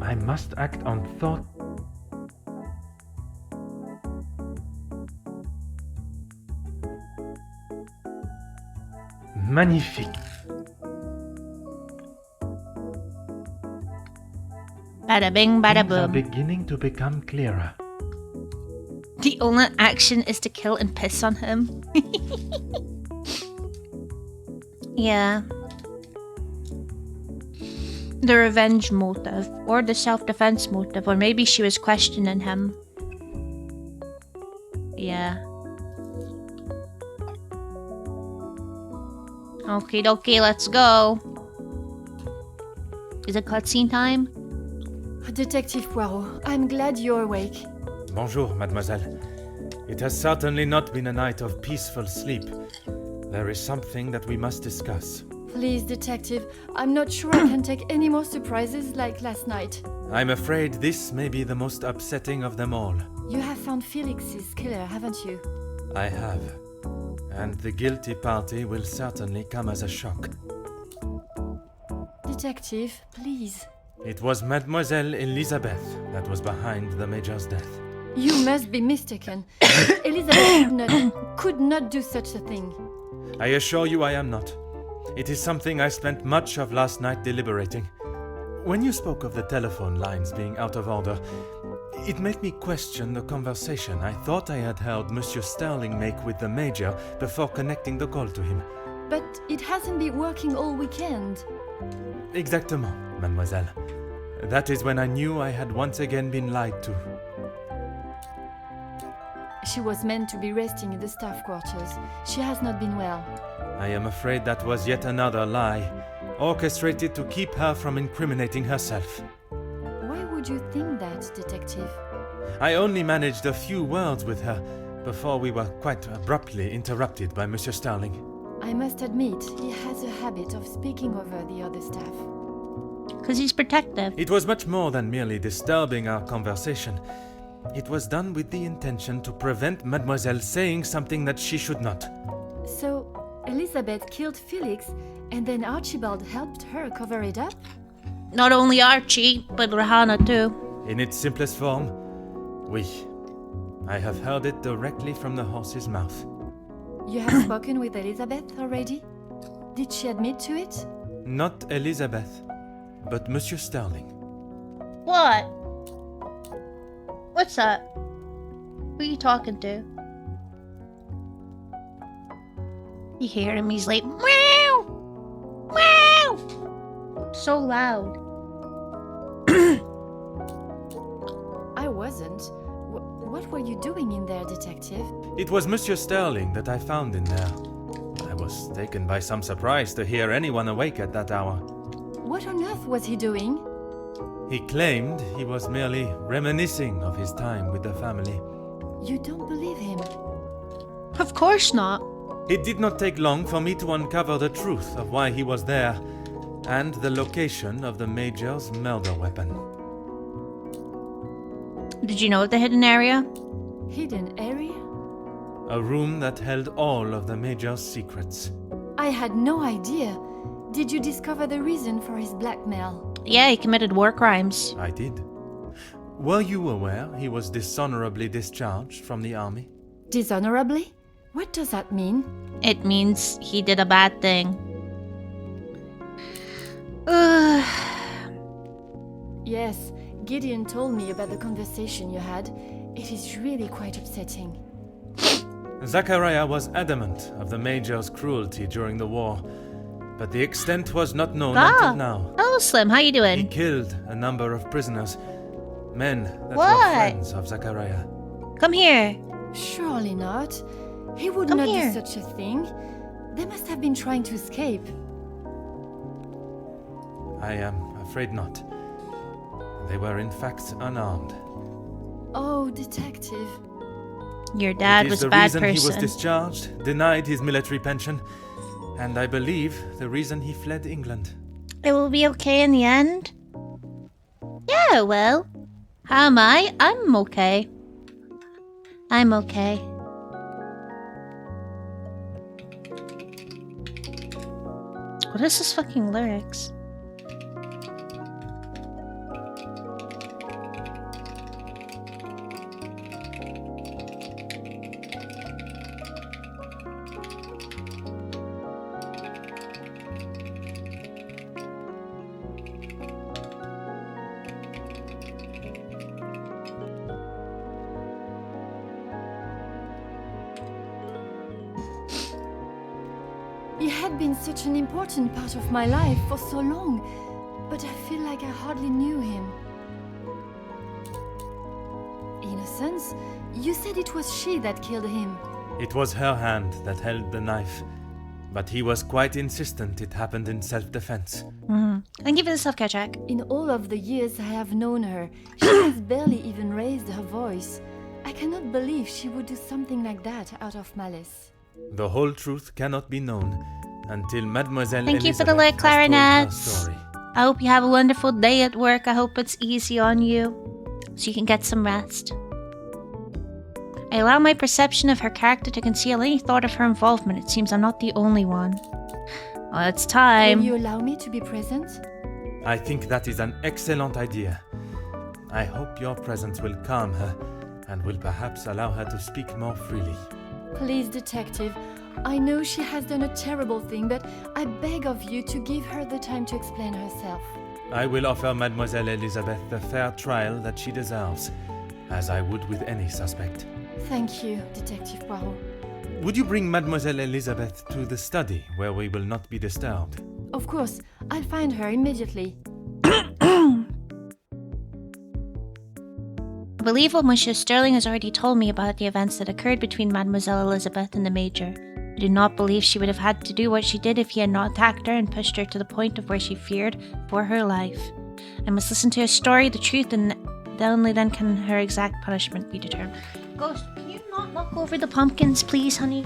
I must act on thought. Magnifique. Bada bing, bada Things are boom. beginning to become clearer. The only action is to kill and piss on him. Yeah. The revenge motive, or the self-defense motive, or maybe she was questioning him. Yeah. Okie dokie, let's go. Is it cutscene time? Detective Poirot, I'm glad you're awake. Bonjour, mademoiselle. It has certainly not been a night of peaceful sleep. There is something that we must discuss. Please, Detective, I'm not sure I can take any more surprises like last night. I'm afraid this may be the most upsetting of them all. You have found Felix's killer, haven't you? I have. And the guilty party will certainly come as a shock. Detective, please. It was Mademoiselle Elizabeth that was behind the Major's death. You must be mistaken. Elizabeth could not do such a thing. I assure you I am not. It is something I spent much of last night deliberating. When you spoke of the telephone lines being out of order, it made me question the conversation I thought I had heard Monsieur Sterling make with the Major before connecting the call to him. But it hasn't been working all weekend. Exactement, mademoiselle. That is when I knew I had once again been lied to. She was meant to be resting in the staff quarters. She has not been well. I am afraid that was yet another lie, orchestrated to keep her from incriminating herself. Why would you think that, Detective? I only managed a few words with her before we were quite abruptly interrupted by Monsieur Sterling. I must admit, he has a habit of speaking over the other staff. Because he's protective. It was much more than merely disturbing our conversation. It was done with the intention to prevent Mademoiselle saying something that she should not. So, Elizabeth killed Felix, and then Archibald helped her cover it up? Not only Archie, but Rahana too. In its simplest form, oui. I have heard it directly from the horse's mouth. You have spoken with Elizabeth already? Did she admit to it? Not Elizabeth, but Monsieur Sterling. What? What's that? Who are you talking to? You hear him? He's like, meow! Meow! So loud. I wasn't. What were you doing in there, detective? It was Monsieur Sterling that I found in there. I was taken by some surprise to hear anyone awake at that hour. What on earth was he doing? He claimed he was merely reminiscing of his time with the family. You don't believe him? Of course not. It did not take long for me to uncover the truth of why he was there, and the location of the Major's murder weapon. Did you know of the hidden area? Hidden area? A room that held all of the Major's secrets. I had no idea. Did you discover the reason for his blackmail? Yeah, he committed war crimes. I did. Were you aware he was dishonorably discharged from the army? Dishonorably? What does that mean? It means he did a bad thing. Yes, Gideon told me about the conversation you had. It is really quite upsetting. Zachariah was adamant of the Major's cruelty during the war, but the extent was not known until now. Hello, Slim. How you doing? He killed a number of prisoners, men that What? were friends of Zachariah. Come here. Surely not. He would Come not here. do such a thing. They must have been trying to escape. I am afraid not. They were in fact unarmed. Oh, detective. Your dad It is was a the bad reason person. he was discharged, denied his military pension, and I believe the reason he fled England. It will be okay in the end. Yeah, well. How am I? I'm okay. I'm okay. What is this fucking lyrics? He had been such an important part of my life for so long, but I feel like I hardly knew him. Innocence? You said it was she that killed him. It was her hand that held the knife, but he was quite insistent it happened in self-defense. Thank you for the self-care check. In all of the years I have known her, she has barely even raised her voice. I cannot believe she would do something like that out of malice. The whole truth cannot be known until Mademoiselle Thank you for the Elizabeth lit has told her clarinets. story. I hope you have a wonderful day at work. I hope it's easy on you, so you can get some rest. I allow my perception of her character to conceal any thought of her involvement. It seems I'm not the only one. Well, it's time. Will you allow me to be present? I think that is an excellent idea. I hope your presence will calm her and will perhaps allow her to speak more freely. Please, detective. I know she has done a terrible thing, but I beg of you to give her the time to explain herself. I will offer Mademoiselle Elizabeth the fair trial that she deserves, as I would with any suspect. Thank you, Detective Poirot. Would you bring Mademoiselle Elizabeth to the study, where we will not be disturbed? Of course, I'll find her immediately. I believe what Monsieur Sterling has already told me about the events that occurred between Mademoiselle Elizabeth and the Major. I do not believe she would have had to do what she did if he had not attacked her and pushed her to the point of where she feared for her life. I must listen to her story, the truth, and only then can her exact punishment be determined. Ghost, can you not knock over the pumpkins, please, honey?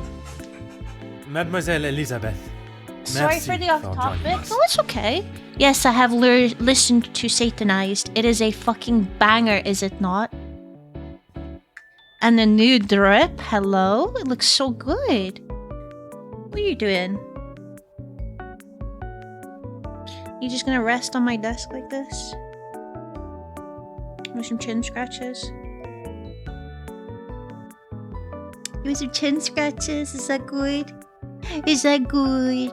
Mademoiselle Elizabeth. Sorry merci for the off-topic. joining us. Oh, it's okay. Yes, I have listened to Satanized. It is a fucking banger, is it not? And the new drip, hello? It looks so good. What are you doing? You just gonna rest on my desk like this? With some chin scratches? With some chin scratches? Is that good? Is that good?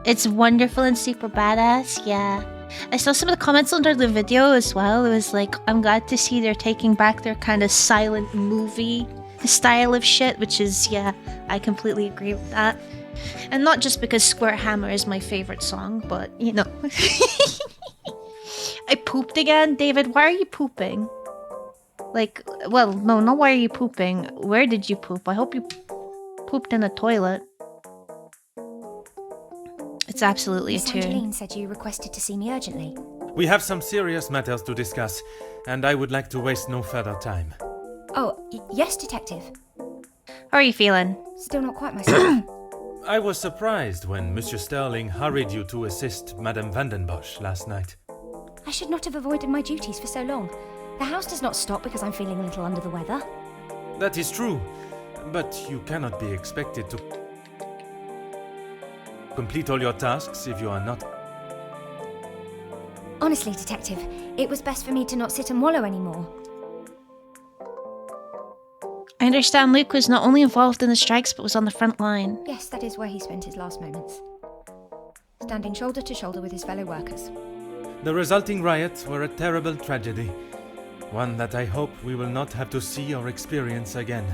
It's wonderful and super badass, yeah. I saw some of the comments under the video as well. It was like, I'm glad to see they're taking back their kind of silent movie style of shit, which is, yeah, I completely agree with that. And not just because Squirt Hammer is my favorite song, but, you know. I pooped again? David, why are you pooping? Like, well, no, not why are you pooping. Where did you poop? I hope you pooped in the toilet. It's absolutely Miss a tune. Angeline said you requested to see me urgently. We have some serious matters to discuss, and I would like to waste no further time. Oh, yes, Detective. How are you feeling? Still not quite myself. I was surprised when Monsieur Sterling hurried you to assist Madame Vandenbosch last night. I should not have avoided my duties for so long. The house does not stop because I'm feeling a little under the weather. That is true, but you cannot be expected to complete all your tasks if you are not. Honestly, Detective, it was best for me to not sit and wallow anymore. I understand Luke was not only involved in the strikes, but was on the front line. Yes, that is where he spent his last moments. Standing shoulder to shoulder with his fellow workers. The resulting riots were a terrible tragedy. One that I hope we will not have to see or experience again.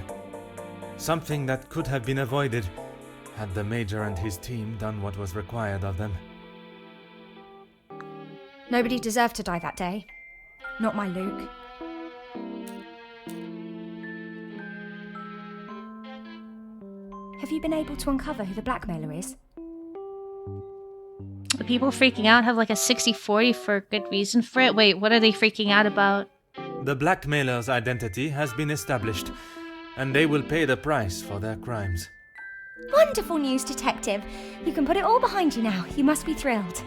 Something that could have been avoided had the Major and his team done what was required of them. Nobody deserved to die that day. Not my Luke. Have you been able to uncover who the blackmailer is? The people freaking out have like a 60-40 for a good reason for it. Wait, what are they freaking out about? The blackmailer's identity has been established, and they will pay the price for their crimes. Wonderful news, Detective! You can put it all behind you now. You must be thrilled.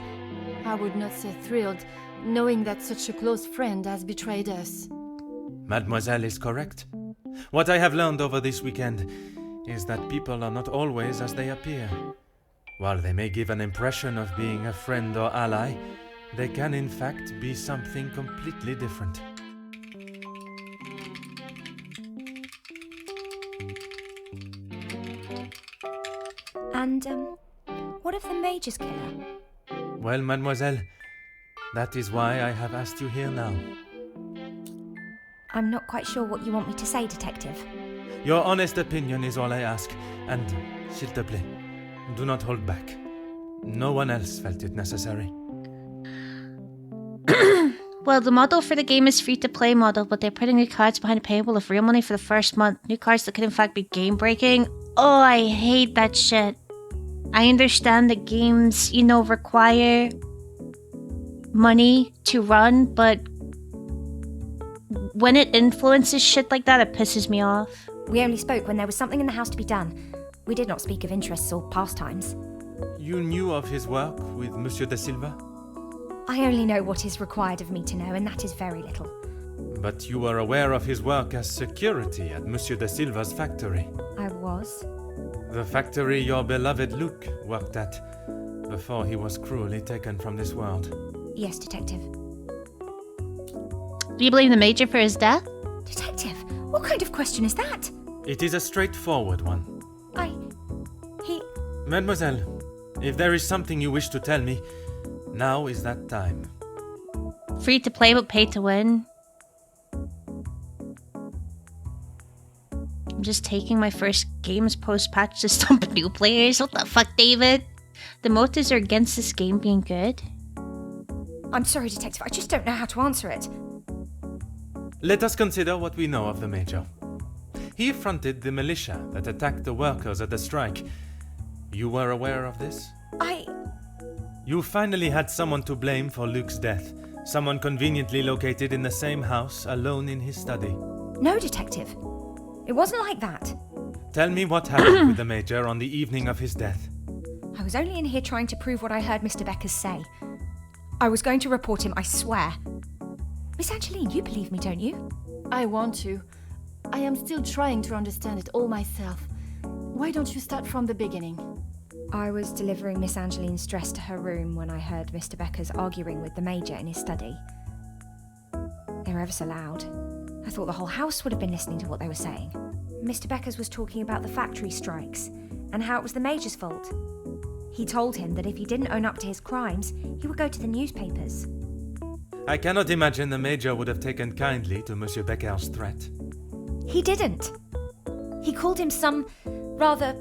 I would not say thrilled, knowing that such a close friend has betrayed us. Mademoiselle is correct. What I have learned over this weekend is that people are not always as they appear. While they may give an impression of being a friend or ally, they can in fact be something completely different. And, what of the Major's killer? Well, mademoiselle, that is why I have asked you here now. I'm not quite sure what you want me to say, Detective. Your honest opinion is all I ask, and, s'il te plaît, do not hold back. No one else felt it necessary. Well, the model for the game is free-to-play model, but they're putting new cards behind a paywall of real money for the first month. New cards that could in fact be game-breaking. Oh, I hate that shit. I understand that games, you know, require money to run, but when it influences shit like that, it pisses me off. We only spoke when there was something in the house to be done. We did not speak of interests or pastimes. You knew of his work with Monsieur de Silva? I only know what is required of me to know, and that is very little. But you were aware of his work as security at Monsieur de Silva's factory. I was. The factory your beloved Luke worked at before he was cruelly taken from this world. Yes, Detective. Do you blame the Major for his death? Detective, what kind of question is that? It is a straightforward one. Mademoiselle, if there is something you wish to tell me, now is that time. Free to play but pay to win. I'm just taking my first games post-patch to stump new players. What the fuck, David? The motives are against this game being good. I'm sorry, Detective. I just don't know how to answer it. Let us consider what we know of the Major. He fronted the militia that attacked the workers at the strike. You were aware of this? You finally had someone to blame for Luke's death. Someone conveniently located in the same house, alone in his study. No, Detective. It wasn't like that. Tell me what happened with the Major on the evening of his death. I was only in here trying to prove what I heard Mr. Beckers say. I was going to report him, I swear. Miss Angeline, you believe me, don't you? I want to. I am still trying to understand it all myself. Why don't you start from the beginning? I was delivering Miss Angeline's dress to her room when I heard Mr. Becker's arguing with the Major in his study. They were ever so loud. I thought the whole house would have been listening to what they were saying. Mr. Becker's was talking about the factory strikes and how it was the Major's fault. He told him that if he didn't own up to his crimes, he would go to the newspapers. I cannot imagine the Major would have taken kindly to Monsieur Becker's threat. He didn't. He called him some rather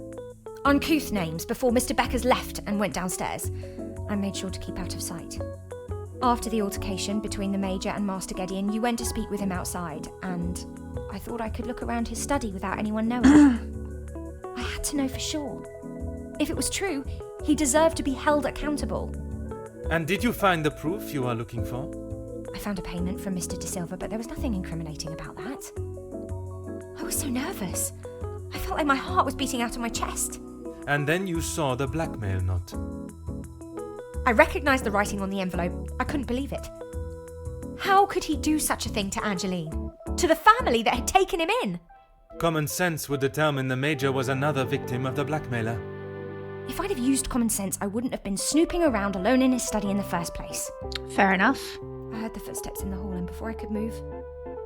uncouth names before Mr. Becker's left and went downstairs. I made sure to keep out of sight. After the altercation between the Major and Master Gideon, you went to speak with him outside, and I thought I could look around his study without anyone knowing. I had to know for sure. If it was true, he deserved to be held accountable. And did you find the proof you are looking for? I found a payment from Mr. De Silva, but there was nothing incriminating about that. I was so nervous. I felt like my heart was beating out of my chest. And then you saw the blackmail note. I recognised the writing on the envelope. I couldn't believe it. How could he do such a thing to Angeline? To the family that had taken him in? Common sense would determine the Major was another victim of the blackmailer. If I'd have used common sense, I wouldn't have been snooping around alone in his study in the first place. Fair enough. I heard the footsteps in the hall, and before I could move,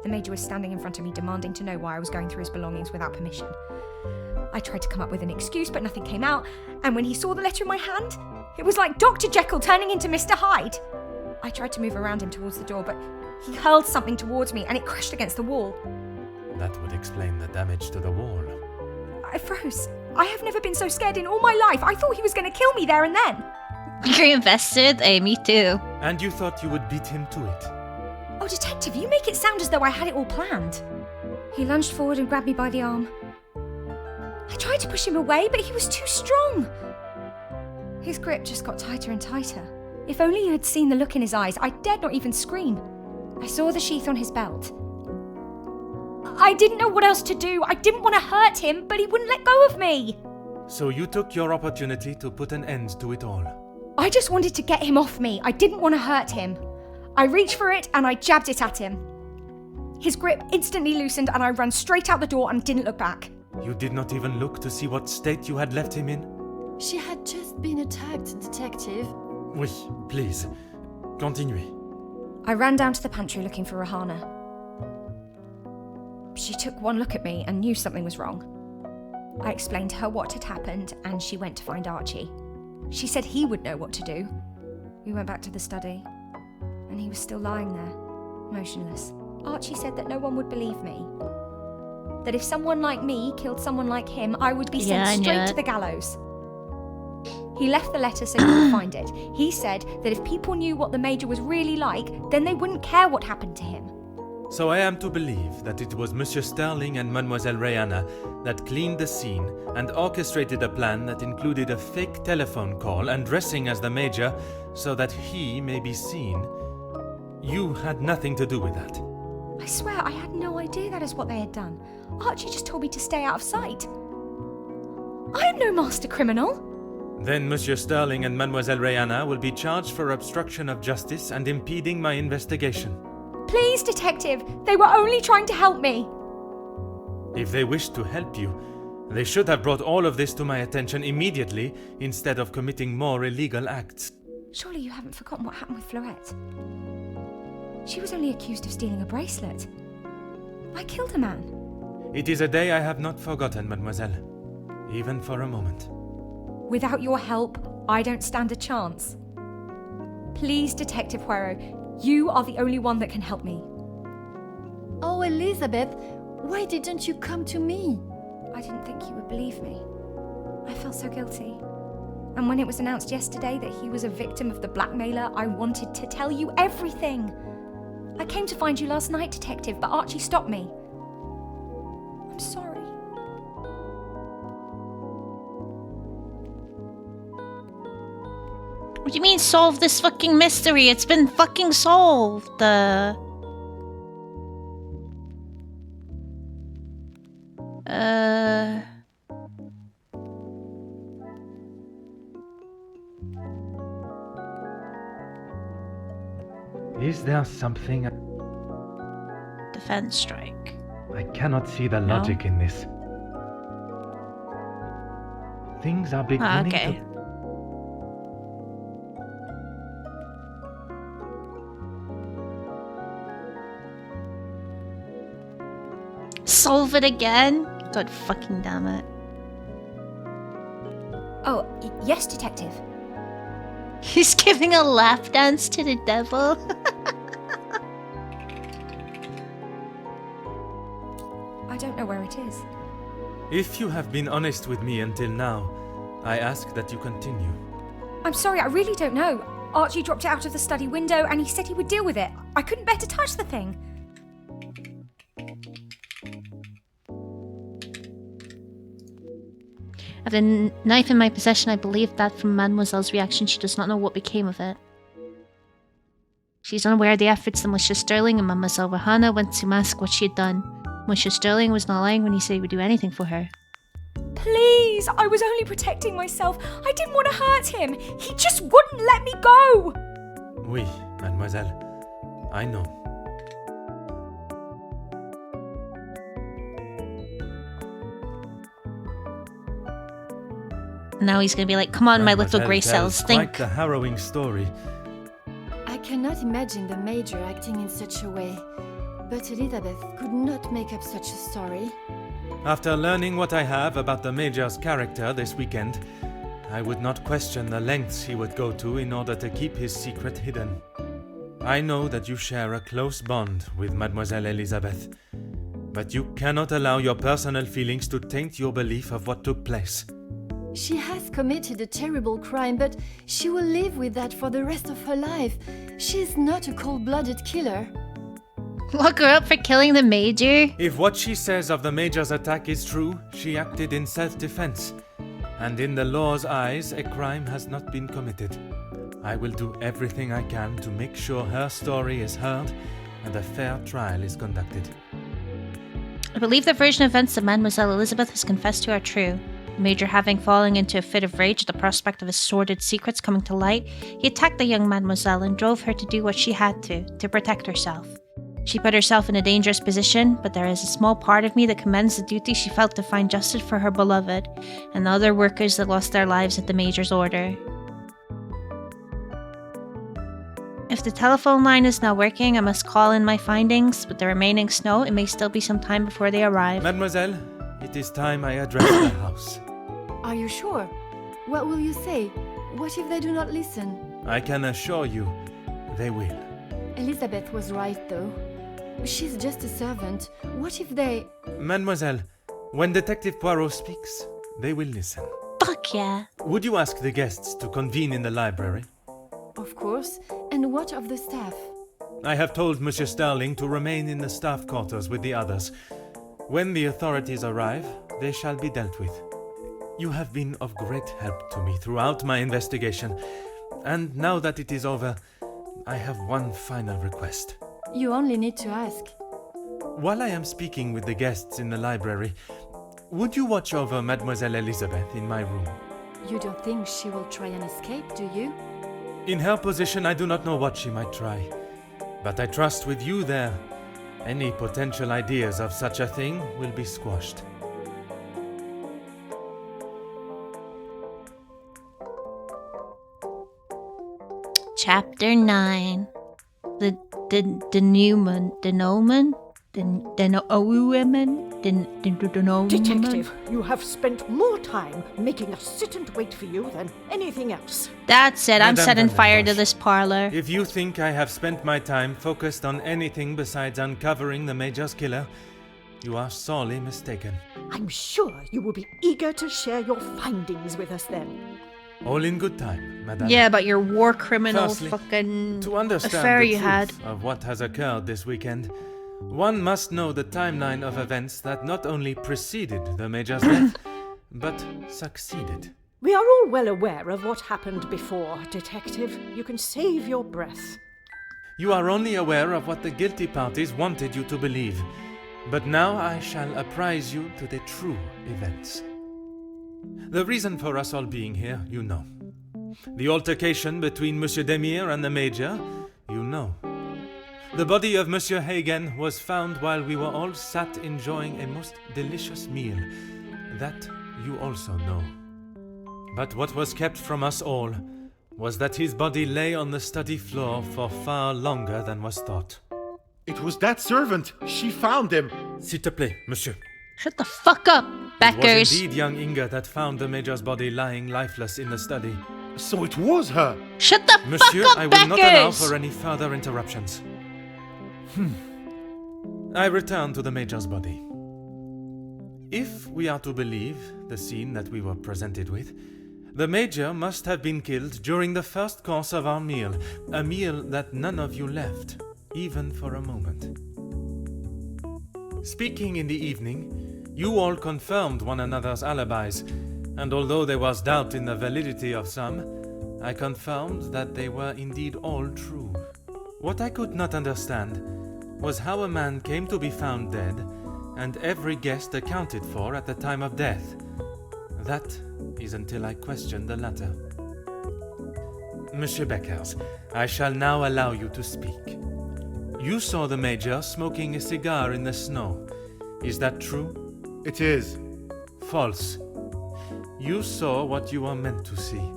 the Major was standing in front of me demanding to know why I was going through his belongings without permission. I tried to come up with an excuse, but nothing came out, and when he saw the letter in my hand, it was like Dr. Jekyll turning into Mr. Hyde. I tried to move around him towards the door, but he hurled something towards me and it crashed against the wall. That would explain the damage to the wall. I froze. I have never been so scared in all my life. I thought he was going to kill me there and then. You're invested? Me too. And you thought you would beat him to it. Oh, Detective, you make it sound as though I had it all planned. He lunged forward and grabbed me by the arm. I tried to push him away, but he was too strong. His grip just got tighter and tighter. If only you had seen the look in his eyes, I dared not even scream. I saw the sheath on his belt. I didn't know what else to do. I didn't want to hurt him, but he wouldn't let go of me. So you took your opportunity to put an end to it all. I just wanted to get him off me. I didn't want to hurt him. I reached for it and I jabbed it at him. His grip instantly loosened and I ran straight out the door and didn't look back. You did not even look to see what state you had left him in? She had just been attacked, Detective. Oui, please. Continue. I ran down to the pantry looking for Rahana. She took one look at me and knew something was wrong. I explained to her what had happened and she went to find Archie. She said he would know what to do. We went back to the study and he was still lying there, motionless. Archie said that no one would believe me. That if someone like me killed someone like him, I would be sent straight to the gallows. He left the letter so you could find it. He said that if people knew what the Major was really like, then they wouldn't care what happened to him. So I am to believe that it was Monsieur Sterling and Mademoiselle Rihanna that cleaned the scene and orchestrated a plan that included a fake telephone call and dressing as the Major so that he may be seen. You had nothing to do with that. I swear I had no idea that is what they had done. Archie just told me to stay out of sight. I am no master criminal. Then Monsieur Sterling and Mademoiselle Rihanna will be charged for obstruction of justice and impeding my investigation. Please, Detective, they were only trying to help me. If they wished to help you, they should have brought all of this to my attention immediately instead of committing more illegal acts. Surely you haven't forgotten what happened with Fleurette. She was only accused of stealing a bracelet. I killed a man. It is a day I have not forgotten, mademoiselle. Even for a moment. Without your help, I don't stand a chance. Please, Detective Poirot, you are the only one that can help me. Oh, Elizabeth, why didn't you come to me? I didn't think you would believe me. I felt so guilty. And when it was announced yesterday that he was a victim of the blackmailer, I wanted to tell you everything. I came to find you last night, Detective, but Archie stopped me. I'm sorry. What do you mean solve this fucking mystery? It's been fucking solved. Is there something... Defense strike. I cannot see the logic in this. Things are beginning Okay. Solve it again? God fucking damn it. Oh, yes, Detective. He's giving a lap dance to the devil. I don't know where it is. If you have been honest with me until now, I ask that you continue. I'm sorry, I really don't know. Archie dropped it out of the study window and he said he would deal with it. I couldn't bear to touch the thing. I have the knife in my possession. I believe that from Mademoiselle's reaction, she does not know what became of it. She's unaware of the efforts that Monsieur Sterling and Mademoiselle Rahana went to mask what she had done. Monsieur Sterling was not lying when he said he would do anything for her. Please, I was only protecting myself. I didn't want to hurt him. He just wouldn't let me go. Oui, mademoiselle. I know. Now he's gonna be like, come on, my little Mademoiselle grey tells cells, quite think. the harrowing story. I cannot imagine the Major acting in such a way, but Elizabeth could not make up such a story. After learning what I have about the Major's character this weekend, I would not question the lengths he would go to in order to keep his secret hidden. I know that you share a close bond with Mademoiselle Elizabeth, but you cannot allow your personal feelings to taint your belief of what took place. She has committed a terrible crime, but she will live with that for the rest of her life. She is not a cold-blooded killer. Lock her up for killing the Major? If what she says of the Major's attack is true, she acted in self-defense. And in the law's eyes, a crime has not been committed. I will do everything I can to make sure her story is heard and a fair trial is conducted. I believe the version of events that Mademoiselle Elizabeth has confessed to are true. The Major, having fallen into a fit of rage at the prospect of his sordid secrets coming to light, he attacked the young Mademoiselle and drove her to do what she had to protect herself. She put herself in a dangerous position, but there is a small part of me that commends the duty she felt to find justice for her beloved and the other workers that lost their lives at the Major's order. If the telephone line is not working, I must call in my findings. With the remaining snow, it may still be some time before they arrive. Mademoiselle, it is time I address the house. Are you sure? What will you say? What if they do not listen? I can assure you, they will. Elizabeth was right, though. She's just a servant. What if they... Mademoiselle, when Detective Poirot speaks, they will listen. Fuck yeah. Would you ask the guests to convene in the library? Of course. And what of the staff? I have told Monsieur Sterling to remain in the staff quarters with the others. When the authorities arrive, they shall be dealt with. You have been of great help to me throughout my investigation, and now that it is over, I have one final request. You only need to ask. While I am speaking with the guests in the library, would you watch over Mademoiselle Elizabeth in my room? You don't think she will try and escape, do you? In her position, I do not know what she might try. But I trust with you there, any potential ideas of such a thing will be squashed. Chapter 9. The Detective, you have spent more time making us sit and wait for you than anything else. That's it, I'm Madame setting Van fire to Bosch, this parlor. If you think I have spent my time focused on anything besides uncovering the Major's killer, you are sorely mistaken. I'm sure you will be eager to share your findings with us then. All in good time, madame. Yeah, about your war criminal Firstly, fucking to understand affair the you truth had. of what has occurred this weekend, one must know the timeline of events that not only preceded the Major's death, but succeeded. We are all well aware of what happened before, Detective. You can save your breath. You are only aware of what the guilty parties wanted you to believe, but now I shall apprise you to the true events. The reason for us all being here, you know. The altercation between Monsieur Demire and the Major, you know. The body of Monsieur Hagen was found while we were all sat enjoying a most delicious meal. That you also know. But what was kept from us all was that his body lay on the study floor for far longer than was thought. It was that servant. She found him. S'il te plaît, monsieur. Shut the fuck up, It was Beckers. indeed young Inga that found the Major's body lying lifeless in the study. So it was her. Shut the Monsieur, fuck up, I will not allow Beckers. for any further interruptions. I return to the Major's body. If we are to believe the scene that we were presented with, the Major must have been killed during the first course of our meal, a meal that none of you left, even for a moment. Speaking in the evening, you all confirmed one another's alibis, and although there was doubt in the validity of some, I confirmed that they were indeed all true. What I could not understand was how a man came to be found dead, and every guest accounted for at the time of death. That is until I questioned the latter. Monsieur Beckers, I shall now allow you to speak. You saw the Major smoking a cigar in the snow. Is that true? It is. False. You saw what you were meant to see.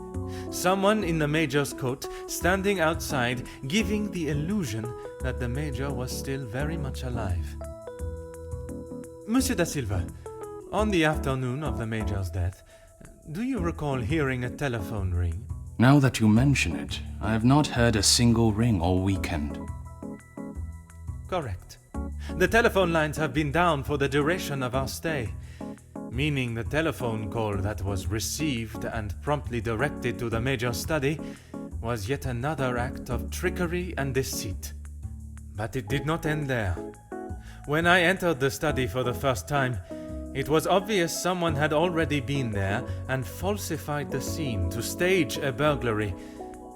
Someone in the Major's coat standing outside, giving the illusion that the Major was still very much alive. Monsieur da Silva, on the afternoon of the Major's death, do you recall hearing a telephone ring? Now that you mention it, I have not heard a single ring all weekend. Correct. The telephone lines have been down for the duration of our stay, meaning the telephone call that was received and promptly directed to the Major's study was yet another act of trickery and deceit. But it did not end there. When I entered the study for the first time, it was obvious someone had already been there and falsified the scene to stage a burglary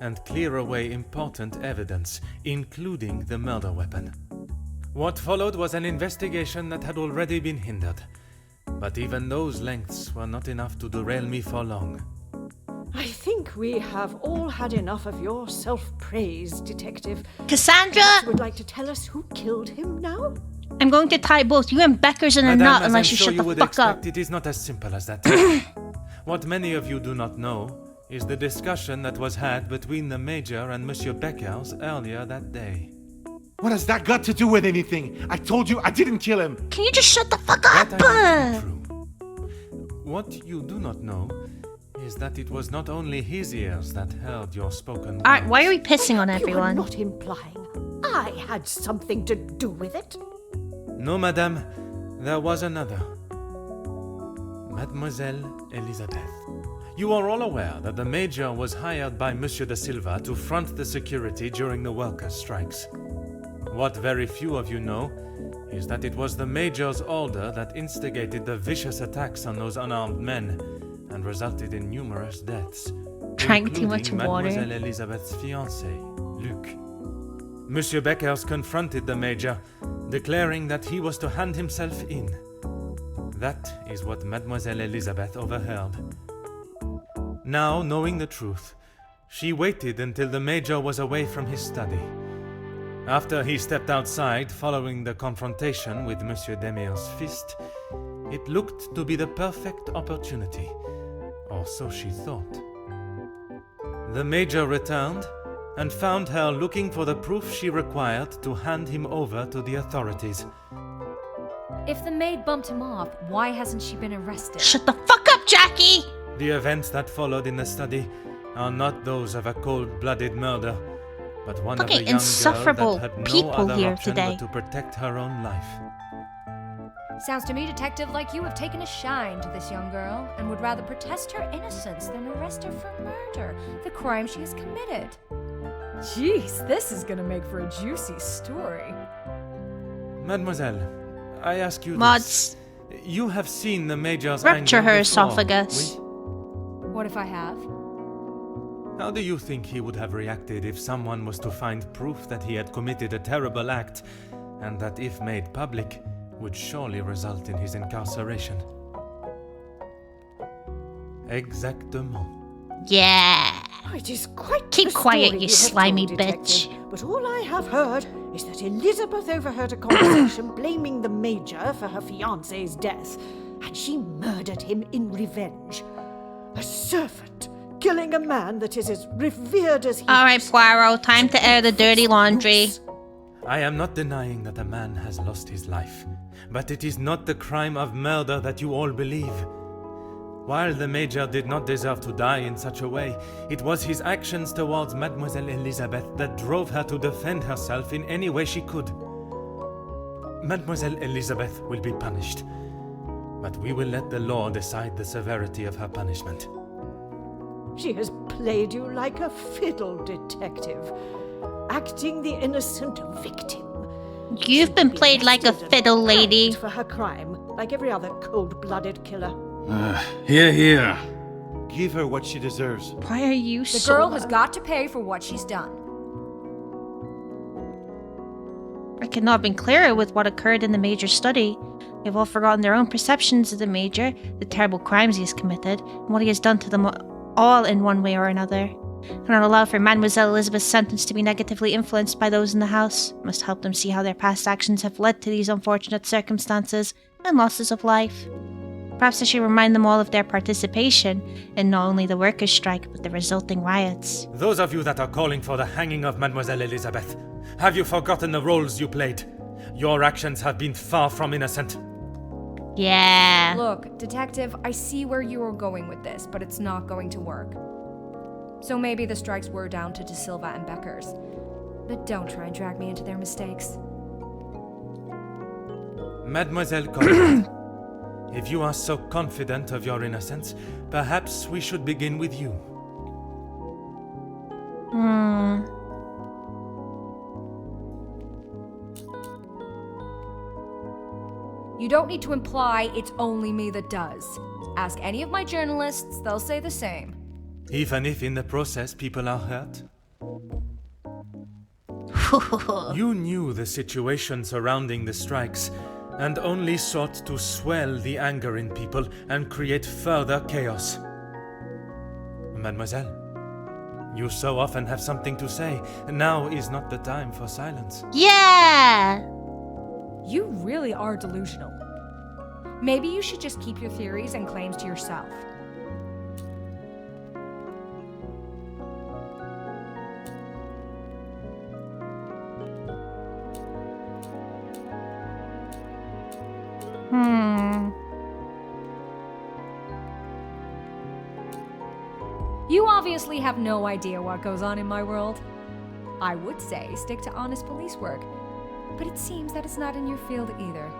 and clear away important evidence, including the murder weapon. What followed was an investigation that had already been hindered. But even those lengths were not enough to derail me for long. I think we have all had enough of your self-praise, Detective. Cassandra! Perhaps you would like to tell us who killed him now? I'm going to tie both you and Beckers in a Madame, knot as unless I'm you sure shut you the would fuck expect, up. it is not as simple as that. What many of you do not know is the discussion that was had between the Major and Monsieur Beckers earlier that day. What has that got to do with anything? I told you I didn't kill him. Can you just shut the fuck That up? I know to be true. What you do not know is that it was not only his ears that heard your spoken words. Alright, why are we pissing on You are everyone? not implying I had something to do with it. No, madame, there was another. Mademoiselle Elisabeth. You are all aware that the Major was hired by Monsieur de Silva to front the security during the workers' strikes. What very few of you know is that it was the Major's order that instigated the vicious attacks on those unarmed men and resulted in numerous deaths, Drank too much including water. Mademoiselle Elisabeth's fiancé, Luc. Monsieur Beckers confronted the Major, declaring that he was to hand himself in. That is what Mademoiselle Elisabeth overheard. Now, knowing the truth, she waited until the Major was away from his study. After he stepped outside following the confrontation with Monsieur Demir's fist, it looked to be the perfect opportunity, or so she thought. The Major returned and found her looking for the proof she required to hand him over to the authorities. If the maid bumped him off, why hasn't she been arrested? Shut the fuck up, Jackie! The events that followed in the study are not those of a cold-blooded murder, but one Fucking of a young insufferable girl that had no people other here option today. but to protect her own life. Sounds to me, Detective, like you have taken a shine to this young girl and would rather protest her innocence than arrest her for murder, the crime she has committed. Jeez, this is gonna make for a juicy story. Mademoiselle, I ask you Mods. this. You have seen the Major's Rupture anger her before, esophagus. oui? What if I have? How do you think he would have reacted if someone was to find proof that he had committed a terrible act, and that if made public, would surely result in his incarceration? Exactement. Yeah. It is quite Keep the quiet, story you have slimy told, bitch. Detective. But all I have heard is that Elizabeth overheard a conversation blaming the Major for her fiancé's death, and she murdered him in revenge. A servant killing a man that is as revered as he Alright, Poirot, time to air the dirty laundry. I am not denying that a man has lost his life, but it is not the crime of murder that you all believe. While the Major did not deserve to die in such a way, it was his actions towards Mademoiselle Elizabeth that drove her to defend herself in any way she could. Mademoiselle Elizabeth will be punished, but we will let the law decide the severity of her punishment. She has played you like a fiddle, detective, acting the innocent victim. You've been played like a fiddle, lady. For her crime, like every other cold-blooded killer. Here. Give her what she deserves. Why are you The girl has got to pay for what she's done. I could not have been clearer with what occurred in the Major's study. They've all forgotten their own perceptions of the Major, the terrible crimes he has committed, and what he has done to them all in one way or another. Cannot allow for Mademoiselle Elizabeth's sentence to be negatively influenced by those in the house. Must help them see how their past actions have led to these unfortunate circumstances and losses of life. Perhaps I should remind them all of their participation in not only the workers' strike, but the resulting riots. Those of you that are calling for the hanging of Mademoiselle Elizabeth, have you forgotten the roles you played? Your actions have been far from innocent. Yeah. Look, Detective, I see where you are going with this, but it's not going to work. So maybe the strikes were down to De Silva and Beckers. But don't try and drag me into their mistakes. Mademoiselle Conrad, if you are so confident of your innocence, perhaps we should begin with you. You don't need to imply it's only me that does. Ask any of my journalists, they'll say the same. Even if in the process people are hurt? You knew the situation surrounding the strikes, and only sought to swell the anger in people and create further chaos. Mademoiselle, you so often have something to say, and now is not the time for silence. Yeah! You really are delusional. Maybe you should just keep your theories and claims to yourself. You obviously have no idea what goes on in my world. I would say stick to honest police work, but it seems that it's not in your field either.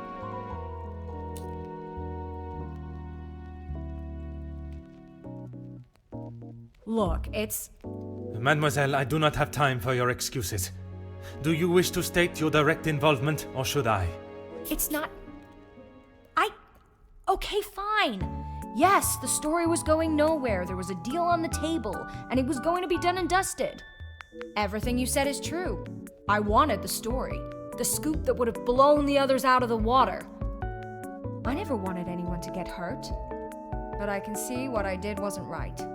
Look, it's... Mademoiselle, I do not have time for your excuses. Do you wish to state your direct involvement, or should I? It's not... Okay, fine. Yes, the story was going nowhere. There was a deal on the table, and it was going to be done and dusted. Everything you said is true. I wanted the story. The scoop that would have blown the others out of the water. I never wanted anyone to get hurt. But I can see what I did wasn't right.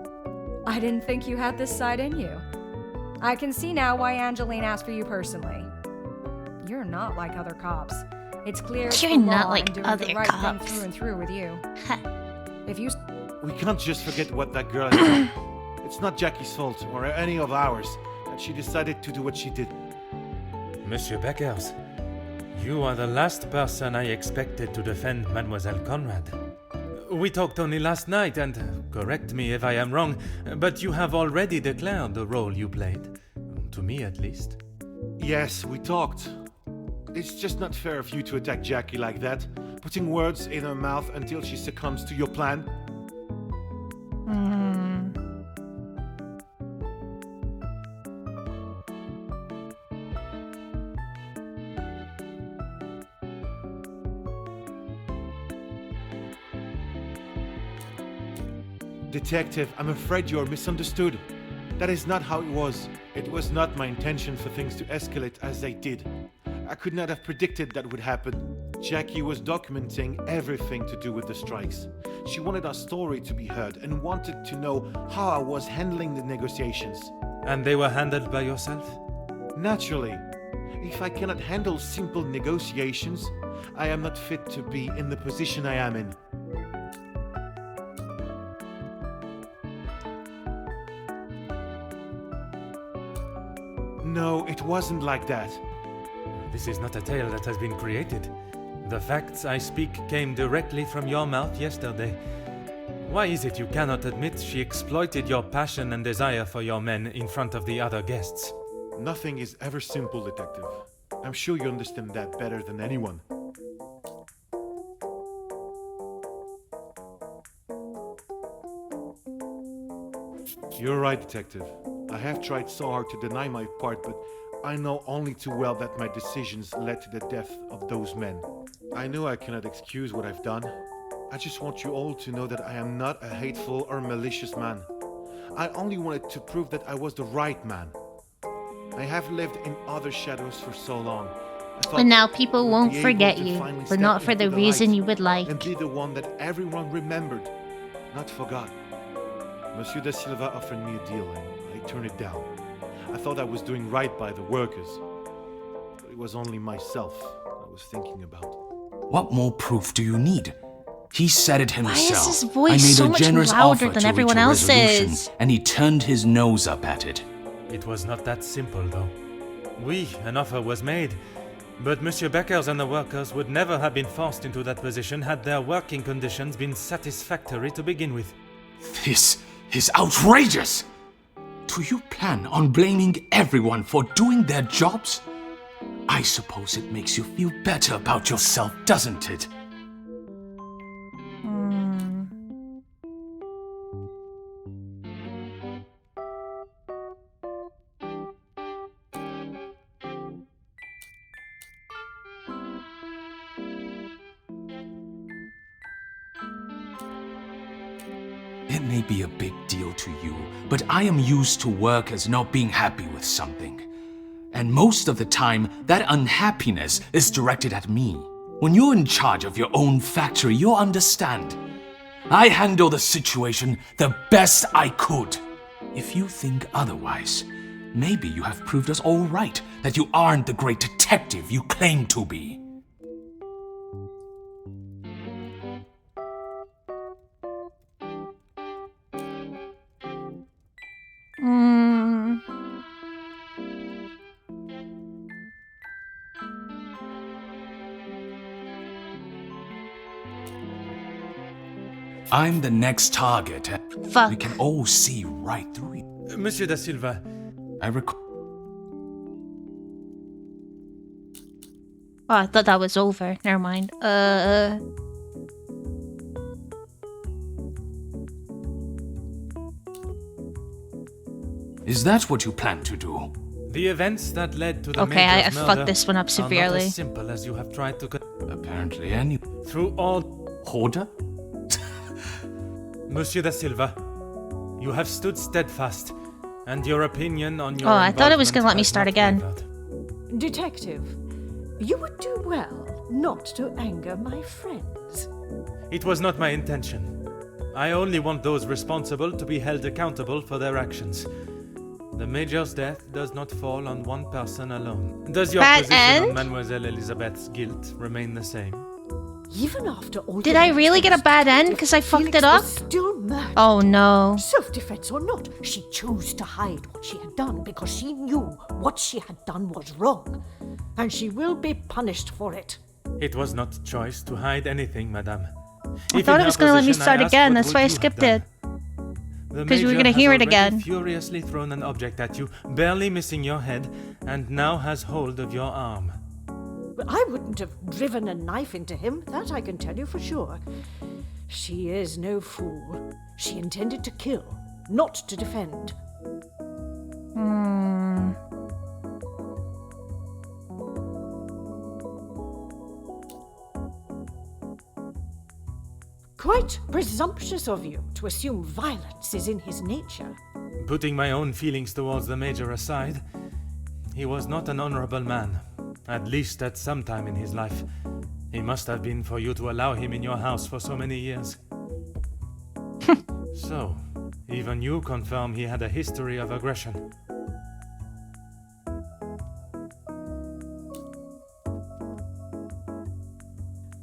I didn't think you had this side in you. I can see now why Angeline asked for you personally. You're not like other cops. It's clear it's You're the not law like and doing other the right cops. thing through and through with you. If you... We can't just forget what that girl has done. It's not Jackie's fault, or any of ours, that she decided to do what she did. Monsieur Beckers, you are the last person I expected to defend Mademoiselle Conrad. We talked only last night, and correct me if I am wrong, but you have already declared the role you played. To me, at least. Yes, we talked. It's just not fair of you to attack Jackie like that, putting words in her mouth until she succumbs to your plan. Detective, I'm afraid you are misunderstood. That is not how it was. It was not my intention for things to escalate as they did. I could not have predicted that would happen. Jackie was documenting everything to do with the strikes. She wanted our story to be heard and wanted to know how I was handling the negotiations. And they were handled by yourself? Naturally. If I cannot handle simple negotiations, I am not fit to be in the position I am in. No, it wasn't like that. This is not a tale that has been created. The facts I speak came directly from your mouth yesterday. Why is it you cannot admit she exploited your passion and desire for your men in front of the other guests? Nothing is ever simple, Detective. I'm sure you understand that better than anyone. You're right, Detective. I have tried so hard to deny my part, but I know only too well that my decisions led to the death of those men. I know I cannot excuse what I've done. I just want you all to know that I am not a hateful or malicious man. I only wanted to prove that I was the right man. I have lived in other shadows for so long. And now people won't forget you, but not for the reason you would like. And be the one that everyone remembered, not forgot. Monsieur da Silva offered me a deal and I turned it down. I thought I was doing right by the workers, but it was only myself I was thinking about. What more proof do you need? He said it himself. Why is his voice so much louder than everyone else's? And he turned his nose up at it. It was not that simple, though. An offer was made, but Monsieur Beckers and the workers would never have been forced into that position had their working conditions been satisfactory to begin with. This is outrageous! Do you plan on blaming everyone for doing their jobs? I suppose it makes you feel better about yourself, doesn't it? It may be a big deal to you, but I am used to workers not being happy with something. And most of the time, that unhappiness is directed at me. When you're in charge of your own factory, you'll understand. I handle the situation the best I could. If you think otherwise, maybe you have proved us all right, that you aren't the great detective you claim to be. I'm the next target. Fuck. We can all see right through it. Monsieur da Silva. Oh, I thought that was over. Never mind. Is that what you plan to do? The events that led to the Okay, I Major's fucked murder this one up are not severely. as simple as you have tried to. Apparently, any. Through all. Hoarder? Monsieur da Silva, you have stood steadfast, and your opinion on your. Oh, I thought it was involvement gonna let me has start not again. wavered. Detective, you would do well not to anger my friends. It was not my intention. I only want those responsible to be held accountable for their actions. The Major's death does not fall on one person alone. Does your position on Mademoiselle Elizabeth's guilt remain the same? Even after all. Did I really get a bad end because I fucked it up? Still murdered. Oh no. Self-defense or not, she chose to hide what she had done because she knew what she had done was wrong, and she will be punished for it. It was not choice to hide anything, madame. I thought it was going to let me start again. That's why I skipped it. Because you were going to hear it again. Furiously thrown an object at you, barely missing your head, and now has hold of your arm. But I wouldn't have driven a knife into him, that I can tell you for sure. She is no fool. She intended to kill, not to defend. Quite presumptuous of you to assume violence is in his nature. Putting my own feelings towards the Major aside, he was not an honorable man. At least at some time in his life. He must have been for you to allow him in your house for so many years. So, even you confirm he had a history of aggression.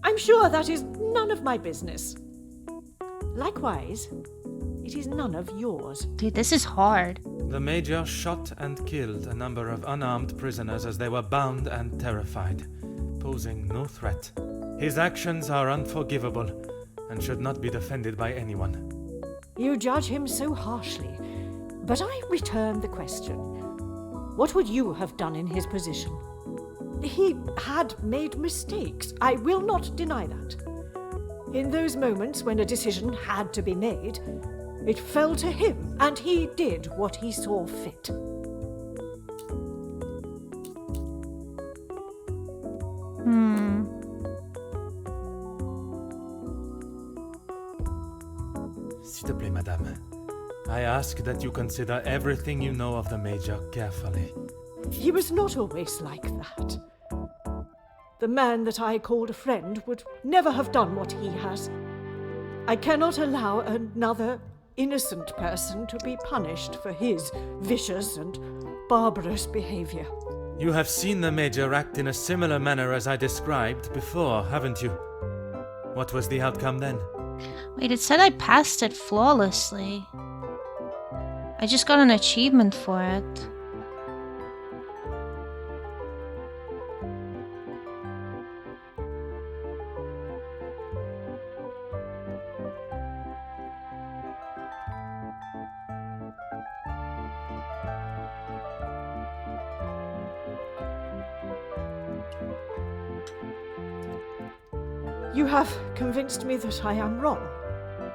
I'm sure that is none of my business. Likewise, It is none of yours. Dude, this is hard. The Major shot and killed a number of unarmed prisoners as they were bound and terrified, posing no threat. His actions are unforgivable and should not be defended by anyone. You judge him so harshly, but I return the question. What would you have done in his position? He had made mistakes. I will not deny that. In those moments when a decision had to be made, it fell to him, and he did what he saw fit. S'il te plaît, madame. I ask that you consider everything you know of the Major carefully. He was not always like that. The man that I called a friend would never have done what he has. I cannot allow another innocent person to be punished for his vicious and barbarous behavior. You have seen the Major act in a similar manner as I described before, haven't you? What was the outcome then? Wait, it said I passed it flawlessly. I just got an achievement for it. You have convinced me that I am wrong,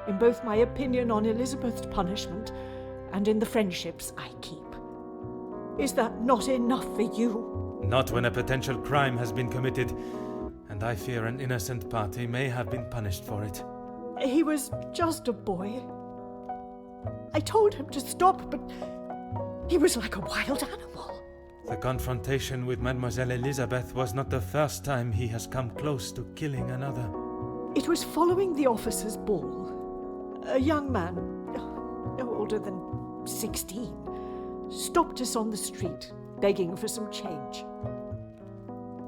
in both my opinion on Elizabeth's punishment and in the friendships I keep. Is that not enough for you? Not when a potential crime has been committed, and I fear an innocent party may have been punished for it. He was just a boy. I told him to stop, but he was like a wild animal. The confrontation with Mademoiselle Elizabeth was not the first time he has come close to killing another. It was following the officers' ball. A young man, no older than 16, stopped us on the street, begging for some change.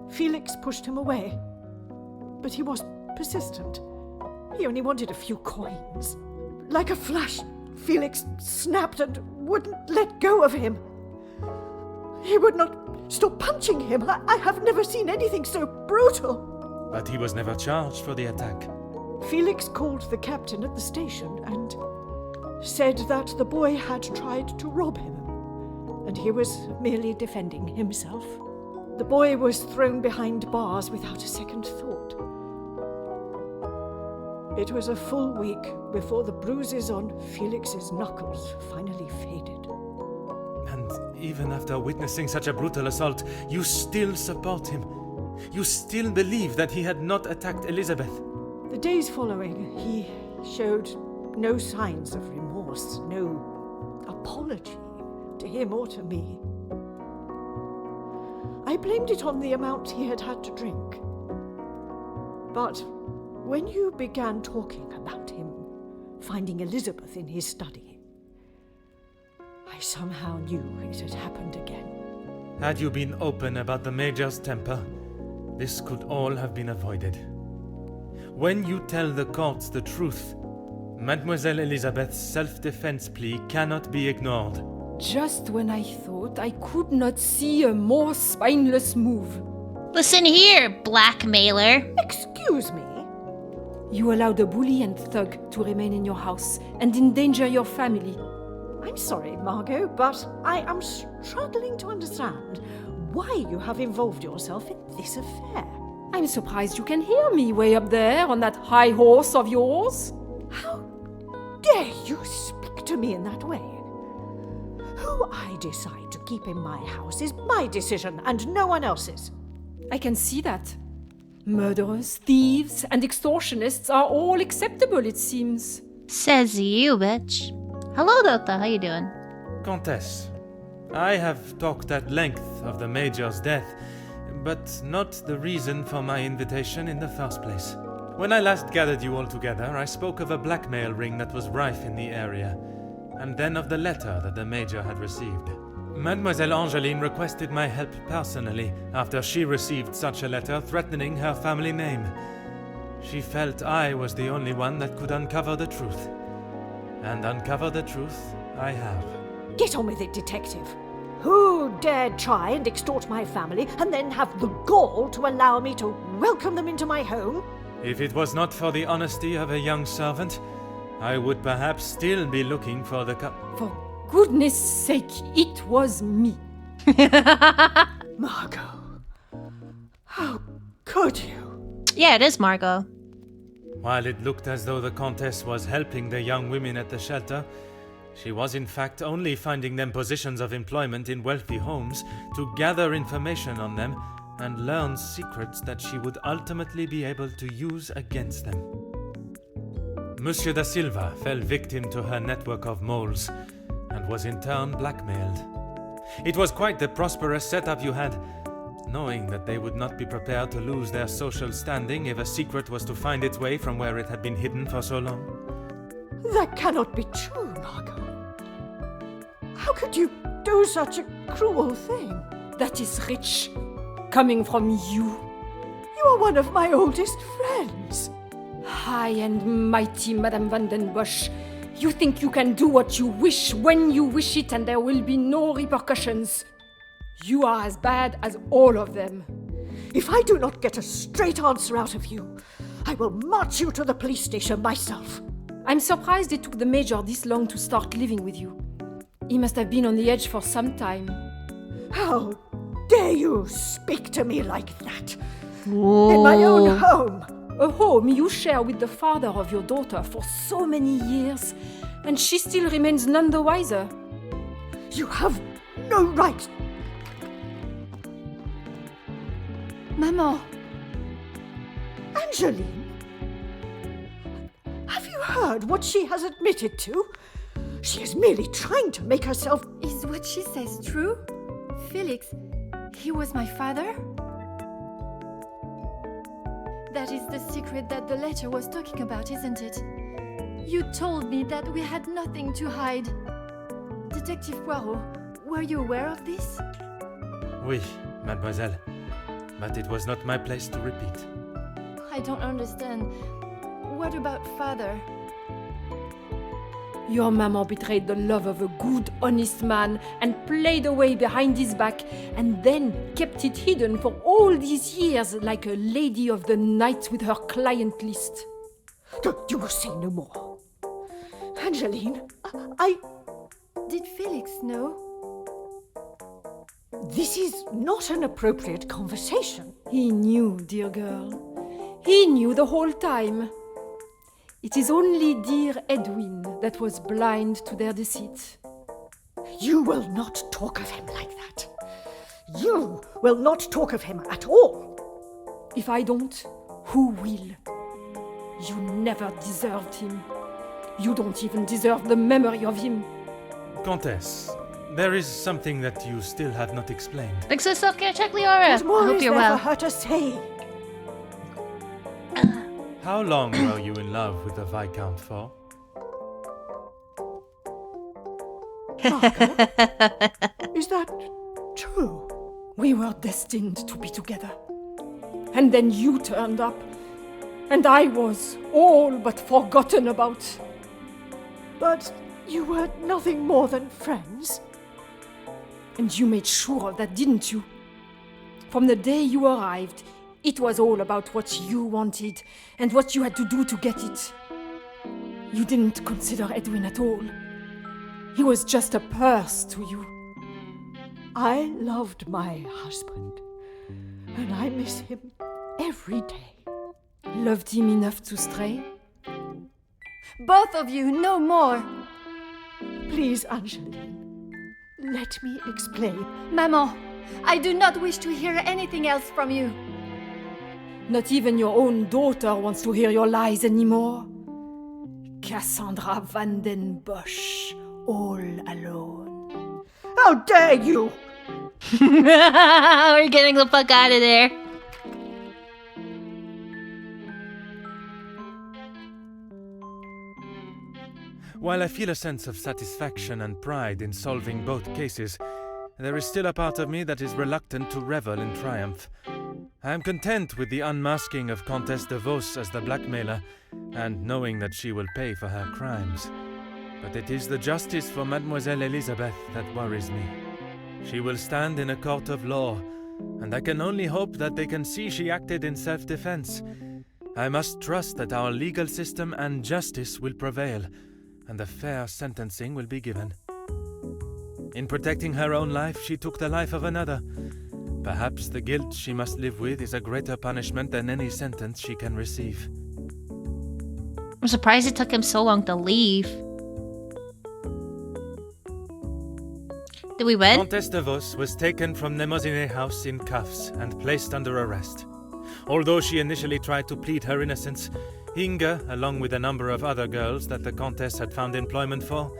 Felix pushed him away, but he was persistent. He only wanted a few coins. Like a flash, Felix snapped and wouldn't let go of him. He would not stop punching him. I have never seen anything so brutal. But he was never charged for the attack. Felix called the captain at the station and said that the boy had tried to rob him, and he was merely defending himself. The boy was thrown behind bars without a second thought. It was a full week before the bruises on Felix's knuckles finally faded. And even after witnessing such a brutal assault, you still support him. You still believe that he had not attacked Elizabeth. The days following, he showed no signs of remorse, no apology to him or to me. I blamed it on the amount he had had to drink. But when you began talking about him finding Elizabeth in his study, I somehow knew it had happened again. Had you been open about the Major's temper, this could all have been avoided. When you tell the courts the truth, Mademoiselle Elizabeth's self-defense plea cannot be ignored. Just when I thought I could not see a more spineless move. Listen here, blackmailer. Excuse me? You allowed a bully and thug to remain in your house and endanger your family. I'm sorry, Margot, but I am struggling to understand why you have involved yourself in this affair. I'm surprised you can hear me way up there on that high horse of yours. How dare you speak to me in that way? Who I decide to keep in my house is my decision and no one else's. I can see that. Murderers, thieves, and extortionists are all acceptable, it seems. Says you, bitch. Hello, Dota. How you doing? Countess, I have talked at length of the Major's death, but not the reason for my invitation in the first place. When I last gathered you all together, I spoke of a blackmail ring that was rife in the area, and then of the letter that the Major had received. Mademoiselle Angeline requested my help personally after she received such a letter threatening her family name. She felt I was the only one that could uncover the truth. and uncover the truth I have. Get on with it, detective. Who dared try and extort my family and then have the gall to allow me to welcome them into my home? If it was not for the honesty of a young servant, I would perhaps still be looking for the For goodness sake, it was me. Margot, how could you? Yeah, it is Margot. While it looked as though the Countess was helping the young women at the shelter, she was in fact only finding them positions of employment in wealthy homes to gather information on them and learn secrets that she would ultimately be able to use against them. Monsieur da Silva fell victim to her network of moles and was in turn blackmailed. It was quite the prosperous setup you had, knowing that they would not be prepared to lose their social standing if a secret was to find its way from where it had been hidden for so long. That cannot be true, Margot. How could you do such a cruel thing? That is rich, coming from you. You are one of my oldest friends. High and mighty, Madame Van den Bosch. You think you can do what you wish when you wish it and there will be no repercussions. You are as bad as all of them. If I do not get a straight answer out of you, I will march you to the police station myself. I'm surprised it took the Major this long to start living with you. He must have been on the edge for some time. How dare you speak to me like that? Whoa. In my own home. A home you share with the father of your daughter for so many years, and she still remains none the wiser. You have no right. Maman. Angeline? Have you heard what she has admitted to? She is merely trying to make herself... Is what she says true? Felix, he was my father? That is the secret that the letter was talking about, isn't it? You told me that we had nothing to hide. Detective Poirot, were you aware of this? Oui, mademoiselle. But it was not my place to repeat. I don't understand. What about father? Your maman betrayed the love of a good, honest man and played away behind his back and then kept it hidden for all these years like a lady of the night with her client list. You will say no more. Angeline, Did Felix know? This is not an appropriate conversation. He knew, dear girl. He knew the whole time. It is only dear Edwin that was blind to their deceit. You will not talk of him like that. You will not talk of him at all. If I don't, who will? You never deserved him. You don't even deserve the memory of him. Countess, there is something that you still have not explained. Fix this self-care check, Leora. What more I hope is you're there well. for her to say? How long were you in love with the Viscount for? Margot, is that true? We were destined to be together. And then you turned up. And I was all but forgotten about. But you were nothing more than friends. And you made sure of that, didn't you? From the day you arrived, it was all about what you wanted and what you had to do to get it. You didn't consider Edwin at all. He was just a purse to you. I loved my husband, and I miss him every day. Loved him enough to stray? Both of you, no more. Please, Angeline, let me explain. Maman, I do not wish to hear anything else from you. Not even your own daughter wants to hear your lies anymore. Cassandra Van den Bosch, all alone. How dare you! We're getting the fuck out of there. While I feel a sense of satisfaction and pride in solving both cases, there is still a part of me that is reluctant to revel in triumph. I am content with the unmasking of Comtesse de Vos as the blackmailer, and knowing that she will pay for her crimes. But it is the justice for Mademoiselle Elizabeth that worries me. She will stand in a court of law, and I can only hope that they can see she acted in self-defense. I must trust that our legal system and justice will prevail, and a fair sentencing will be given. In protecting her own life, she took the life of another. Perhaps the guilt she must live with is a greater punishment than any sentence she can receive. I'm surprised it took him so long to leave. Did we win? Countess de Vos was taken from Nemozinet House in cuffs and placed under arrest. Although she initially tried to plead her innocence, Inga, along with a number of other girls that the Countess had found employment for,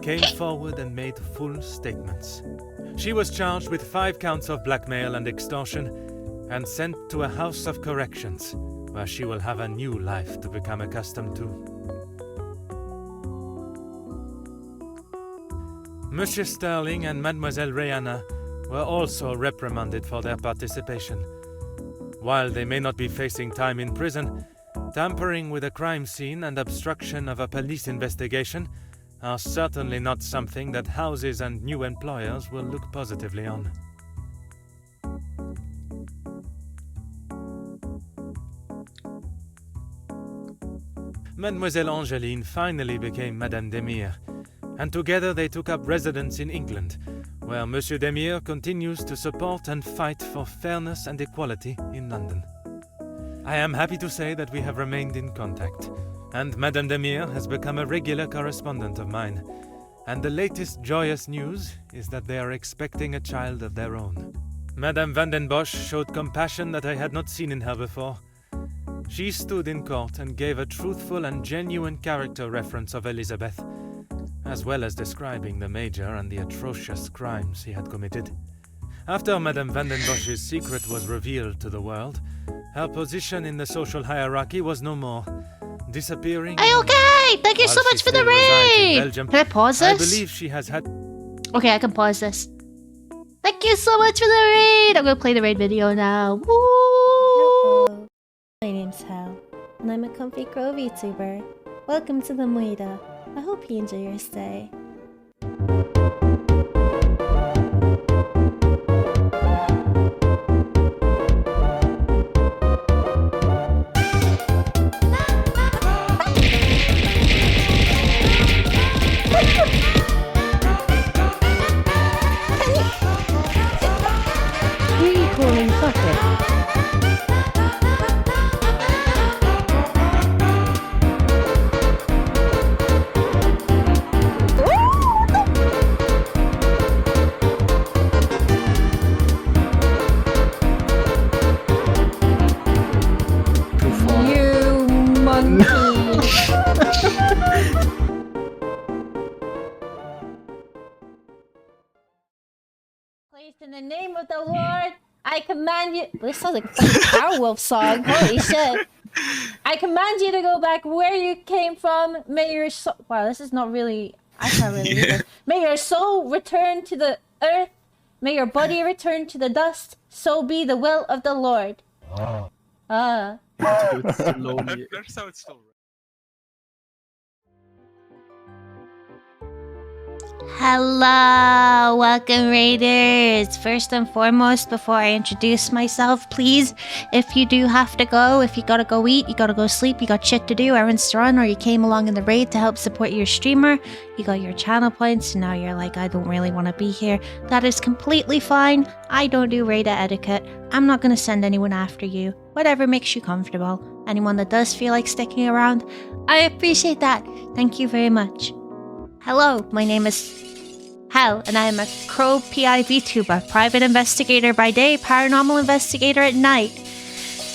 came forward and made full statements. She was charged with 5 counts of blackmail and extortion and sent to a house of corrections, where she will have a new life to become accustomed to. Monsieur Sterling and Mademoiselle Rihanna were also reprimanded for their participation. While they may not be facing time in prison, tampering with a crime scene and obstruction of a police investigation are certainly not something that houses and new employers will look positively on. Mademoiselle Angeline finally became Madame Demire, and together they took up residence in England, where Monsieur Demire continues to support and fight for fairness and equality in London. I am happy to say that we have remained in contact, and Madame Demire has become a regular correspondent of mine, and the latest joyous news is that they are expecting a child of their own. Madame Van den Bosch showed compassion that I had not seen in her before. She stood in court and gave a truthful and genuine character reference of Elizabeth, as well as describing the Major and the atrocious crimes he had committed. After Madame Van den Bosch's secret was revealed to the world, her position in the social hierarchy was no more, disappearing. Hey, okay! Thank you so much for the raid! Belgium, Can I pause this? I believe she has had... Okay, I can pause this. Thank you so much for the raid! I'm gonna play the raid video now. Woo! Hello. My name's Hal, and I'm a comfy Grove YouTuber. Welcome to the Moida. I hope you enjoy your stay. Recalling socket. You monkey! Placed in the name of the Lord, I command you. This sounds like a fucking Powerwolf song. Holy shit! I command you to go back where you came from. May your soul. Wow, this is not really. I can't really read this. May your soul return to the earth. May your body return to the dust. So be the will of the Lord. Ah. That's how it's still. Hello, welcome raiders. First and foremost, before I introduce myself, please, if you do have to go, if you gotta go eat, you gotta go sleep, you got shit to do, errands to run, or you came along in the raid to help support your streamer, you got your channel points, and now you're like, I don't really want to be here, that is completely fine. I don't do raid etiquette. I'm not gonna send anyone after you. Whatever makes you comfortable. Anyone that does feel like sticking around, I appreciate that. Thank you very much. Hello, my name is Hal, and I am a Crow PI VTuber, private investigator by day, paranormal investigator at night.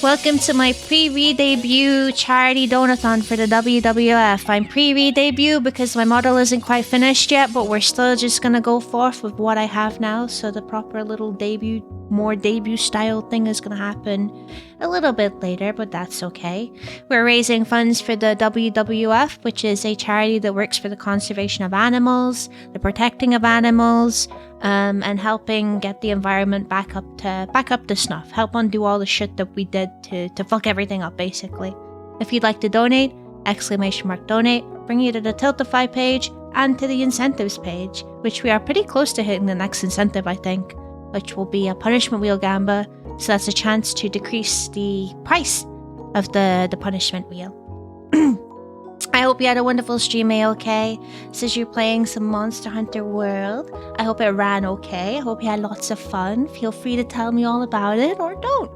Welcome to my pre-re-debut charity donathon for the WWF. I'm pre-re-debut because my model isn't quite finished yet, but we're still just gonna go forth with what I have now, so the proper little debut, more debut style thing is gonna happen a little bit later, but that's okay. We're raising funds for the WWF, which is a charity that works for the conservation of animals, the protecting of animals, and helping get the environment back up to snuff. Help undo all the shit that we did to fuck everything up, basically. If you'd like to donate, !donate, bring you to the Tiltify page, and to the incentives page, which we are pretty close to hitting the next incentive, I think, which will be a punishment wheel gamba. So that's a chance to decrease the price of the punishment wheel. I hope you had a wonderful stream, okay? Says you're playing some Monster Hunter World. I hope it ran okay. I hope you had lots of fun. Feel free to tell me all about it, or don't.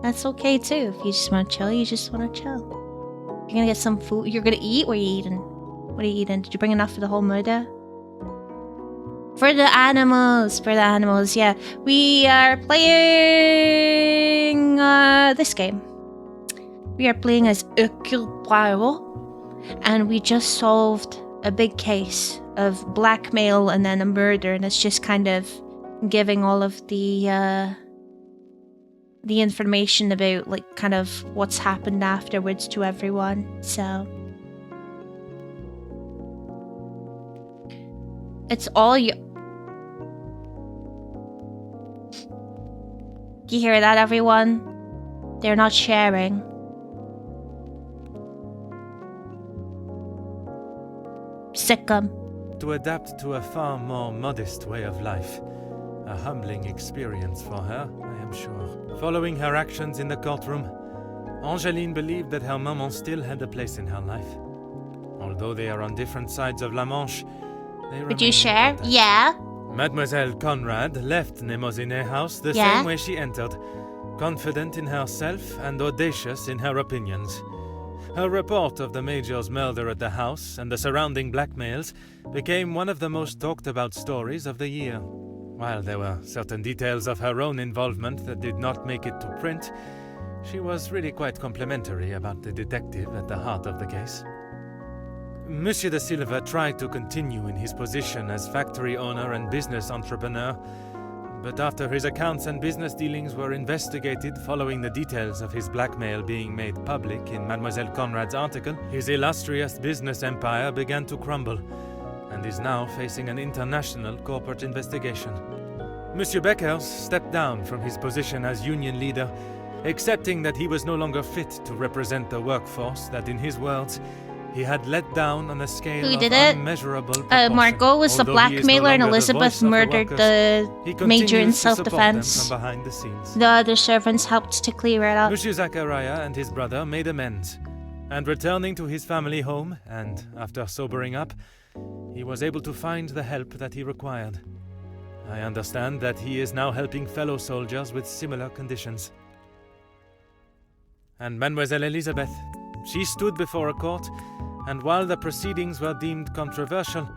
That's okay too. If you just want to chill, you just want to chill. You're gonna get some food. You're gonna eat? What are you eating? What are you eating? Did you bring enough for the whole murder? For the animals, yeah. We are playing this game. We are playing as Hercule Poirot, and we just solved a big case of blackmail and then a murder, and it's just kind of giving all of the information about like kind of what's happened afterwards to everyone. So it's all you. You hear that, everyone? They're not sharing. Sick 'em. To adapt to a far more modest way of life. A humbling experience for her, I am sure. Following her actions in the courtroom, Angeline believed that her maman still had a place in her life. Although they are on different sides of La Manche, they Would you share? Yeah. Mademoiselle Conrad left Nemosine House the same way she entered, confident in herself and audacious in her opinions. Her report of the Major's murder at the house and the surrounding blackmails became one of the most talked about stories of the year. While there were certain details of her own involvement that did not make it to print, she was really quite complimentary about the detective at the heart of the case. Monsieur de Silva tried to continue in his position as factory owner and business entrepreneur, but after his accounts and business dealings were investigated following the details of his blackmail being made public in Mademoiselle Conrad's article, his illustrious business empire began to crumble and is now facing an international corporate investigation. Monsieur Beckers stepped down from his position as union leader, accepting that he was no longer fit to represent the workforce that, in his words, he had let down on a scale Who of did it? unmeasurable proportion. Margot was the Although he is no blackmailer, and longer the Elizabeth voice of the murdered workers, the he major in continues to support them self-defense. from behind the scenes. The other servants helped to clear it up. Monsieur Zachariah and his brother made amends, and returning to his family home, and after sobering up, he was able to find the help that he required. I understand that he is now helping fellow soldiers with similar conditions. And Mademoiselle Elizabeth, she stood before a court, and while the proceedings were deemed controversial,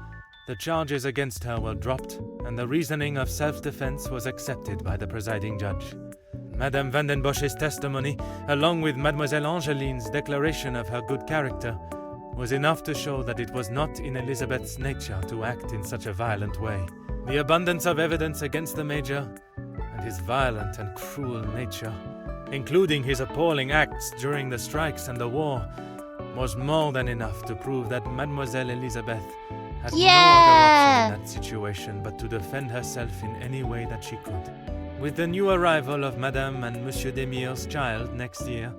the charges against her were dropped, and the reasoning of self-defense was accepted by the presiding judge. Madame Vandenbosch's testimony, along with Mademoiselle Angeline's declaration of her good character, was enough to show that it was not in Elizabeth's nature to act in such a violent way. The abundance of evidence against the Major, and his violent and cruel nature, including his appalling acts during the strikes and the war, was more than enough to prove that Mademoiselle Elizabeth had no other option in that situation but to defend herself in any way that she could. With the new arrival of Madame and Monsieur Demire's child next year,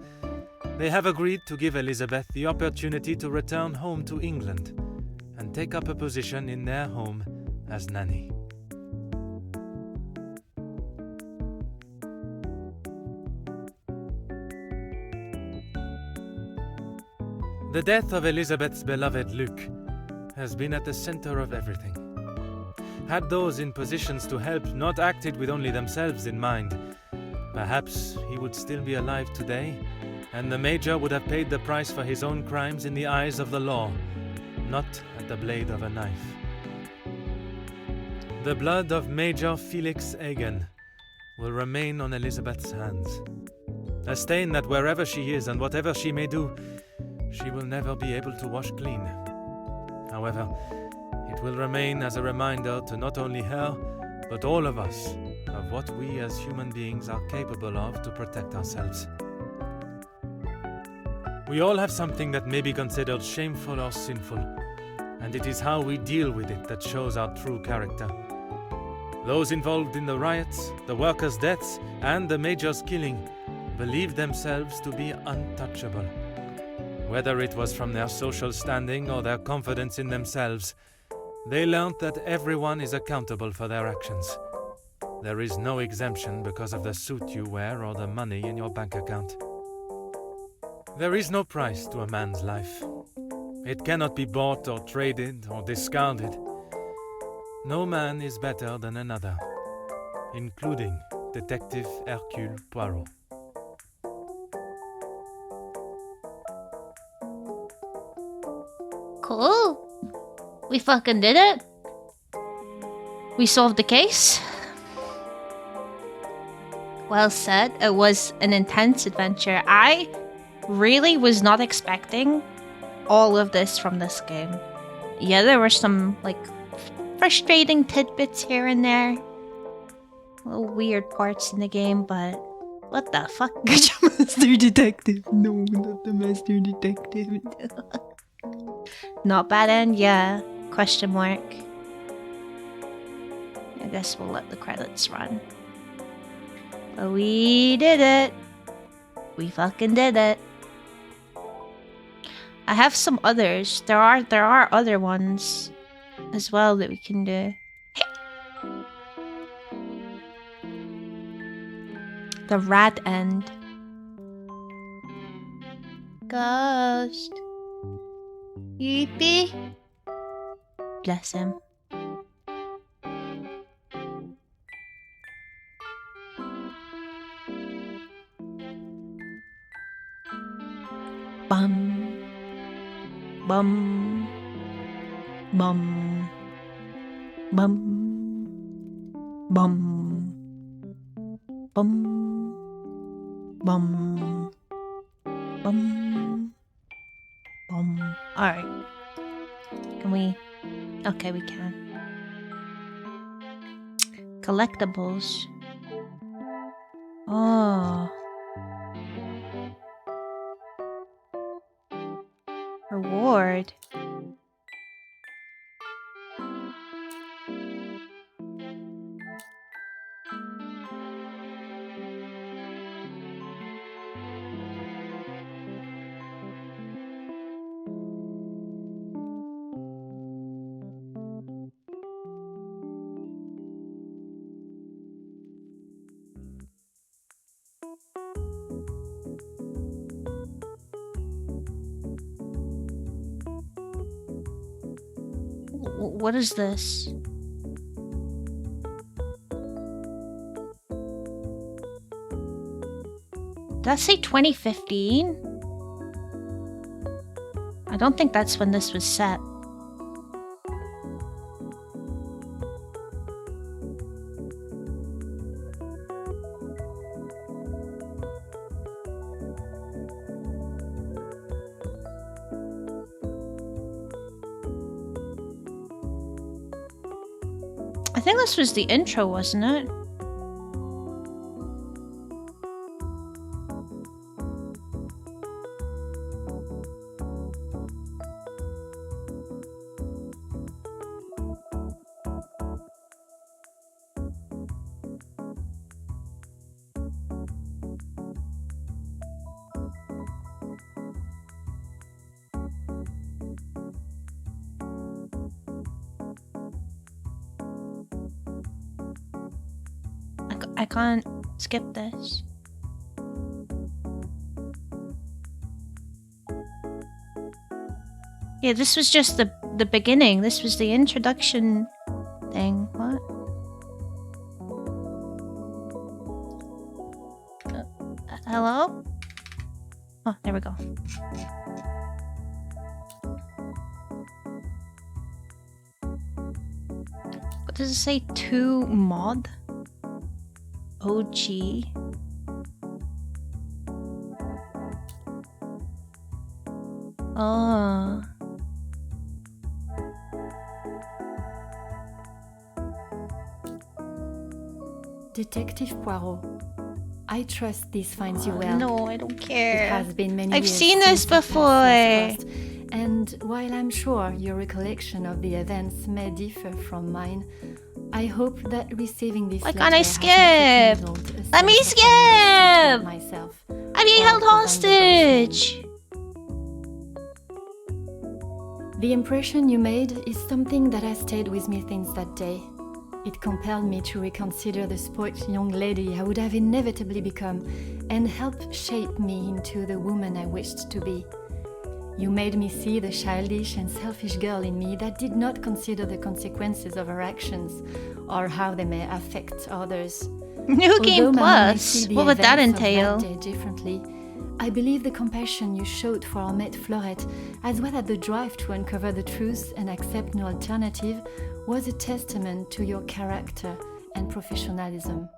they have agreed to give Elizabeth the opportunity to return home to England and take up a position in their home as nanny. The death of Elizabeth's beloved Luc has been at the center of everything. Had those in positions to help not acted with only themselves in mind, perhaps he would still be alive today, and the Major would have paid the price for his own crimes in the eyes of the law, not at the blade of a knife. The blood of Major Felix Egan will remain on Elizabeth's hands, a stain that wherever she is and whatever she may do, she will never be able to wash clean. However, it will remain as a reminder to not only her, but all of us, of what we as human beings are capable of to protect ourselves. We all have something that may be considered shameful or sinful, and it is how we deal with it that shows our true character. Those involved in the riots, the workers' deaths, and the Major's killing believed themselves to be untouchable. Whether it was from their social standing or their confidence in themselves, They learned that everyone is accountable for their actions. There is no exemption because of the suit you wear or the money in your bank account. There is no price to a man's life. It cannot be bought or traded or discarded. No man is better than another, including Detective Hercule Poirot. Cool. We fucking did it. We solved the case. Well said. It was an intense adventure. I really was not expecting all of this from this game. Yeah, there were some, like, frustrating tidbits here and there. Little weird parts in the game, but what the fuck? Master Detective. No, not the Master Detective. Not bad end, yeah. Question mark. I guess we'll let the credits run. But we did it. We fucking did it. I have some others. There are other ones as well that we can do. The rat end. Ghost. Yippee. Bless him. Bum. Bum. Bum. Bum. Bum. Bum. Bum. Bum. Bum. Alright. Can we? Okay, we can. Collectibles. Oh. Reward. What is this? Did that say 2015? I don't think that's when this was set. I think this was the intro, wasn't it? I can't skip this. Yeah, this was just the beginning. This was the introduction thing. What? Hello? Oh, there we go. What does it say? 2 mod? OG. Oh. Detective Poirot, I trust this finds you well. No, I don't care. It has been many I've years seen this since our before. paths crossed, and while I'm sure your recollection of the events may differ from mine, I hope that receiving this Why letter can't I has skip? not rekindled a Let me sense of uneasiness skip! myself. I'm being held hostage! The impression you made is something that has stayed with me since that day. It compelled me to reconsider the spoilt young lady I would have inevitably become and helped shape me into the woman I wished to be. You made me see the childish and selfish girl in me that did not consider the consequences of her actions or how they may affect others. New Game Although Maman may Plus? see the What would that events of entail? that day differently, I believe the compassion you showed for our mate Florette, as well as the drive to uncover the truth and accept no alternative, was a testament to your character and professionalism.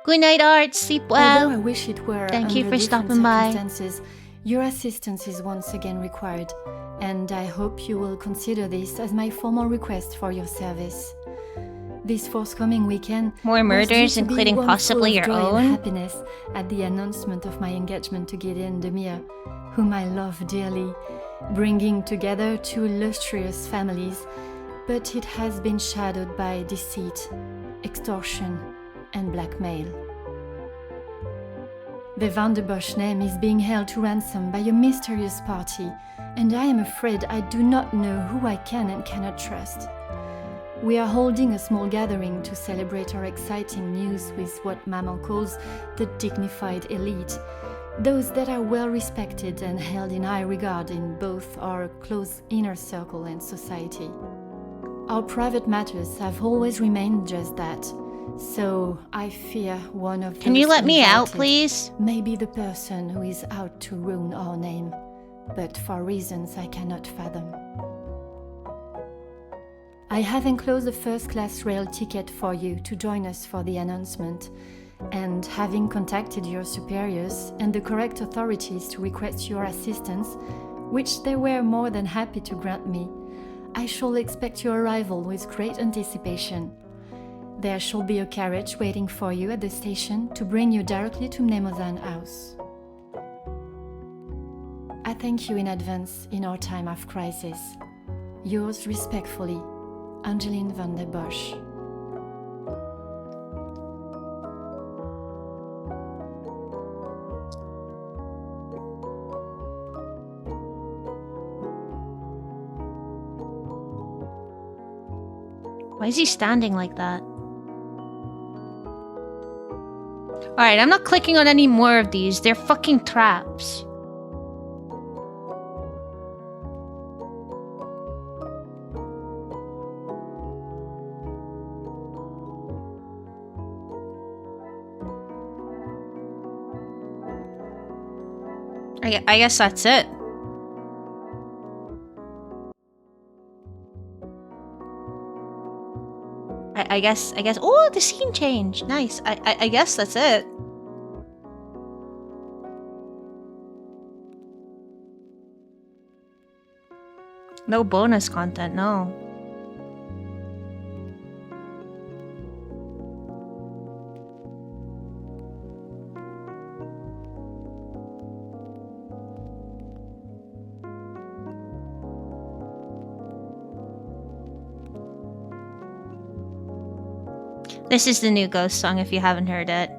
Good night, Art. Sleep well. Although I wish it were Thank you under for different stopping by. circumstances, your assistance is once again required, and I hope you will consider this as my formal request for your service. This forthcoming weekend More was due murders, to be including one full possibly of your joy and own? happiness at the announcement of my engagement to Gideon Demir, whom I love dearly, bringing together two illustrious families, but it has been shadowed by deceit, extortion, and blackmail. The Van der Bosch name is being held to ransom by a mysterious party, and I am afraid I do not know who I can and cannot trust. We are holding a small gathering to celebrate our exciting news with what Maman calls the dignified elite, those that are well respected and held in high regard in both our close inner circle and society. Our private matters have always remained just that, so I fear one of Can you those let me out, invited please? may be the person who is out to ruin our name, but for reasons I cannot fathom. I have enclosed a first-class rail ticket for you to join us for the announcement, and having contacted your superiors and the correct authorities to request your assistance, which they were more than happy to grant me, I shall expect your arrival with great anticipation. There shall be a carriage waiting for you at the station to bring you directly to Mnemozan House. I thank you in advance in our time of crisis. Yours respectfully, Angeline van der Bosch. Why is he standing like that? Alright, I'm not clicking on any more of these. They're fucking traps. I guess that's it. I guess, oh, the scene changed. Nice. I guess that's it. No bonus content, no. This is the new Ghost song if you haven't heard it.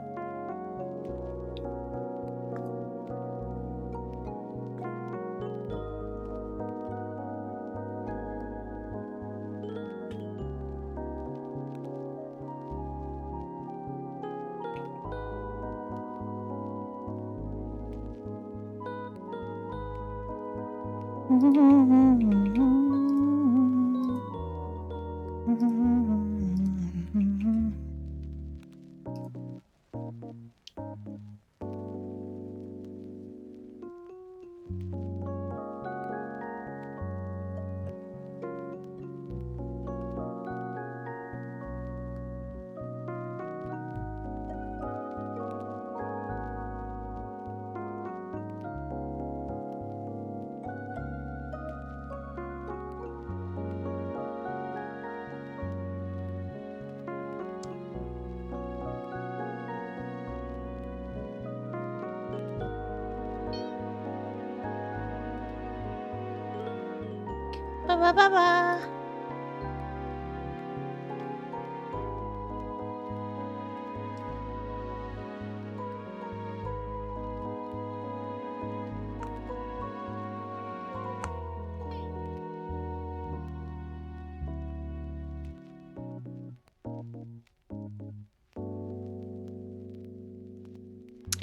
Ba ba ba ba.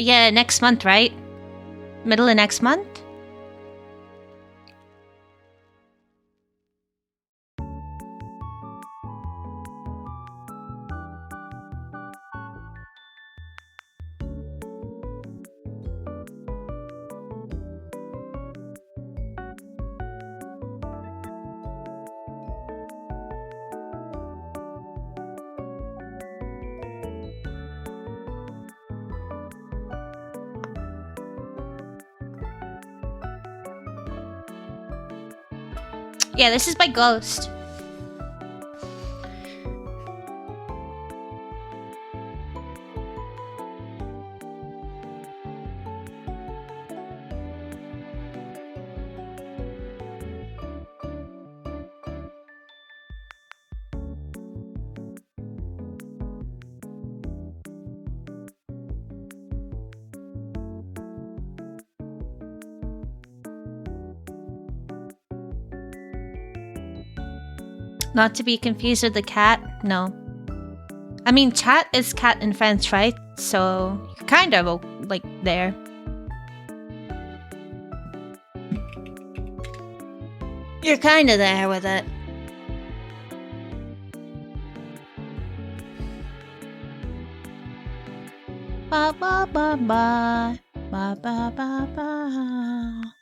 Yeah, next month, right? Middle of next month? Yeah, this is by Ghost. Not to be confused with the cat? No. I mean, chat is cat in French, right? So, you're kind of, like, there. You're kind of there with it. Ba ba ba ba. Ba ba ba ba.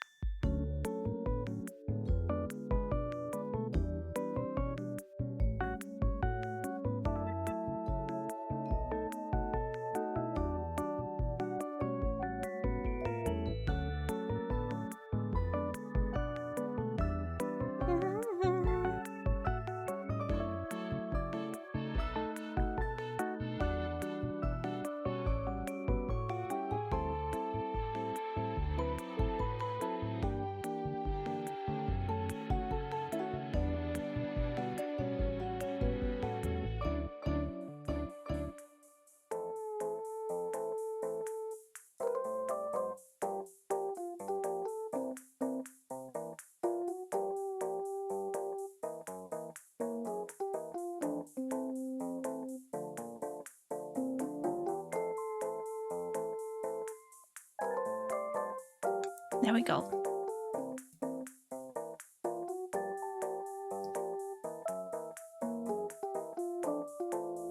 There we go.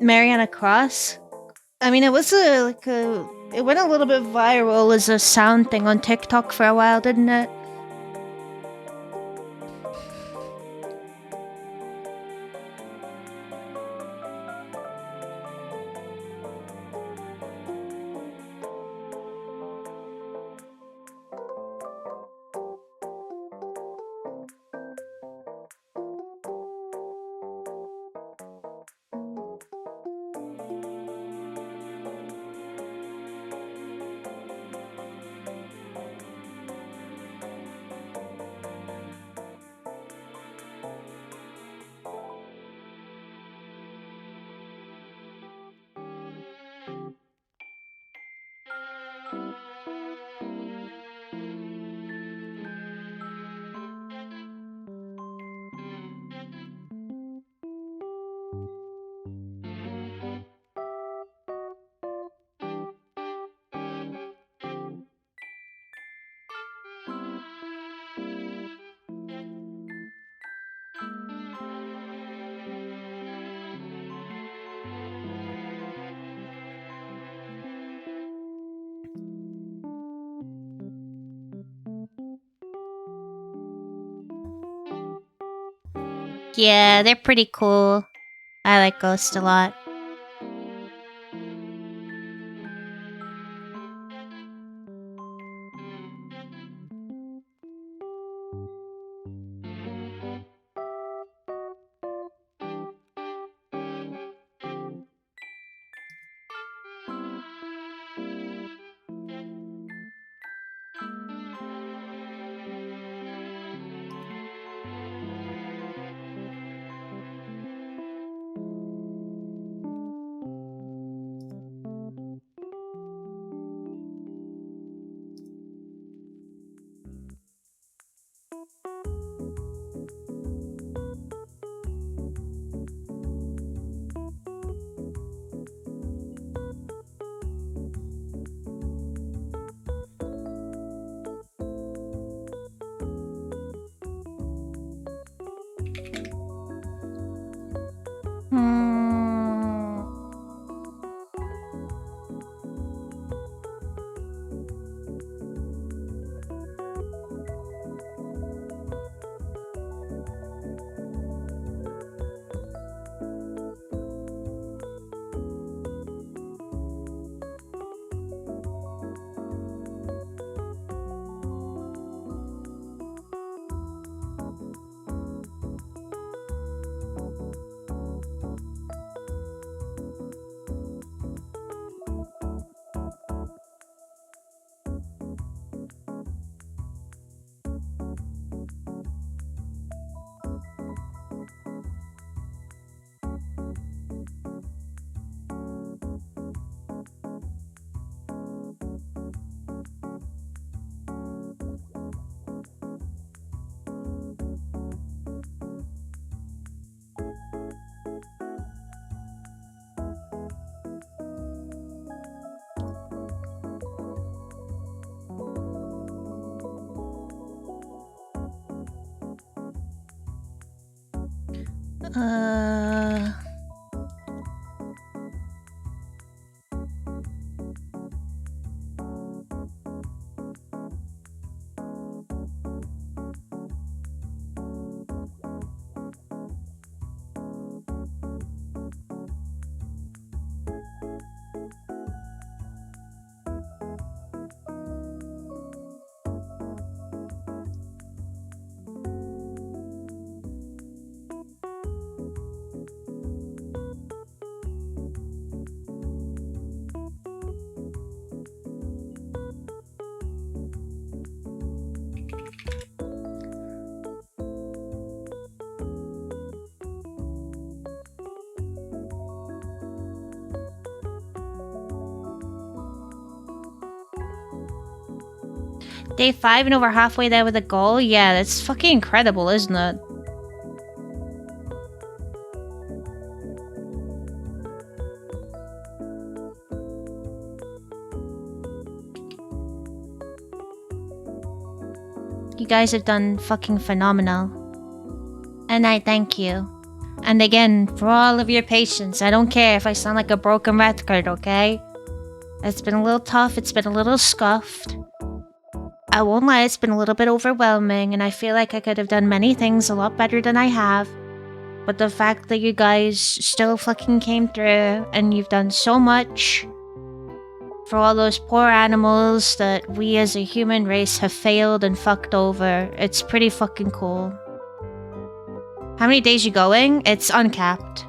Mariana Cross. I mean, it was it went a little bit viral as a sound thing on TikTok for a while, didn't it? Yeah, they're pretty cool. I like Ghost a lot. Day 5 and over halfway there with a goal? Yeah, that's fucking incredible, isn't it? You guys have done fucking phenomenal. And I thank you. And again, for all of your patience. I don't care if I sound like a broken record, okay? It's been a little tough, it's been a little scuffed. I won't lie, it's been a little bit overwhelming, and I feel like I could have done many things a lot better than I have. But the fact that you guys still fucking came through, and you've done so much for all those poor animals that we as a human race have failed and fucked over, it's pretty fucking cool. How many days you going? It's uncapped.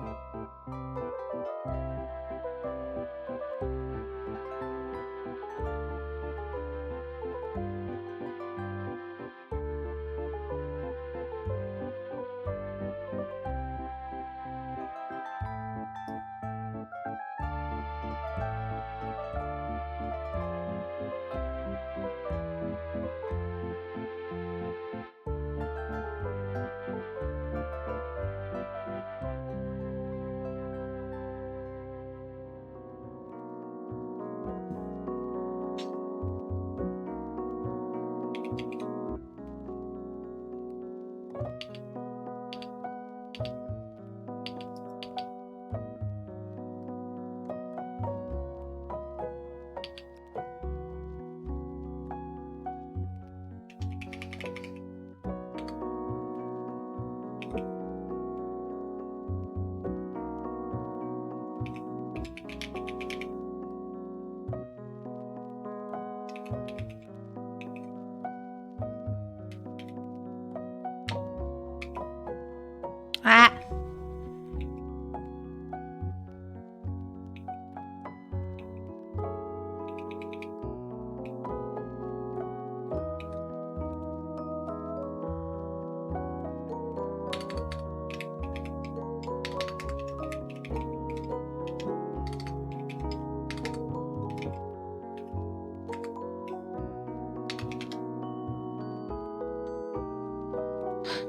Ah.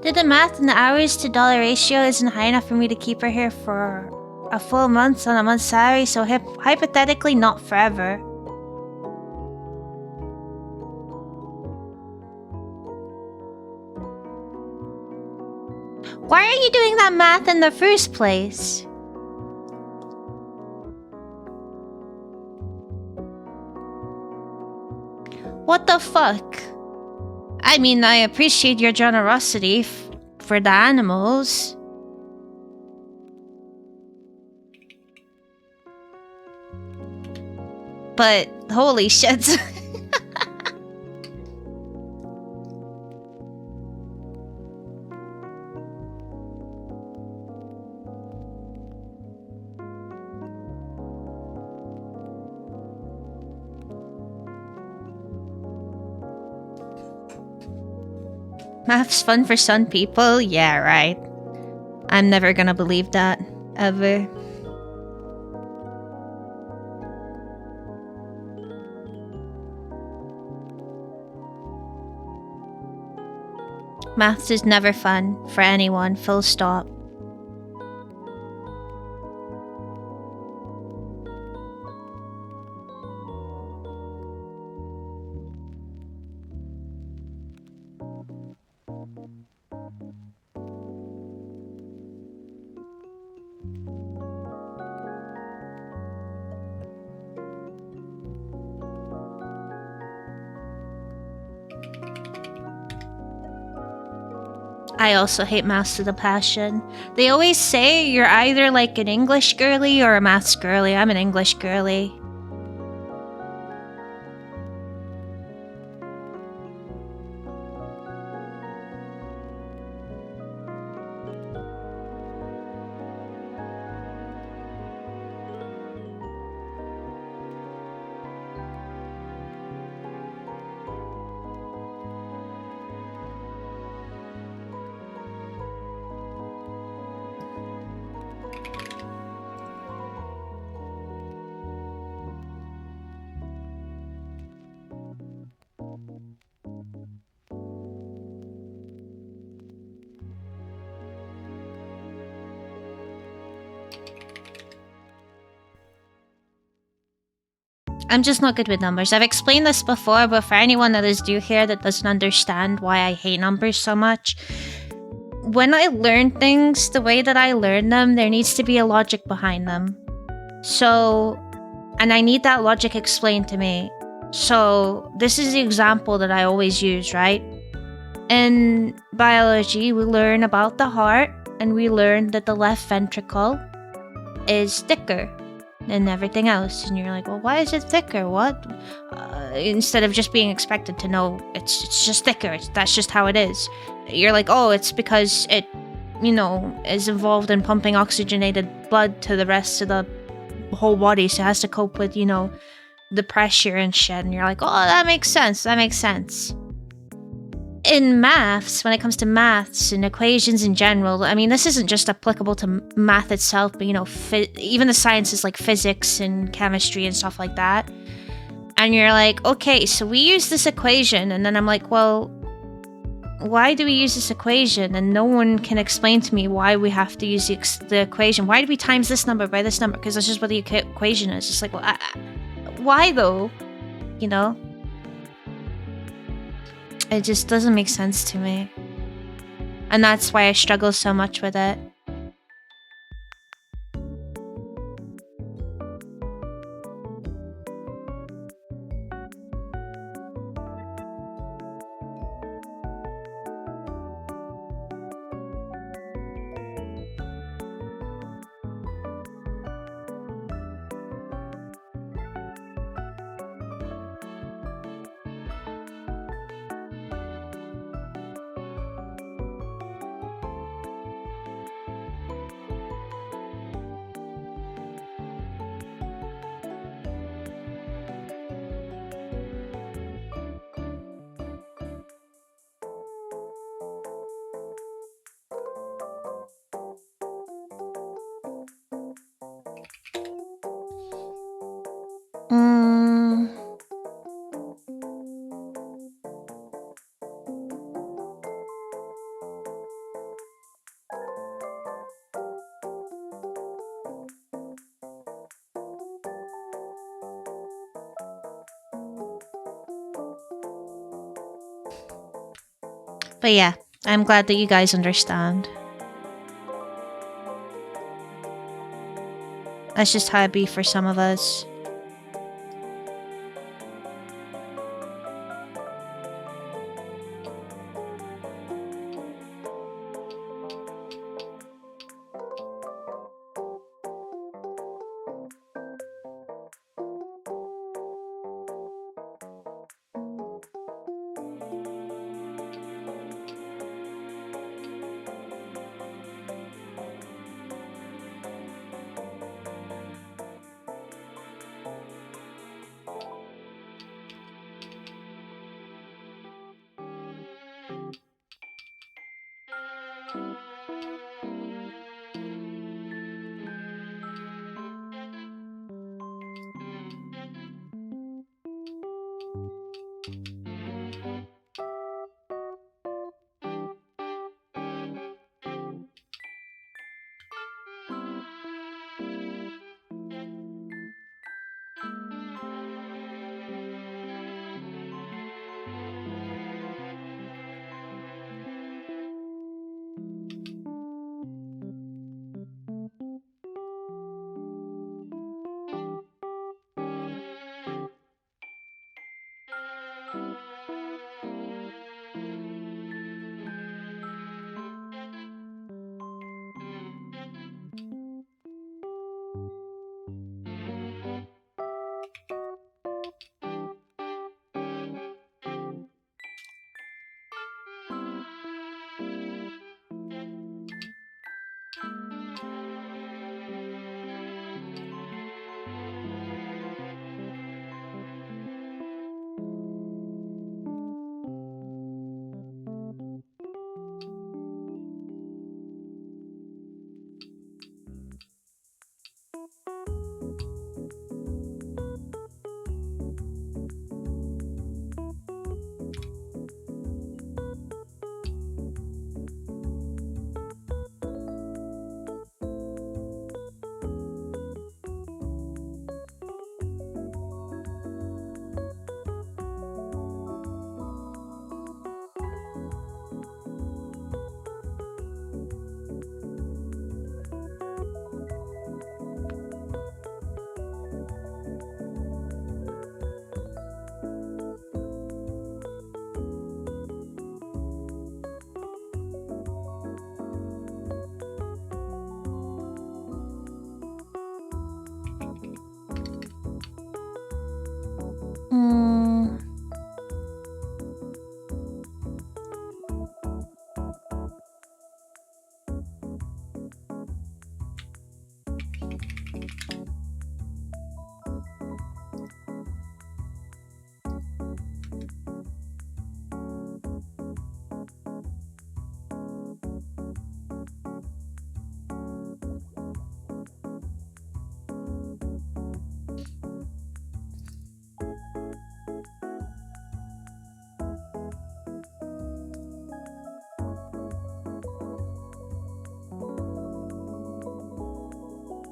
Did the math and the hours to dollar ratio isn't high enough for me to keep her here for a full month on a month's salary, so hypothetically not forever. Why are you doing that math in the first place? What the fuck? I mean, I appreciate your generosity for the animals. But, holy shit. Math's fun for some people? Yeah, right. I'm never gonna believe that. Ever. Maths is never fun for anyone, full stop. I also hate maths with a passion. They always say you're either like an English girly or a maths girly. I'm an English girly. I'm just not good with numbers. I've explained this before, but for anyone that is new here that doesn't understand why I hate numbers so much, when I learn things the way that I learn them, there needs to be a logic behind them. So, and I need that logic explained to me. So, this is the example that I always use, right? In biology, we learn about the heart, and we learn that the left ventricle is thicker than everything else. And you're like, well, why is it thicker? What? Instead of just being expected to know it's just thicker. That's just how it is. You're like, oh, it's because it, is involved in pumping oxygenated blood to the rest of the whole body. So it has to cope with, the pressure and shit. And you're like, oh, that makes sense. That makes sense. In maths, when it comes to maths and equations in general, I mean, this isn't just applicable to math itself, but, even the sciences like physics and chemistry and stuff like that. And you're like, okay, so we use this equation. And then I'm like, well, why do we use this equation? And no one can explain to me why we have to use the equation. Why do we times this number by this number? Because that's just what the equation is. It's like, well, why though? It just doesn't make sense to me. And that's why I struggle so much with it. But yeah, I'm glad that you guys understand. That's just how it be for some of us.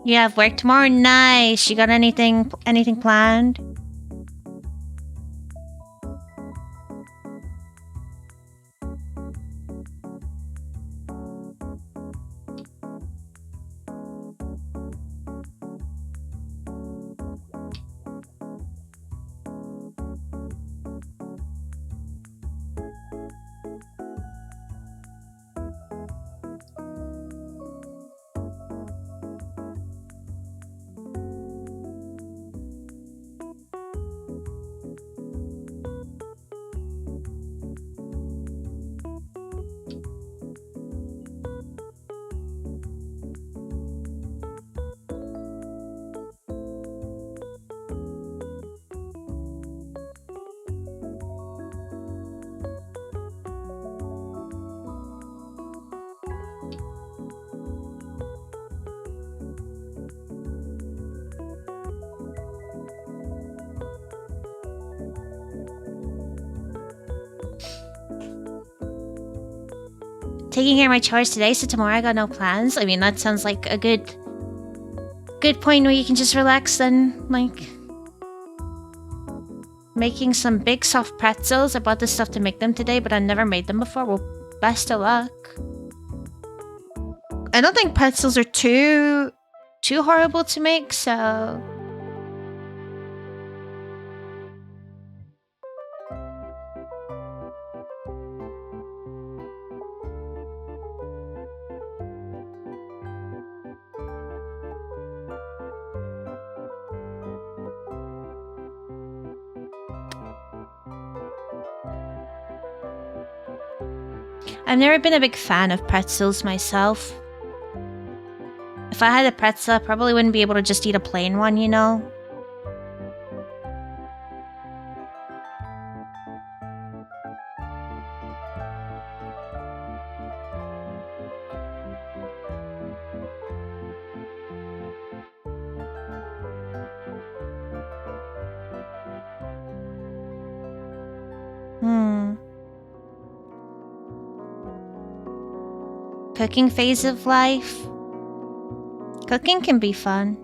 You have work tomorrow? Nice. You got anything planned? Taking care of my chores today, so tomorrow I got no plans. I mean, that sounds like a good point where you can just relax and, like... Making some big soft pretzels. I bought the stuff to make them today, but I never made them before. Well, best of luck. I don't think pretzels are too horrible to make, so... I've never been a big fan of pretzels myself. If I had a pretzel, I probably wouldn't be able to just eat a plain one, you know? Cooking phase of life. Cooking can be fun.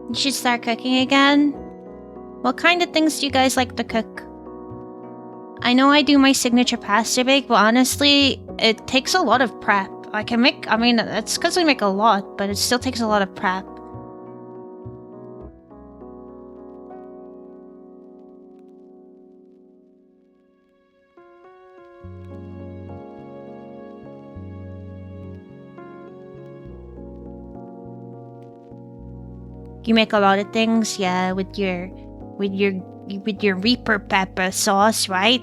You should start cooking again. What kind of things do you guys like to cook? I know I do my signature pasta bake, but honestly, it takes a lot of prep. I mean, it's because we make a lot, but it still takes a lot of prep. You make a lot of things, yeah, with your Reaper pepper sauce, right?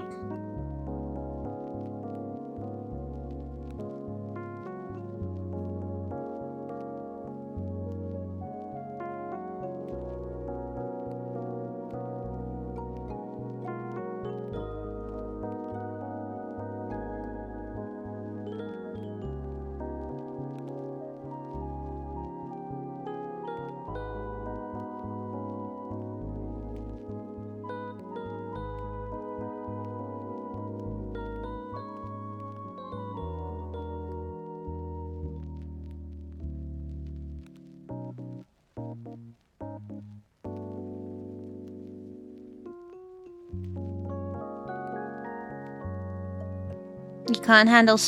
You can't handle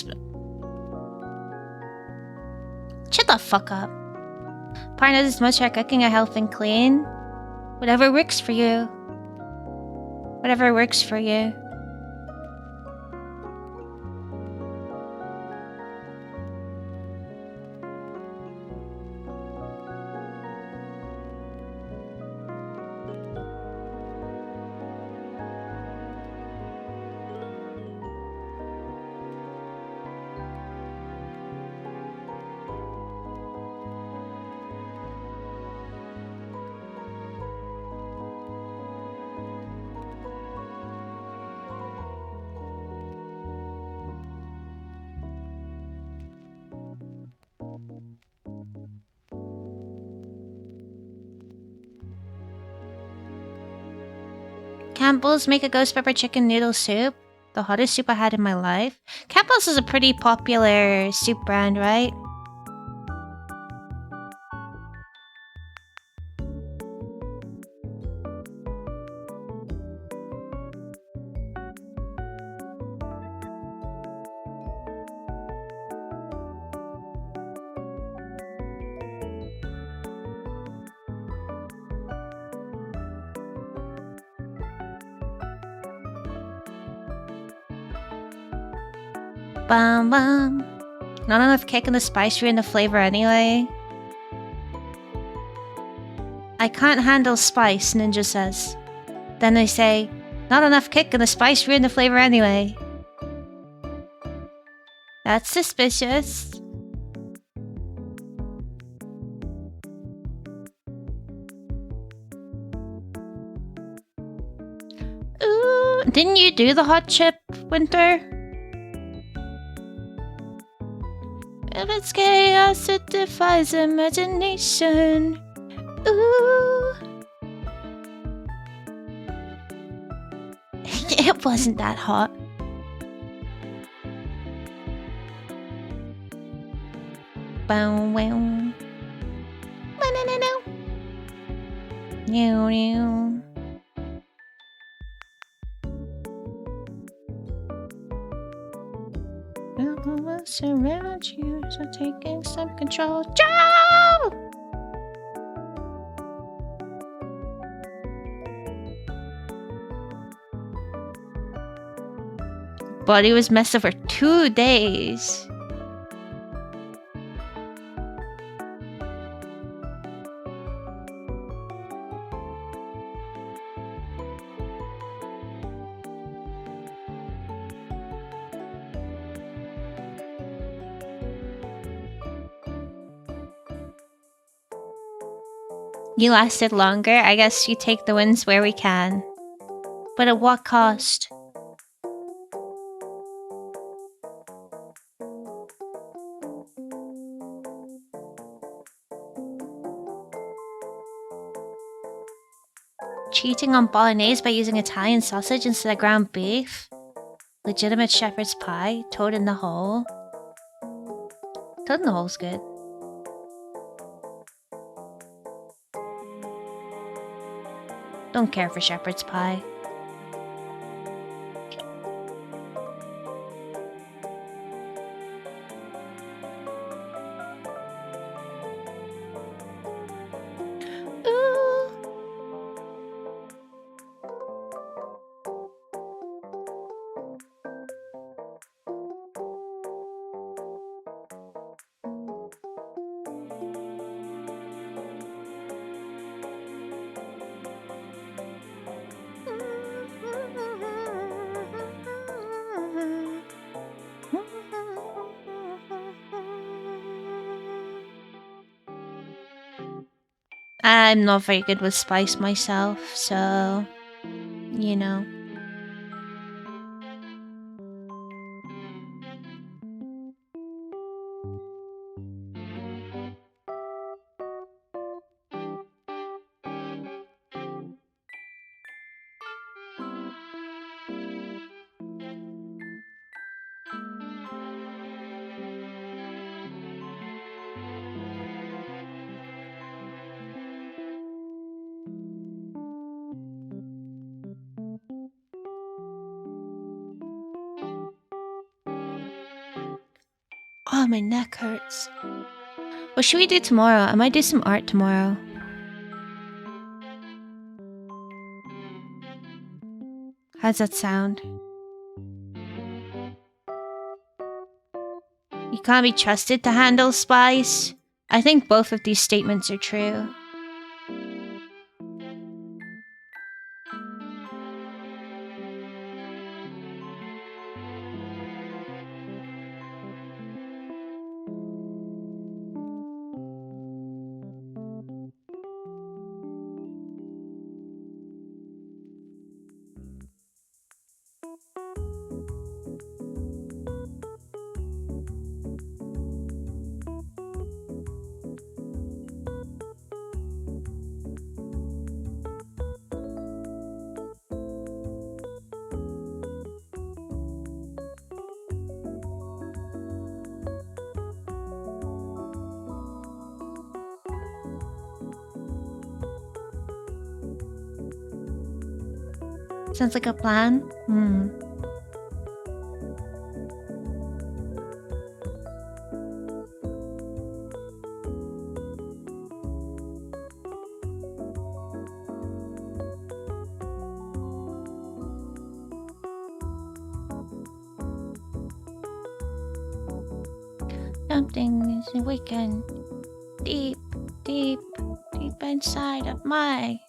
Shut the fuck up. Partner this much for cooking or helping clean. Whatever works for you. Whatever works for you. Campbell's make a ghost pepper chicken noodle soup. The hottest soup I had in my life. Campbell's is a pretty popular soup brand, right? Bum bum. Not enough kick in the spice ruin the flavor anyway. I can't handle spice, Ninja says. Then they say, not enough kick in the spice ruin the flavor anyway. That's suspicious. Ooh, didn't you do the hot chip, Winter? If it's chaos, it defies imagination. Ooh. It wasn't that hot. Bow wow. No. All of us around you are taking some control. Joe! Body was messed for 2 days. You lasted longer. I guess you take the wins where we can. But at what cost? Cheating on bolognese by using Italian sausage instead of ground beef? Legitimate shepherd's pie? Toad in the hole? Toad in the hole's good. Don't care for shepherd's pie. I'm not very good with spice myself, so you know. Oh, my neck hurts. What should we do tomorrow? I might do some art tomorrow. How's that sound? You can't be trusted to handle spies. I think both of these statements are true. Sounds like a plan. Something is awakened deep, deep, deep inside of my...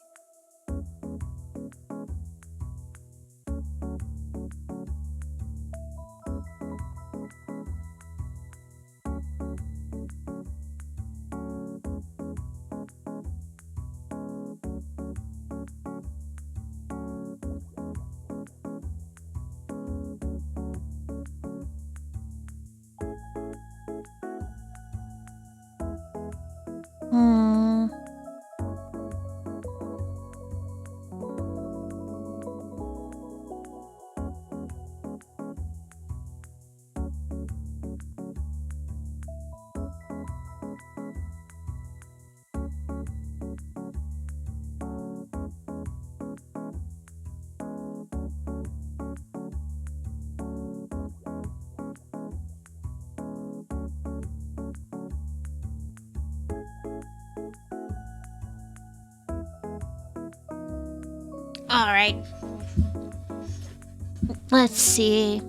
Alright. Let's see.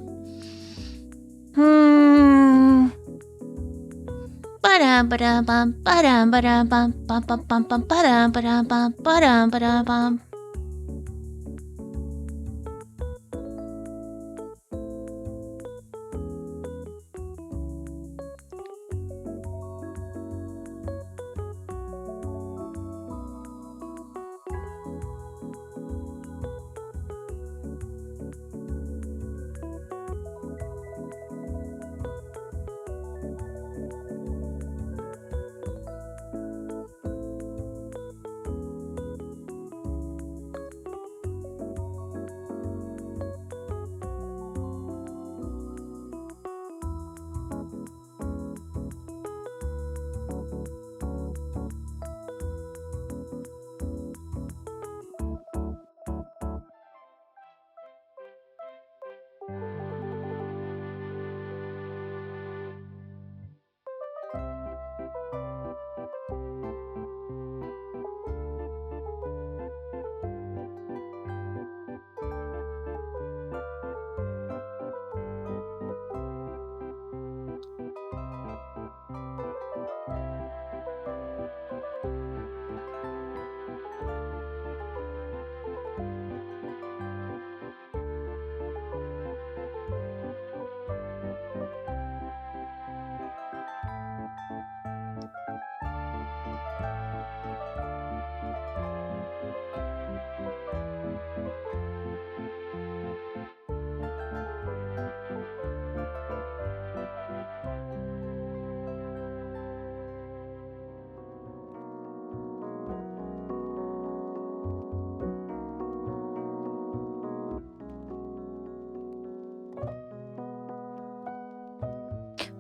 Ba-dum ba-dum bum ba-dum ba-dum bum bum bum bum bum ba-dum ba-dum bum ba-dum ba-dum bum.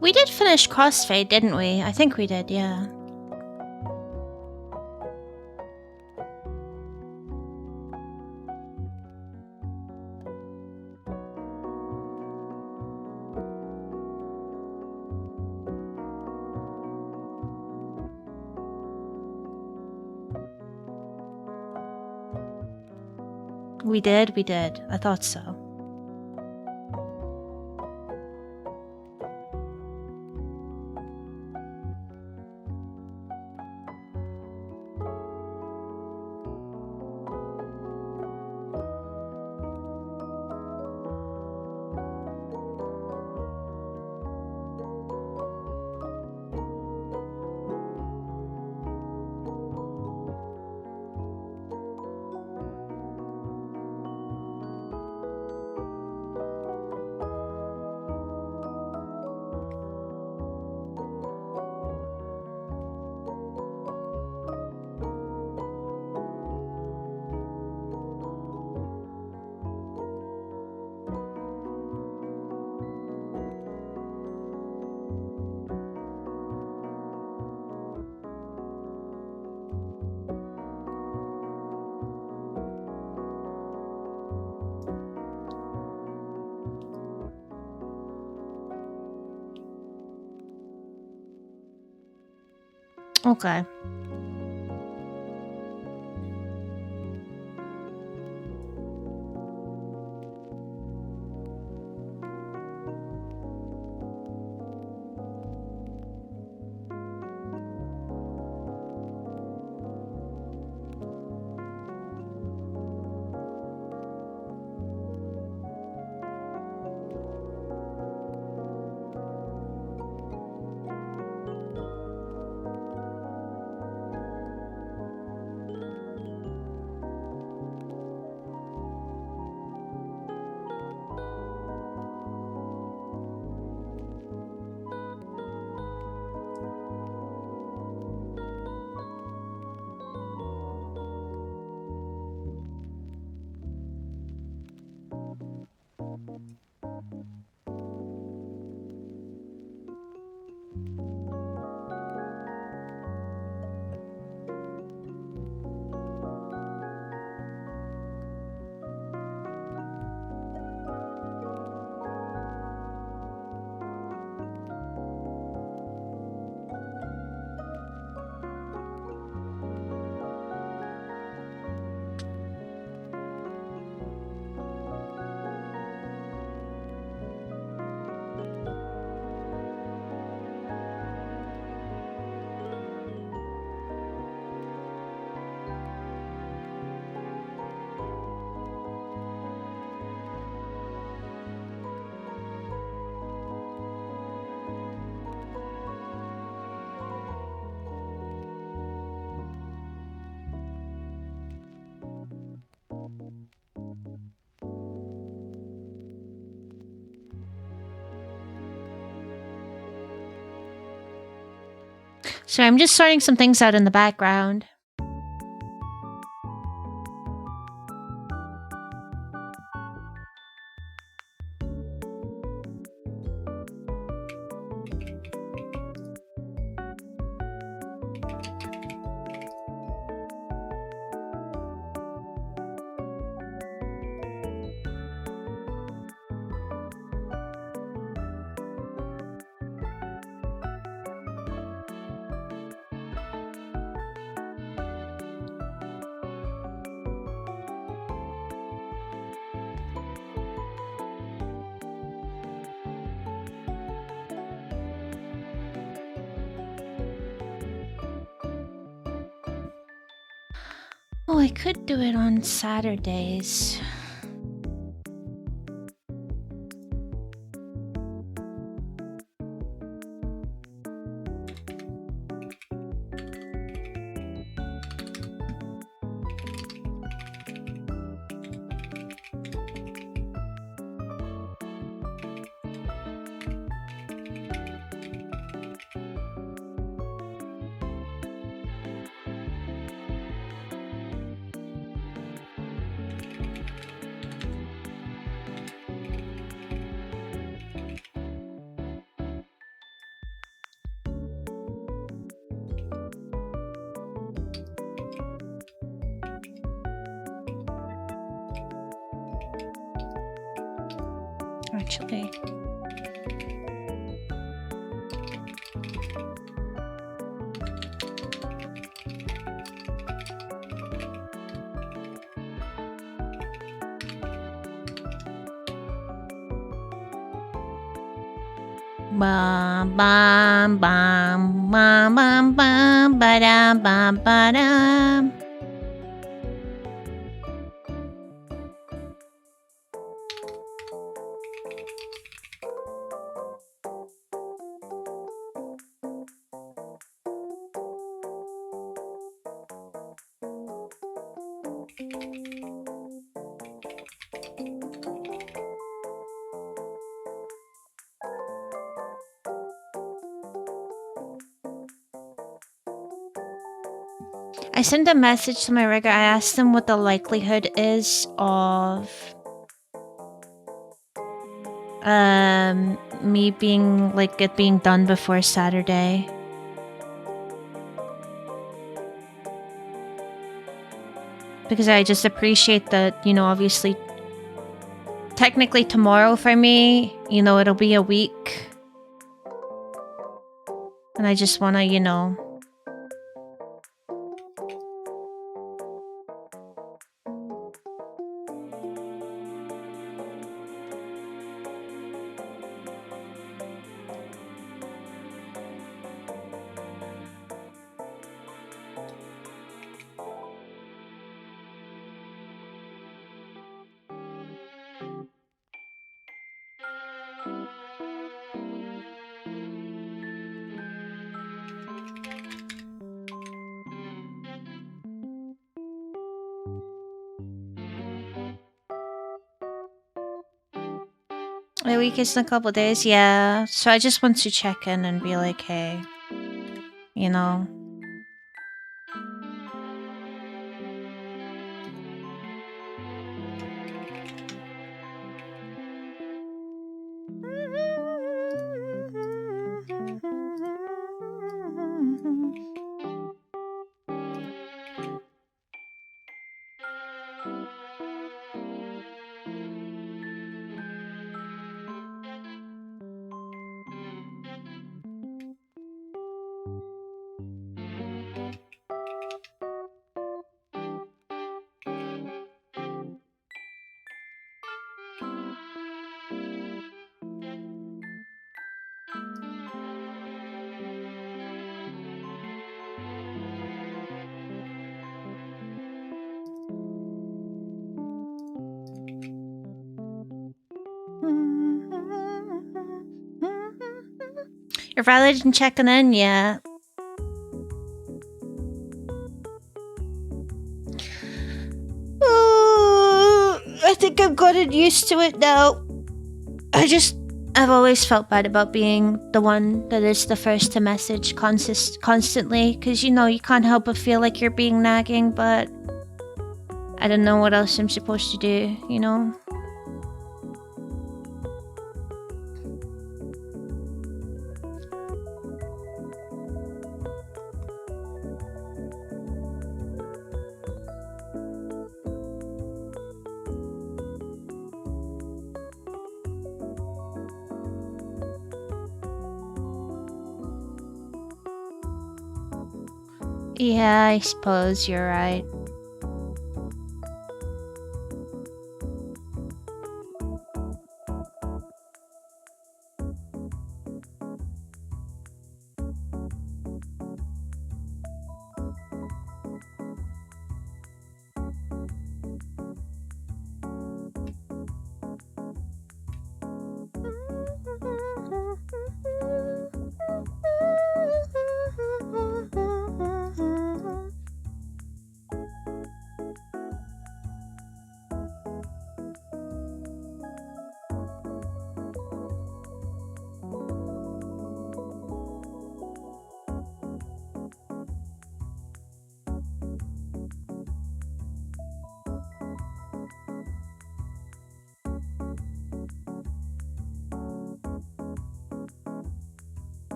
We did finish Crossfade, didn't we? I think we did, yeah. We did. I thought so. Okay. So I'm just sorting some things out in the background. Oh, I could do it on Saturdays. Actually. Bum bum bum bum bum bum ba-dum bum ba-dum. I sent a message to my rigger. I asked him what the likelihood is of me being like it being done before Saturday. Because I just appreciate that, you know, obviously technically tomorrow for me, you know, it'll be a week. And I just wanna, you know, a week is in a couple days, yeah. So I just want to check in and be like, hey, you know. You're valid and checking in, yeah. I think I've gotten used to it now. I've always felt bad about being the one that is the first to message constantly, because, you know, you can't help but feel like you're being nagging, but I don't know what else I'm supposed to do, you know? Yeah, I suppose you're right.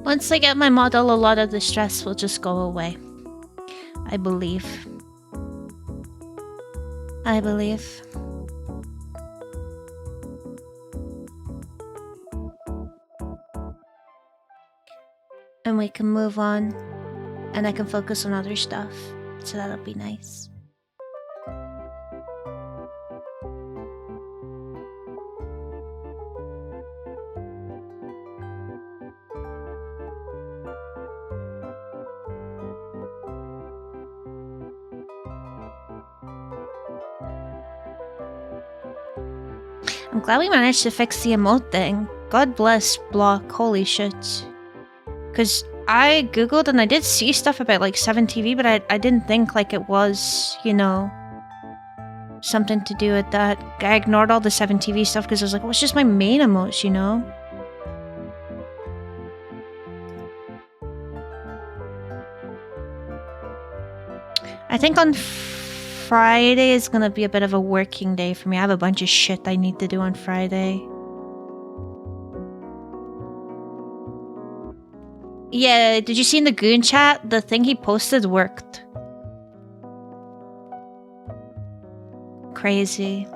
Once I get my model, a lot of the stress will just go away. I believe. I believe. And we can move on. And I can focus on other stuff. So that'll be nice. I'm glad we managed to fix the emote thing. God bless Block, holy shit. Because I googled and I did see stuff about like 7TV, but I didn't think like it was, you know, something to do with that. I ignored all the 7TV stuff because I was like, well, it's just my main emotes, you know? I think on Friday is gonna be a bit of a working day for me. I have a bunch of shit I need to do on Friday. Yeah, did you see in the Goon chat? The thing he posted worked. Crazy.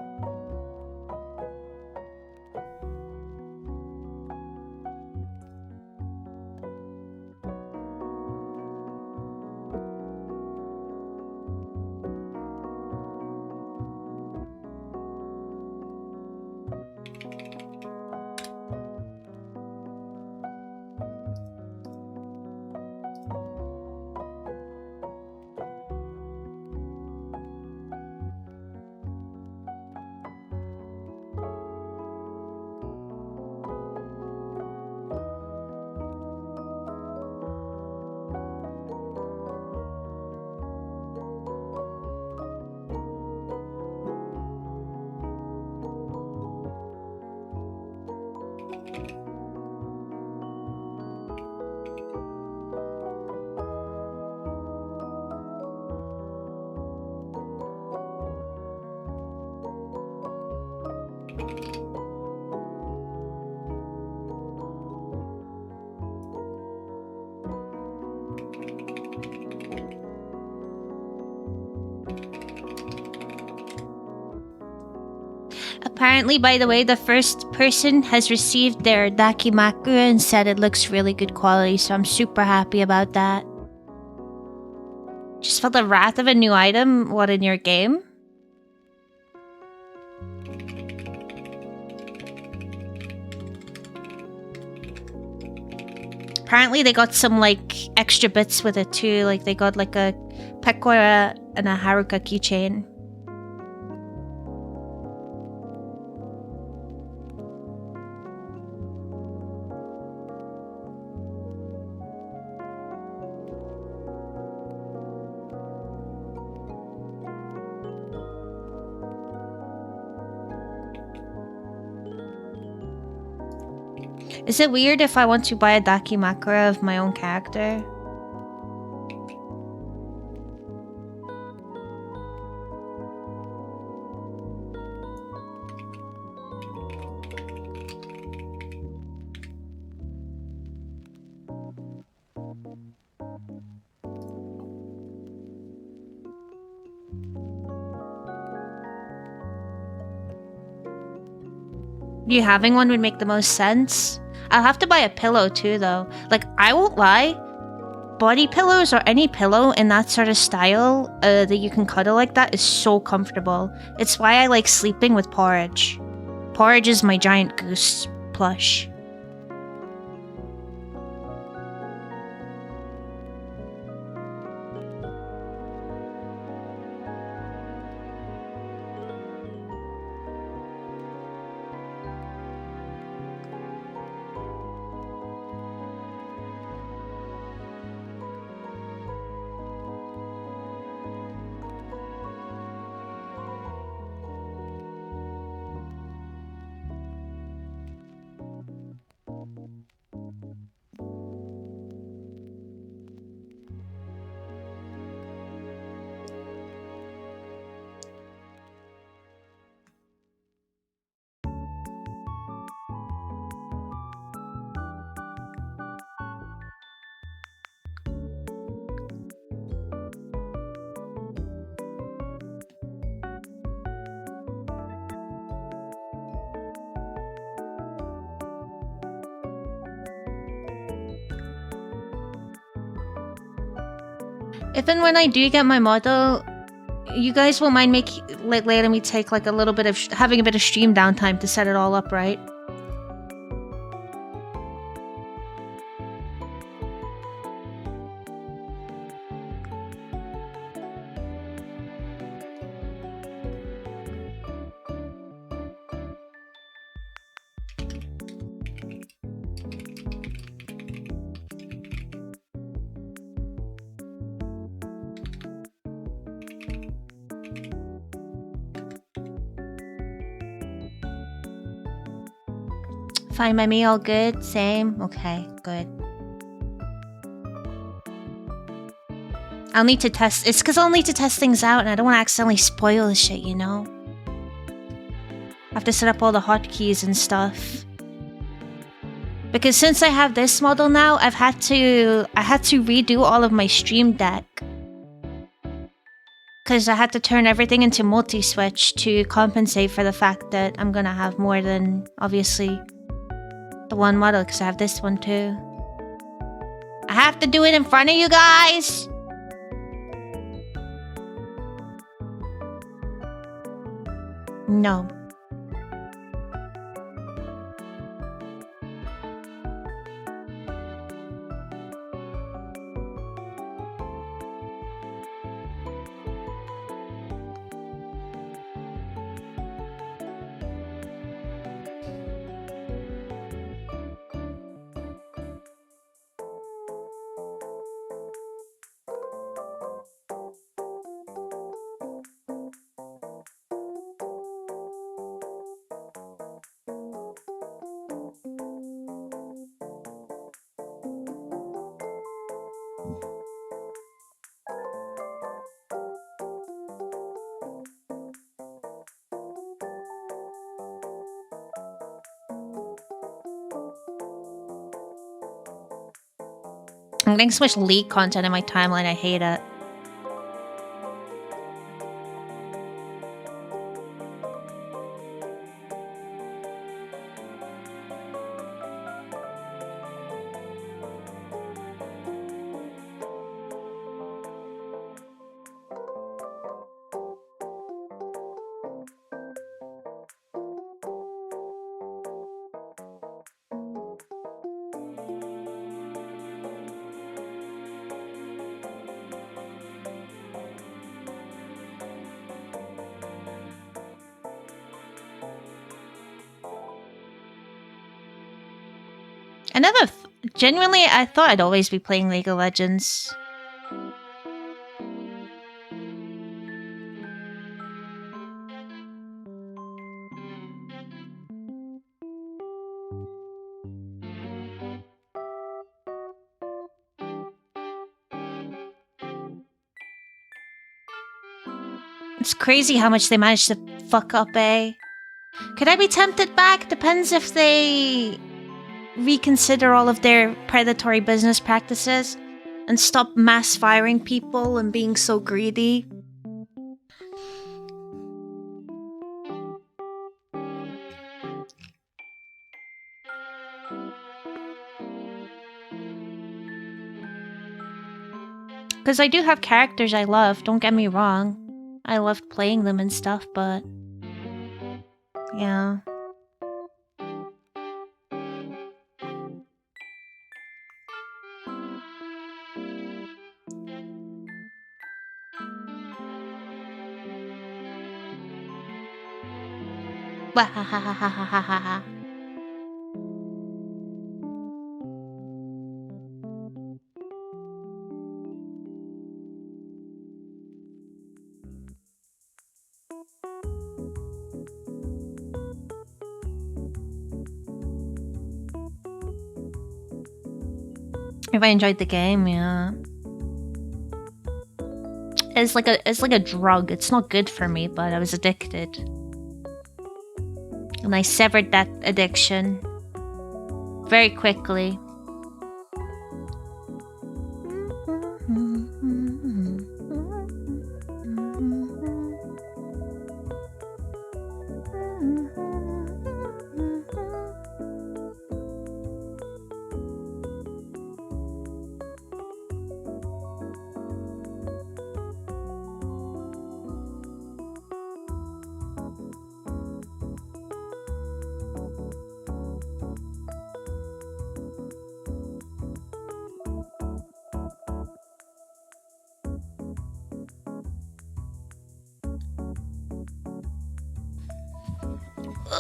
Apparently, by the way, the first person has received their Dakimaku and said it looks really good quality, so I'm super happy about that. Just felt the wrath of a new item, what, in your game? Apparently they got some, like, extra bits with it too, like they got like a Pekora and a Haruka keychain. Is it weird if I want to buy a Dakimakura of my own character? You having one would make the most sense. I'll have to buy a pillow too though. Like, I won't lie, body pillows or any pillow in that sort of style that you can cuddle like that is so comfortable. It's why I like sleeping with Porridge. Porridge is my giant goose plush. If and when I do get my model, you guys won't mind letting me take like a little bit of having a bit of stream downtime to set it all up, right? Fine by me, all good? Same? Okay, good. I'll need to test... It's because I'll need to test things out and I don't want to accidentally spoil the shit, you know? I have to set up all the hotkeys and stuff. Because since I have this model now, I had to redo all of my Stream Deck. Because I had to turn everything into multi-switch to compensate for the fact that I'm gonna have more than, obviously, the one model, because I have this one too. I have to do it in front of you guys! No. I'm getting so much leak content in my timeline, I hate it. Genuinely, I thought I'd always be playing League of Legends. It's crazy how much they managed to fuck up, eh? Could I be tempted back? Depends if they reconsider all of their predatory business practices and stop mass firing people and being so greedy. Because I do have characters I love, don't get me wrong. I loved playing them and stuff, but... yeah. Wahahahahahaha. If I enjoyed the game, yeah. It's like a drug. It's not good for me, but I was addicted. And I severed that addiction very quickly. Beep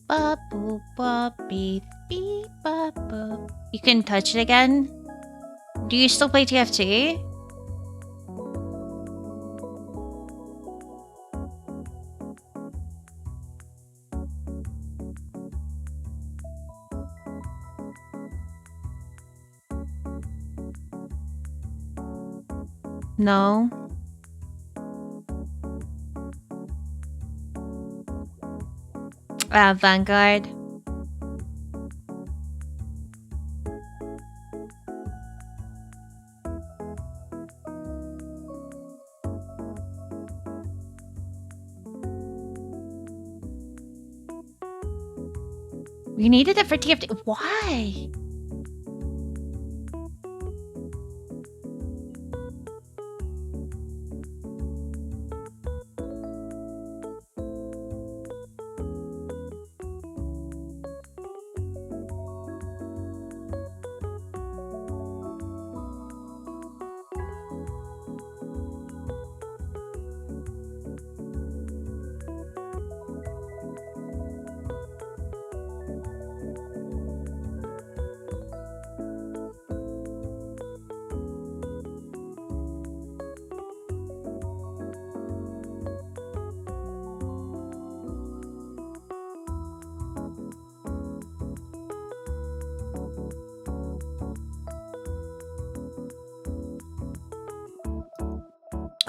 bop boop bop beep beep bop boop. You can touch it again? Do you still play TFT? No. Vanguard. We needed it for TFT. Why?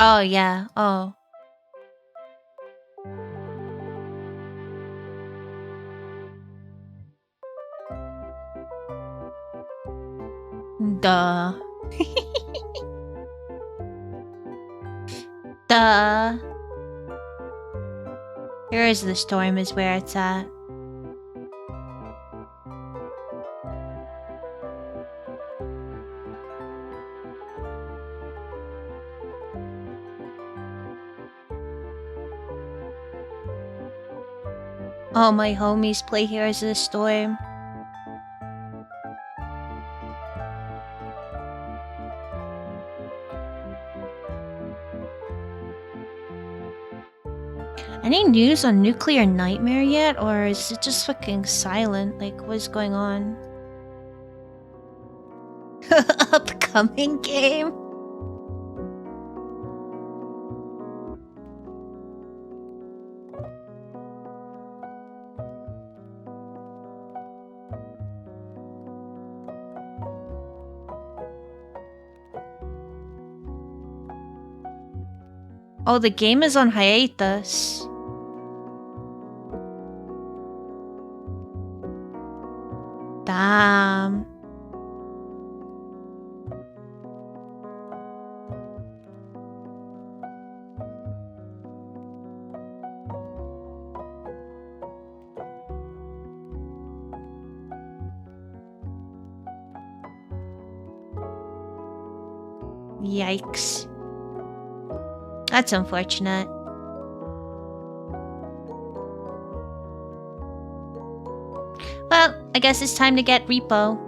Oh, yeah. Oh. Duh. Duh. Here is the storm is where it's at. All my homies play Heroes of the Storm. Any news on Nuclear Nightmare yet? Or is it just fucking silent? Like, what is going on? Upcoming game? Oh, the game is on hiatus. Damn. Yikes. That's unfortunate. Well, I guess it's time to get Repo.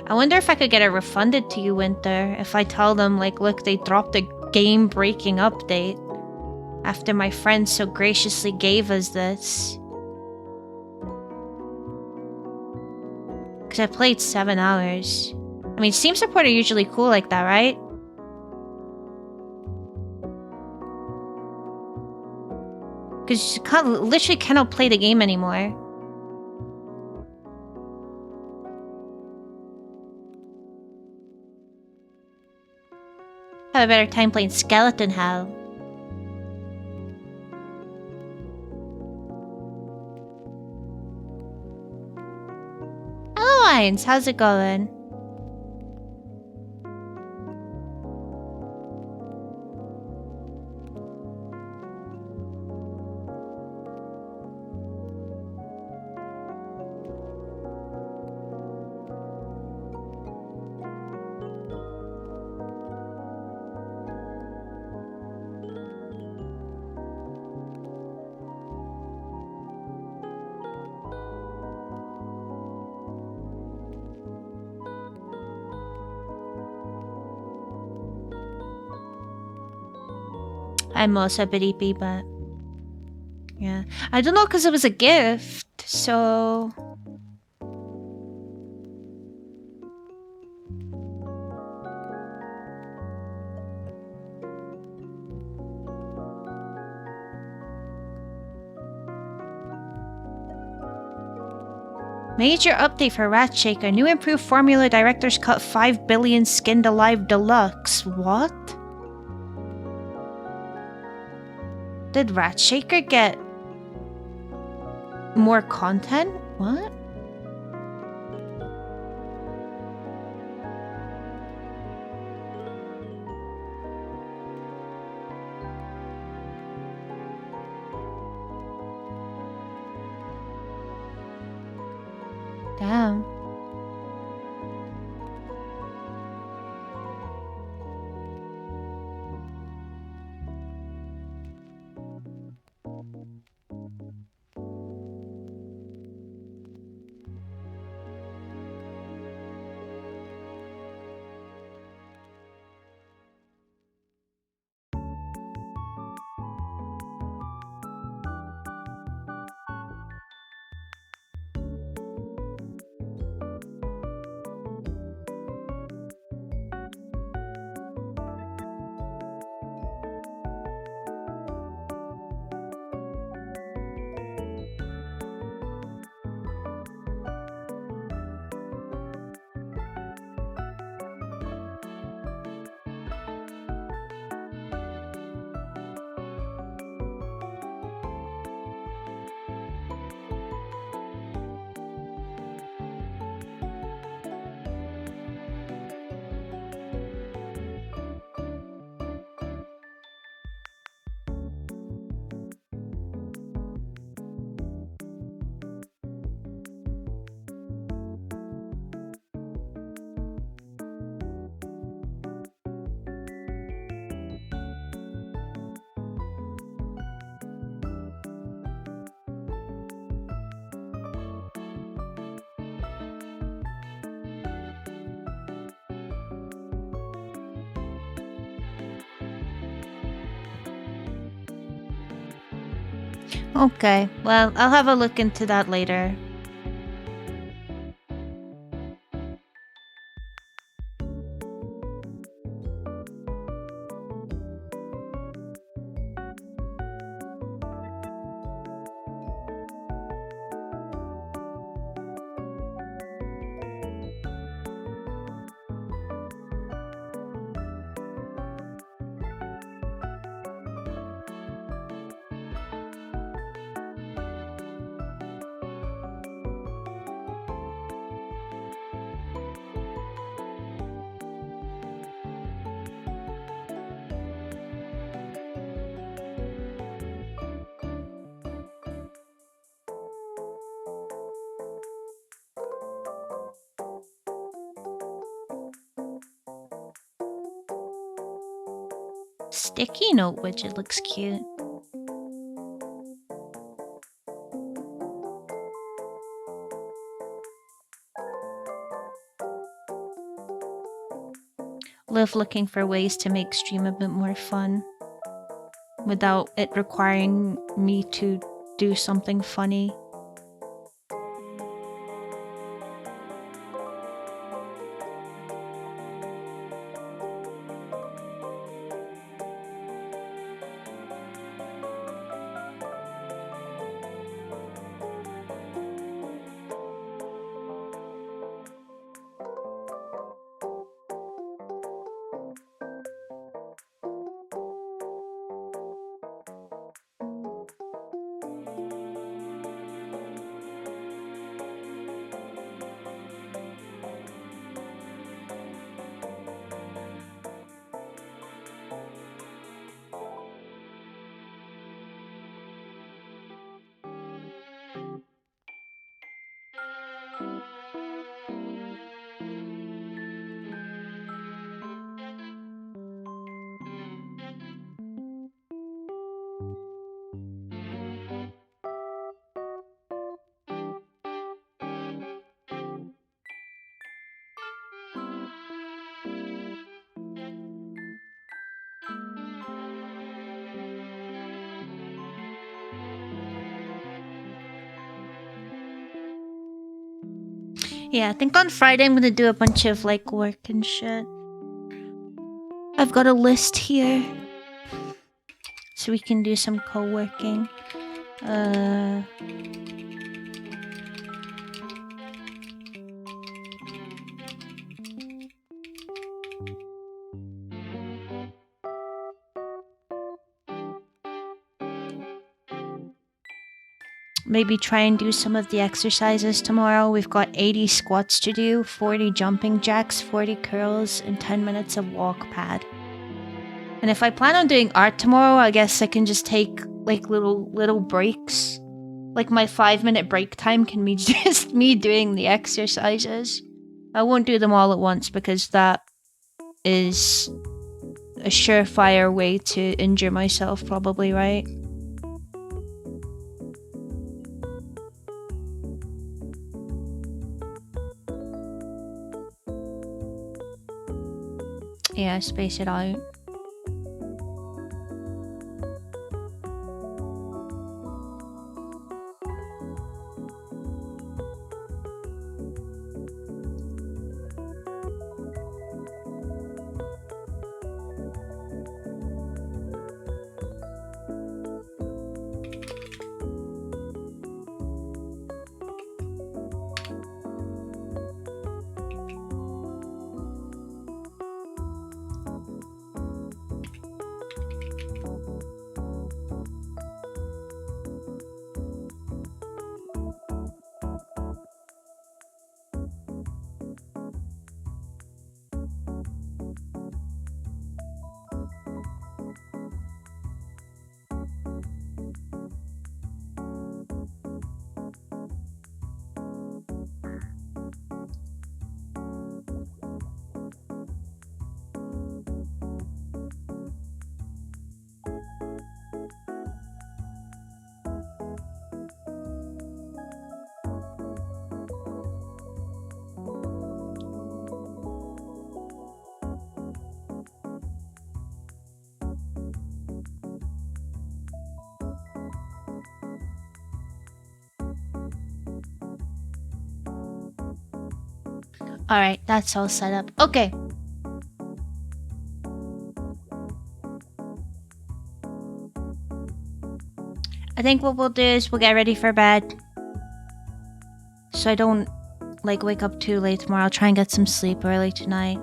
I wonder if I could get it refunded to you, Winter, if I tell them, like, look, they dropped a game-breaking update after my friend so graciously gave us this. Because I played 7 hours. I mean, Steam support are usually cool like that, right? Because you literally cannot play the game anymore. Have a better time playing Skeleton Hell. Hello, Irons. How's it going? I'm also Biddy, but yeah, I don't know because it was a gift, so. Major update for Rat Shaker. New improved formula Director's Cut 5 billion skinned alive deluxe. What? Did Rat Shaker get more content? What? Damn. Okay, well, I'll have a look into that later. Sticky note widget looks cute. Live looking for ways to make stream a bit more fun without it requiring me to do something funny. Yeah, I think on Friday I'm gonna do a bunch of like work and shit. I've got a list here. So we can do some co-working. Maybe try and do some of the exercises tomorrow. We've got 80 squats to do, 40 jumping jacks, 40 curls, and 10 minutes of walk pad. And if I plan on doing art tomorrow, I guess I can just take like little breaks. Like my 5-minute break time can be just me doing the exercises. I won't do them all at once because that is a surefire way to injure myself, probably, right? Yeah, space it out. Alright, that's all set up. Okay. I think what we'll do is we'll get ready for bed. So I don't, like, wake up too late tomorrow. I'll try and get some sleep early tonight.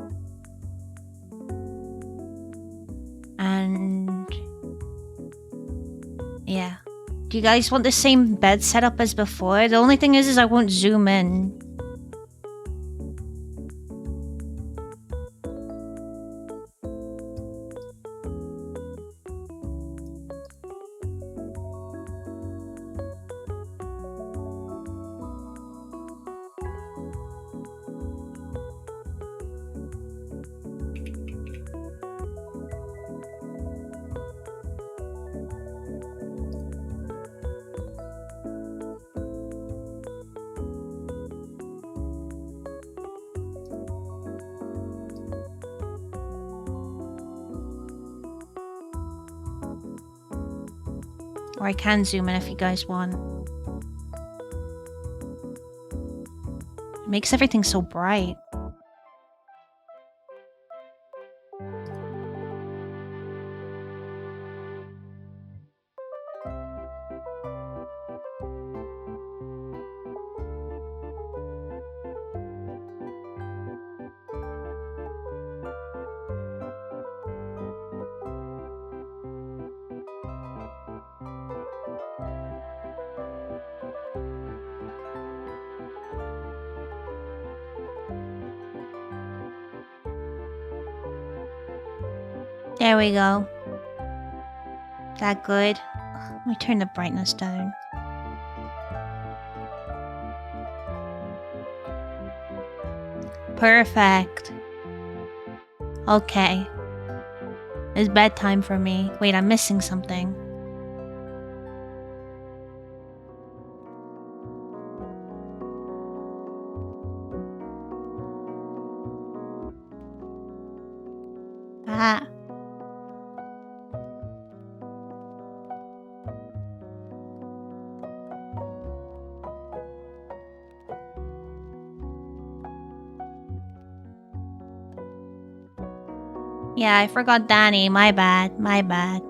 And... yeah. Do you guys want the same bed setup as before? The only thing is I won't zoom in. Or I can zoom in if you guys want. It makes everything so bright. There we go. That good? Let me turn the brightness down. Perfect. Okay. It's bedtime for me. Wait, I'm missing something. Ah. Yeah, I forgot Danny. My bad. My bad.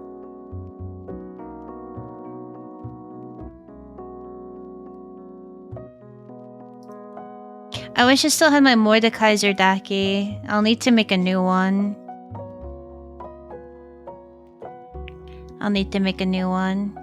I wish I still had my Mordekaiser Daki. I'll need to make a new one. I'll need to make a new one.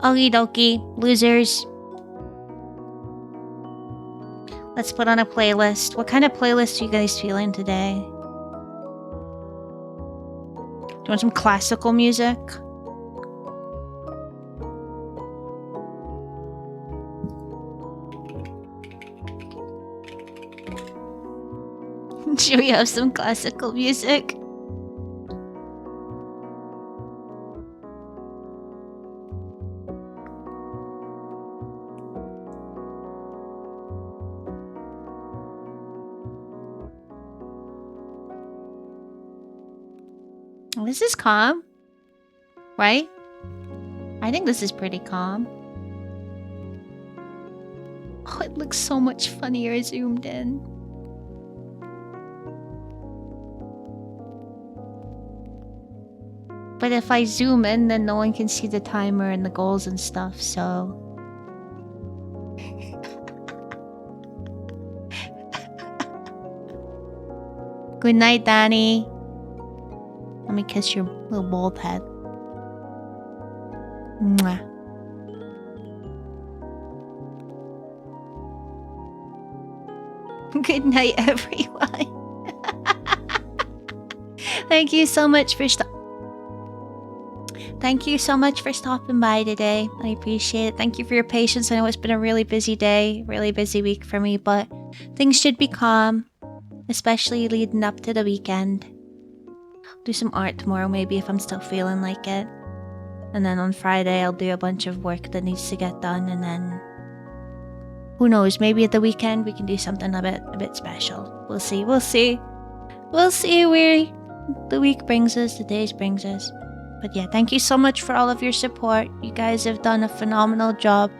Okie dokie, losers. Let's put on a playlist. What kind of playlist are you guys feeling today? Do you want some classical music? Should we have some classical music? This is calm, right? I think this is pretty calm. Oh, it looks so much funnier zoomed in. But if I zoom in, then no one can see the timer and the goals and stuff, so... Good night, Danny. Let me kiss your little bald head. Mwah. Good night, everyone. Thank you so much for stopping by today. I appreciate it. Thank you for your patience. I know it's been a really busy day, really busy week for me, but things should be calm, especially leading up to the weekend. Do some art tomorrow maybe if I'm still feeling like it. And then on Friday I'll do a bunch of work that needs to get done, and then who knows, maybe at the weekend we can do something a bit special. We'll see. We'll see where the week brings us, the days brings us. But yeah, thank you so much for all of your support. You guys have done a phenomenal job.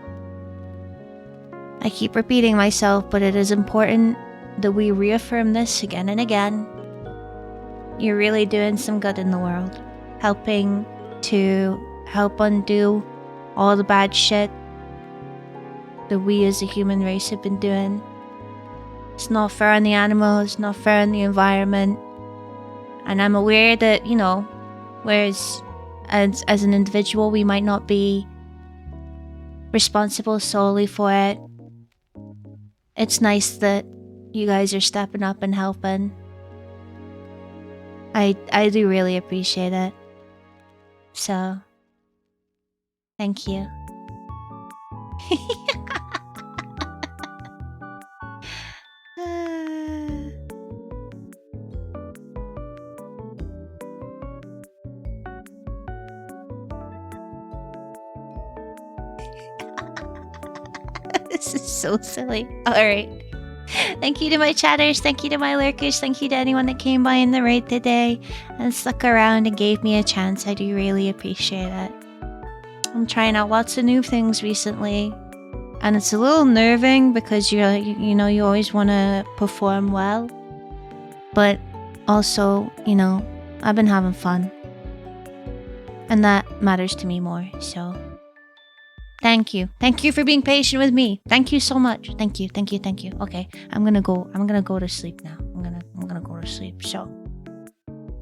I keep repeating myself, but it is important that we reaffirm this again and again. You're really doing some good in the world, helping to help undo all the bad shit that we as a human race have been doing. It's not fair on the animals, it's not fair on the environment. And I'm aware that, you know, whereas as an individual we might not be responsible solely for it, it's nice that you guys are stepping up and helping. I do really appreciate it. So, thank you. This is so silly. Alright. Thank you to my chatters, thank you to my lurkers, thank you to anyone that came by in the raid today and stuck around and gave me a chance. I do really appreciate it. I'm trying out lots of new things recently, and it's a little nerving because you know you always want to perform well, but also, you know, I've been having fun, and that matters to me more. So thank you for being patient with me. Thank you so much. Thank you. Okay, I'm gonna go to sleep now. I'm gonna go to sleep. So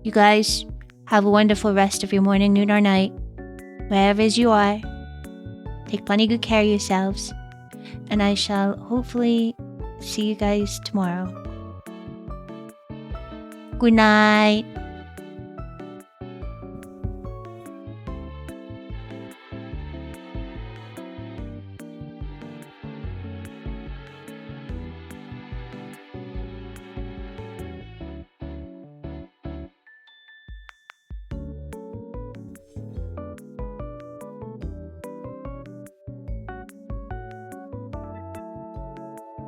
you guys have a wonderful rest of your morning, noon, or night, wherever as you are. Take plenty good care of yourselves, and I shall hopefully see you guys tomorrow. Good night.